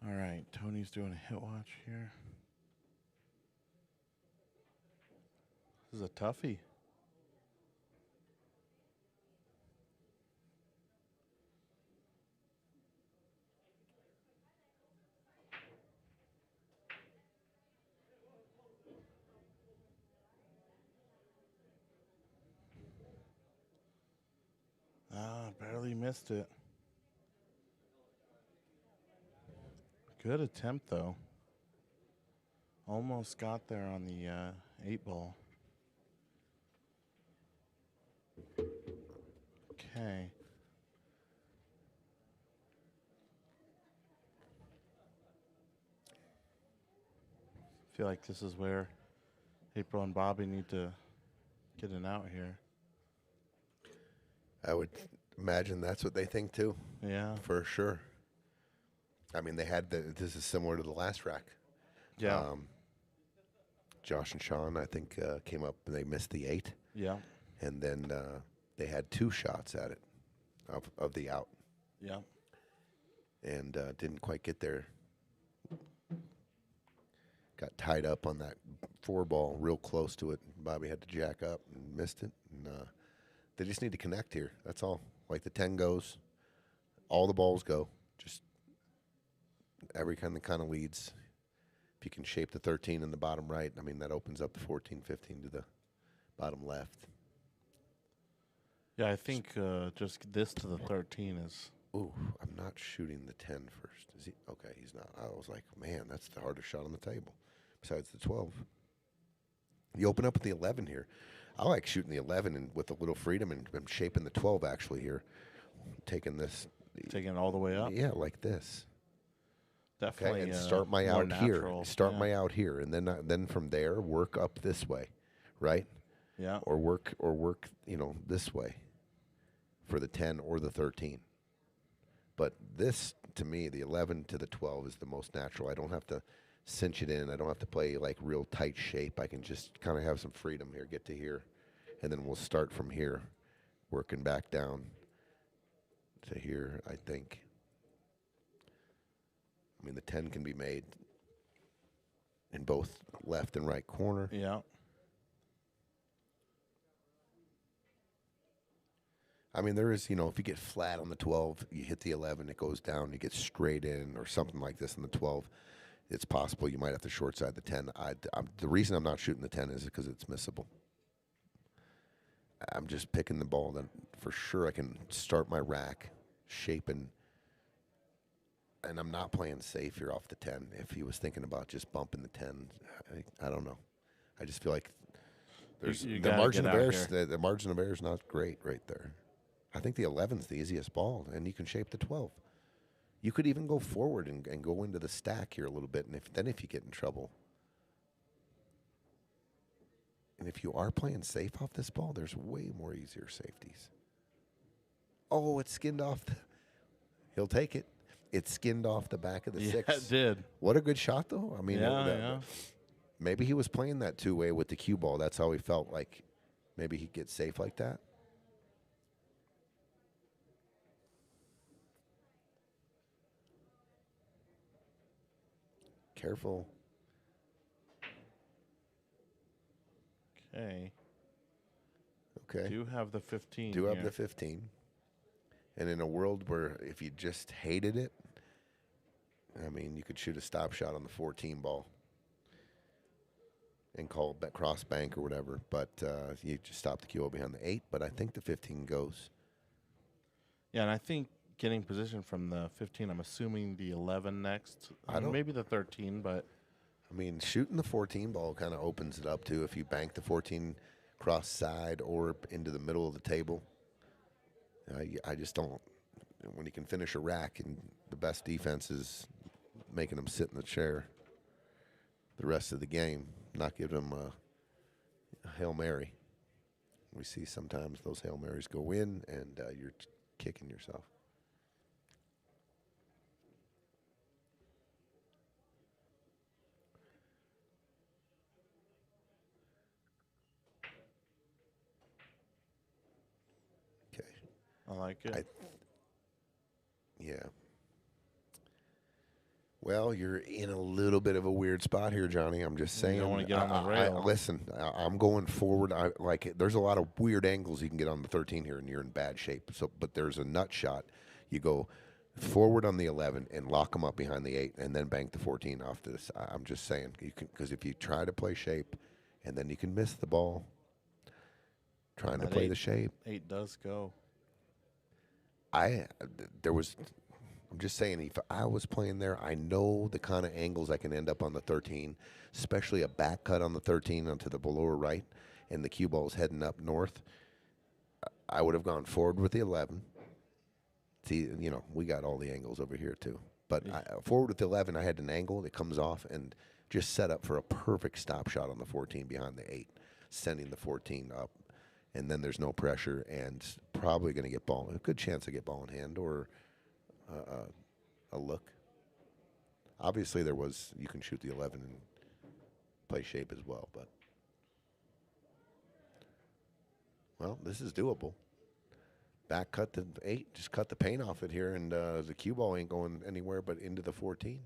All right, Tony's doing a hit watch here. This is a toughie. Barely missed it. Good attempt, though. Almost got there on the 8 ball. Okay. I feel like this is where April and Bobby need to get an out here. I would imagine that's what they think too. Yeah. For sure. I mean, this is similar to the last rack. Yeah. Josh and Shawn, I think, came up and they missed the 8. Yeah. And then they had 2 shots at it of the out. Yeah. And didn't quite get there. Got tied up on that 4 ball real close to it. Bobby had to jack up and missed it. And they just need to connect here. That's all. Like the 10 goes, all the balls go. Just every kind of leads. If you can shape the 13 in the bottom right, I mean, that opens up the 14, 15 to the bottom left. Yeah, I think just this to the 13 is... Ooh, I'm not shooting the 10 first. Is he? Okay, he's not. I was like, man, that's the hardest shot on the table, besides the 12. You open up with the 11 here. I like shooting the 11 and with a little freedom, and I'm shaping the 12 actually here. Taking this. Taking it all the way up? Yeah, like this. Definitely. Okay, and start my out natural. here. Start my out here, and then from there work up this way, right? Yeah. Or work, this way for the 10 or the 13. But this, to me, the 11 to the 12 is the most natural. I don't have to cinch it in. I don't have to play like real tight shape. I can just kind of have some freedom here, get to here, and then we'll start from here, working back down to here, I think. I mean, the 10 can be made in both left and right corner. Yeah. I mean, there is, if you get flat on the 12, you hit the 11, it goes down, you get straight in or something like this in the 12. It's possible you might have to short side the 10. The reason I'm not shooting the 10 is because it's missable. I'm just picking the ball that for sure I can start my rack, shaping, and I'm not playing safe here off the 10. If he was thinking about just bumping the 10, I don't know. I just feel like there's the margin of error. The margin of error is not great right there. I think the 11's the easiest ball, and you can shape the 12. You could even go forward and go into the stack here a little bit, and if you get in trouble. And if you are playing safe off this ball, there's way more easier safeties. Oh, it skinned off. He'll take it. It skinned off the back of the six. Yeah, it did. What a good shot, though. I mean, Yeah. Maybe he was playing that two-way with the cue ball. That's how he felt like maybe he'd get safe like that. Careful. Okay. Okay. Do have the 15. Do have here. the 15. And in a world where if you just hated it, I mean, you could shoot a stop shot on the 14 ball and call it cross bank or whatever. But you just stop the QO behind the 8. But I think the 15 goes. Yeah, and I think getting position from the 15, I'm assuming the 11 next. I don't- Maybe the 13, but. I mean, shooting the 14 ball kind of opens it up, too, if you bank the 14 cross side or into the middle of the table. I just don't. When you can finish a rack, and the best defense is making them sit in the chair the rest of the game, not give them a Hail Mary. We see sometimes those Hail Marys go in, and you're kicking yourself. Okay. I like it. Yeah. Well, you're in a little bit of a weird spot here, Johnny. I'm just saying. You don't want to get on the rail. Listen, I'm going forward. There's a lot of weird angles you can get on the 13 here, and you're in bad shape. So, but there's a nut shot. You go forward on the 11 and lock them up behind the 8, and then bank the 14 off this. I'm just saying, because if you try to play shape, and then you can miss the ball trying to play the shape. 8 does go. I'm just saying, if I was playing there, I know the kind of angles I can end up on the 13, especially a back cut on the 13 onto the lower right, and the cue ball is heading up north. I would have gone forward with the 11. See, we got all the angles over here too. But forward with the 11, I had an angle that comes off and just set up for a perfect stop shot on the 14 behind the 8, sending the 14 up. And then there's no pressure, and probably going to get ball. A good chance to get ball in hand or a look. Obviously, you can shoot the 11 and play shape as well, but well, this is doable. Back cut the 8, just cut the paint off it here, and the cue ball ain't going anywhere but into the 14.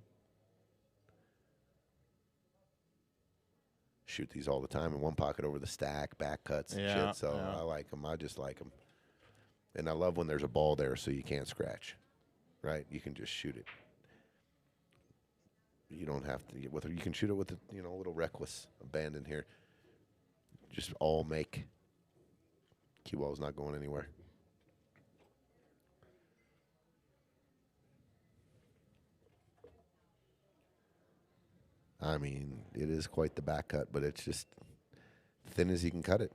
Shoot these all the time in one pocket over the stack, back cuts and shit. So I like them. I just like them. And I love when there's a ball there so you can't scratch, right? You can just shoot it. You don't have to. You can shoot it with a little reckless abandon here. Just all make. Cue ball's not going anywhere. I mean, it is quite the back cut, but it's just thin as you can cut it.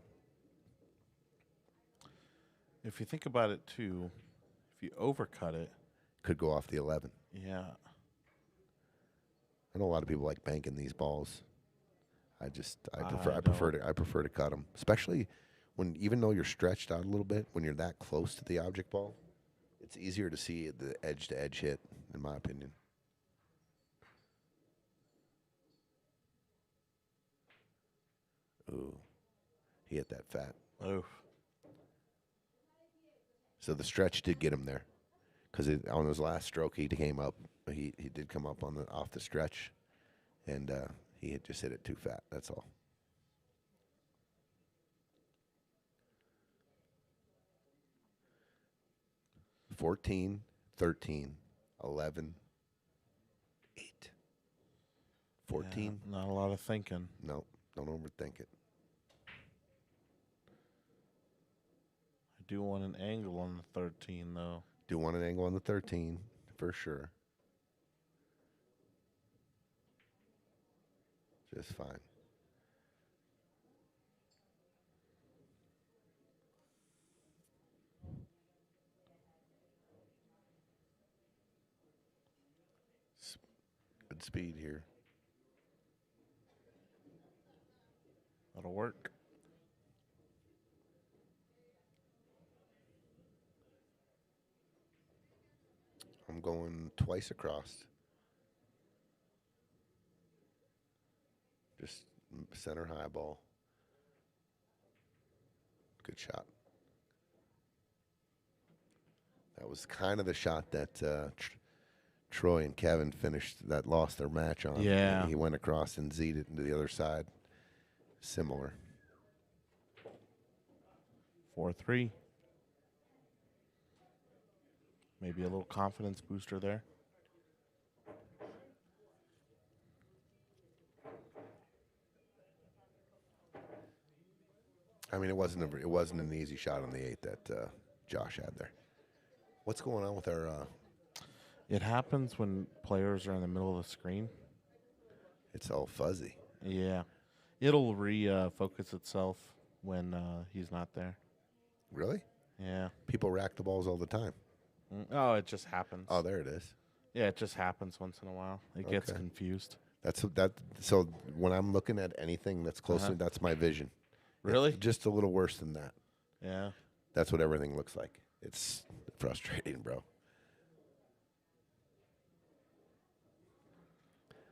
If you think about it, too, if you overcut it. Could go off the 11. Yeah. I know a lot of people like banking these balls. I prefer to cut them, especially when, even though you're stretched out a little bit, when you're that close to the object ball, it's easier to see the edge-to-edge hit, in my opinion. Ooh, he hit that fat. Oof. So the stretch did get him there, because on his last stroke he came up. He did come up off the stretch, and he had just hit it too fat. That's all. $14, $13, $11, $8, $14. Yeah, not a lot of thinking. No, don't overthink it. I do want an angle on the 13, though. Do want an angle on the 13, for sure. Just fine. Good speed here. That'll work. I'm going twice across. Just center high ball. Good shot. That was kind of the shot that Troy and Kevin finished, that lost their match on. Yeah. He went across and Z'd it into the other side. Similar. 4-3. Maybe a little confidence booster there. I mean, it wasn't an easy shot on the 8 that Josh had there. What's going on with our? It happens when players are in the middle of the screen. It's all fuzzy. Yeah. It'll refocus itself when he's not there. Really? Yeah. People rack the balls all the time. Oh, it just happens. Oh, there it is. Yeah, it just happens once in a while. It gets Okay. confused. So when I'm looking at anything that's close to, that's my vision. Really? It's just a little worse than that. Yeah. That's what everything looks like. It's frustrating, bro.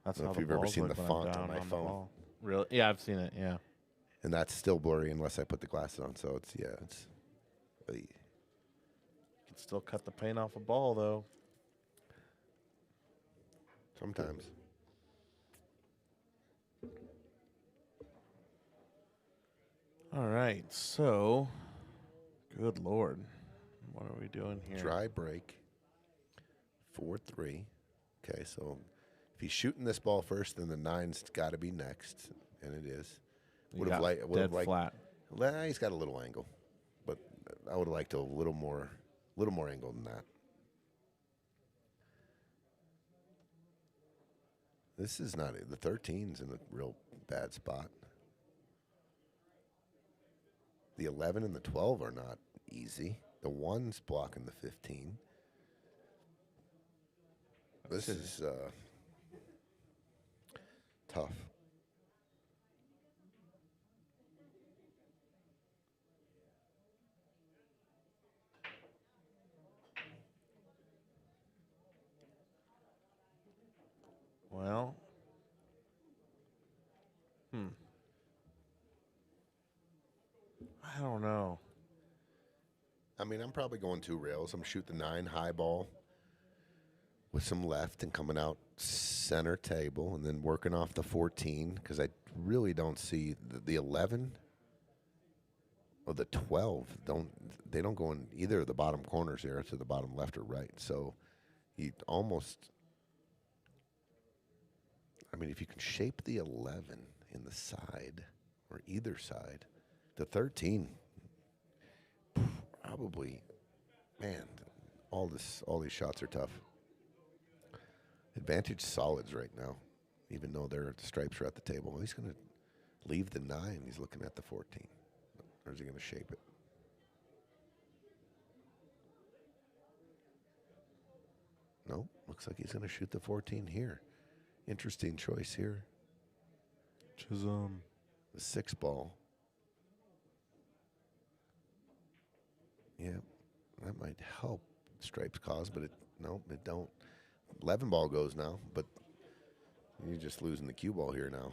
That's I don't know how if the you've ever balls seen look the when I'm font down on my the phone. ball. Really? Yeah, I've seen it. Yeah. And that's still blurry unless I put the glasses on. So it's but You can still cut the paint off a ball, though. sometimes. All right. So, good Lord. What are we doing here? Dry break. 4-3. Okay, so if he's shooting this ball first, then the 9's got to be next, and it is. You got dead flat. Well, he's got a little angle, but I would have liked a little more angle than that. This is not the 13's in a real bad spot. The 11 and the 12 are not easy. The 1's blocking the 15. This is tough. Well. I don't know. I mean, I'm probably going 2 rails. I'm shooting the 9 high ball with some left and coming out center table and then working off the 14 because I really don't see the 11 or the 12. They don't go in either of the bottom corners there to the bottom left or right. So you almost, I mean, if you can shape the 11 in the side or either side, the 13 probably, man, all these shots are tough. Advantage solids right now, even though the stripes are at the table. He's going to leave the 9. He's looking at the 14. Or is he going to shape it? No, looks like he's going to shoot the 14 here. Interesting choice here. Chisholm. The 6 ball. Yeah, that might help stripes cause, but it don't. 11 ball goes now, but you're just losing the cue ball here now.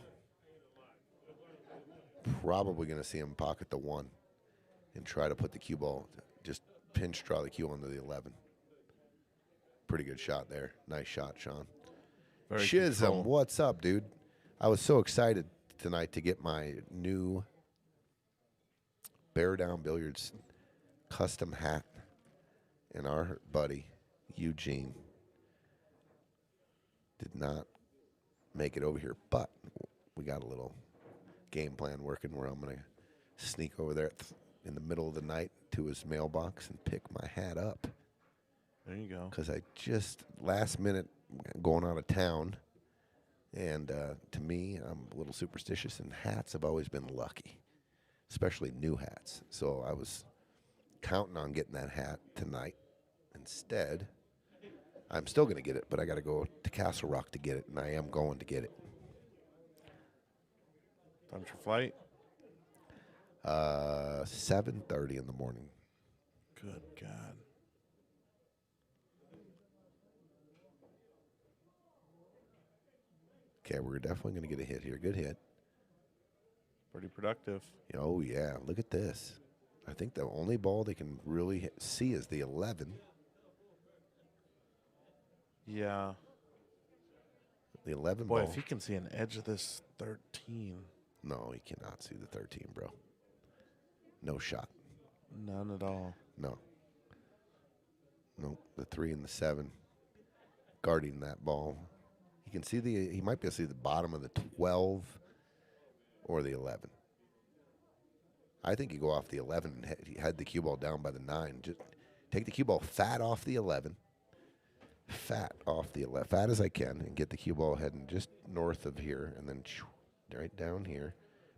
Probably going to see him pocket the 1 and try to put the cue ball, just pinch draw the cue onto the 11. Pretty good shot there. Nice shot, Shawn. Chisholm, what's up, dude? I was so excited tonight to get my new Bear Down Billiards custom hat, and our buddy Eugene did not make it over here, but we got a little game plan working where I'm going to sneak over there in the middle of the night to his mailbox and pick my hat up. There you go. Because I just last minute going out of town, and to me, I'm a little superstitious, and hats have always been lucky, especially new hats. So I was counting on getting that hat tonight. Instead, I'm still going to get it, but I got to go to Castle Rock to get it, and I am going to get it. Time's your flight? 7:30 in the morning. Good God. Okay, we're definitely going to get a hit here. Good hit. Pretty productive. Oh, yeah. Look at this. I think the only ball they can really see is the 11. Yeah. The 11 Boy, ball. if he can see an edge of this 13. No, he cannot see the 13, bro. No shot. None at all. No. Nope. The 3 and the 7 guarding that ball. He can see he might be able to see the bottom of the 12 or the 11. I think you go off the 11 and head the cue ball down by the 9. Just take the cue ball fat off the 11. Fat off the 11. Fat as I can, and get the cue ball heading just north of here, and then right down here,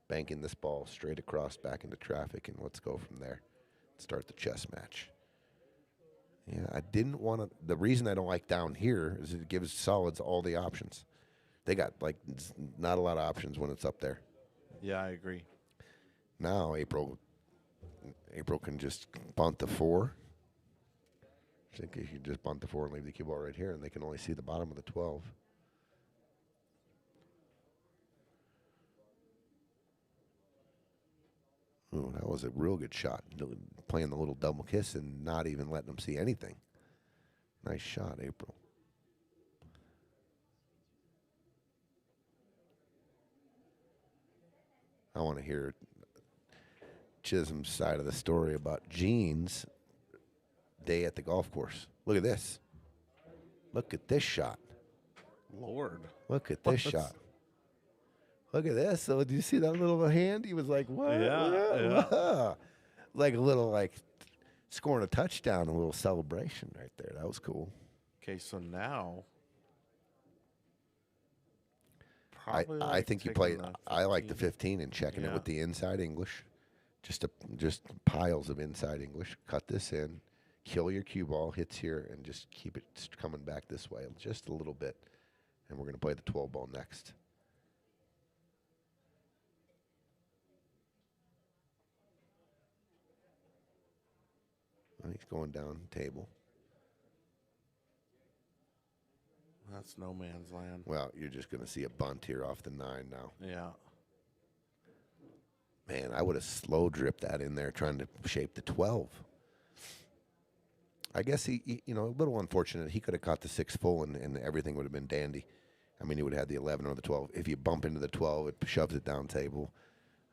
banking this ball straight across back into traffic, and let's go from there. Start the chess match. Yeah, I didn't want to. The reason I don't like down here is it gives solids all the options. They got like not a lot of options when it's up there. Yeah, I agree. Now April can just bunt the 4. I think you could just bunt the 4 and leave the cue ball right here, and they can only see the bottom of the 12. Ooh, that was a real good shot. Playing the little double kiss and not even letting them see anything. Nice shot, April. I want to hear Chisholm's side of the story about Gene's day at the golf course. Look at this. Look at this shot. Lord. Look at this shot. Look at this. So, do you see that little hand? He was like, what? Yeah. Like a little, scoring a touchdown, a little celebration right there. That was cool. Okay, so now. I think you play. I like the 15 and checking it with the inside English. Just piles of inside English. Cut this in. Kill your cue ball. Hits here. And just keep it coming back this way just a little bit. And we're going to play the 12 ball next. He's going down table. That's no man's land. Well, you're just going to see a bunt here off the 9 now. Yeah. Man, I would have slow dripped that in there trying to shape the 12. I guess he a little unfortunate. He could have caught the 6 full and everything would have been dandy. I mean, he would have had the 11 or the 12. If you bump into the 12, it shoves it down table.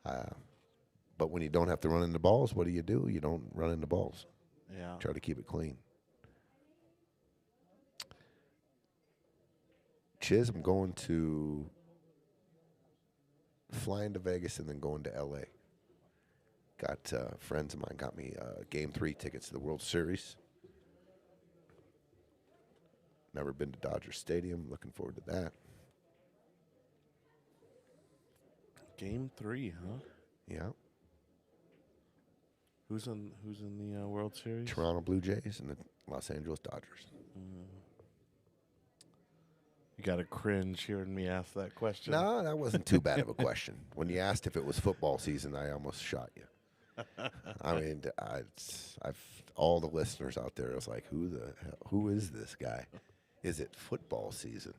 But when you don't have to run into balls, what do? You don't run into balls. Yeah. Try to keep it clean. I'm going to flying to Vegas and then going to L.A. Got friends of mine got me Game 3 tickets to the World Series. Never been to Dodger Stadium. Looking forward to that. Game 3, huh? Yeah. Who's in the World Series? Toronto Blue Jays and the Los Angeles Dodgers. You got to cringe hearing me ask that question. No, that wasn't too bad of a question. When you asked if it was football season, I almost shot you. I mean, I've all the listeners out there. I was like, who is this guy? Is it football season?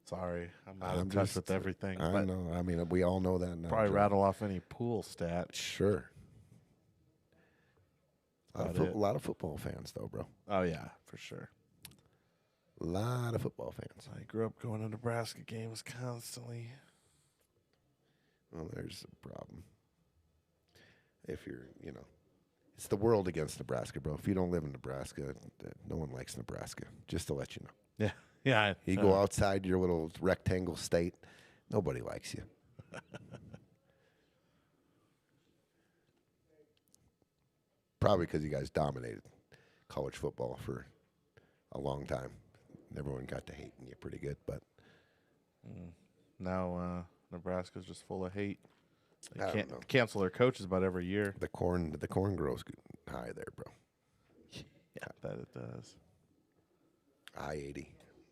Sorry, I'm not in touch with everything. I know. I mean, we all know that now. Probably rattle off any pool stats. Sure. A lot of football fans, though, bro. Oh, yeah, for sure. A lot of football fans. I grew up going to Nebraska games constantly. Well, there's a problem. If you're, it's the world against Nebraska, bro. If you don't live in Nebraska, no one likes Nebraska, just to let you know. Yeah. Yeah. You go outside your little rectangle state, nobody likes you. Probably because you guys dominated college football for a long time. Everyone got to hating you pretty good, but now Nebraska's just full of hate. I They don't know. cancel their coaches about every year. The corn grows high there, bro. Yeah, that it does. I-80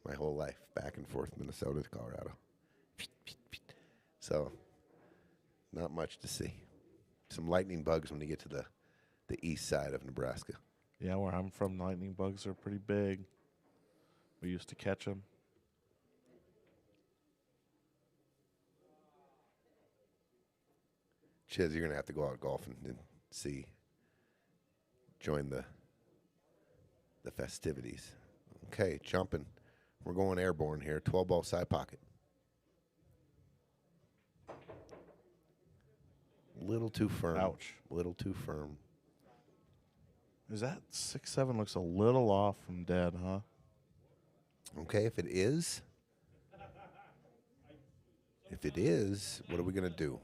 my whole life, back and forth, Minnesota to Colorado. So, not much to see. Some lightning bugs when you get to the east side of Nebraska. Yeah, where I'm from, lightning bugs are pretty big. We used to catch them. Chiz, you're going to have to go out golfing and see. Join the festivities. Okay, jumping. We're going airborne here. 12-ball side pocket. Little too firm. Ouch. Little too firm. Is that 6-7 looks a little off from dead, huh? Okay, if it is, what are we going to do?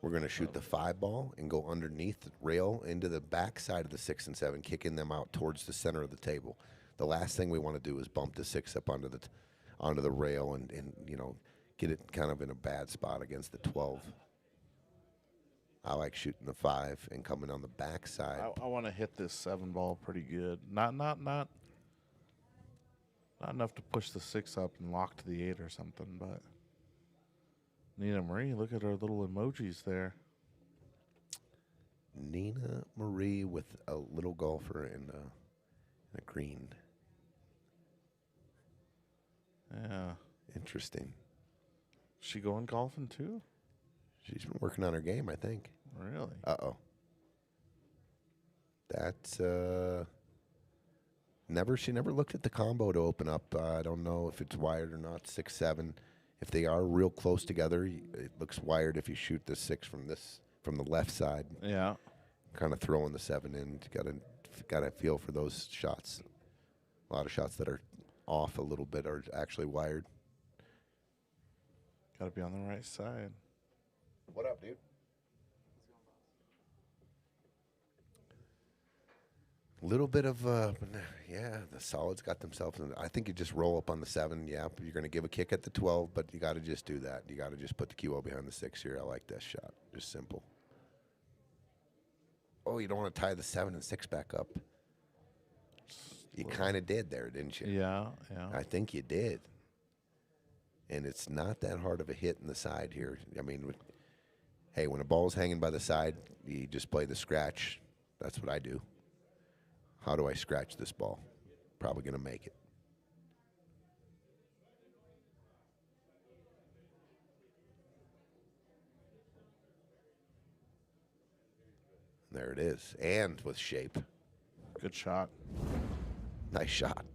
We're going to shoot the 5 ball and go underneath the rail into the back side of the 6 and 7, kicking them out towards the center of the table. The last thing we want to do is bump the 6 up onto the rail and get it kind of in a bad spot against the 12. I like shooting the 5 and coming on the back side. I want to hit this 7 ball pretty good. Not enough to push the 6 up and lock to the 8 or something, but Nina Marie, look at her little emojis there. Nina Marie with a little golfer in a green. Yeah. Interesting. She going golfing too? She's been working on her game, I think. Really? Uh-oh. That's she never looked at the combo to open up. I don't know if it's wired or not, 6-7. If they are real close together, it looks wired if you shoot the 6 from the left side. Yeah. Kind of throwing the 7 in. Gotta feel for those shots. A lot of shots that are off a little bit are actually wired. Got to be on the right side. What up, dude? Little bit of, the Solids got themselves in. I think you just roll up on the 7. Yeah, you're going to give a kick at the 12, but you got to just do that. You got to just put the QO behind the 6 here. I like this shot. Just simple. Oh, you don't want to tie the 7 and 6 back up. You kind of did there, didn't you? Yeah. I think you did. And it's not that hard of a hit in the side here. I mean, hey, when a ball's hanging by the side, you just play the scratch. That's what I do. How do I scratch this ball? Probably going to make it. There it is. And with shape. Good shot. Nice shot.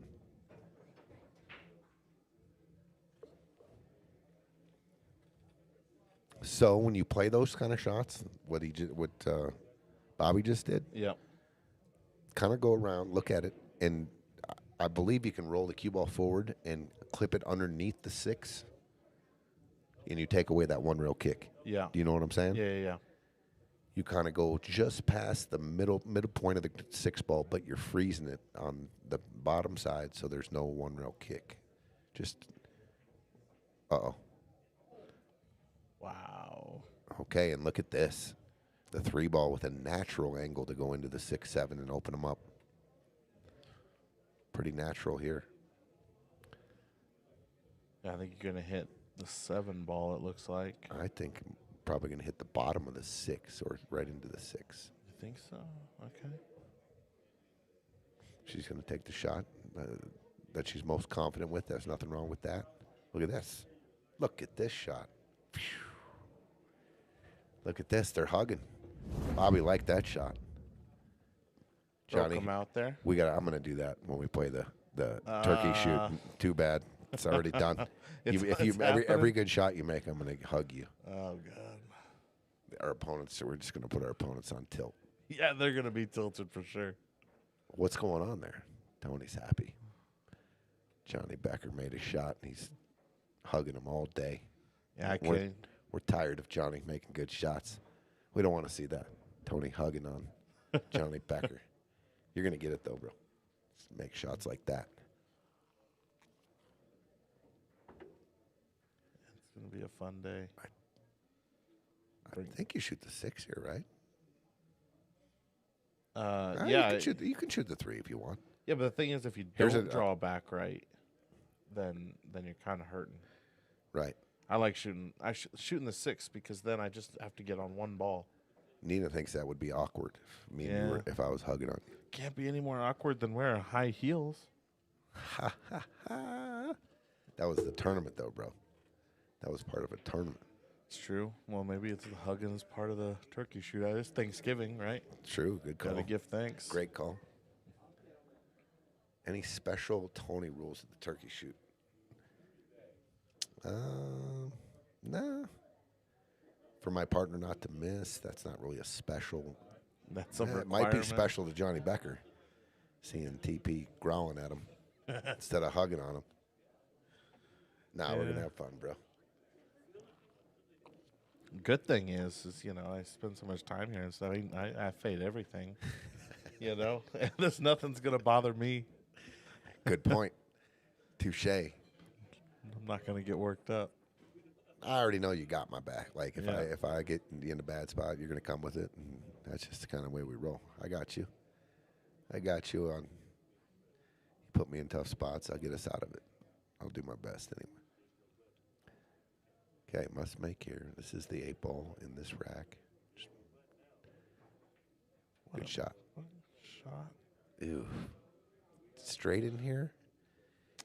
So when you play those kind of shots, what Bobby just did, Yep. kind of go around, look at it, and I believe you can roll the cue ball forward and clip it underneath the 6, and you take away that one rail kick. Yeah. Do you know what I'm saying? Yeah. You kind of go just past the middle point of the 6 ball, but you're freezing it on the bottom side, so there's no one rail kick. Just, Wow. Okay, and look at this. The 3 ball with a natural angle to go into the 6-7 and open them up. Pretty natural here. Yeah, I think you're going to hit the 7 ball, it looks like. I think I'm probably going to hit the bottom of the 6 or right into the 6. You think so? Okay. She's going to take the shot that she's most confident with. There's nothing wrong with that. Look at this. Look at this shot. Phew. Look at this. They're hugging. Bobby liked that shot. Johnny, come out there. I'm going to do that when we play the turkey shoot. Too bad. It's already done. Every good shot you make, I'm going to hug you. Oh, God. Our opponents, we're just going to put our opponents on tilt. Yeah, they're going to be tilted for sure. What's going on there? Tony's happy. Johnny Becker made a shot, and he's hugging him all day. Yeah, We're tired of Johnny making good shots. We don't want to see that. Tony hugging on Johnny Becker. You're going to get it, though, bro. Just make shots like that. It's going to be a fun day. I think you shoot the 6 here, right? Yeah. You can shoot the 3 if you want. Yeah, but the thing is, if you Here's don't a- draw back right, then you're kind of hurting. Right. I like shooting. Shooting the 6 because then I just have to get on one ball. Nina thinks that would be awkward if I was hugging on you. Can't be any more awkward than wearing high heels. That was the tournament, though, bro. That was part of a tournament. It's true. Well, maybe it's the hugging is part of the turkey shoot. It's Thanksgiving, right? True. Good call. Gotta give thanks. Great call. Any special Tony rules at the turkey shoot? Nah. For my partner not to miss, that's not really a special. That's a It might be special to Johnny Becker, seeing TP growling at him instead of hugging on him. Nah, we're gonna have fun, bro. Good thing is I spend so much time here and stuff. I fade everything. There's nothing's gonna bother me. Good point. Touche. I'm not gonna get worked up. I already know you got my back. Like Yeah. if I get in a bad spot, you're gonna come with it, and that's just the kind of way we roll. I got you. On. You put me in tough spots, I'll get us out of it. I'll do my best anyway. Okay, must make here. This is the 8 ball in this rack. Good shot. Shot. Ew. Straight in here.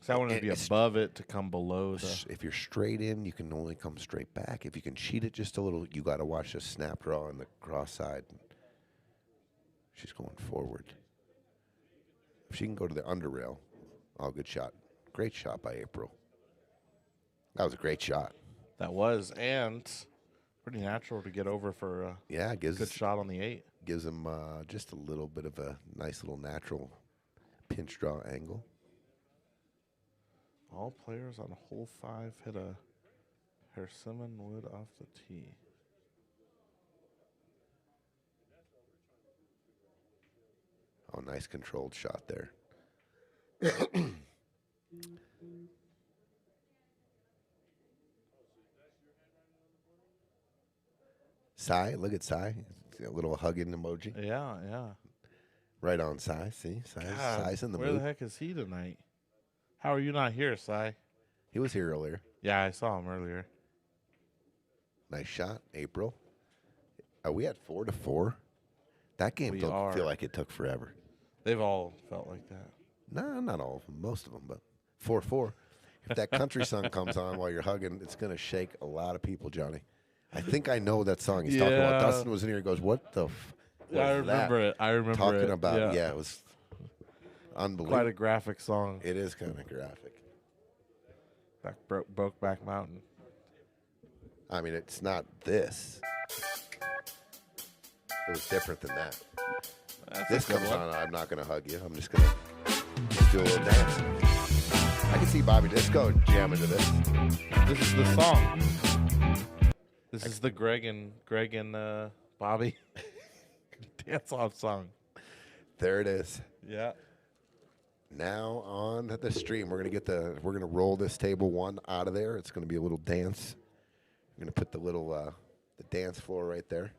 So I want to be above it to come below the. If you're straight in, you can only come straight back. If you can cheat it just a little, you got to watch the snap draw on the cross side. She's going forward. If she can go to the under rail, good shot. Great shot by April. That was a great shot. That was, and pretty natural to get over for a good shot on the 8. Gives them just a little bit of a nice little natural pinch draw angle. All players on hole 5 hit a persimmon wood off the tee. Oh, nice controlled shot there. Sai, look at Sai. A little hugging emoji. Yeah. Right on Sai. See, Sai's in the where mood. the heck is he tonight? How are you not here, Sai? He was here earlier. Yeah, I saw him earlier. Nice shot, April. Are we at 4-4? That game don't feel like it took forever. They've all felt like that. No, not all of them. Most of them, but 4-4. If that country song comes on while you're hugging, it's going to shake a lot of people, Johnny. I think I know that song he's talking about. Dustin was in here and goes, what the I remember it. I remember talking it. about, it was unbelievable. Quite a graphic song. It is kind of graphic. Brokeback Mountain. I mean, it's not this. It was different than that. This comes on, I'm not going to hug you. I'm just going to do a little dance. I can see Bobby Disco jamming to this. This is the song. This is the Greg and Bobby dance-off song. There it is. Yeah. Now on the stream, we're gonna roll this table 1 out of there. It's gonna be a little dance. We're gonna put the little the dance floor right there.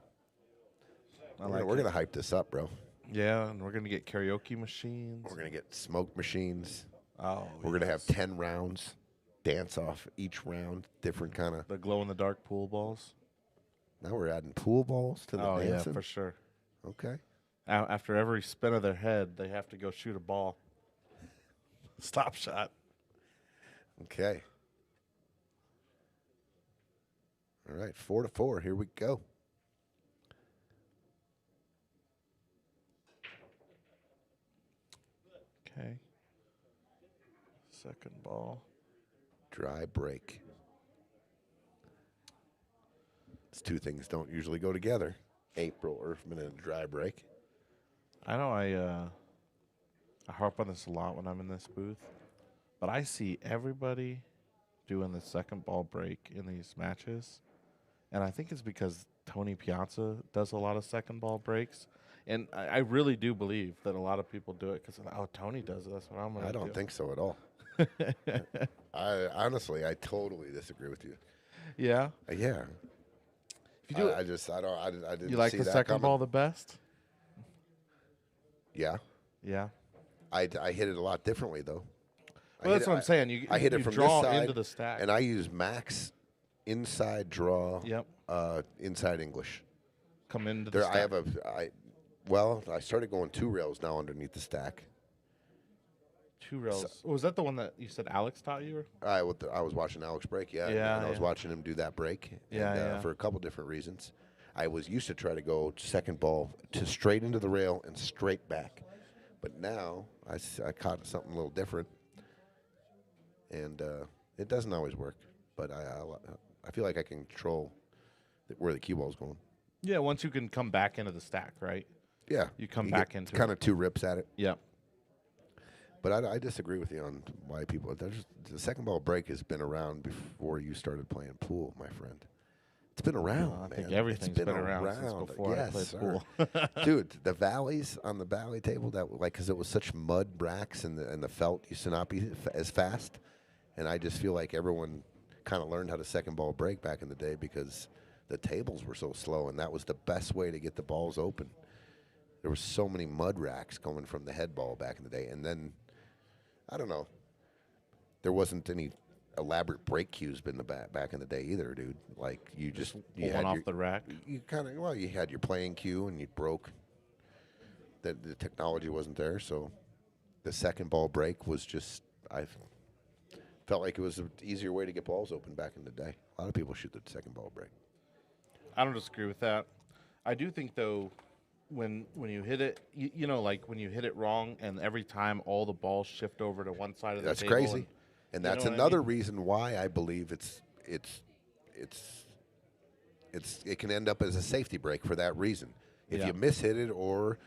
We're gonna hype this up, bro. Yeah, and we're gonna get karaoke machines. We're gonna get smoke machines. Oh, we're gonna have 10 rounds. Dance off each round, different kind of. The glow-in-the-dark pool balls. Now we're adding pool balls to the dancing? Yeah, for sure. Okay. After every spin of their head, they have to go shoot a ball. Stop shot. Okay. All right, 4-4. Here we go. Okay. Second ball. Dry break. These two things don't usually go together. April Erfman and a dry break. I know I harp on this a lot when I'm in this booth, but I see everybody doing the second ball break in these matches, and I think it's because Tony Piazza does a lot of second ball breaks, and I really do believe that a lot of people do it because, Tony does it. That's what I'm going to do. I don't think so at all. I totally disagree with you. Yeah? Yeah. If you do I didn't you like see the that second coming. ball the best? Yeah. Yeah. I hit it a lot differently though. Well, that's what I'm saying. I hit you it from draw this side into the stack. and I use max inside draw. Yep. Inside English. Come into the There, stack. I started going 2 rails now underneath the stack. 2 rails. Was that the one that you said Alex taught you? I was watching Alex break, yeah. Yeah, And I was watching him do that break. Yeah. For a couple different reasons. I was used to try to go second ball to straight into the rail and straight back. But now I caught something a little different. And it doesn't always work. But I feel like I can control where the cue ball's going. Yeah, once you can come back into the stack, right? Yeah. You come back into kind of 2 rips at it. Yeah. But I disagree with you on why people. The second ball break has been around before you started playing pool, my friend. It's been around, man. I think everything's been around since before I played pool. Dude, the valleys on the valley table, because it was such mud racks and the felt used to not be as fast. And I just feel like everyone kind of learned how to second ball break back in the day because the tables were so slow, and that was the best way to get the balls open. There were so many mud racks coming from the head ball back in the day. And then, I don't know, there wasn't any elaborate break cues in the back in the day either, dude. Like, you had off the rack. You you had your playing cue and you broke. The technology wasn't there, so the second ball break was just, I felt like it was an easier way to get balls open back in the day. A lot of people shoot the second ball break. I don't disagree with that. I do think, though, when you hit it, you know, like when you hit it wrong and every time all the balls shift over to one side of the table. That's crazy. And that's another reason why I believe it can end up as a safety break for that reason. If you mishit it, or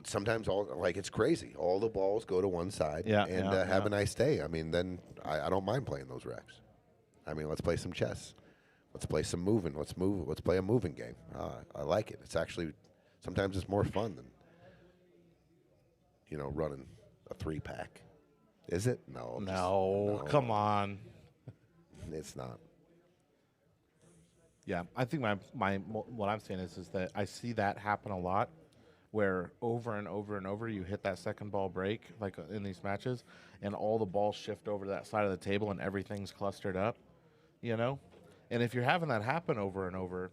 sometimes it's crazy. All the balls go to one side and have a nice day. I mean, then I don't mind playing those racks. I mean, let's play some chess. Let's play some moving. Let's play a moving game. I like it. It's actually, sometimes it's more fun than, running a 3-pack. Is it? No. Come on. It's not. Yeah, I think what I'm saying is that I see that happen a lot, where over and over and over you hit that second ball break, like in these matches, and all the balls shift over to that side of the table and everything's clustered up, And if you're having that happen over and over,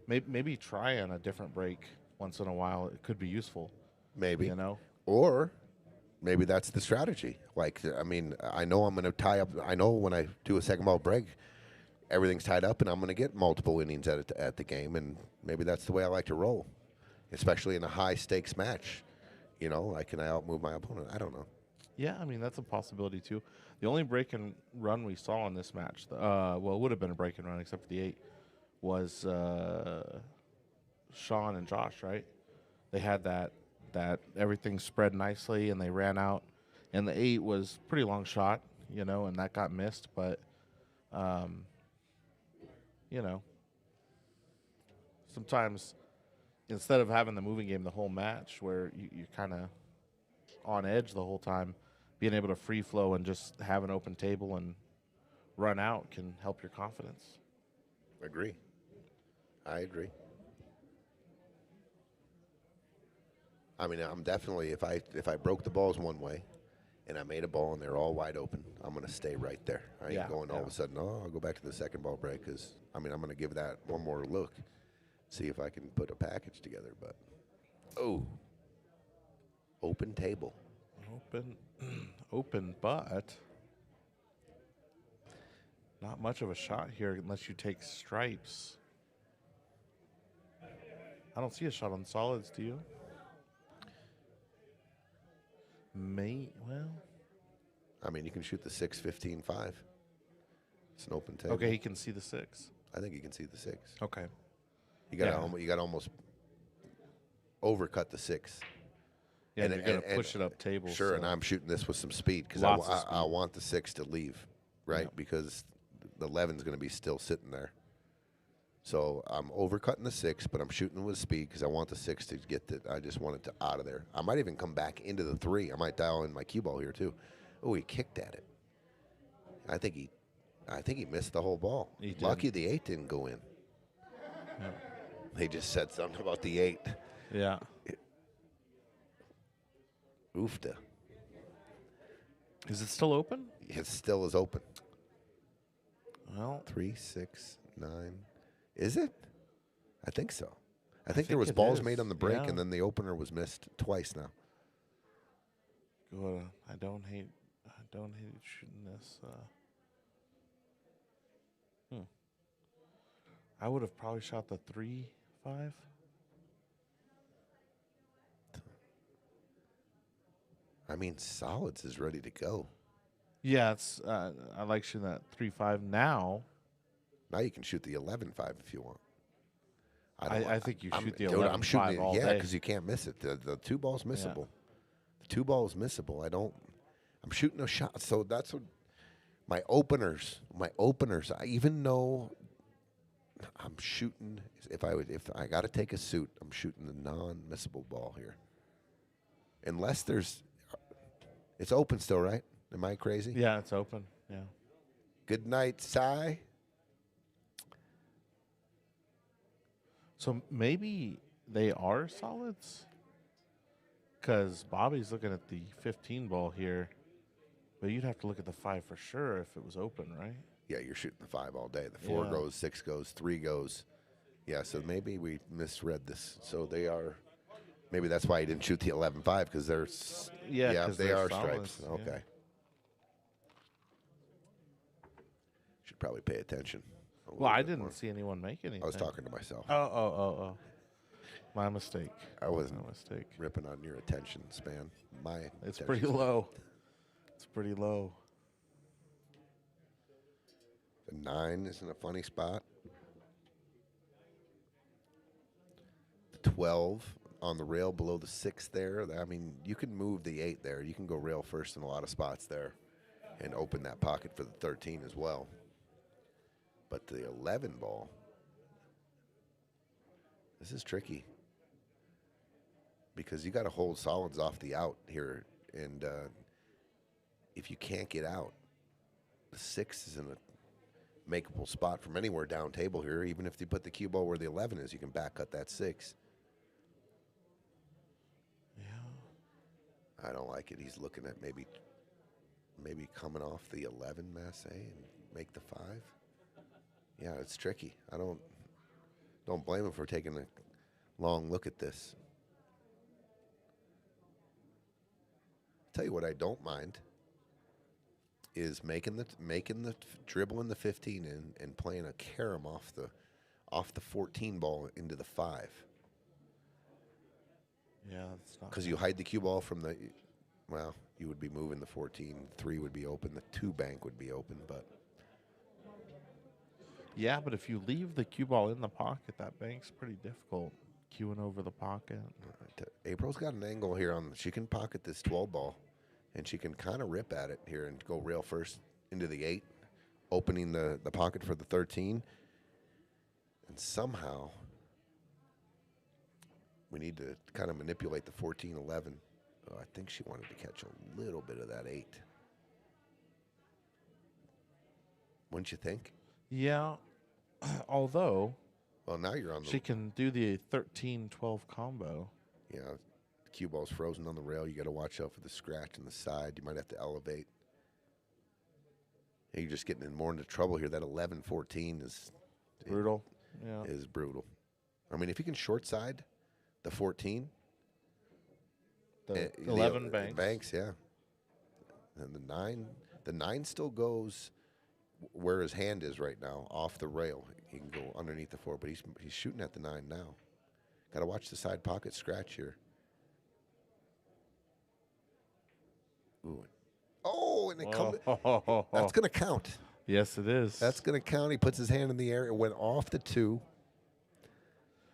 maybe try on a different break once in a while. It could be useful. Maybe. Or maybe that's the strategy. Like, I mean, I know I'm going to tie up. I know when I do a second ball break, everything's tied up, and I'm going to get multiple innings at the game, and maybe that's the way I like to roll, especially in a high-stakes match. Can I outmove my opponent? I don't know. Yeah, I mean, that's a possibility, too. The only break and run we saw in this match, it would have been a break and run except for the 8, was Shawn and Josh, right? They had that everything spread nicely, and they ran out. And the 8 was pretty long shot, and that got missed. But, sometimes instead of having the moving game the whole match where you're kind of on edge the whole time, being able to free flow and just have an open table and run out can help your confidence. Agree. I agree. I mean, I'm definitely, if I broke the balls one way and I made a ball and they're all wide open, I'm going to stay right there. I ain't going all of a sudden, I'll go back to the second ball break because, I'm going to give that one more look, see if I can put a package together. But, open table. Open, but not much of a shot here unless you take stripes. I don't see a shot on solids, do you? I mean, you can shoot the 6, 15, 5. It's an open table. Okay, he can see the 6. I think you can see the 6. Okay. You got to almost overcut the 6. Yeah, and you're going to push it up table. Sure, so. And I'm shooting this with some speed because I want the 6 to leave, right? Yep. Because the 11's going to be still sitting there. So I'm overcutting the 6, but I'm shooting with speed because I want the 6 to get I just want it out of there. I might even come back into the 3. I might dial in my cue ball here too. Oh, he kicked at it. I think he missed the whole ball. Lucky the 8 didn't go in. Yeah. They just said something about the 8. Yeah. Oofta. Is it still open? It still is open. Well, 3, 6, 9. Is it? I think so. I think there think was it balls is, made on the break, yeah. and then the opener was missed twice now. good. I don't hate shooting this. I would have probably shot the 3-5. I mean, solids is ready to go. Yeah, it's. I like shooting that 3-5 now. Now you can shoot the 11-5 if you want. I think you shoot the dude, I'm shooting 11-5 it, all yeah, day. because you can't miss it. The 2 balls missable. The 2 balls missable. I'm shooting a shot. So that's what my openers. I even know I'm shooting. If I got to take a suit, I'm shooting the non-missable ball here. Unless it's open still, right? Am I crazy? Yeah, it's open. Yeah. Good night, Cy. So maybe they are solids? Because Bobby's looking at the 15 ball here. But you'd have to look at the 5 for sure if it was open, right? Yeah, you're shooting the 5 all day. The 4 Yeah. goes, 6 goes, 3 goes. Yeah, so maybe we misread this. So they are. Maybe that's why he didn't shoot the 11-5 because they're. Yeah, 'cause they they're are solids, stripes. yeah. Okay. Should probably pay attention. Well, I didn't see anyone make anything. I was talking to myself. Oh. My mistake. I wasn't My mistake. ripping on your attention span. It's attention pretty span. low. It's pretty low. The 9 is in a funny spot. The 12 on the rail below the 6 there. I mean, you can move the 8 there. You can go rail first in a lot of spots there and open that pocket for the 13 as well. But the 11 ball, this is tricky because you got to hold solids off the out here. And if you can't get out, the 6 is in a makeable spot from anywhere down table here. Even if you put the cue ball where the 11 is, you can back cut that 6. Yeah. I don't like it. He's looking at maybe coming off the 11 Masse and make the 5. Yeah, it's tricky. I don't blame him for taking a long look at this. Tell you what I don't mind is making the dribble in the 15 in and playing a carom off the 14 ball into the 5. Yeah, that's not. Because you hide the cue ball from the, well, you would be moving the 14. 3 would be open. The 2 bank would be open, but. Yeah, but if you leave the cue ball in the pocket, that bank's pretty difficult. Cueing over the pocket. April's got an angle here she can pocket this 12 ball, and she can kind of rip at it here and go rail first into the 8, opening the pocket for the 13. And somehow we need to kind of manipulate the 14, 11. Oh, I think she wanted to catch a little bit of that 8. Wouldn't you think? Yeah, although Well, now you're on the. she can do the 13-12 combo. Yeah, the cue ball's frozen on the rail. You got to watch out for the scratch in the side. You might have to elevate. You're just getting in more into trouble here. That 11-14 is Brutal. Yeah. Is brutal. I mean, if you can short side the 14, The 11 banks. Banks, yeah. And the 9 still goes where his hand is right now, off the rail. He can go underneath the 4, but he's shooting at the 9 now. Got to watch the side pocket scratch here. Ooh. Oh, and it comes. That's going to count. Yes, it is. That's going to count. He puts his hand in the air. It went off the 2.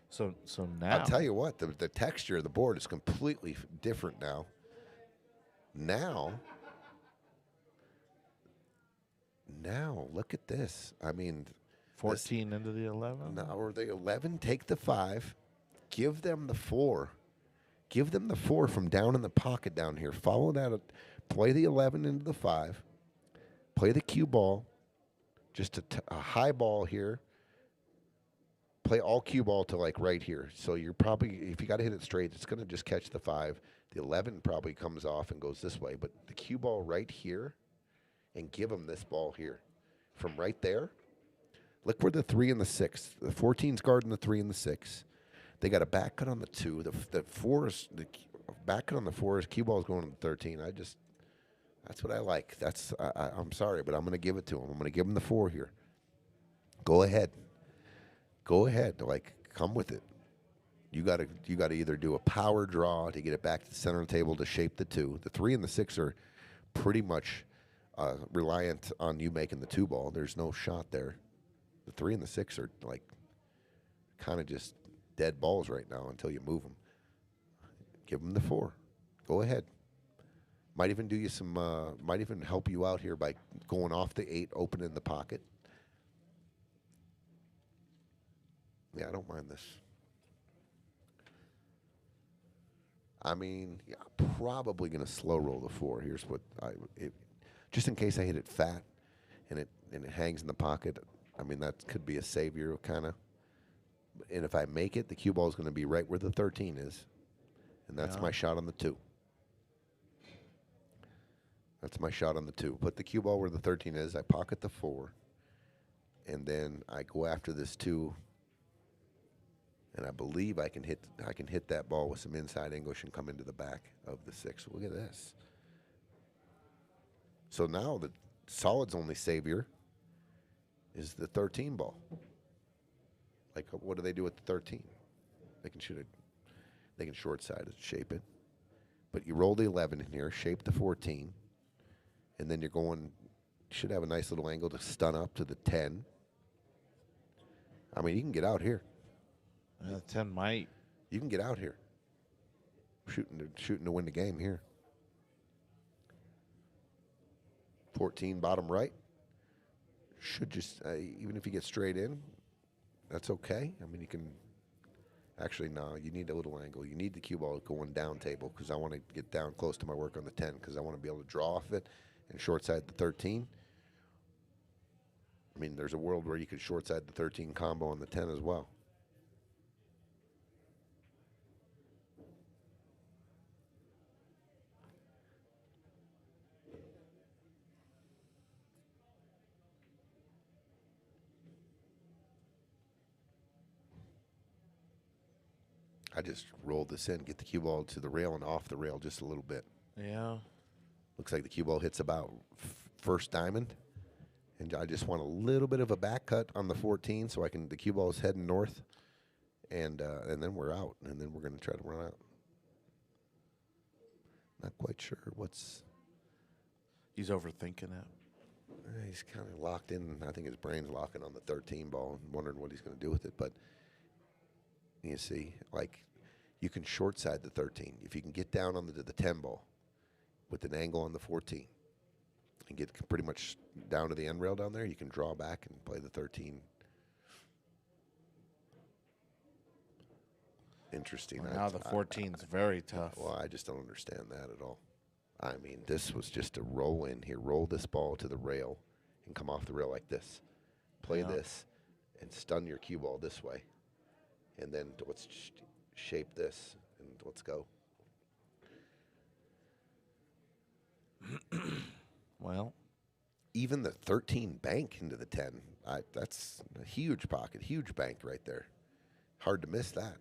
So now. I'll tell you what, the texture of the board is completely different now. Now, look at this. I mean, 14 into the 11. now or the 11, take the 5, give them the 4. Give them the 4 from down in the pocket down here. Follow that, play the 11 into the 5, play the cue ball, just a high ball here. play all cue ball to like right here. So you're probably, if you got to hit it straight, it's going to just catch the 5. The 11 probably comes off and goes this way. But the cue ball right here, and give them this ball here. From right there, look where the 3 and the 6. The 14's guarding the 3 and the 6. They got a back cut on the 2. The 4 is, the back cut on the 4 is cue ball is going to the 13. That's what I like. I'm sorry, but I'm going to give it to them. I'm going to give them the 4 here. Go ahead. Go ahead. Like, come with it. You got to either do a power draw to get it back to the center of the table to shape the 2. The 3 and the 6 are pretty much reliant on you making the 2 ball. There's no shot there. The 3 and the 6 are like kind of just dead balls right now until you move them. Give them the 4. Go ahead. Might even do you some. Might even help you out here by going off the 8, opening the pocket. Yeah, I don't mind this. I mean, yeah, probably going to slow roll the 4. Here's what just in case I hit it fat and it hangs in the pocket. I mean, that could be a savior, kind of. And if I make it, the cue ball is going to be right where the 13 is, and that's my shot on the 2. That's my shot on the 2. Put the cue ball where the 13 is. I pocket the 4, and then I go after this 2. And I believe I can hit that ball with some inside English and come into the back of the 6. Look at this. So now the solid's only savior is the 13 ball. Like, what do they do with the 13? They can shoot it. They can short side it, shape it. But you roll the 11 in here, shape the 14, and then you're going. You should have a nice little angle to stun up to the 10. I mean, you can get out here. 10 might. You can get out here. Shooting to win the game here. 14 bottom right. Should just, even if you get straight in, that's okay. I mean, you can, actually, no, you need a little angle. You need the cue ball going down table because I want to get down close to my work on the 10 because I want to be able to draw off it and short side the 13. I mean, there's a world where you could short side the 13 combo on the 10 as well. I just rolled this in, get the cue ball to the rail and off the rail just a little bit. Yeah. Looks like the cue ball hits about first diamond. And I just want a little bit of a back cut on the 14 so the cue ball is heading north. And then we're out. And then we're going to try to run out. Not quite sure what's. He's overthinking it. He's kind of locked in. I think his brain's locking on the 13 ball and wondering what he's going to do with it. But you see, like, you can short side the 13. If you can get down on the 10 ball with an angle on the 14 and get pretty much down to the end rail down there, you can draw back and play the 13. Interesting. Well, now the 14's very tough. Well, I just don't understand that at all. I mean, this was just a roll in here. Roll this ball to the rail and come off the rail like this. Play this and stun your cue ball this way. And then let's shape this and let's go. Well, even the 13 bank into the 10, that's a huge pocket, huge bank right there. Hard to miss that.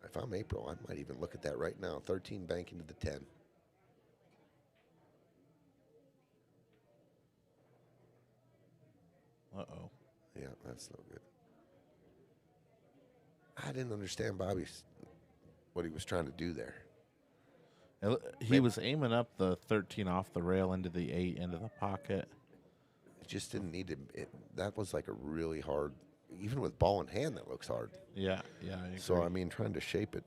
If I'm April, I might even look at that right now. 13 bank into the 10. Uh-oh. Yeah, that's no good. I didn't understand what he was trying to do there. He was aiming up the 13 off the rail into the 8 into the pocket. It just didn't need to. That was like a really hard, even with ball in hand, that looks hard. Yeah, yeah. I agree. So, I mean, trying to shape it,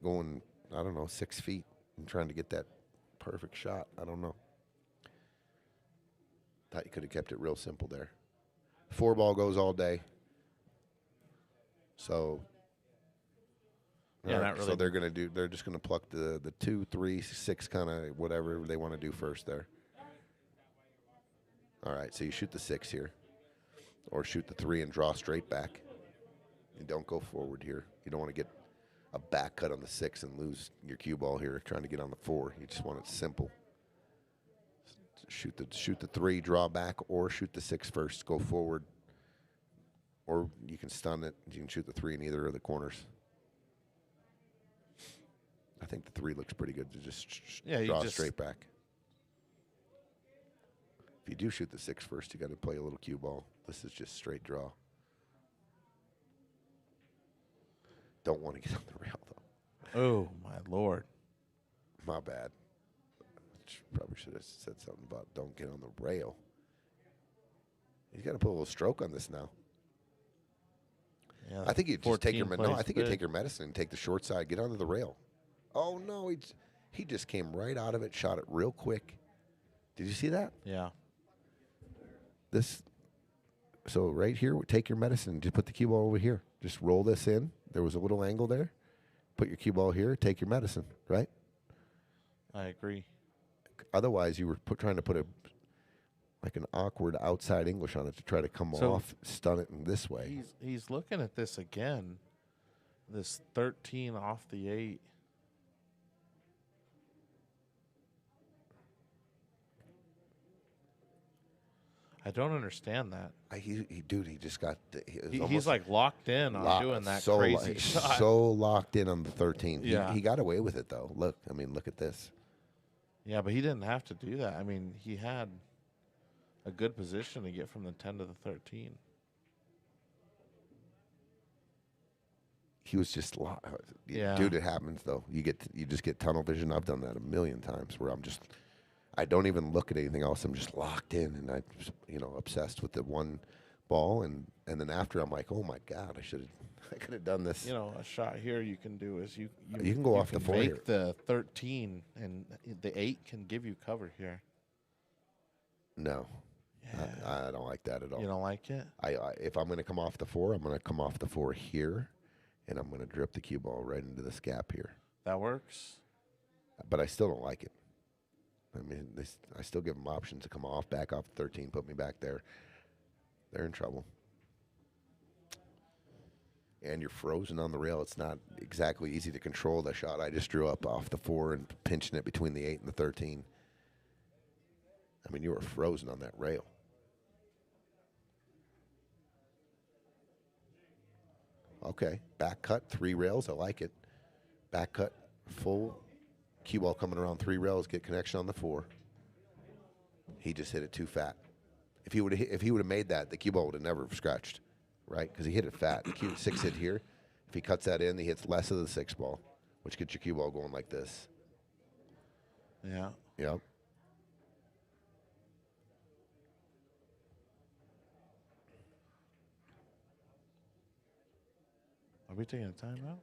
going, I don't know, 6 feet and trying to get that perfect shot. I don't know. Thought you could have kept it real simple there. 4 ball goes all day. So, yeah, not really. So they're just gonna pluck the 2, 3, 6 kind of whatever they want to do first there. All right, so you shoot the 6 here. or shoot the 3 and draw straight back. And don't go forward here. You don't want to get a back cut on the 6 and lose your cue ball here trying to get on the 4. You just want it simple. Shoot the 3, draw back, or shoot the 6 first. Go forward, or you can stun it. You can shoot the 3 in either of the corners. I think the 3 looks pretty good to just draw straight back. If you do shoot the 6 first, you got to play a little cue ball. This is just straight draw. Don't want to get on the rail, though. Oh, my Lord. My bad. Probably should have said something about don't get on the rail. He's got to put a little stroke on this now. Yeah, I think you just take your I think you take your medicine and take the short side, get onto the rail. Oh no, he just came right out of it, shot it real quick. Did you see that? Yeah. So right here, take your medicine. Just put the cue ball over here. Just roll this in. There was a little angle there. Put your cue ball here. Take your medicine. Right. I agree. Otherwise, you were trying to put an awkward outside English on it to try to come off, stun it in this way. He's looking at this again. This 13 off the 8. I don't understand that. He just got. He's like locked in on doing that crazy shot. So locked in on the 13. Yeah. He got away with it though. Look at this. Yeah, but he didn't have to do that. I mean, he had a good position to get from the 10 to the 13. He was just yeah. Dude, it happens though. You just get tunnel vision. I've done that a million times where I don't even look at anything else. I'm just locked in and I'm just, obsessed with the one ball and then after I'm like, oh my God, I could have done this. A shot here you can do is you can go off the 4 make here. the 13 and the 8 can give you cover here. No. Yeah. I don't like that at all. You don't like it? If I'm going to come off the 4, I'm going to come off the 4 here, and I'm going to drip the cue ball right into this gap here. That works. But I still don't like it. I mean, I still give them options to come off, back off the 13, put me back there. They're in trouble. And you're frozen on the rail. It's not exactly easy to control the shot I just drew up off the 4 and pinching it between the 8 and the 13. I mean, you were frozen on that rail. Okay, back cut, 3 rails. I like it. Back cut, full cue ball coming around 3 rails. Get connection on the 4. He just hit it too fat. If he would have made that, the cue ball would have never scratched, right? Because he hit it fat. The 6 hit here. If he cuts that in, he hits less of the 6 ball, which gets your cue ball going like this. Yeah. Yep. Are we taking a timeout?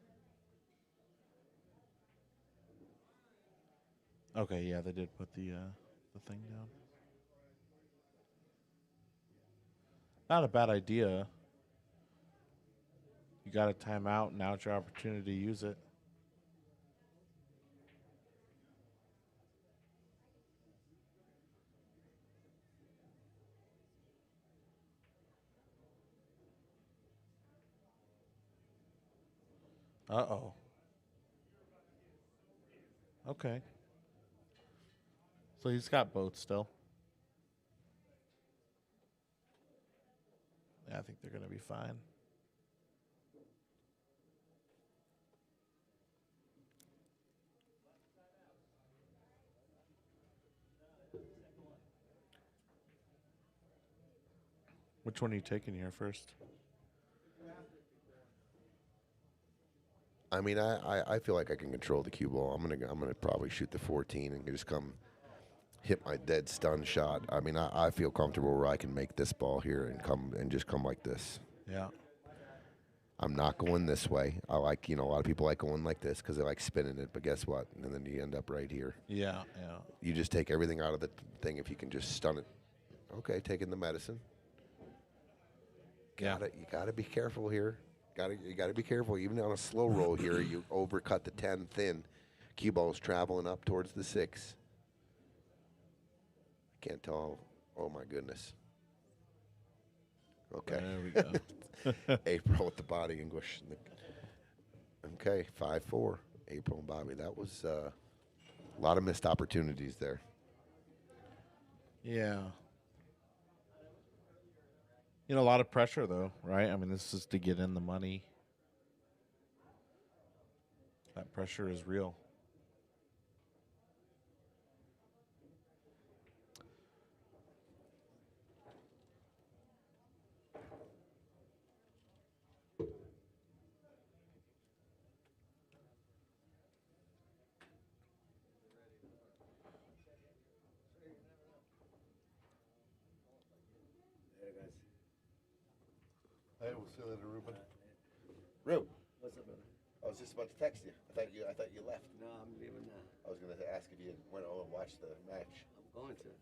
Okay, yeah, they did put the thing down. Not a bad idea. You got a timeout, now it's your opportunity to use it. Uh-oh. Okay. So he's got both still. Yeah, I think they're going to be fine. Which one are you taking here first? I mean, I feel like I can control the cue ball. I'm gonna probably shoot the 14 and just come hit my dead stun shot. I mean, I feel comfortable where I can make this ball here and just come like this. Yeah. I'm not going this way. I like, a lot of people like going like this because they like spinning it. But guess what? And then you end up right here. Yeah, yeah. You just take everything out of the thing if you can just stun it. Okay, taking the medicine. You gotta be careful here. You gotta be careful. Even on a slow roll here, you overcut the 10 thin. Cue ball's traveling up towards the 6. I can't tell. Oh my goodness. Okay. There we go. April with the body anguish. Okay, 5-4. April and Bobby. That was a lot of missed opportunities there. Yeah. You know, a lot of pressure, though, right? I mean, this is to get in the money. That pressure is real. There, guys. Hey, we'll see you later, Ruben. Rube, What's up, brother? I was just about to text you. I thought you left. No, I'm leaving now. I was going to ask if you went over and watched the match. I'm going to.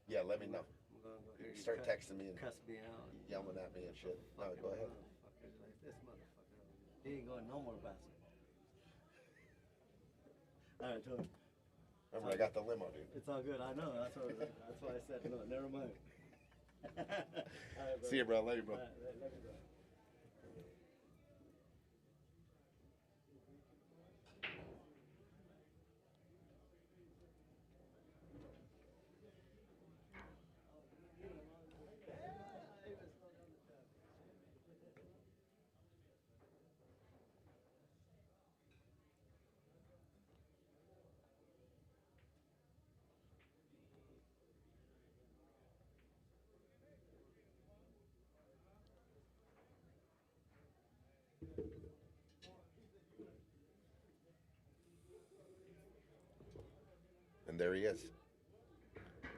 Yeah, let me know. I'm going to go hear you Start texting me and cuss me out. yelling at me and shit. No, Fucking go ahead. motherfuckers like this motherfucker. He ain't going no more basketball. All right, Tony. Remember, I got the limo, dude. It's all good. I know. That's why I said no. Never mind. All right, See you, bro. Love you, bro. All right, love you, bro. And there he is.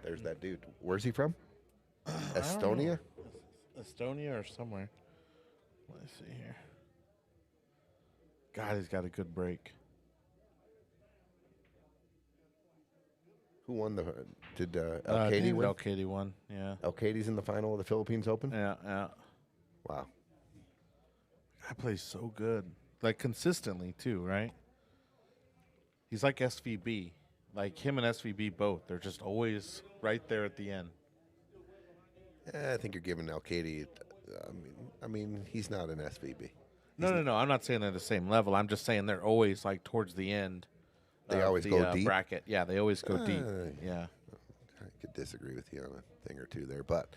There's that dude. Where's he from? Estonia? Estonia or somewhere. Let's see here. God, he's got a good break. Who won the? Did I Katie think win? El Katie won, yeah. Katie's in the final of the Philippines Open? Yeah, yeah. Wow. Guy plays so good. Like, consistently, too, right? He's like SVB. Like, him and SVB both. They're just always right there at the end. I think you're giving El Katie. I mean, he's not an SVB. No. I'm not saying they're the same level. I'm just saying they're always, like, towards the end. They of always the, go deep? bracket. Yeah, they always go deep. Yeah. I could disagree with you on a thing or two there, but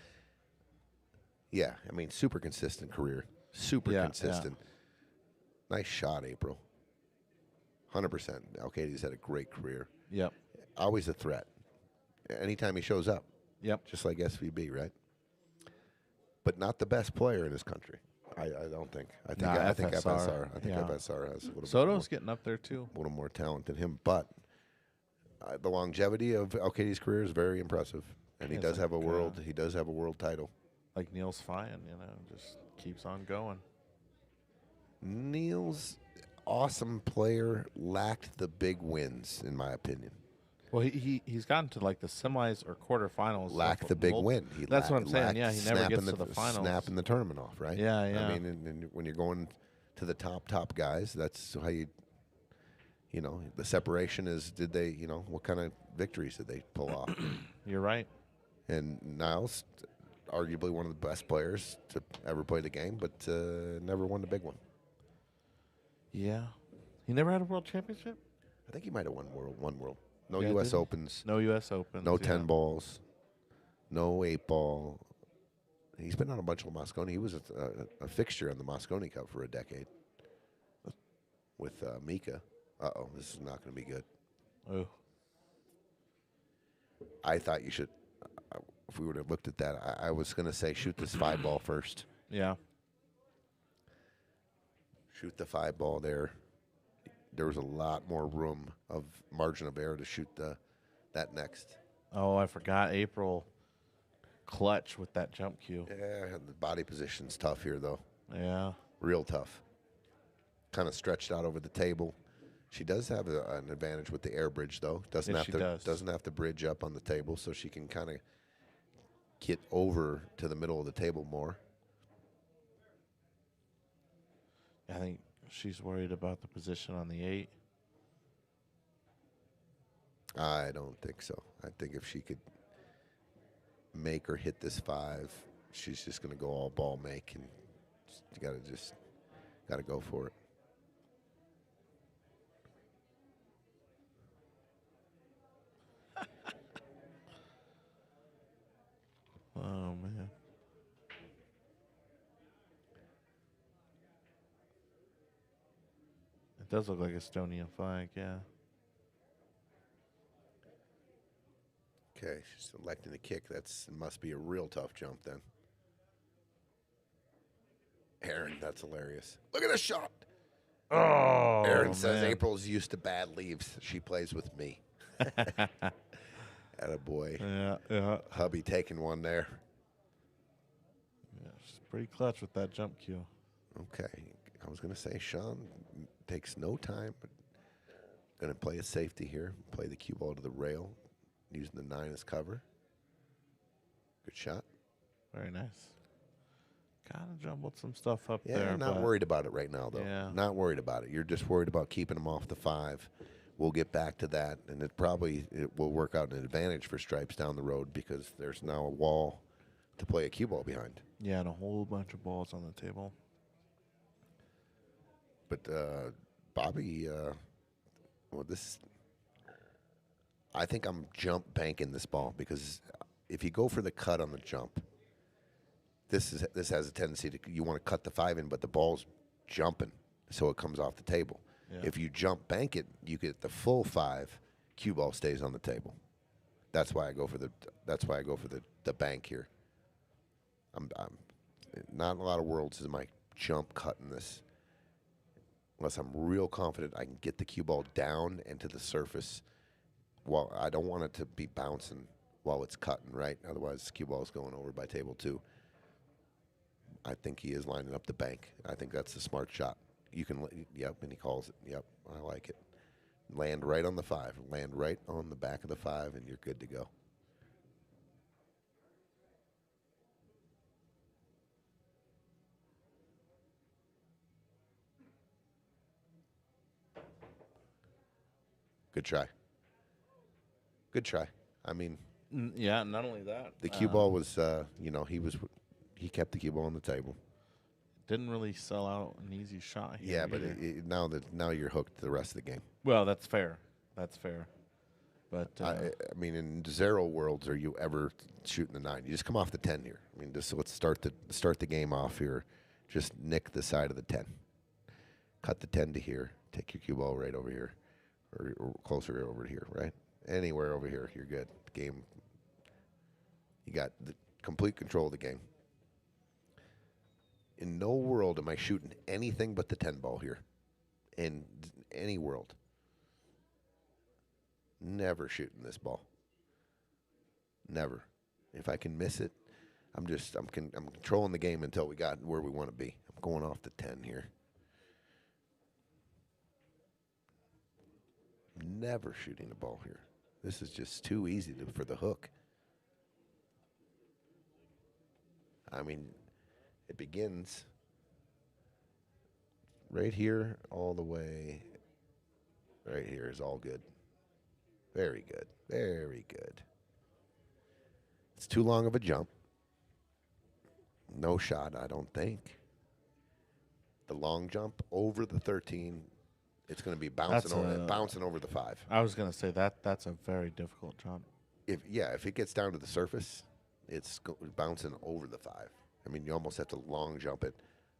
yeah, I mean, super consistent career. Super Yeah, consistent. Nice shot, April. 100%. El Katie's had a great career. Yep. Always a threat. Anytime he shows up. Yep. Just like SVB, right? But not the best player in his country. I don't think. I think FSR. I think yeah. FSR has a little Soto's getting up there too. A little more talent than him, but the longevity of El Katie's career is very impressive, and he It's does have a like, world. He does have a world title. Like Neil's fine, just keeps on going. Neil's awesome player, lacked the big wins, in my opinion. Well, he's gotten to like the semis or quarterfinals. Lacked the big win. That's what I'm saying. Yeah, he never gets to the finals. Snapping the tournament off, right? Yeah, yeah. I mean, and when you're going to the top guys, that's how you the separation is. Did they, what kind of victories did they pull off? You're right. And Niles, arguably one of the best players to ever play the game, but never won the big one. Yeah, he never had a world championship. I think he might have won world. No Yeah, U.S. did he? Opens. No U.S. Opens. No yeah. 10 balls. No 8 ball. He's been on a bunch of Mosconi. He was a fixture on the Mosconi Cup for a decade with Mika. Uh-oh, this is not going to be good. Oh. I thought you should, if we would have looked at that, I was going to say shoot this 5 ball first. Yeah. Shoot the 5 ball there. There was a lot more room of margin of error to shoot that next. Oh, I forgot April clutch with that jump cue. Yeah, the body position's tough here, though. Yeah. Real tough. Kind of stretched out over the table. She does have an advantage with the air bridge, though. Doesn't have to bridge up on the table, so she can kind of get over to the middle of the table more. I think she's worried about the position on the 8. I don't think so. I think if she could make or hit this 5 she's just going to go all ball make, and you got to go for it. Oh, man. It does look like a Estonian flag, yeah. Okay, she's electing the kick. Must be a real tough jump then. Aaron, that's hilarious. Look at this shot. Oh, Aaron says man. April's used to bad leaves. She plays with me. Attaboy. Yeah. Hubby taking one there. Yeah, she's pretty clutch with that jump cue. Okay. I was going to say Shawn takes no time, but going to play a safety here. Play the cue ball to the rail, using the 9 as cover. Good shot. Very nice. Kind of jumbled some stuff up Yeah, there. not but worried about it right now, though. Yeah. Not worried about it. You're just worried about keeping them off the 5. We'll get back to that, and it will work out an advantage for Stripes down the road because there's now a wall to play a cue ball behind. Yeah, and a whole bunch of balls on the table. But Bobby, I think I'm jump banking this ball because if you go for the cut on the jump, this has a tendency to you want to cut the 5 in, but the ball's jumping, so it comes off the table. Yeah. If you jump bank it, you get the full 5. Cue ball stays on the table. That's why I go for the bank here. I'm not a lot of worlds is my jump cut in this. Unless I'm real confident I can get the cue ball down and to the surface. Well, I don't want it to be bouncing while it's cutting, right? Otherwise, the cue ball is going over by table 2. I think he is lining up the bank. I think that's a smart shot. You can, yep, and he calls it. Yep, I like it. Land right on the 5. Land right on the back of the 5, and you're good to go. Good try. Good try. I mean, Yeah, not only that. the cue ball was, he kept the cue ball on the table. Didn't really sell out an easy shot here. Yeah, but either. now you're hooked the rest of the game. Well, that's fair. That's fair. But I mean, in 0 worlds are you ever shooting the 9? You just come off the 10 here. I mean, just let's start the game off here. Just nick the side of the 10. Cut the 10 to here. Take your cue ball right over here, or closer over here, right? Anywhere over here, you're good. The game. You got the complete control of the game. In no world am I shooting anything but the 10 ball here. In any world. Never shooting this ball. Never. If I can miss it, I'm controlling the game until we got where we want to be. I'm going off the 10 here. Never shooting the ball here. This is just too easy for the hook. I mean, it begins right here all the way. Right here is all good. Very good. Very good. It's too long of a jump. No shot, I don't think. The long jump over the 13, it's going to be bouncing over the 5. I was going to say that's a very difficult jump. If it gets down to the surface, it's bouncing over the 5. I mean, you almost have to long jump it,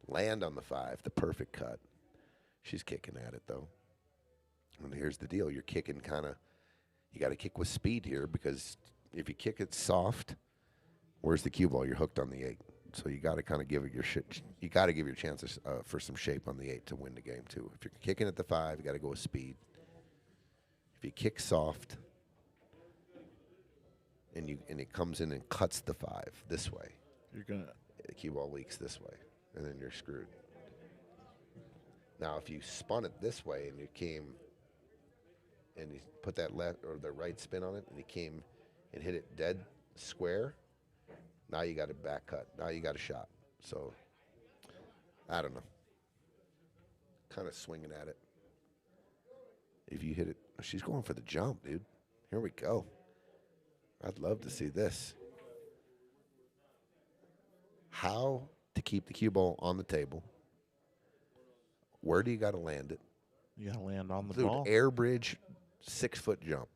land on the 5, the perfect cut. She's kicking at it, though. And here's the deal. You're kicking you got to kick with speed here because if you kick it soft, where's the cue ball? You're hooked on the 8. So you got to kind of give it you got to give your chances for some shape on the 8 to win the game, too. If you're kicking at the 5, you got to go with speed. If you kick soft and it comes in and cuts the 5 this way, the cue ball leaks this way, and then you're screwed. Now, if you spun it this way and you came and you put that left or the right spin on it and you came and hit it dead square, now you got a back cut. Now you got a shot. So, I don't know. Kind of swinging at it. If you hit it, she's going for the jump, dude. Here we go. I'd love to see this. how to keep the cue ball on the table. Where do you got to land it? You got to land on the Dude, ball. air bridge, 6-foot jump.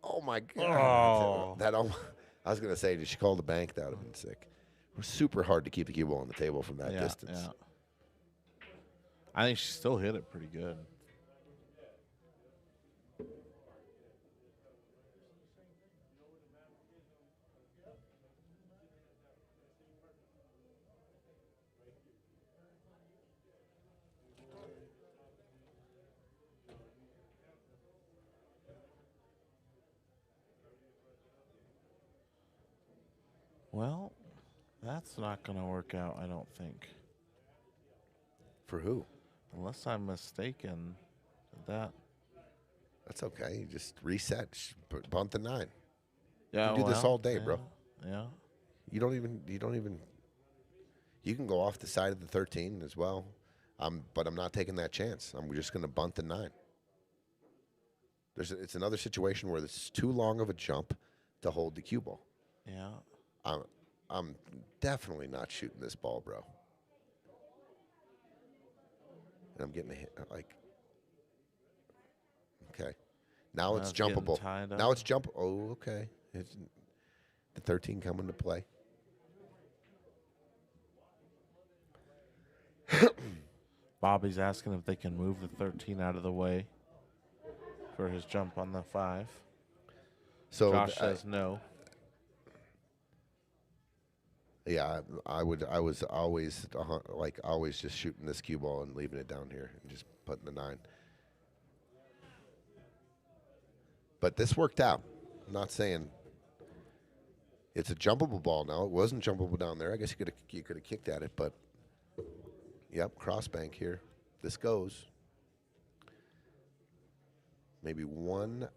Oh, my God. Oh. I was going to say, did she call the bank? That would have been sick. It was super hard to keep the cue ball on the table from that distance. Yeah. I think she still hit it pretty good. Well, that's not going to work out, I don't think. For who? Unless I'm mistaken. That's okay. You just reset. Bunt the 9. Yeah, you can do this all day, bro. Yeah. You don't even. You can go off the side of the 13 as well. But I'm not taking that chance. I'm just going to bunt the 9. It's another situation where it's too long of a jump to hold the cue ball. Yeah. I'm definitely not shooting this ball, bro. And I'm getting a hit. Okay. Now it's jumpable. Now it's jump. Oh, okay. It's the 13 coming to play. Bobby's asking if they can move the 13 out of the way for his jump on the 5. So Josh says no. Yeah, I was always always just shooting this cue ball and leaving it down here and just putting the 9. But this worked out. I'm not saying it's a jumpable ball now. It wasn't jumpable down there. I guess you could have kicked at it, but yep, cross bank here. This goes. Maybe 1.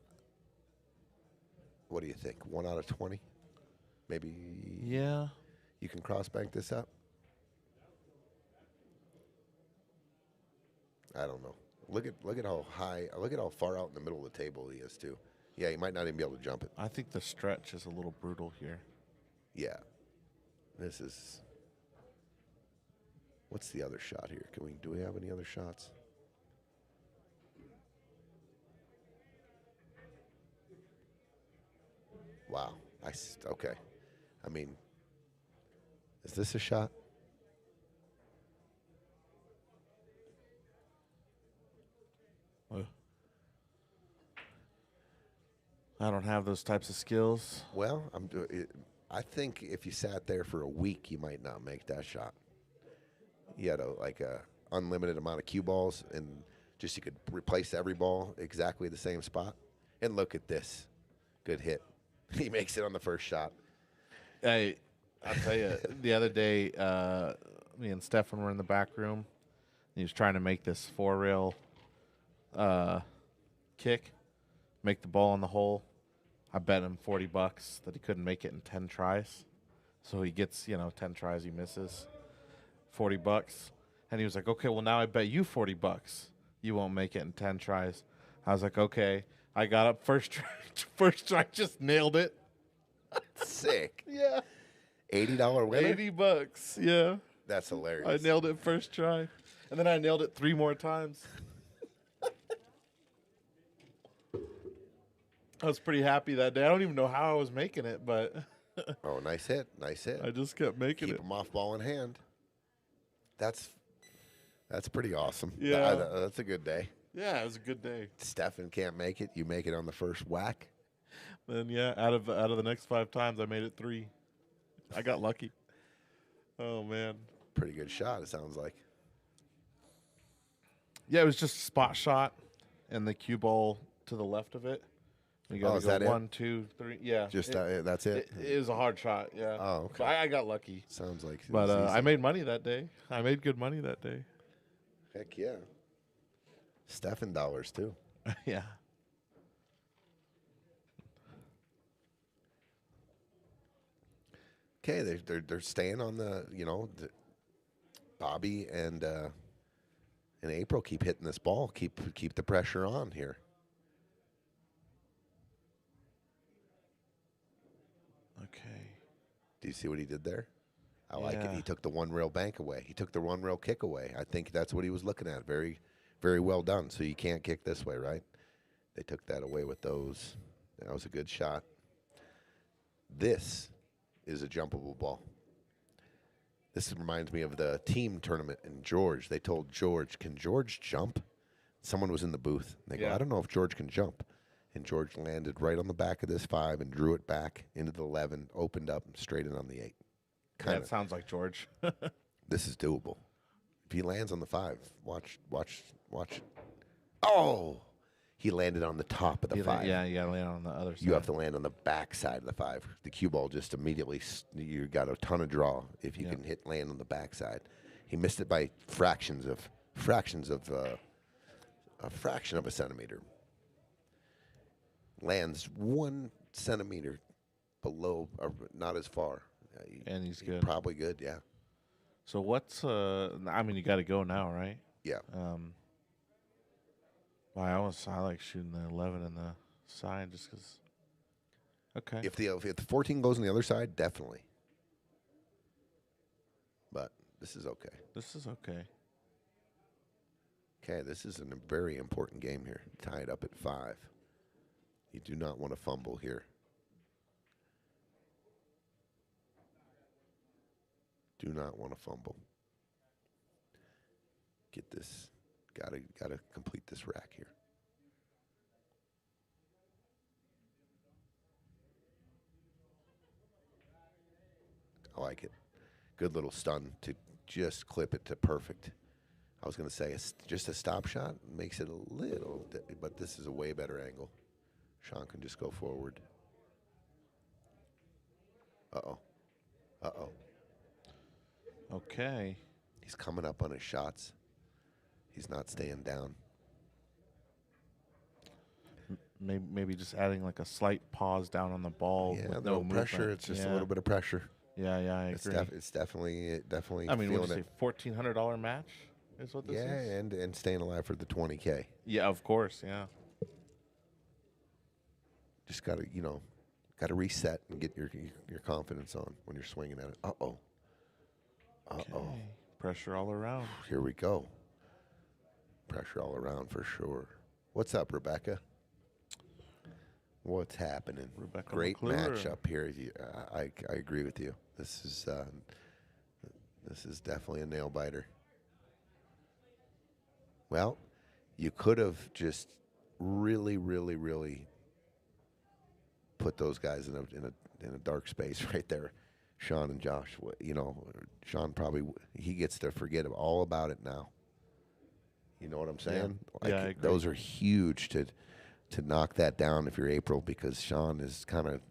What do you think? 1 out of 20? Maybe. Yeah. You can cross bank this up? I don't know. Look at how high, look at how far out in the middle of the table he is too. Yeah, he might not even be able to jump it. I think the stretch is a little brutal here. Yeah. This is. What's the other shot here? Do we have any other shots? Wow. Okay. I mean, is this a shot? I don't have those types of skills. Well, I think if you sat there for a week, you might not make that shot. You had a unlimited amount of cue balls, and just you could replace every ball exactly the same spot. And look at this, good hit. He makes it on the first shot. Hey, I'll tell you, the other day, me and Stefan were in the back room. He was trying to make this 4-rail kick, make the ball in the hole. I bet him $40 that he couldn't make it in 10 tries. So he gets, 10 tries, he misses. $40. And he was like, okay, well, now I bet you $40. You won't make it in 10 tries. I was like, okay. I got up first try, just nailed it. Sick. Yeah. $80 winner? $80, yeah. That's hilarious. I nailed it first try. And then I nailed it 3 more times. I was pretty happy that day. I don't even know how I was making it, but oh, nice hit. Nice hit. I just kept making Keep it. him off ball in hand. That's pretty awesome. Yeah. That's a good day. Yeah, it was a good day. Stefan can't make it. You make it on the first whack. Then yeah, out of the next 5 times, I made it 3. I got lucky. Oh man, pretty good shot. It sounds like. Yeah, it was just a spot shot, and the cue ball to the left of it. You got to go 1, 2, 3. Yeah, just that's it. It was a hard shot. Yeah. Oh, okay. But I got lucky. Sounds like. But I made money that day. I made good money that day. Heck yeah. Stefan dollars too. Yeah. Okay, they're staying on the Bobby and April keep hitting this ball. Keep the pressure on here. Okay. Do you see what he did there? I like it. Yeah. He took the one rail bank away. He took the one rail kick away. I think that's what he was looking at. Very, very well done. So you can't kick this way, right? They took that away with those. That was a good shot. This is a jumpable ball. This reminds me of the team tournament in George. They told George, can George jump? Someone was in the booth. They go, Yeah. I don't know if George can jump. And George landed right on the back of this 5 and drew it back into the 11, opened up, and straight in on the 8. That sounds like George. This is doable. If he lands on the 5, watch. Oh! He landed on the top of the 5. Yeah, you got to land on the other side. You have to land on the back side of the 5. The cue ball just immediately, you got a ton of draw if you can land on the back side. He missed it by fractions of a fraction of a centimeter. Lands 1 centimeter below, or not as far. And he's good. Probably good, yeah. So what's I mean, you got to go now, right? Yeah. Well, I like shooting the 11 in the side just because. Okay. If the 14 goes on the other side, definitely. But this is okay. This is okay. Okay, this is a very important game here. Tied up at 5. You do not want to fumble here. Do not want to fumble. Get this. Gotta complete this rack here. I like it. Good little stun to just clip it to perfect. I was going to say just a stop shot makes it a little, but this is a way better angle. Shawn can just go forward. Uh-oh. Uh-oh. Okay. He's coming up on his shots. He's not staying down. Maybe just adding like a slight pause down on the ball. Yeah, with no no pressure. movement. It's just a little bit of pressure. Yeah, I agree. It's definitely. I mean, what feeling do you say? $1,400 match is what this is. Yeah, and staying alive for the 20K. Yeah, of course. Yeah. Just gotta reset and get your confidence on when you're swinging at it. Uh-oh. Uh-oh. Okay. Pressure all around. Here we go. Pressure all around for sure. What's up, Rebecca? What's happening? Rebecca Great McClure. match up here. I agree with you. This is definitely a nail biter. Well, you could have just really, really, really put those guys in a dark space right there, Shawn and Josh. Shawn probably he gets to forget all about it now. You know what I'm saying? Yeah, I agree. Those are huge to knock that down if you're April, because Shawn is kind of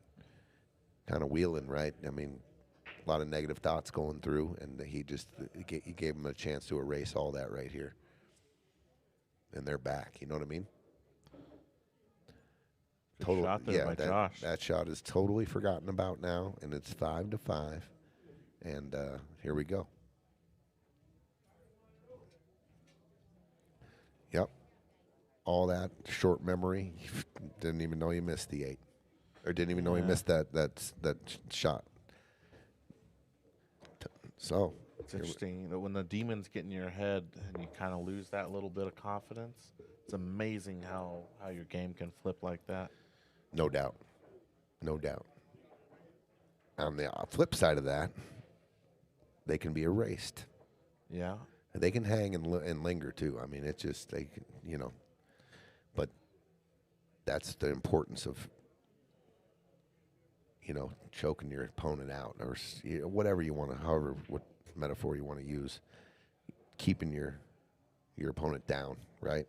wheeling, right? I mean, a lot of negative thoughts going through, and he gave him a chance to erase all that right here. And they're back. You know what I mean? Good shot there by Josh. That shot is totally forgotten about now, and it's 5-5. And here we go. Yep. All that short memory. Didn't even know you missed the 8. Or didn't even know he missed that shot. So it's interesting that when the demons get in your head and you kind of lose that little bit of confidence, it's amazing how your game can flip like that. No doubt. No doubt. On the flip side of that, they can be erased. Yeah. They can hang and linger too. I mean, it's just but that's the importance of choking your opponent out, or whatever you want to, what metaphor you want to use, keeping your opponent down, right?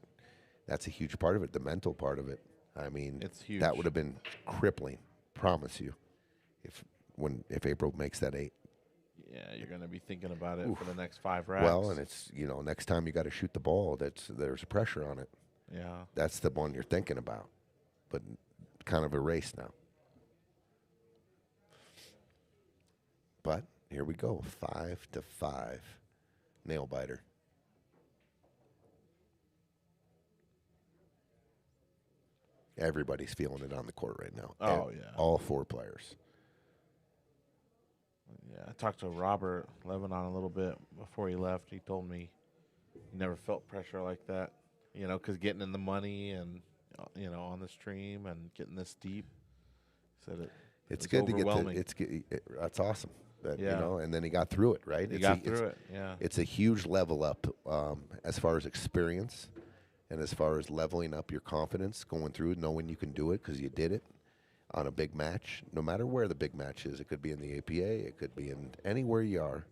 That's a huge part of it. The mental part of it. I mean, it's huge. That would have been crippling. Promise you, if April makes that 8. Yeah, you're going to be thinking about it for the next 5 racks. Well, and it's, next time you got to shoot the ball, there's pressure on it. Yeah. That's the one you're thinking about, but kind of erased now. But here we go, 5-5, nail biter. Everybody's feeling it on the court right now. Oh, yeah. All 4 players. Yeah, I talked to Robert Leivonen a little bit before he left. He told me he never felt pressure like that, because getting in the money and, on the stream and getting this deep, said it It's was good to get to. overwhelming. That's awesome. Yeah. And then he got through it, right? He got through it, yeah. It's a huge level up as far as experience and as far as leveling up your confidence going through, knowing you can do it because you did it on a big match. No matter where the big match is, it could be in the APA, it could be in anywhere you are.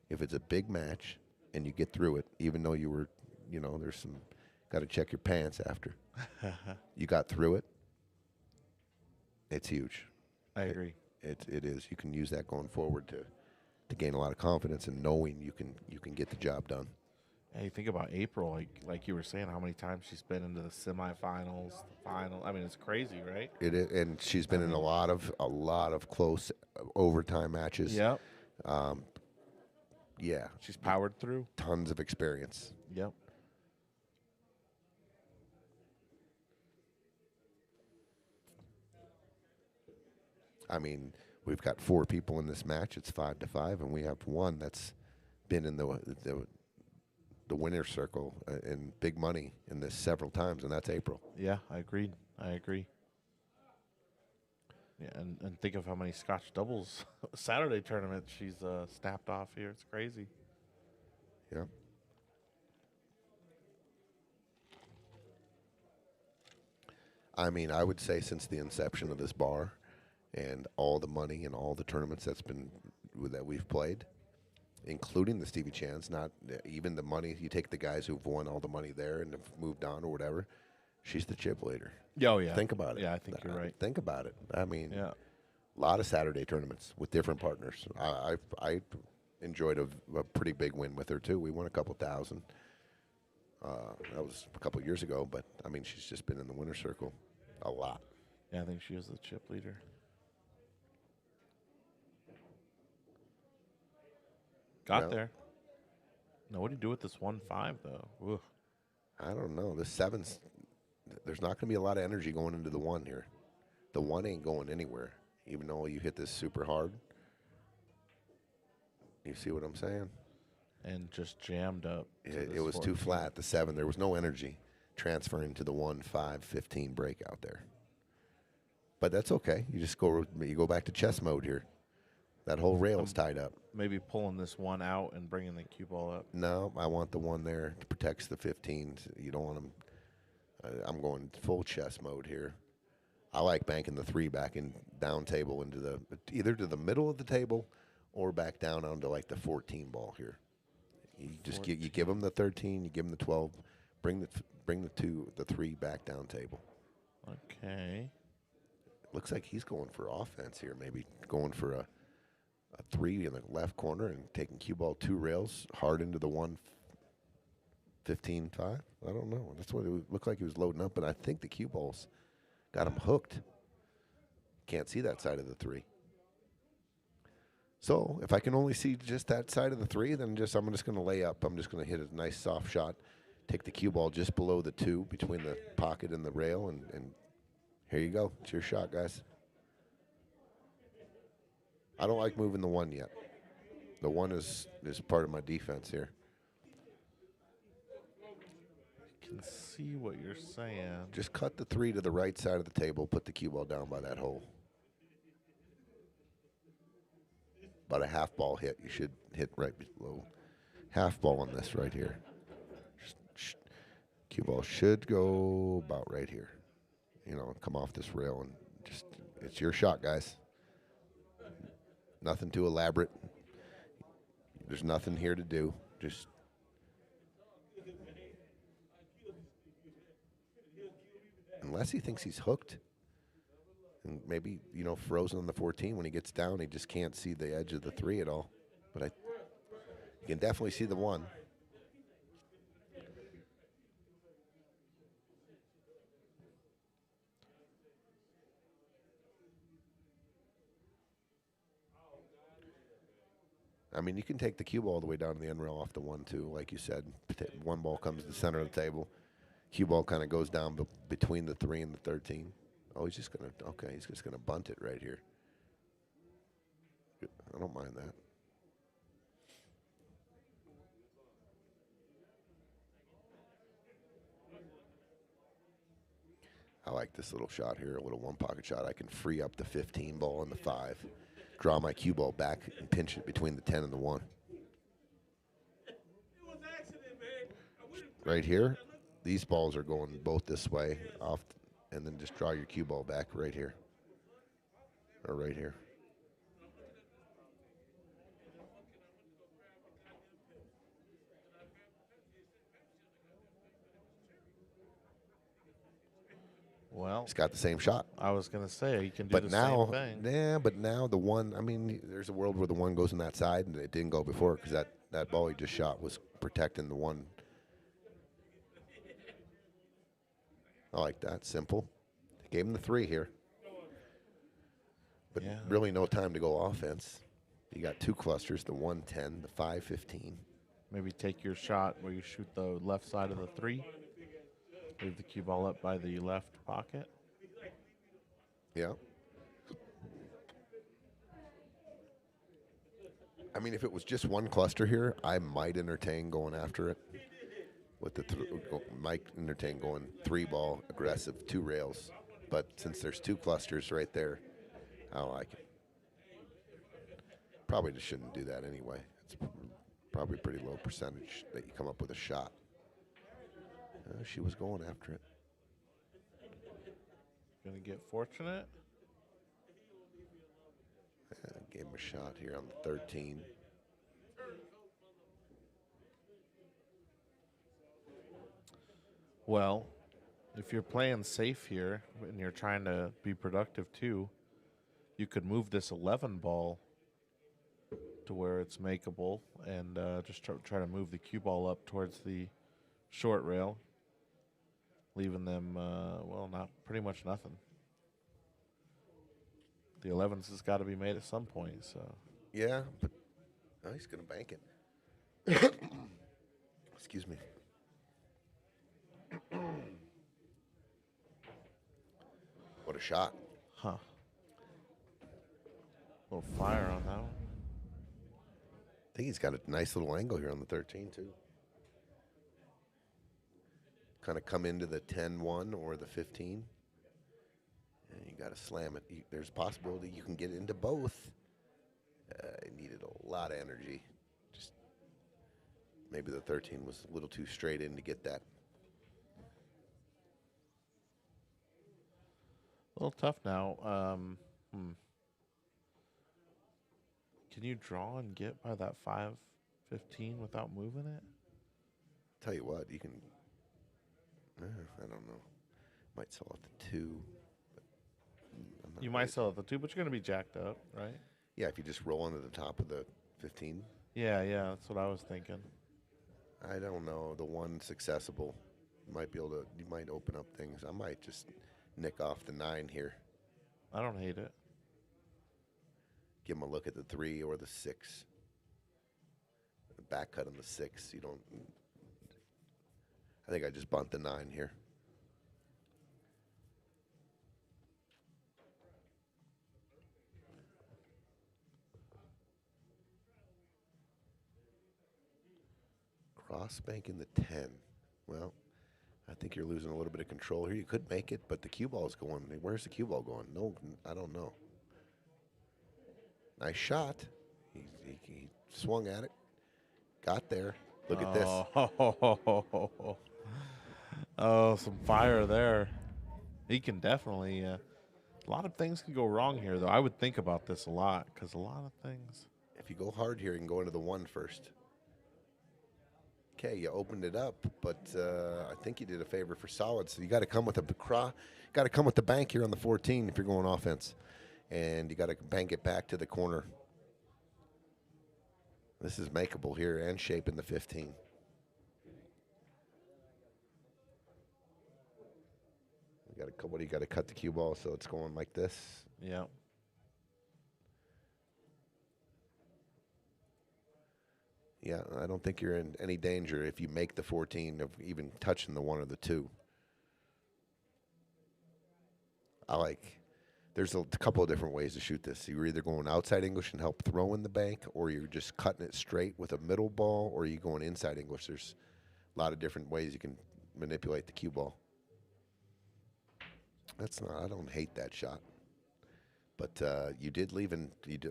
If it's a big match and you get through it, even though you were, there's some, got to check your pants after. You got through it. It's huge. I agree. It is. You can use that going forward to gain a lot of confidence and knowing you can get the job done. Hey, think about April, like you were saying, how many times she's been into the semifinals, the final. I mean, it's crazy, right? It is, and she's been in a lot of close overtime matches. Yep. Yeah. She's powered through. Tons of experience. Yep. I mean, we've got 4 people in this match. It's 5-5, and we have one that's been in the winner's circle in big money in this several times, and that's April. Yeah, I agree. Yeah, and think of how many Scotch doubles Saturday tournaments she's snapped off here. It's crazy. Yeah. I mean, I would say since the inception of this bar and all the money and all the tournaments that we've played, including the Stevie Chans, not even the money. You take the guys who've won all the money there and have moved on or whatever. She's the chip leader. Oh, yeah. Think about it. Yeah, I think you're right. Think about it. I mean, Yeah. a lot of Saturday tournaments with different partners. I enjoyed a pretty big win with her, too. We won a couple thousand. That was a couple years ago, but, I mean, she's just been in the winner's circle a lot. Yeah, I think she was the chip leader. Got there. Now, what do you do with this 1-5, though? Ugh. I don't know. This 7's, there's not going to be a lot of energy going into the 1 here. The 1 ain't going anywhere, even though you hit this super hard. You see what I'm saying? And just jammed up. It was too flat. The 7, there was no energy transferring to the 1-5-15 break out there. But that's okay. You just go back to chess mode here. That whole rail's tied up. Maybe pulling this 1 out and bringing the cue ball up. No, I want the 1 there to protect the 15s. You don't want them. I'm going full chess mode here. I like banking the 3 back in down table into either to the middle of the table or back down onto like the 14 ball here. You just you give them the 13, you give them the 12, bring the 3 back down table. Okay. Looks like he's going for offense here. Maybe going for a 3 in the left corner and taking cue ball 2 rails hard into the 1-15-5. I don't know. That's what it looked like he was loading up, but I think the cue balls got him hooked. Can't see that side of the 3. So if I can only see just that side of the 3, then I'm just going to lay up. I'm just going to hit a nice soft shot, take the cue ball just below the 2 between the pocket and the rail, and here you go. It's your shot, guys. I don't like moving the 1 yet. The 1 is part of my defense here. I can see what you're saying. Just cut the 3 to the right side of the table, put the cue ball down by that hole. About a half ball hit. You should hit right below. Half ball on this right here. Cue ball should go about right here. Come off this rail and just, it's your shot, guys. Nothing too elaborate. There's nothing here to do. Just unless he thinks he's hooked. And maybe, frozen on the 14 when he gets down, he just can't see the edge of the 3 at all. But you can definitely see the 1. I mean, you can take the cue ball all the way down to the end rail off the 1, too, like you said. 1 ball comes to the center of the table. Cue ball kind of goes down between the 3 and the 13. Oh, he's just going to bunt it right here. I don't mind that. I like this little shot here, a little one-pocket shot. I can free up the 15 ball and the 5, draw my cue ball back, and pinch it between the 10 and the 1. Right here, these balls are going both this way, off, and then just draw your cue ball back right here, or right here. Well, It's got the same shot. I was going to say, you can do But the now, same thing. yeah, but now the one, I mean, there's a world where the 1 goes in that side, and it didn't go before because that ball he just shot was protecting the 1. I like that. Simple. Gave him the 3 here. But Yeah. really no time to go offense. You got 2 clusters, the 110, the 515. Maybe take your shot where you shoot the left side of the 3. Leave the cue ball up by the left pocket. Yeah. I mean, if it was just 1 cluster here, I might entertain going after it. With the might entertain going 3 ball, aggressive, 2 rails. But since there's 2 clusters right there, I don't like it. Probably just shouldn't do that anyway. It's probably a pretty low percentage that you come up with a shot. She was going after it. Gonna get fortunate. Gave him a shot here on the 13. Well, if you're playing safe here and you're trying to be productive too, you could move this 11 ball to where it's makeable and just try to move the cue ball up towards the short rail, leaving them, well, not pretty much nothing. The 11s has got to be made at some point, so. Yeah, but he's going to bank it. Excuse me. What a shot. Huh. A little fire on that one. I think he's got a nice little angle here on the 13, too. Kind of come into the 10-1 or the 15. And you got to slam it. There's a possibility you can get into both. It needed a lot of energy. Just maybe the 13 was a little too straight in to get that. A little tough now. Can you draw and get by that 5-15 without moving it? Tell you what, you can. I don't know. Might sell it to 2. You might sell it the 2, but you're going to be jacked up, right? Yeah, if you just roll into the top of the 15. Yeah, that's what I was thinking. I don't know. The 1's accessible. You might be able to. You might open up things. I might just nick off the 9 here. I don't hate it. Give him a look at the 3 or the 6. The back cut on the 6. You don't. I think I just bunt the 9 here. Cross banking the 10. Well, I think you're losing a little bit of control here. You could make it, but the cue ball's going. Where's the cue ball going? No, I don't know. Nice shot. He swung at it. Got there. Look at this. Oh, some fire there. He can definitely. A lot of things can go wrong here, though. I would think about this a lot because a lot of things. If you go hard here, you can go into the 1 first. Okay, you opened it up, but I think you did a favor for solid. So you got to come with the bank here on the 14 if you're going offense, and you got to bank it back to the corner. This is makeable here and shaping the 15. You got to cut the cue ball so it's going like this. Yeah. Yeah, I don't think you're in any danger if you make the 14 of even touching the 1 or the 2. I like There's a couple of different ways to shoot this. You're either going outside English and help throw in the bank, or you're just cutting it straight with a middle ball, or you're going inside English. There's a lot of different ways you can manipulate the cue ball. I don't hate that shot. But you did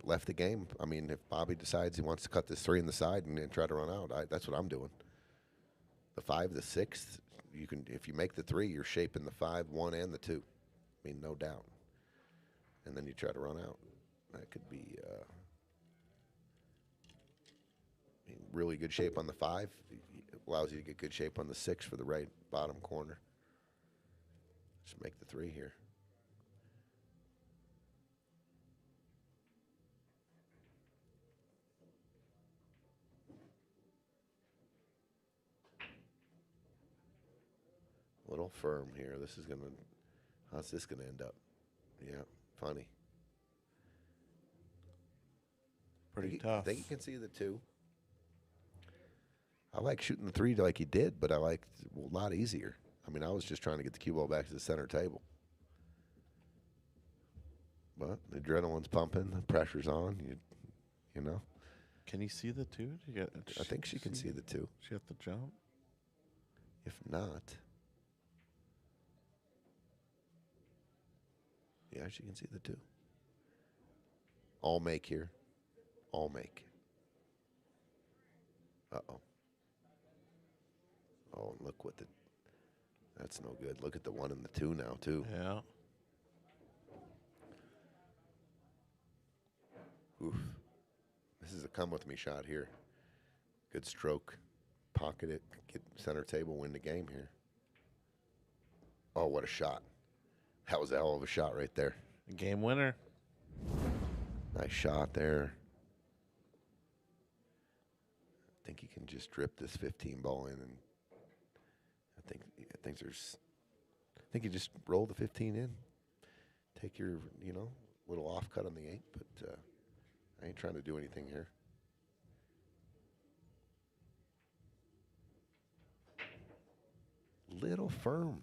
left the game. I mean, if Bobby decides he wants to cut this 3 in the side and try to run out, that's what I'm doing. The 5, the 6, if you make the 3, you're shaping the 5, 1, and the 2. I mean, no doubt. And then you try to run out. That could be really good shape on the 5. It allows you to get good shape on the 6 for the right bottom corner. Just make the 3 here. A little firm here. How's this gonna end up? Yeah, funny. Pretty tough. I think you can see the 2. I like shooting the 3 like he did, but I like a lot easier. I mean, I was just trying to get the cue ball back to the center table. But the adrenaline's pumping, the pressure's on, you know. Can you see the 2? I think she can see the 2. She have to jump? If not, yeah, she can see the 2. All make here. All make. Uh-oh. Oh, and look what that's no good. Look at the 1 and the 2 now, too. Yeah. Oof. This is a come-with-me shot here. Good stroke. Pocket it. Get center table, win the game here. Oh, what a shot. That was a hell of a shot right there. Game winner. Nice shot there. I think you can just drip this 15 ball in, and I think you just roll the 15 in. Take your, little off cut on the 8, but I ain't trying to do anything here. Little firm,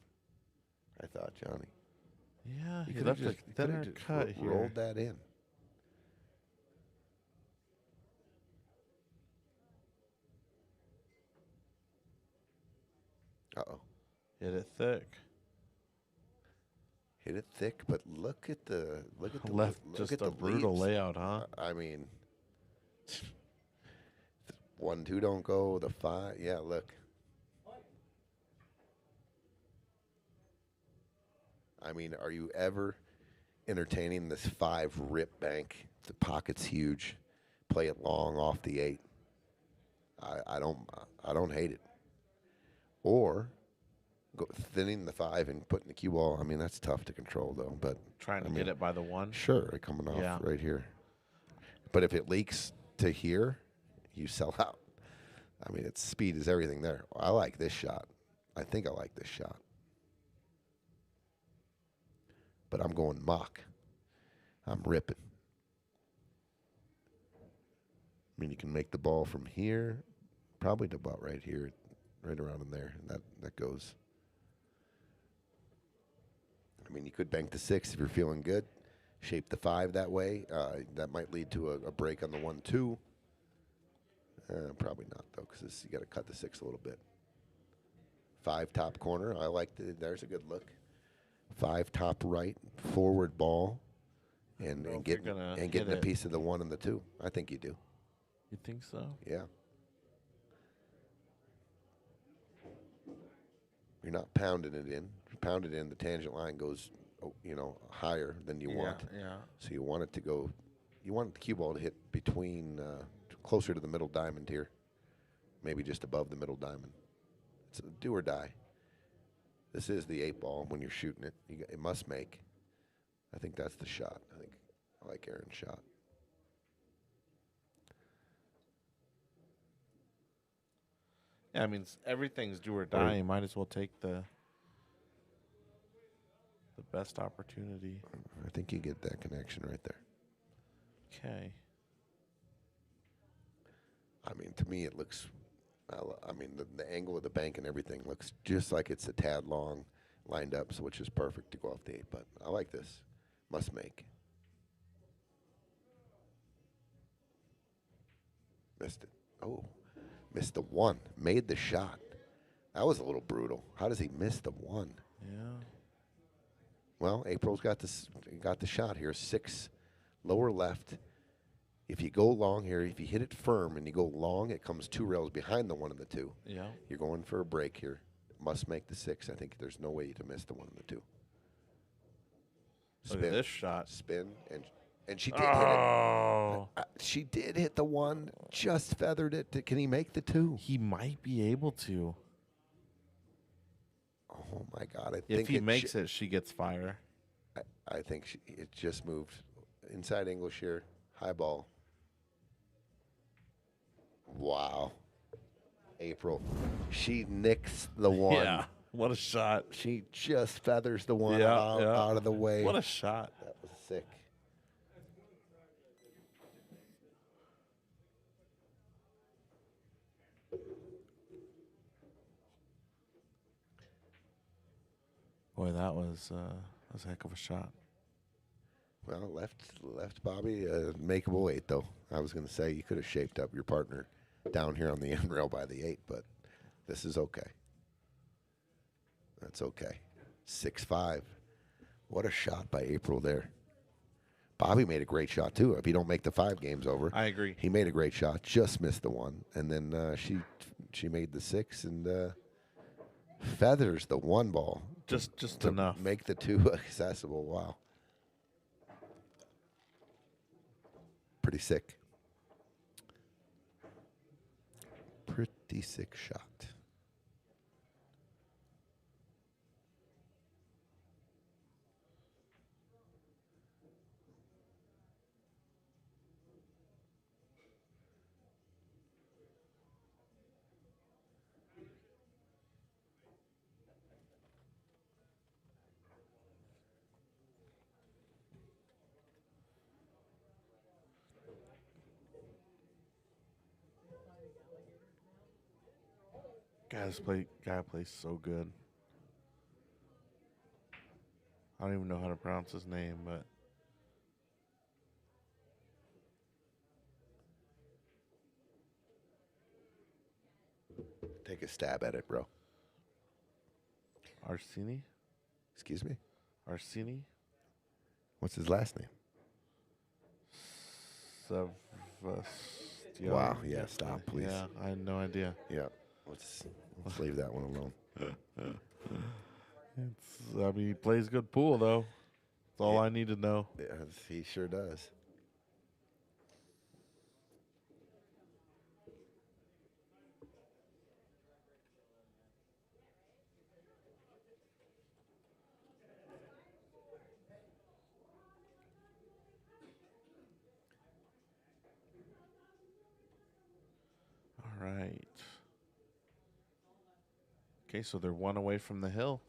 I thought, Johnny. Yeah, You he could left have a thinner cut here. rolled that in. Uh-oh. Hit it thick. Hit it thick, but look at the Left look just at a the brutal leaves. layout, huh? I mean, 1, 2 don't go. The 5, yeah. Look. I mean, are you ever entertaining this 5 rip bank? The pocket's huge. Play it long off the 8. I don't hate it. Or go thinning the 5 and putting the cue ball. I mean, that's tough to control though. But Trying to get it by the 1. Sure, coming off right here. But if it leaks to here, you sell out. I mean, its speed is everything there. I like this shot. I think I like this shot. But I'm going mock. I'm ripping. I mean, you can make the ball from here, probably to about right here, right around in there. And that goes. I mean, you could bank the 6 if you're feeling good. Shape the 5 that way. That might lead to a break on the 1, 2. Probably not, though, because you got to cut the 6 a little bit. 5 top corner. I like there's a good look. 5 top right, forward ball, and getting a piece of the 1 and the 2. I think you do. You think so? Yeah. You're not pounding it in. If you pound it in, the tangent line goes, higher than you want. Yeah. So you want it to go. You want the cue ball to hit between, closer to the middle diamond here, maybe just above the middle diamond. It's a do or die. This is the 8 ball when you're shooting it. It must make. I think that's the shot. I like Aaron's shot. Yeah, I mean, everything's do or die. You might as well take the best opportunity. I think you get that connection right there. Okay. I mean, to me, it looks. I mean, the angle of the bank and everything looks just like it's a tad long, lined up, which is perfect to go off the 8. But I like this. Must make. Missed it. Oh, missed the one. Made the shot. That was a little brutal. How does he miss the one? Yeah. Well, April's got the shot here. 6 lower left. If you go long here, if you hit it firm and you go long, it comes 2 rails behind the 1 and the 2. Yeah. You're going for a break here. Must make the 6. I think there's no way to miss the 1 and the 2. Look at this shot. Spin, and she did hit it. She did hit the 1, just feathered it. Can he make the 2? He might be able to. Oh, my God. I If think he makes it, she gets fire. I think it just moved. Inside English here. High ball. Wow. April. She nicks the 1. Yeah. What a shot. She just feathers the 1 out of the way. What a shot. That was sick. Boy, that was a heck of a shot. Well, left Bobby a makeable 8, though. I was going to say you could have shaped up your partner down here on the end rail by the 8, but this is okay. That's okay. 6-5. What a shot by April there. Bobby made a great shot, too. If you don't make the 5, game's over. I agree. He made a great shot, just missed the 1. And then she made the 6 and feathers the 1 ball. Just to enough. Make the 2 accessible. Wow. Pretty sick. Pretty sick shot. Guy plays so good. I don't even know how to pronounce his name, but Take a stab at it, bro. Arsini? Excuse me? Arsini? What's his last name? Sebastian. Wow, yeah, stop, please. Yeah, I had no idea. Yeah, let's leave that one alone. He plays good pool, though. That's all I need to know. Yeah, he sure does. All right. Okay, so they're 1 away from the hill.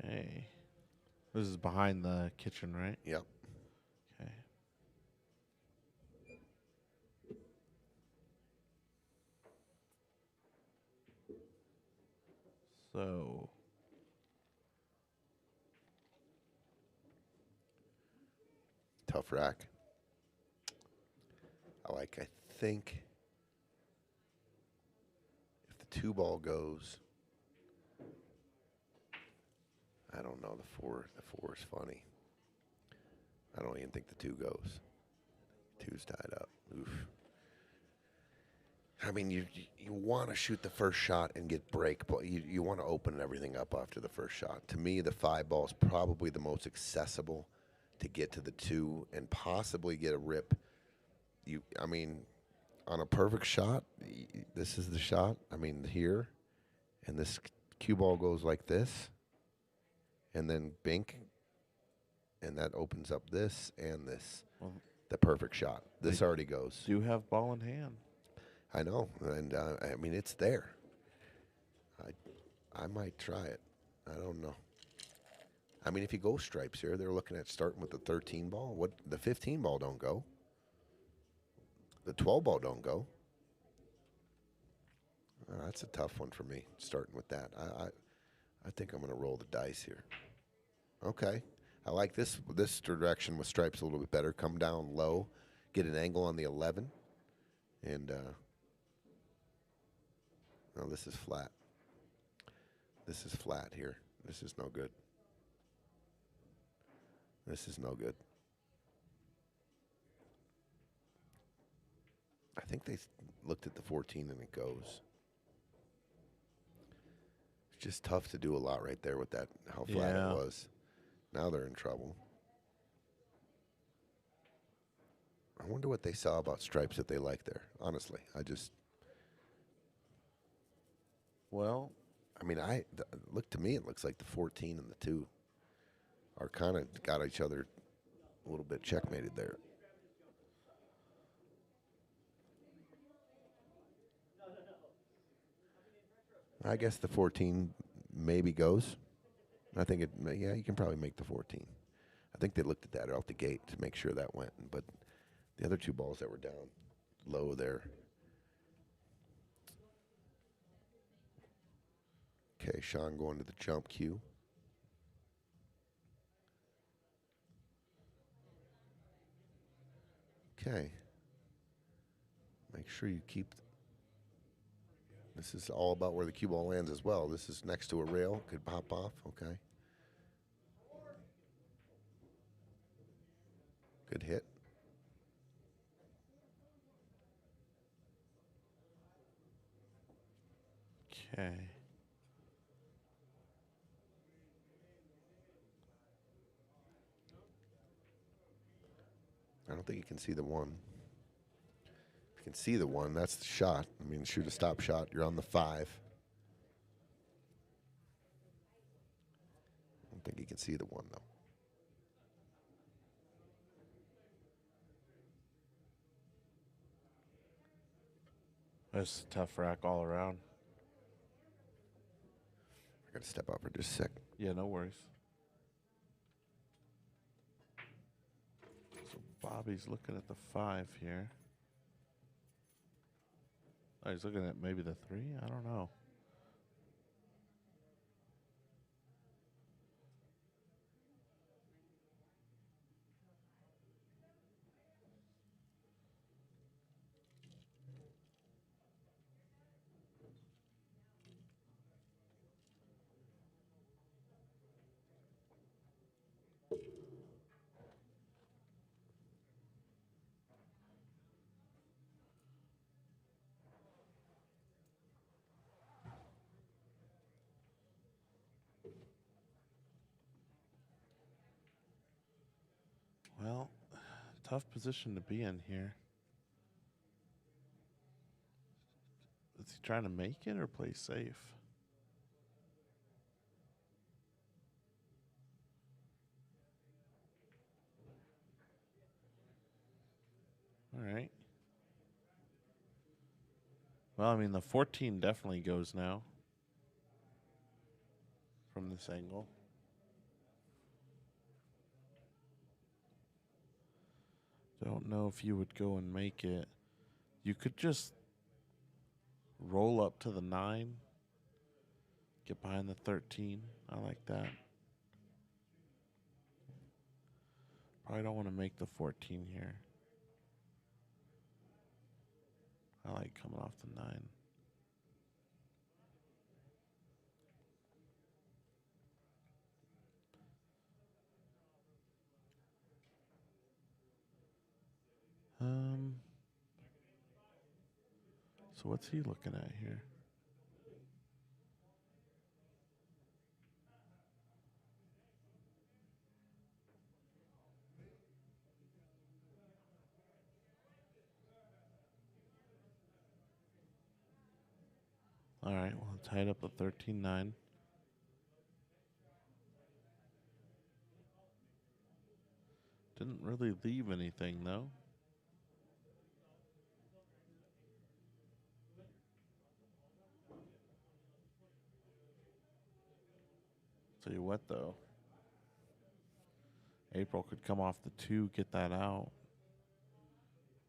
Okay. This is behind the kitchen, right? Yep. Okay. So Tough rack. I think if the 2 ball goes, I don't know, the 4 is funny. I don't even think the 2 goes. 2's tied up. Oof. I mean, you want to shoot the first shot and get break, but you want to open everything up after the first shot. To me, the 5 ball is probably the most accessible to get to the 2 and possibly get a rip. I mean, on a perfect shot, this is the shot. I mean, here, and this cue ball goes like this, and then bink, and that opens up this and this. Well, the perfect shot. This already goes. Do have ball in hand. I know, and I mean, it's there. I might try it. I don't know. I mean, if you go stripes here, they're looking at starting with the 13 ball. What the 15 ball don't go. The 12 ball don't go. That's a tough one for me, starting with that. I think I'm going to roll the dice here. Okay. I like this direction with stripes a little bit better. Come down low, get an angle on the 11. And, no, this is flat. This is flat here. This is no good. This is no good. I think they looked at the 14 and it goes. It's just tough to do a lot right there with that, how flat it was. Now they're in trouble. I wonder what they saw about stripes that they like there. Honestly, Well, I mean, look to me, it looks like the 14 and the 2 are kind of got each other a little bit checkmated there. I guess the 14 maybe goes. I think you can probably make the 14. I think they looked at that out the gate to make sure that went. But the other 2 balls that were down low there. Okay, Shawn going to the jump cue. Okay. Make sure you keep. This is all about where the cue ball lands as well. This is next to a rail. Could pop off. Okay. Good hit. okay. I don't think you can see the 1. If you can see the 1, that's the shot. I mean, shoot a stop shot. You're on the 5. I don't think you can see the 1, though. That's a tough rack all around. I got to step up for just a sec. Yeah, no worries. So Bobby's looking at the 5 here. Oh, he's looking at maybe the 3? I don't know. Well, tough position to be in here. Is he trying to make it or play safe? All right. Well, I mean, the 14 definitely goes now from this angle. Don't know if you would go and make it. You could just roll up to the 9. Get behind the 13. I like that. Probably don't want to make the 14 here. I like coming off the 9. So what's he looking at here? All right, well, tied up a 13-9. Didn't really leave anything, though. Tell you what, though. April could come off the 2, get that out.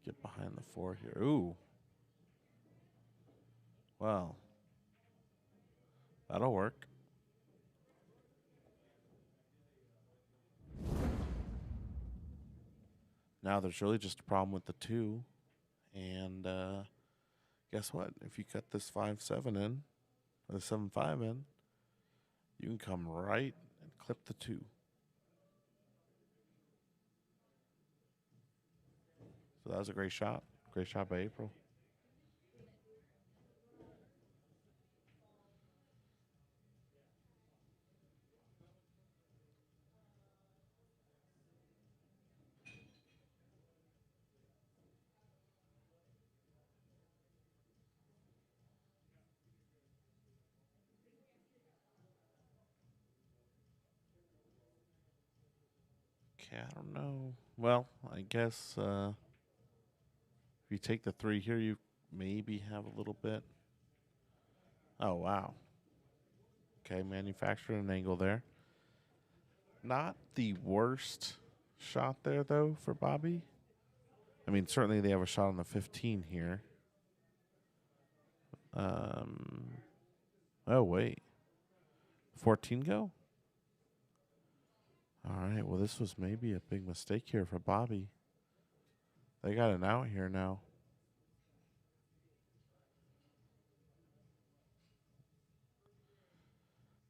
Get behind the 4 here. Ooh. Well, that'll work. Now there's really just a problem with the 2. And guess what? If you cut this 5-7 in, or the 7-5 in, you can come right and clip the 2. So that was a great shot. Great shot by April. Okay, I don't know. Well, I guess if you take the 3 here, you maybe have a little bit. Oh, wow. Okay, manufactured an angle there. Not the worst shot there, though, for Bobby. I mean, certainly they have a shot on the 15 here. Oh, wait. 14 go? All right, well, this was maybe a big mistake here for Bobby. They got an out here now.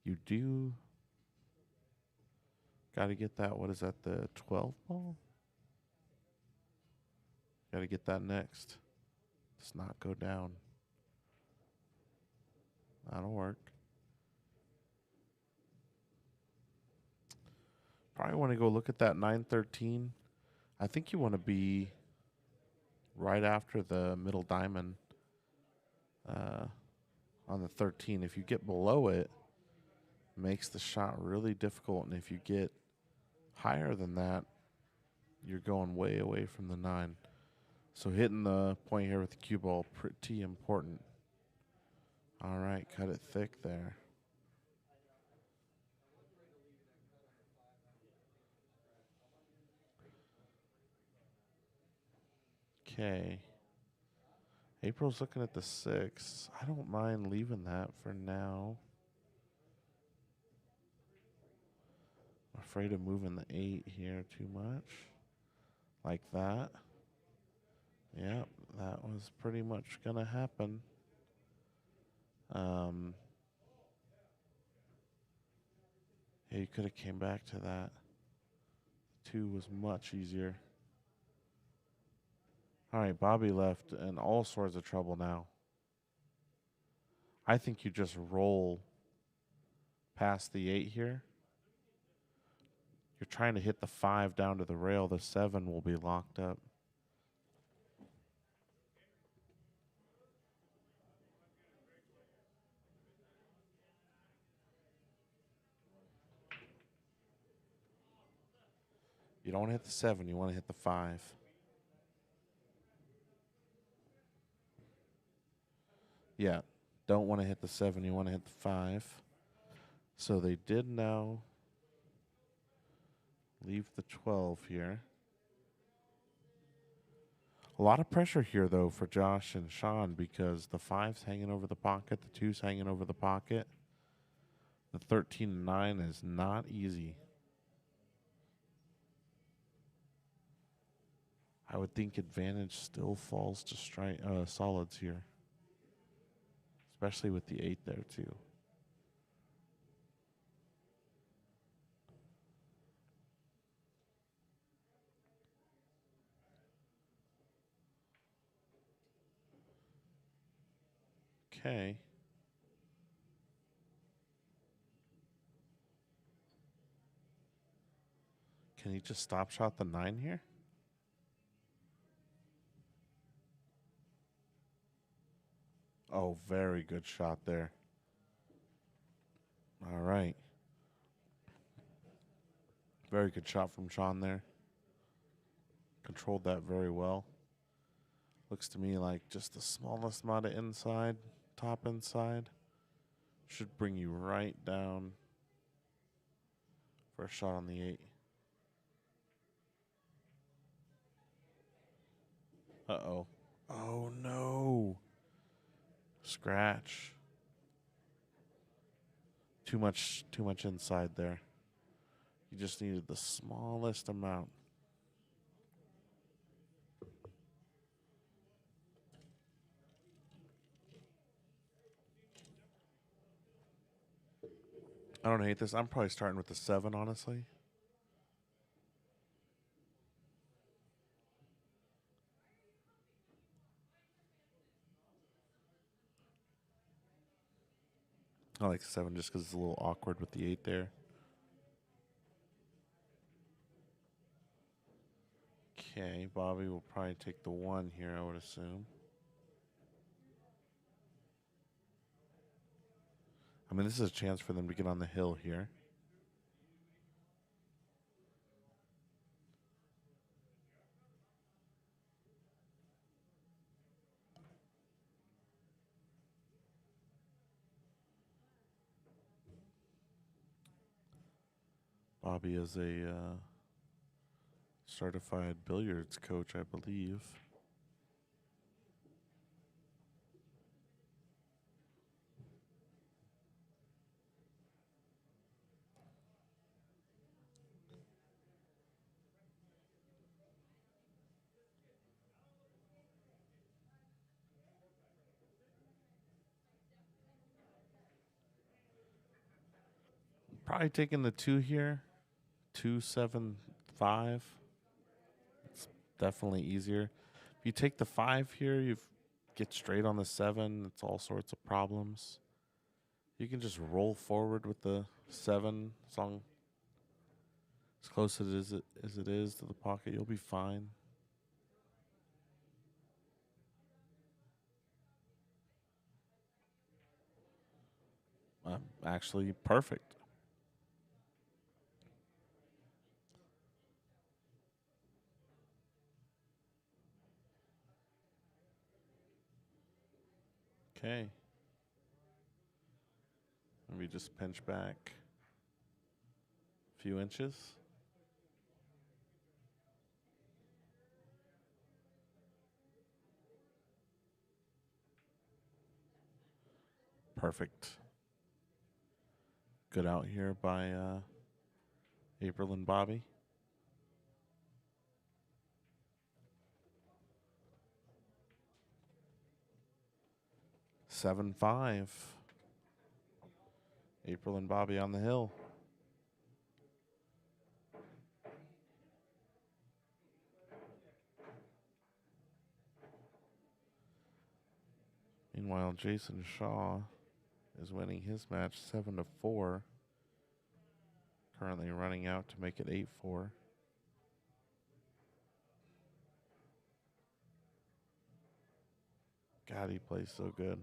You do got to get that. What is that, the 12 ball? Got to get that next. Does not go down. That'll work. Probably want to go look at that 9-13. I think you want to be right after the middle diamond on the 13. If you get below it, makes the shot really difficult. And if you get higher than that, you're going way away from the 9. So hitting the point here with the cue ball, pretty important. All right, cut it thick there. Okay. April's looking at the 6. I don't mind leaving that for now. I'm afraid of moving the 8 here too much. Like that. Yep, that was pretty much going to happen. Yeah, you could have came back to that. 2 was much easier. All right, Bobby left in all sorts of trouble now. I think you just roll past the 8 here. You're trying to hit the 5 down to the rail. The 7 will be locked up. You don't want to hit the 7. You want to hit the 5. Yeah, don't want to hit the 7. You want to hit the 5. So they did now leave the 12 here. A lot of pressure here, though, for Josh and Shawn because the 5's hanging over the pocket, the 2's hanging over the pocket. The 13-9 is not easy. I would think advantage still falls to solids here, especially with the 8 there, too. Okay. Can he just stop shot the 9 here? Oh, very good shot there. All right. Very good shot from Shawn there. Controlled that very well. Looks to me like just the smallest amount of inside, top inside. Should bring you right down for a shot on the 8. Uh-oh. Oh, no. Scratch. Too much inside there. You just needed the smallest amount. I don't hate this. I'm probably starting with the 7, honestly. I like 7 just because it's a little awkward with the 8 there. Okay, Bobby will probably take the 1 here, I would assume. I mean, this is a chance for them to get on the hill here. Bobby is a certified billiards coach, I believe. Probably taking the 2 here. 2, 7, 5. It's definitely easier. If you take the 5 here, you get straight on the 7. It's all sorts of problems. You can just roll forward with the 7 as close as it is to the pocket. You'll be fine. Actually, perfect. Okay. Maybe just pinch back a few inches. Perfect. Good out here by April and Bobby. Seven, 5. April and Bobby on the hill. Meanwhile, Jason Shaw is winning his match 7-4. Currently running out to make it 8-4. God, he plays so good.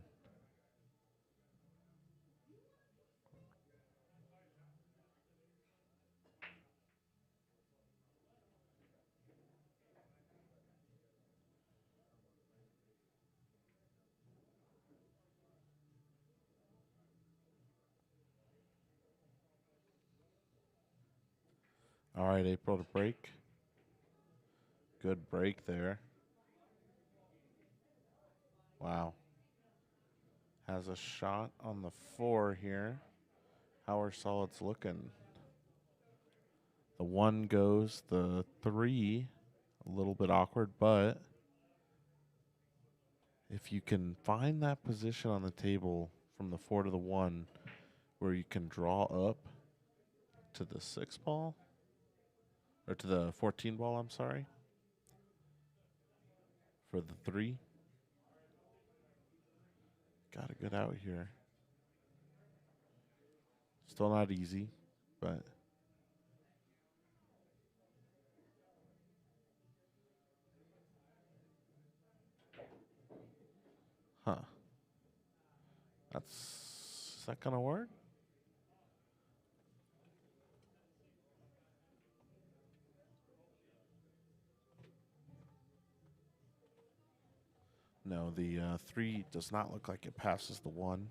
All right, April to break. Good break there. Wow. Has a shot on the 4 here. How are solids looking? The 1 goes, the 3, a little bit awkward, but if you can find that position on the table from the 4 to the 1 where you can draw up to the 6 ball, or to the 14 ball, I'm sorry, for the 3. Got to get out here. Still not easy, but is that gonna work? No, the 3 does not look like it passes the 1.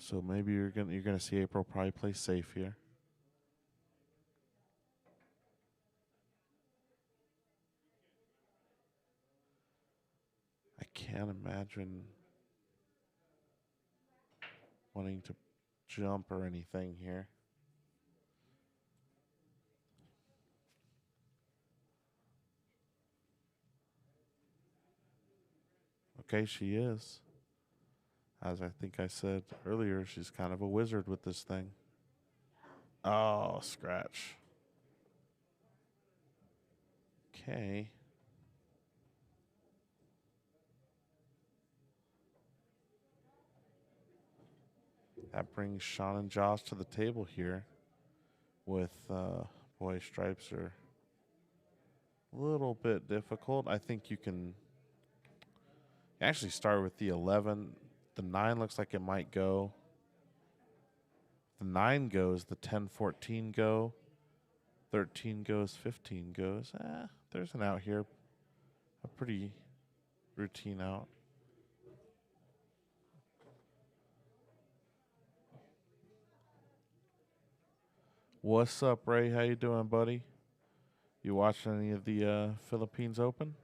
So maybe you're gonna see April probably play safe here. I can't imagine wanting to jump or anything here. Okay, she is. As I think I said earlier, she's kind of a wizard with this thing. Oh, scratch. Okay. That brings Shawn and Josh to the table here with, boy, stripes are a little bit difficult. I think you can actually start with the 11. The 9 looks like it might go. The 9 goes, the 10, 14 go. 13 goes, 15 goes. There's an out here. A pretty routine out. What's up, Ray? How you doing, buddy? You watching any of the Philippines Open?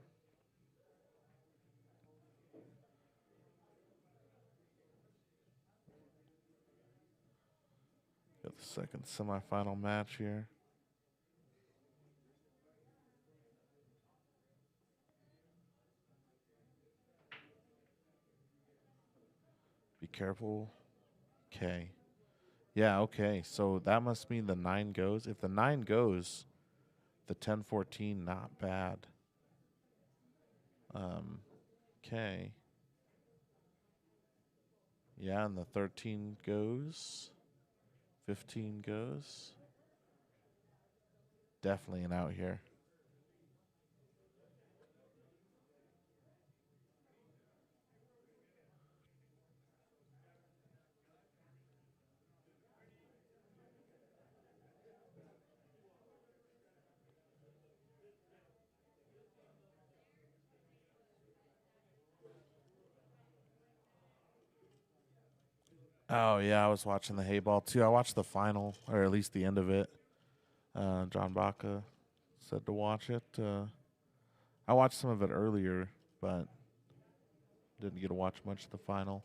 Got the second semifinal match here. Be careful. Okay. Yeah, okay. So that must mean the 9 goes. If the 9 goes, the 10, 14, not bad. Okay. Yeah, and the 13 goes. 15 goes. Definitely an out here. Oh, yeah, I was watching the hay ball, too. I watched the final, or at least the end of it. John Baca said to watch it. I watched some of it earlier, but didn't get to watch much of the final.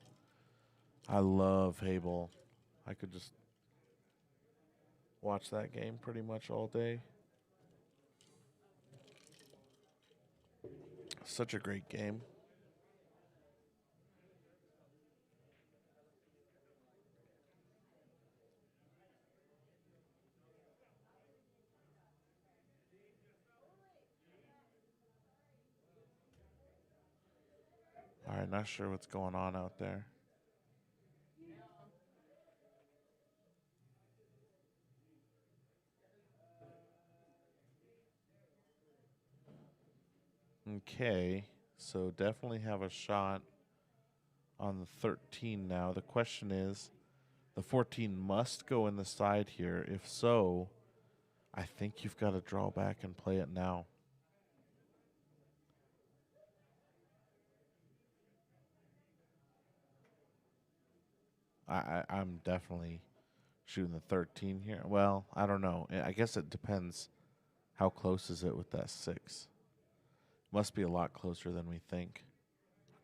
I love hay ball. I could just watch that game pretty much all day. Such a great game. All right, not sure what's going on out there. Okay, so definitely have a shot on the 13 now. The question is, the 14 must go in the side here. If so, I think you've got to draw back and play it now. I'm definitely shooting the 13 here. Well, I don't know. I guess it depends. How close is it with that 6? Must be a lot closer than we think.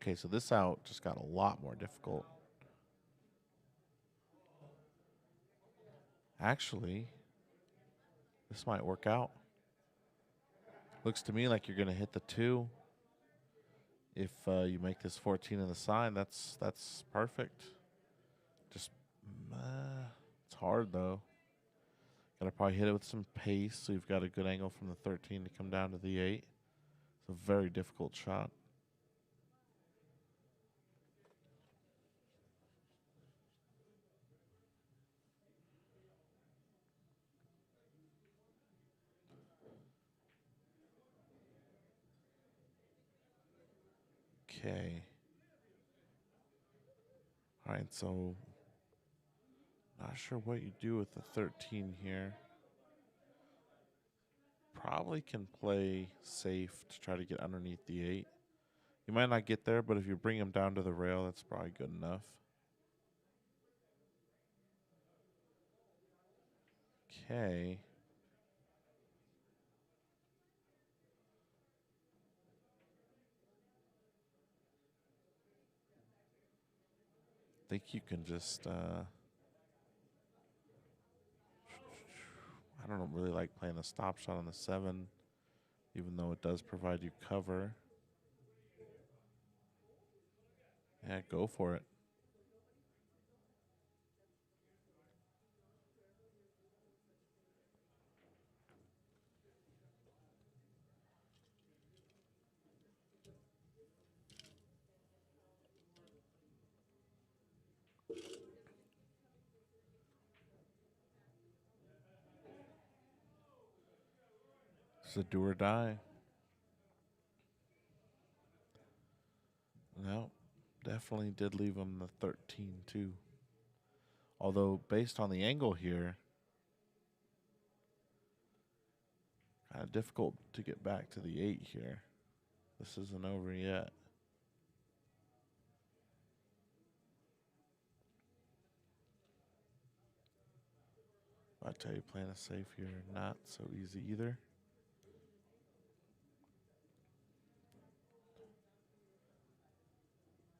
Okay, so this out just got a lot more difficult. Actually, this might work out. Looks to me like you're going to hit the 2. If you make this 14 in the sign, that's perfect. Just, it's hard, though. Got to probably hit it with some pace, so you've got a good angle from the 13 to come down to the 8. It's a very difficult shot. Okay. All right, so not sure what you do with the 13 here. Probably can play safe to try to get underneath the 8. You might not get there, but if you bring him down to the rail, that's probably good enough. Okay. I think you can just, I don't really like playing the stop shot on the 7, even though it does provide you cover. Yeah, go for it. It's a do or die. No, definitely did leave him the 13 too. Although based on the angle here, kind of difficult to get back to the 8 here. This isn't over yet. I tell you, playing it safe here, not so easy either.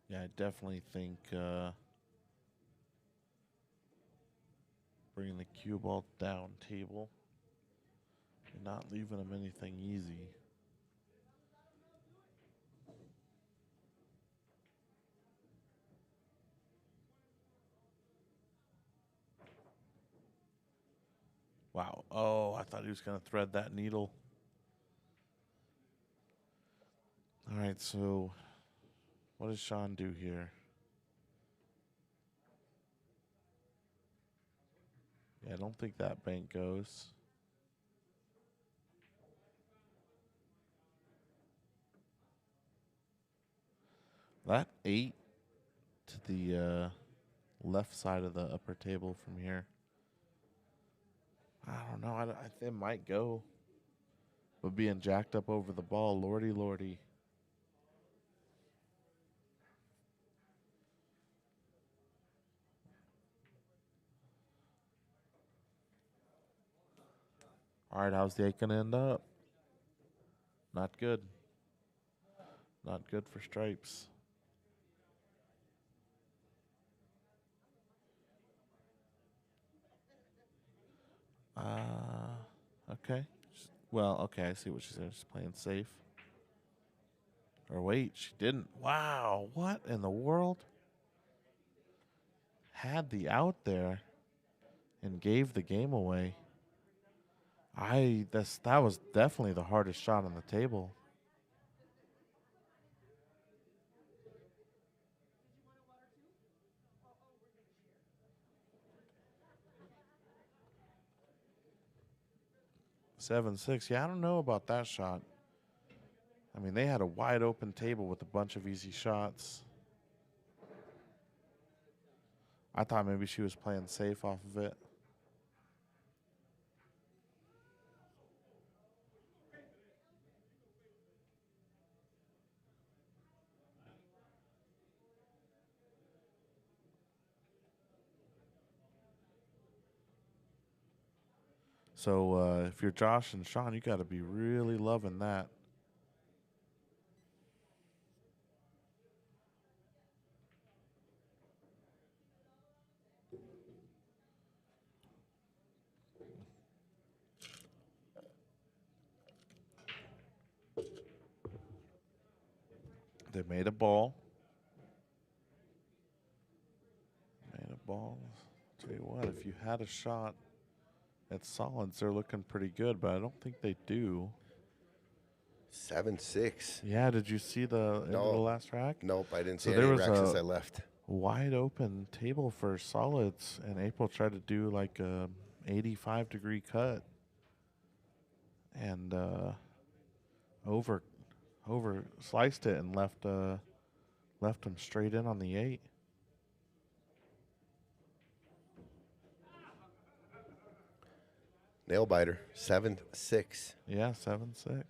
Yeah, I definitely think bringing the cue ball down table and not leaving him anything easy. Wow. Oh, I thought he was going to thread that needle. All right, so what does Shawn do here? Yeah, I don't think that bank goes. That 8 to the left side of the upper table from here. I don't know. It might go. But being jacked up over the ball, lordy, lordy. All right, how's the 8 going to end up? Not good. Not good for stripes. Okay. Well, okay, I see what she said. She's playing safe. Or wait, she didn't. Wow, what in the world? Had the out there and gave the game away. That was definitely the hardest shot on the table. Seven, 6. Yeah, I don't know about that shot. I mean, they had a wide open table with a bunch of easy shots. I thought maybe she was playing safe off of it. So if you're Josh and Shawn, you got to be really loving that. They made a ball. Tell you what, if you had a shot at solids, they're looking pretty good, but I don't think they do. 7-6. Yeah, did you see the end of the last rack? Nope, I didn't see any racks as I left. Wide open table for solids, and April tried to do like a 85-degree cut and over sliced it and left him straight in on the 8. Nail biter, 7-6. Yeah, 7-6.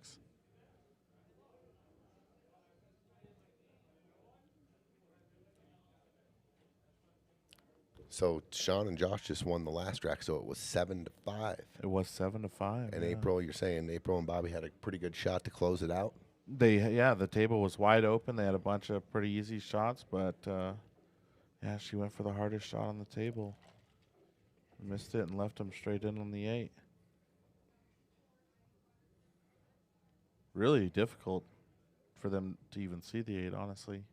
So Shawn and Josh just won the last rack, so it was 7-5. It was 7-5. And yeah. April, you're saying April and Bobby had a pretty good shot to close it out? The table was wide open. They had a bunch of pretty easy shots, but she went for the hardest shot on the table. Missed it and left them straight in on the 8. Really difficult for them to even see the 8, honestly.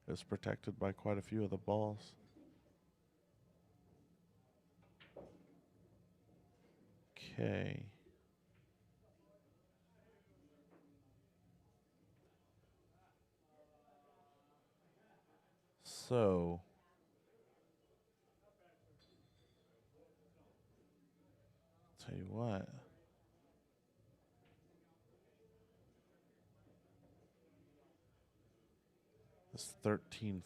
It was protected by quite a few of the balls. Okay. So, tell you what. This 13-14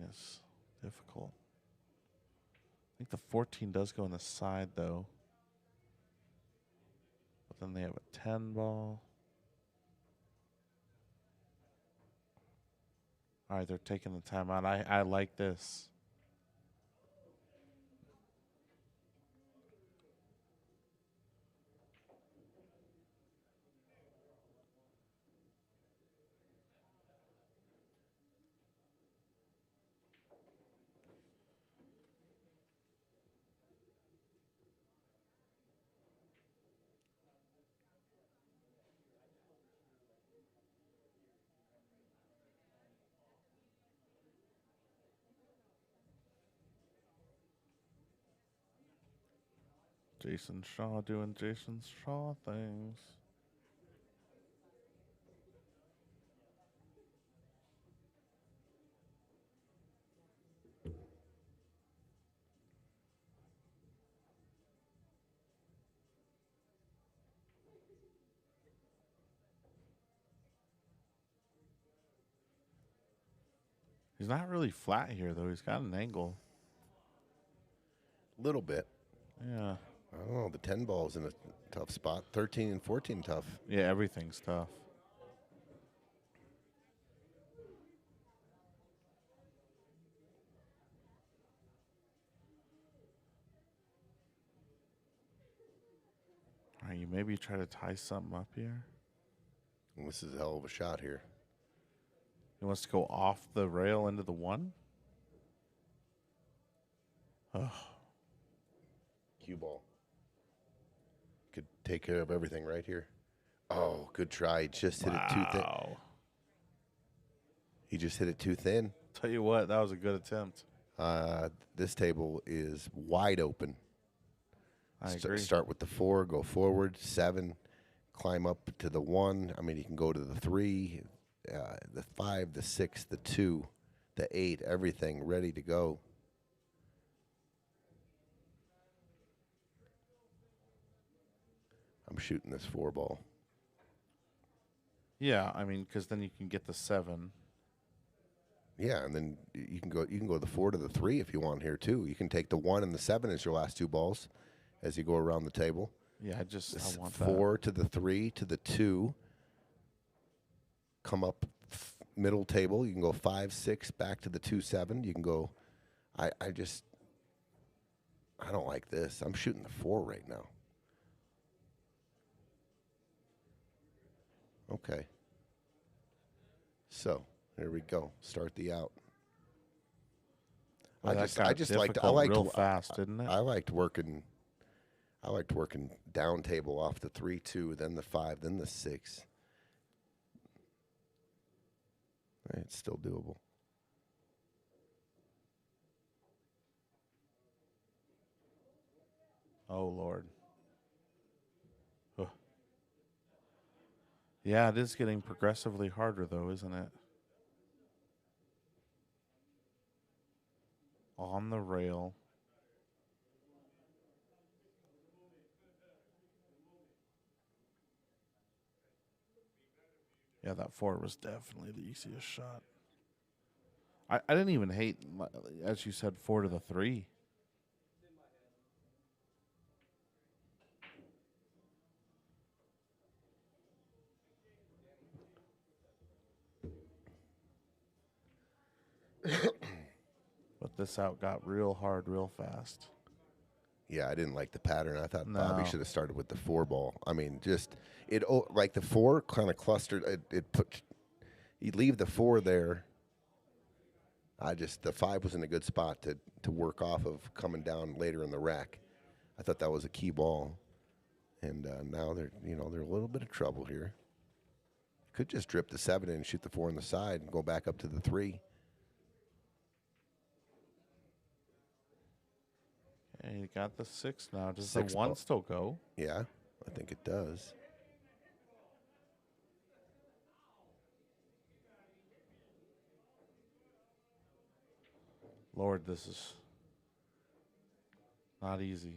is difficult. I think the 14 does go on the side, though. But then they have a 10 ball. All right, they're taking the time out. I like this. Jason Shaw doing Jason Shaw things. He's not really flat here, though. He's got an angle. A little bit. Yeah. I don't know. The 10 ball's in a tough spot. 13 and 14 tough. Yeah, everything's tough. All right, you maybe try to tie something up here. And this is a hell of a shot here. He wants to go off the rail into the 1. Oh. Cue ball. Could take care of everything right here. Oh, good try. Just hit it too thin. He just hit it too thin. Tell you what, that was a good attempt. This table is wide open. I agree. Start with the 4, go forward, 7, climb up to the 1. I mean, you can go to the 3, the 5, the 6, the 2, the 8, everything ready to go. I'm shooting this 4 ball. Yeah, I mean, because then you can get the 7. Yeah, and then you can go the 4 to the 3 if you want here too. You can take the 1 and the 7 as your last 2 balls as you go around the table. Yeah, I want 4 to the 3 to the 2. Come up middle table. You can go 5, 6 back to the 2, 7. You can go. I don't like this. I'm shooting the 4 right now. Okay. So here we go. Start the out. Well, I liked real fast, didn't it? I liked working down table off the 3, 2, then the 5, then the 6. It's still doable. Oh, Lord. Ugh. Yeah, it is getting progressively harder, though, isn't it? On the rail. Yeah, that 4 was definitely the easiest shot. I didn't even hate, as you said, 4 to the 3. But this out got real hard real fast. Yeah, I didn't like the pattern. I thought No. Bobby should have started with the 4 ball. I mean, just like the 4 kind of clustered. It put you leave the 4 there. The 5 was in a good spot to work off of coming down later in the rack. I thought that was a key ball, and now they're a little bit of trouble here. Could just drip the 7 in and shoot the 4 on the side and go back up to the 3. And you got the 6 now. Does 6 the 1 ball. still go? Yeah, I think it does. Lord, this is not easy.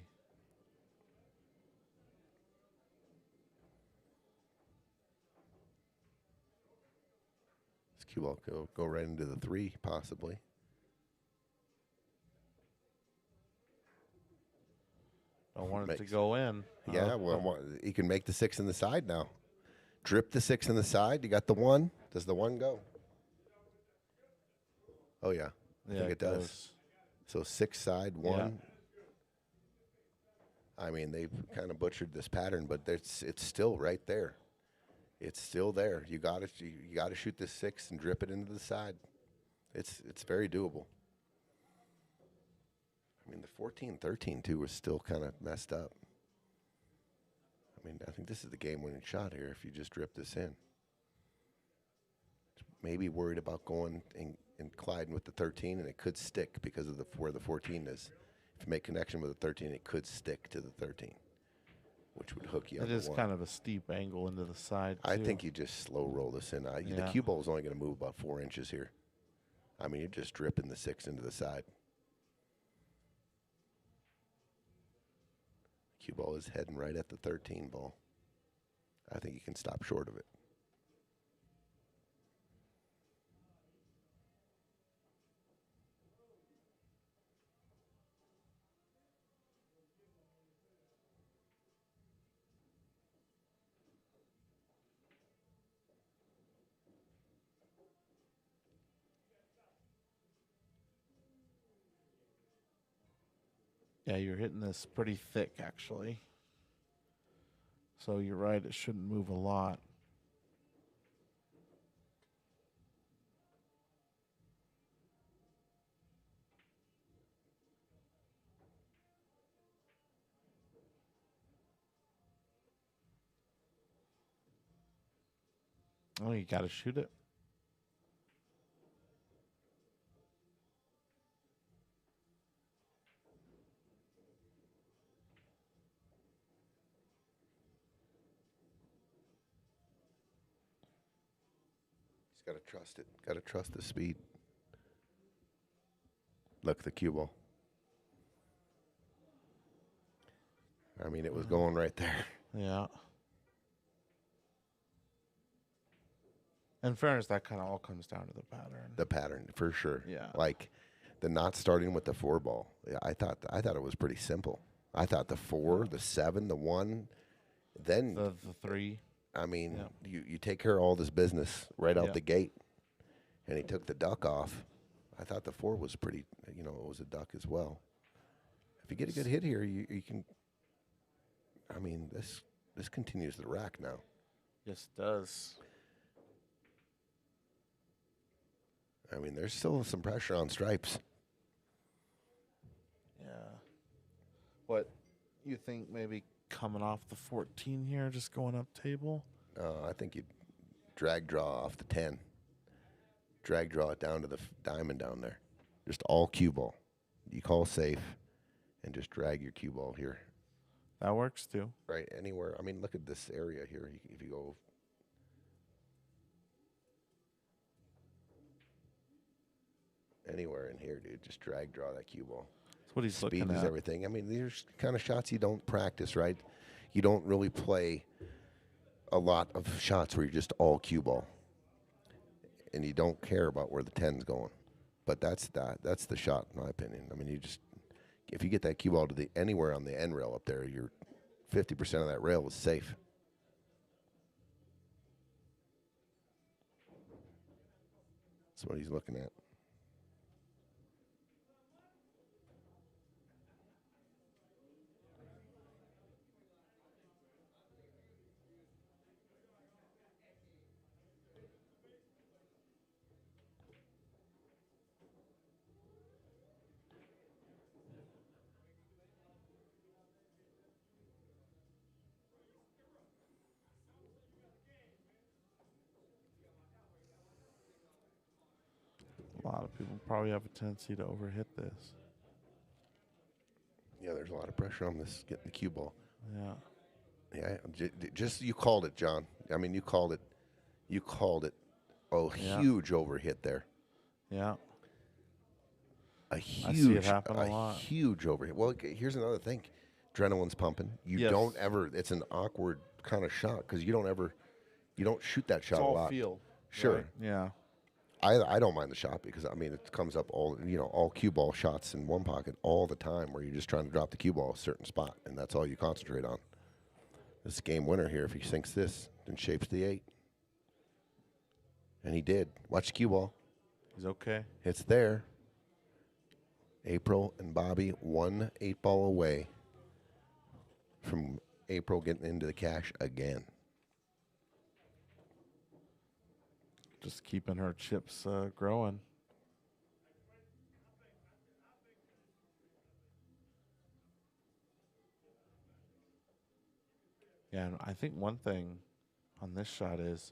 This cue ball go right into the 3 possibly. I want it to go in. Yeah, well, he can make the 6 in the side now. Drip the 6 in the side. You got the 1. Does the 1 go? Oh, yeah. I think it does. Goes. So 6 side, 1. Yeah. I mean, they've kind of butchered this pattern, but it's still right there. It's still there. You got to shoot this 6 and drip it into the side. It's very doable. I mean, the 14-13 too was still kind of messed up. I mean, I think this is the game-winning shot here if you just drip this in. Maybe worried about going and colliding with the 13, and it could stick because of where the 14 is. If you make connection with the 13, it could stick to the 13, which would hook you on It the is 1. kind of a steep angle into the side, I too. think you just slow roll this in. The Yeah. cue ball is only going to move about 4 inches here. I mean, you're just dripping the 6 into the side. Cue ball is heading right at the 13 ball. I think you can stop short of it. Yeah, you're hitting this pretty thick, actually. So you're right, it shouldn't move a lot. Oh, you got to shoot it. Got to trust it. Got to trust the speed. Look, the cue ball. I mean, it was going right there. Yeah. In fairness, that kind of all comes down to the pattern. The pattern, for sure. Yeah. Like the not starting with the 4 ball. Yeah, I thought it was pretty simple. I thought the 4, the 7, the 1, then the 3. I mean, you take care of all this business right out the gate, and he took the duck off. I thought the 4 was pretty, it was a duck as well. If you get a good hit here, you can. I mean, this continues the rack now. Yes, it does. I mean, there's still some pressure on stripes. Yeah. What you think? Maybe coming off the 14 here, just going up table. I think you drag draw off the 10. Drag draw it down to the diamond down there. Just all cue ball. You call safe, and just drag your cue ball here. That works too. Right, anywhere. I mean, look at this area here. If you go anywhere in here, dude, just drag draw that cue ball. That's what he's Speed looking is at. everything. I mean, these kind of shots you don't practice, right? You don't really play a lot of shots where you're just all cue ball, and you don't care about where the 10's going. But that's the shot, in my opinion. I mean, if you get that cue ball to anywhere on the end rail up there, you're 50% of that rail is safe. That's what he's looking at. A lot of people probably have a tendency to overhit this. Yeah, there's a lot of pressure on this getting the cue ball. Yeah. Yeah, just you called it, John. I mean, you called it. You called it. Oh, Yeah. huge overhit there. Yeah. A I see huge, it happen a lot. huge overhit. Well, here's another thing. Adrenaline's pumping. You Yes. don't ever. It's an awkward kind of shot because you don't shoot that shot It's a all lot. feel. Sure. Right? Yeah. I don't mind the shot because I mean it comes up all cue ball shots in one pocket all the time where you're just trying to drop the cue ball a certain spot and that's all you concentrate on. This game winner here, if he sinks this, then shapes the 8. And he did. Watch the cue ball. He's okay. It's there. April and Bobby 1 8-ball away from April getting into the cash again. Just keeping her chips growing. Yeah, and I think one thing on this shot is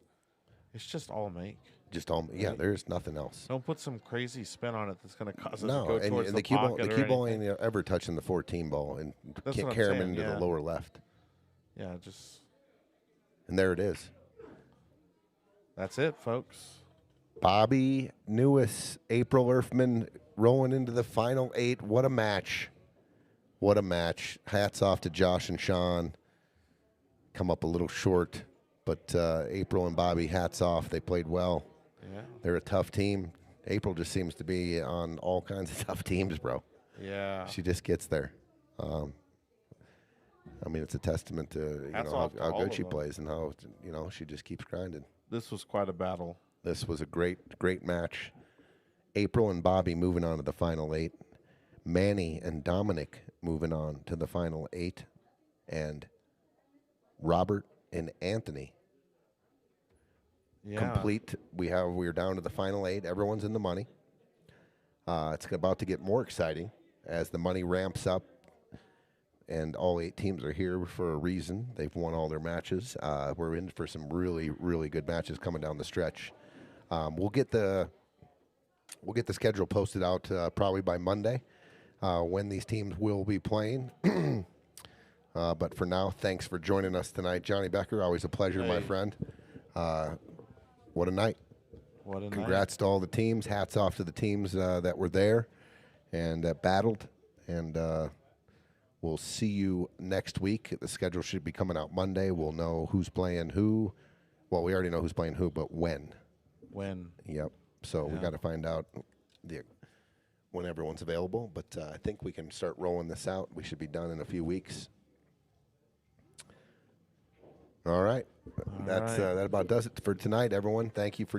it's just all make. Just all, yeah, Right. there's nothing else. Don't put some crazy spin on it that's going to cause us No, to go and towards the cue ball, pocket the or cue ball anything. ain't ever touching the 14 ball and That's can't what I'm carry him saying, into yeah. the lower left. Yeah, just And there it is. that's it, folks. Bobby, Neues, April Erfman rolling into the final 8. What a match. What a match. Hats off to Josh and Shawn. Come up a little short, but April and Bobby, hats off. They played well. Yeah. They're a tough team. April just seems to be on all kinds of tough teams, bro. Yeah. She just gets there. I mean, it's a testament to Hats how off to all good of she them. plays and how she just keeps grinding. This was quite a battle. This was a great match. April and Bobby moving on to the final 8. Manny and Dominick moving on to the final 8. And Robert and Anthony Yeah. complete. We're down to the final 8. Everyone's in the money. It's about to get more exciting as the money ramps up. And all 8 teams are here for a reason. They've won all their matches. We're in for some really, really good matches coming down the stretch. We'll get the schedule posted out probably by Monday when these teams will be playing. But for now, thanks for joining us tonight, Johnny Becker. Always a pleasure, my Hey. friend. What a night! What a night. Congrats to all the teams. Hats off to the teams that were there and battled. And we'll see you next week. The schedule should be coming out Monday. We'll know who's playing who. Well, we already know who's playing who, but when. When. Yep. So we Yeah. got to find out when everyone's available. But I think we can start rolling this out. We should be done in a few weeks. All right. All That's right. that about does it for tonight, everyone. Thank you for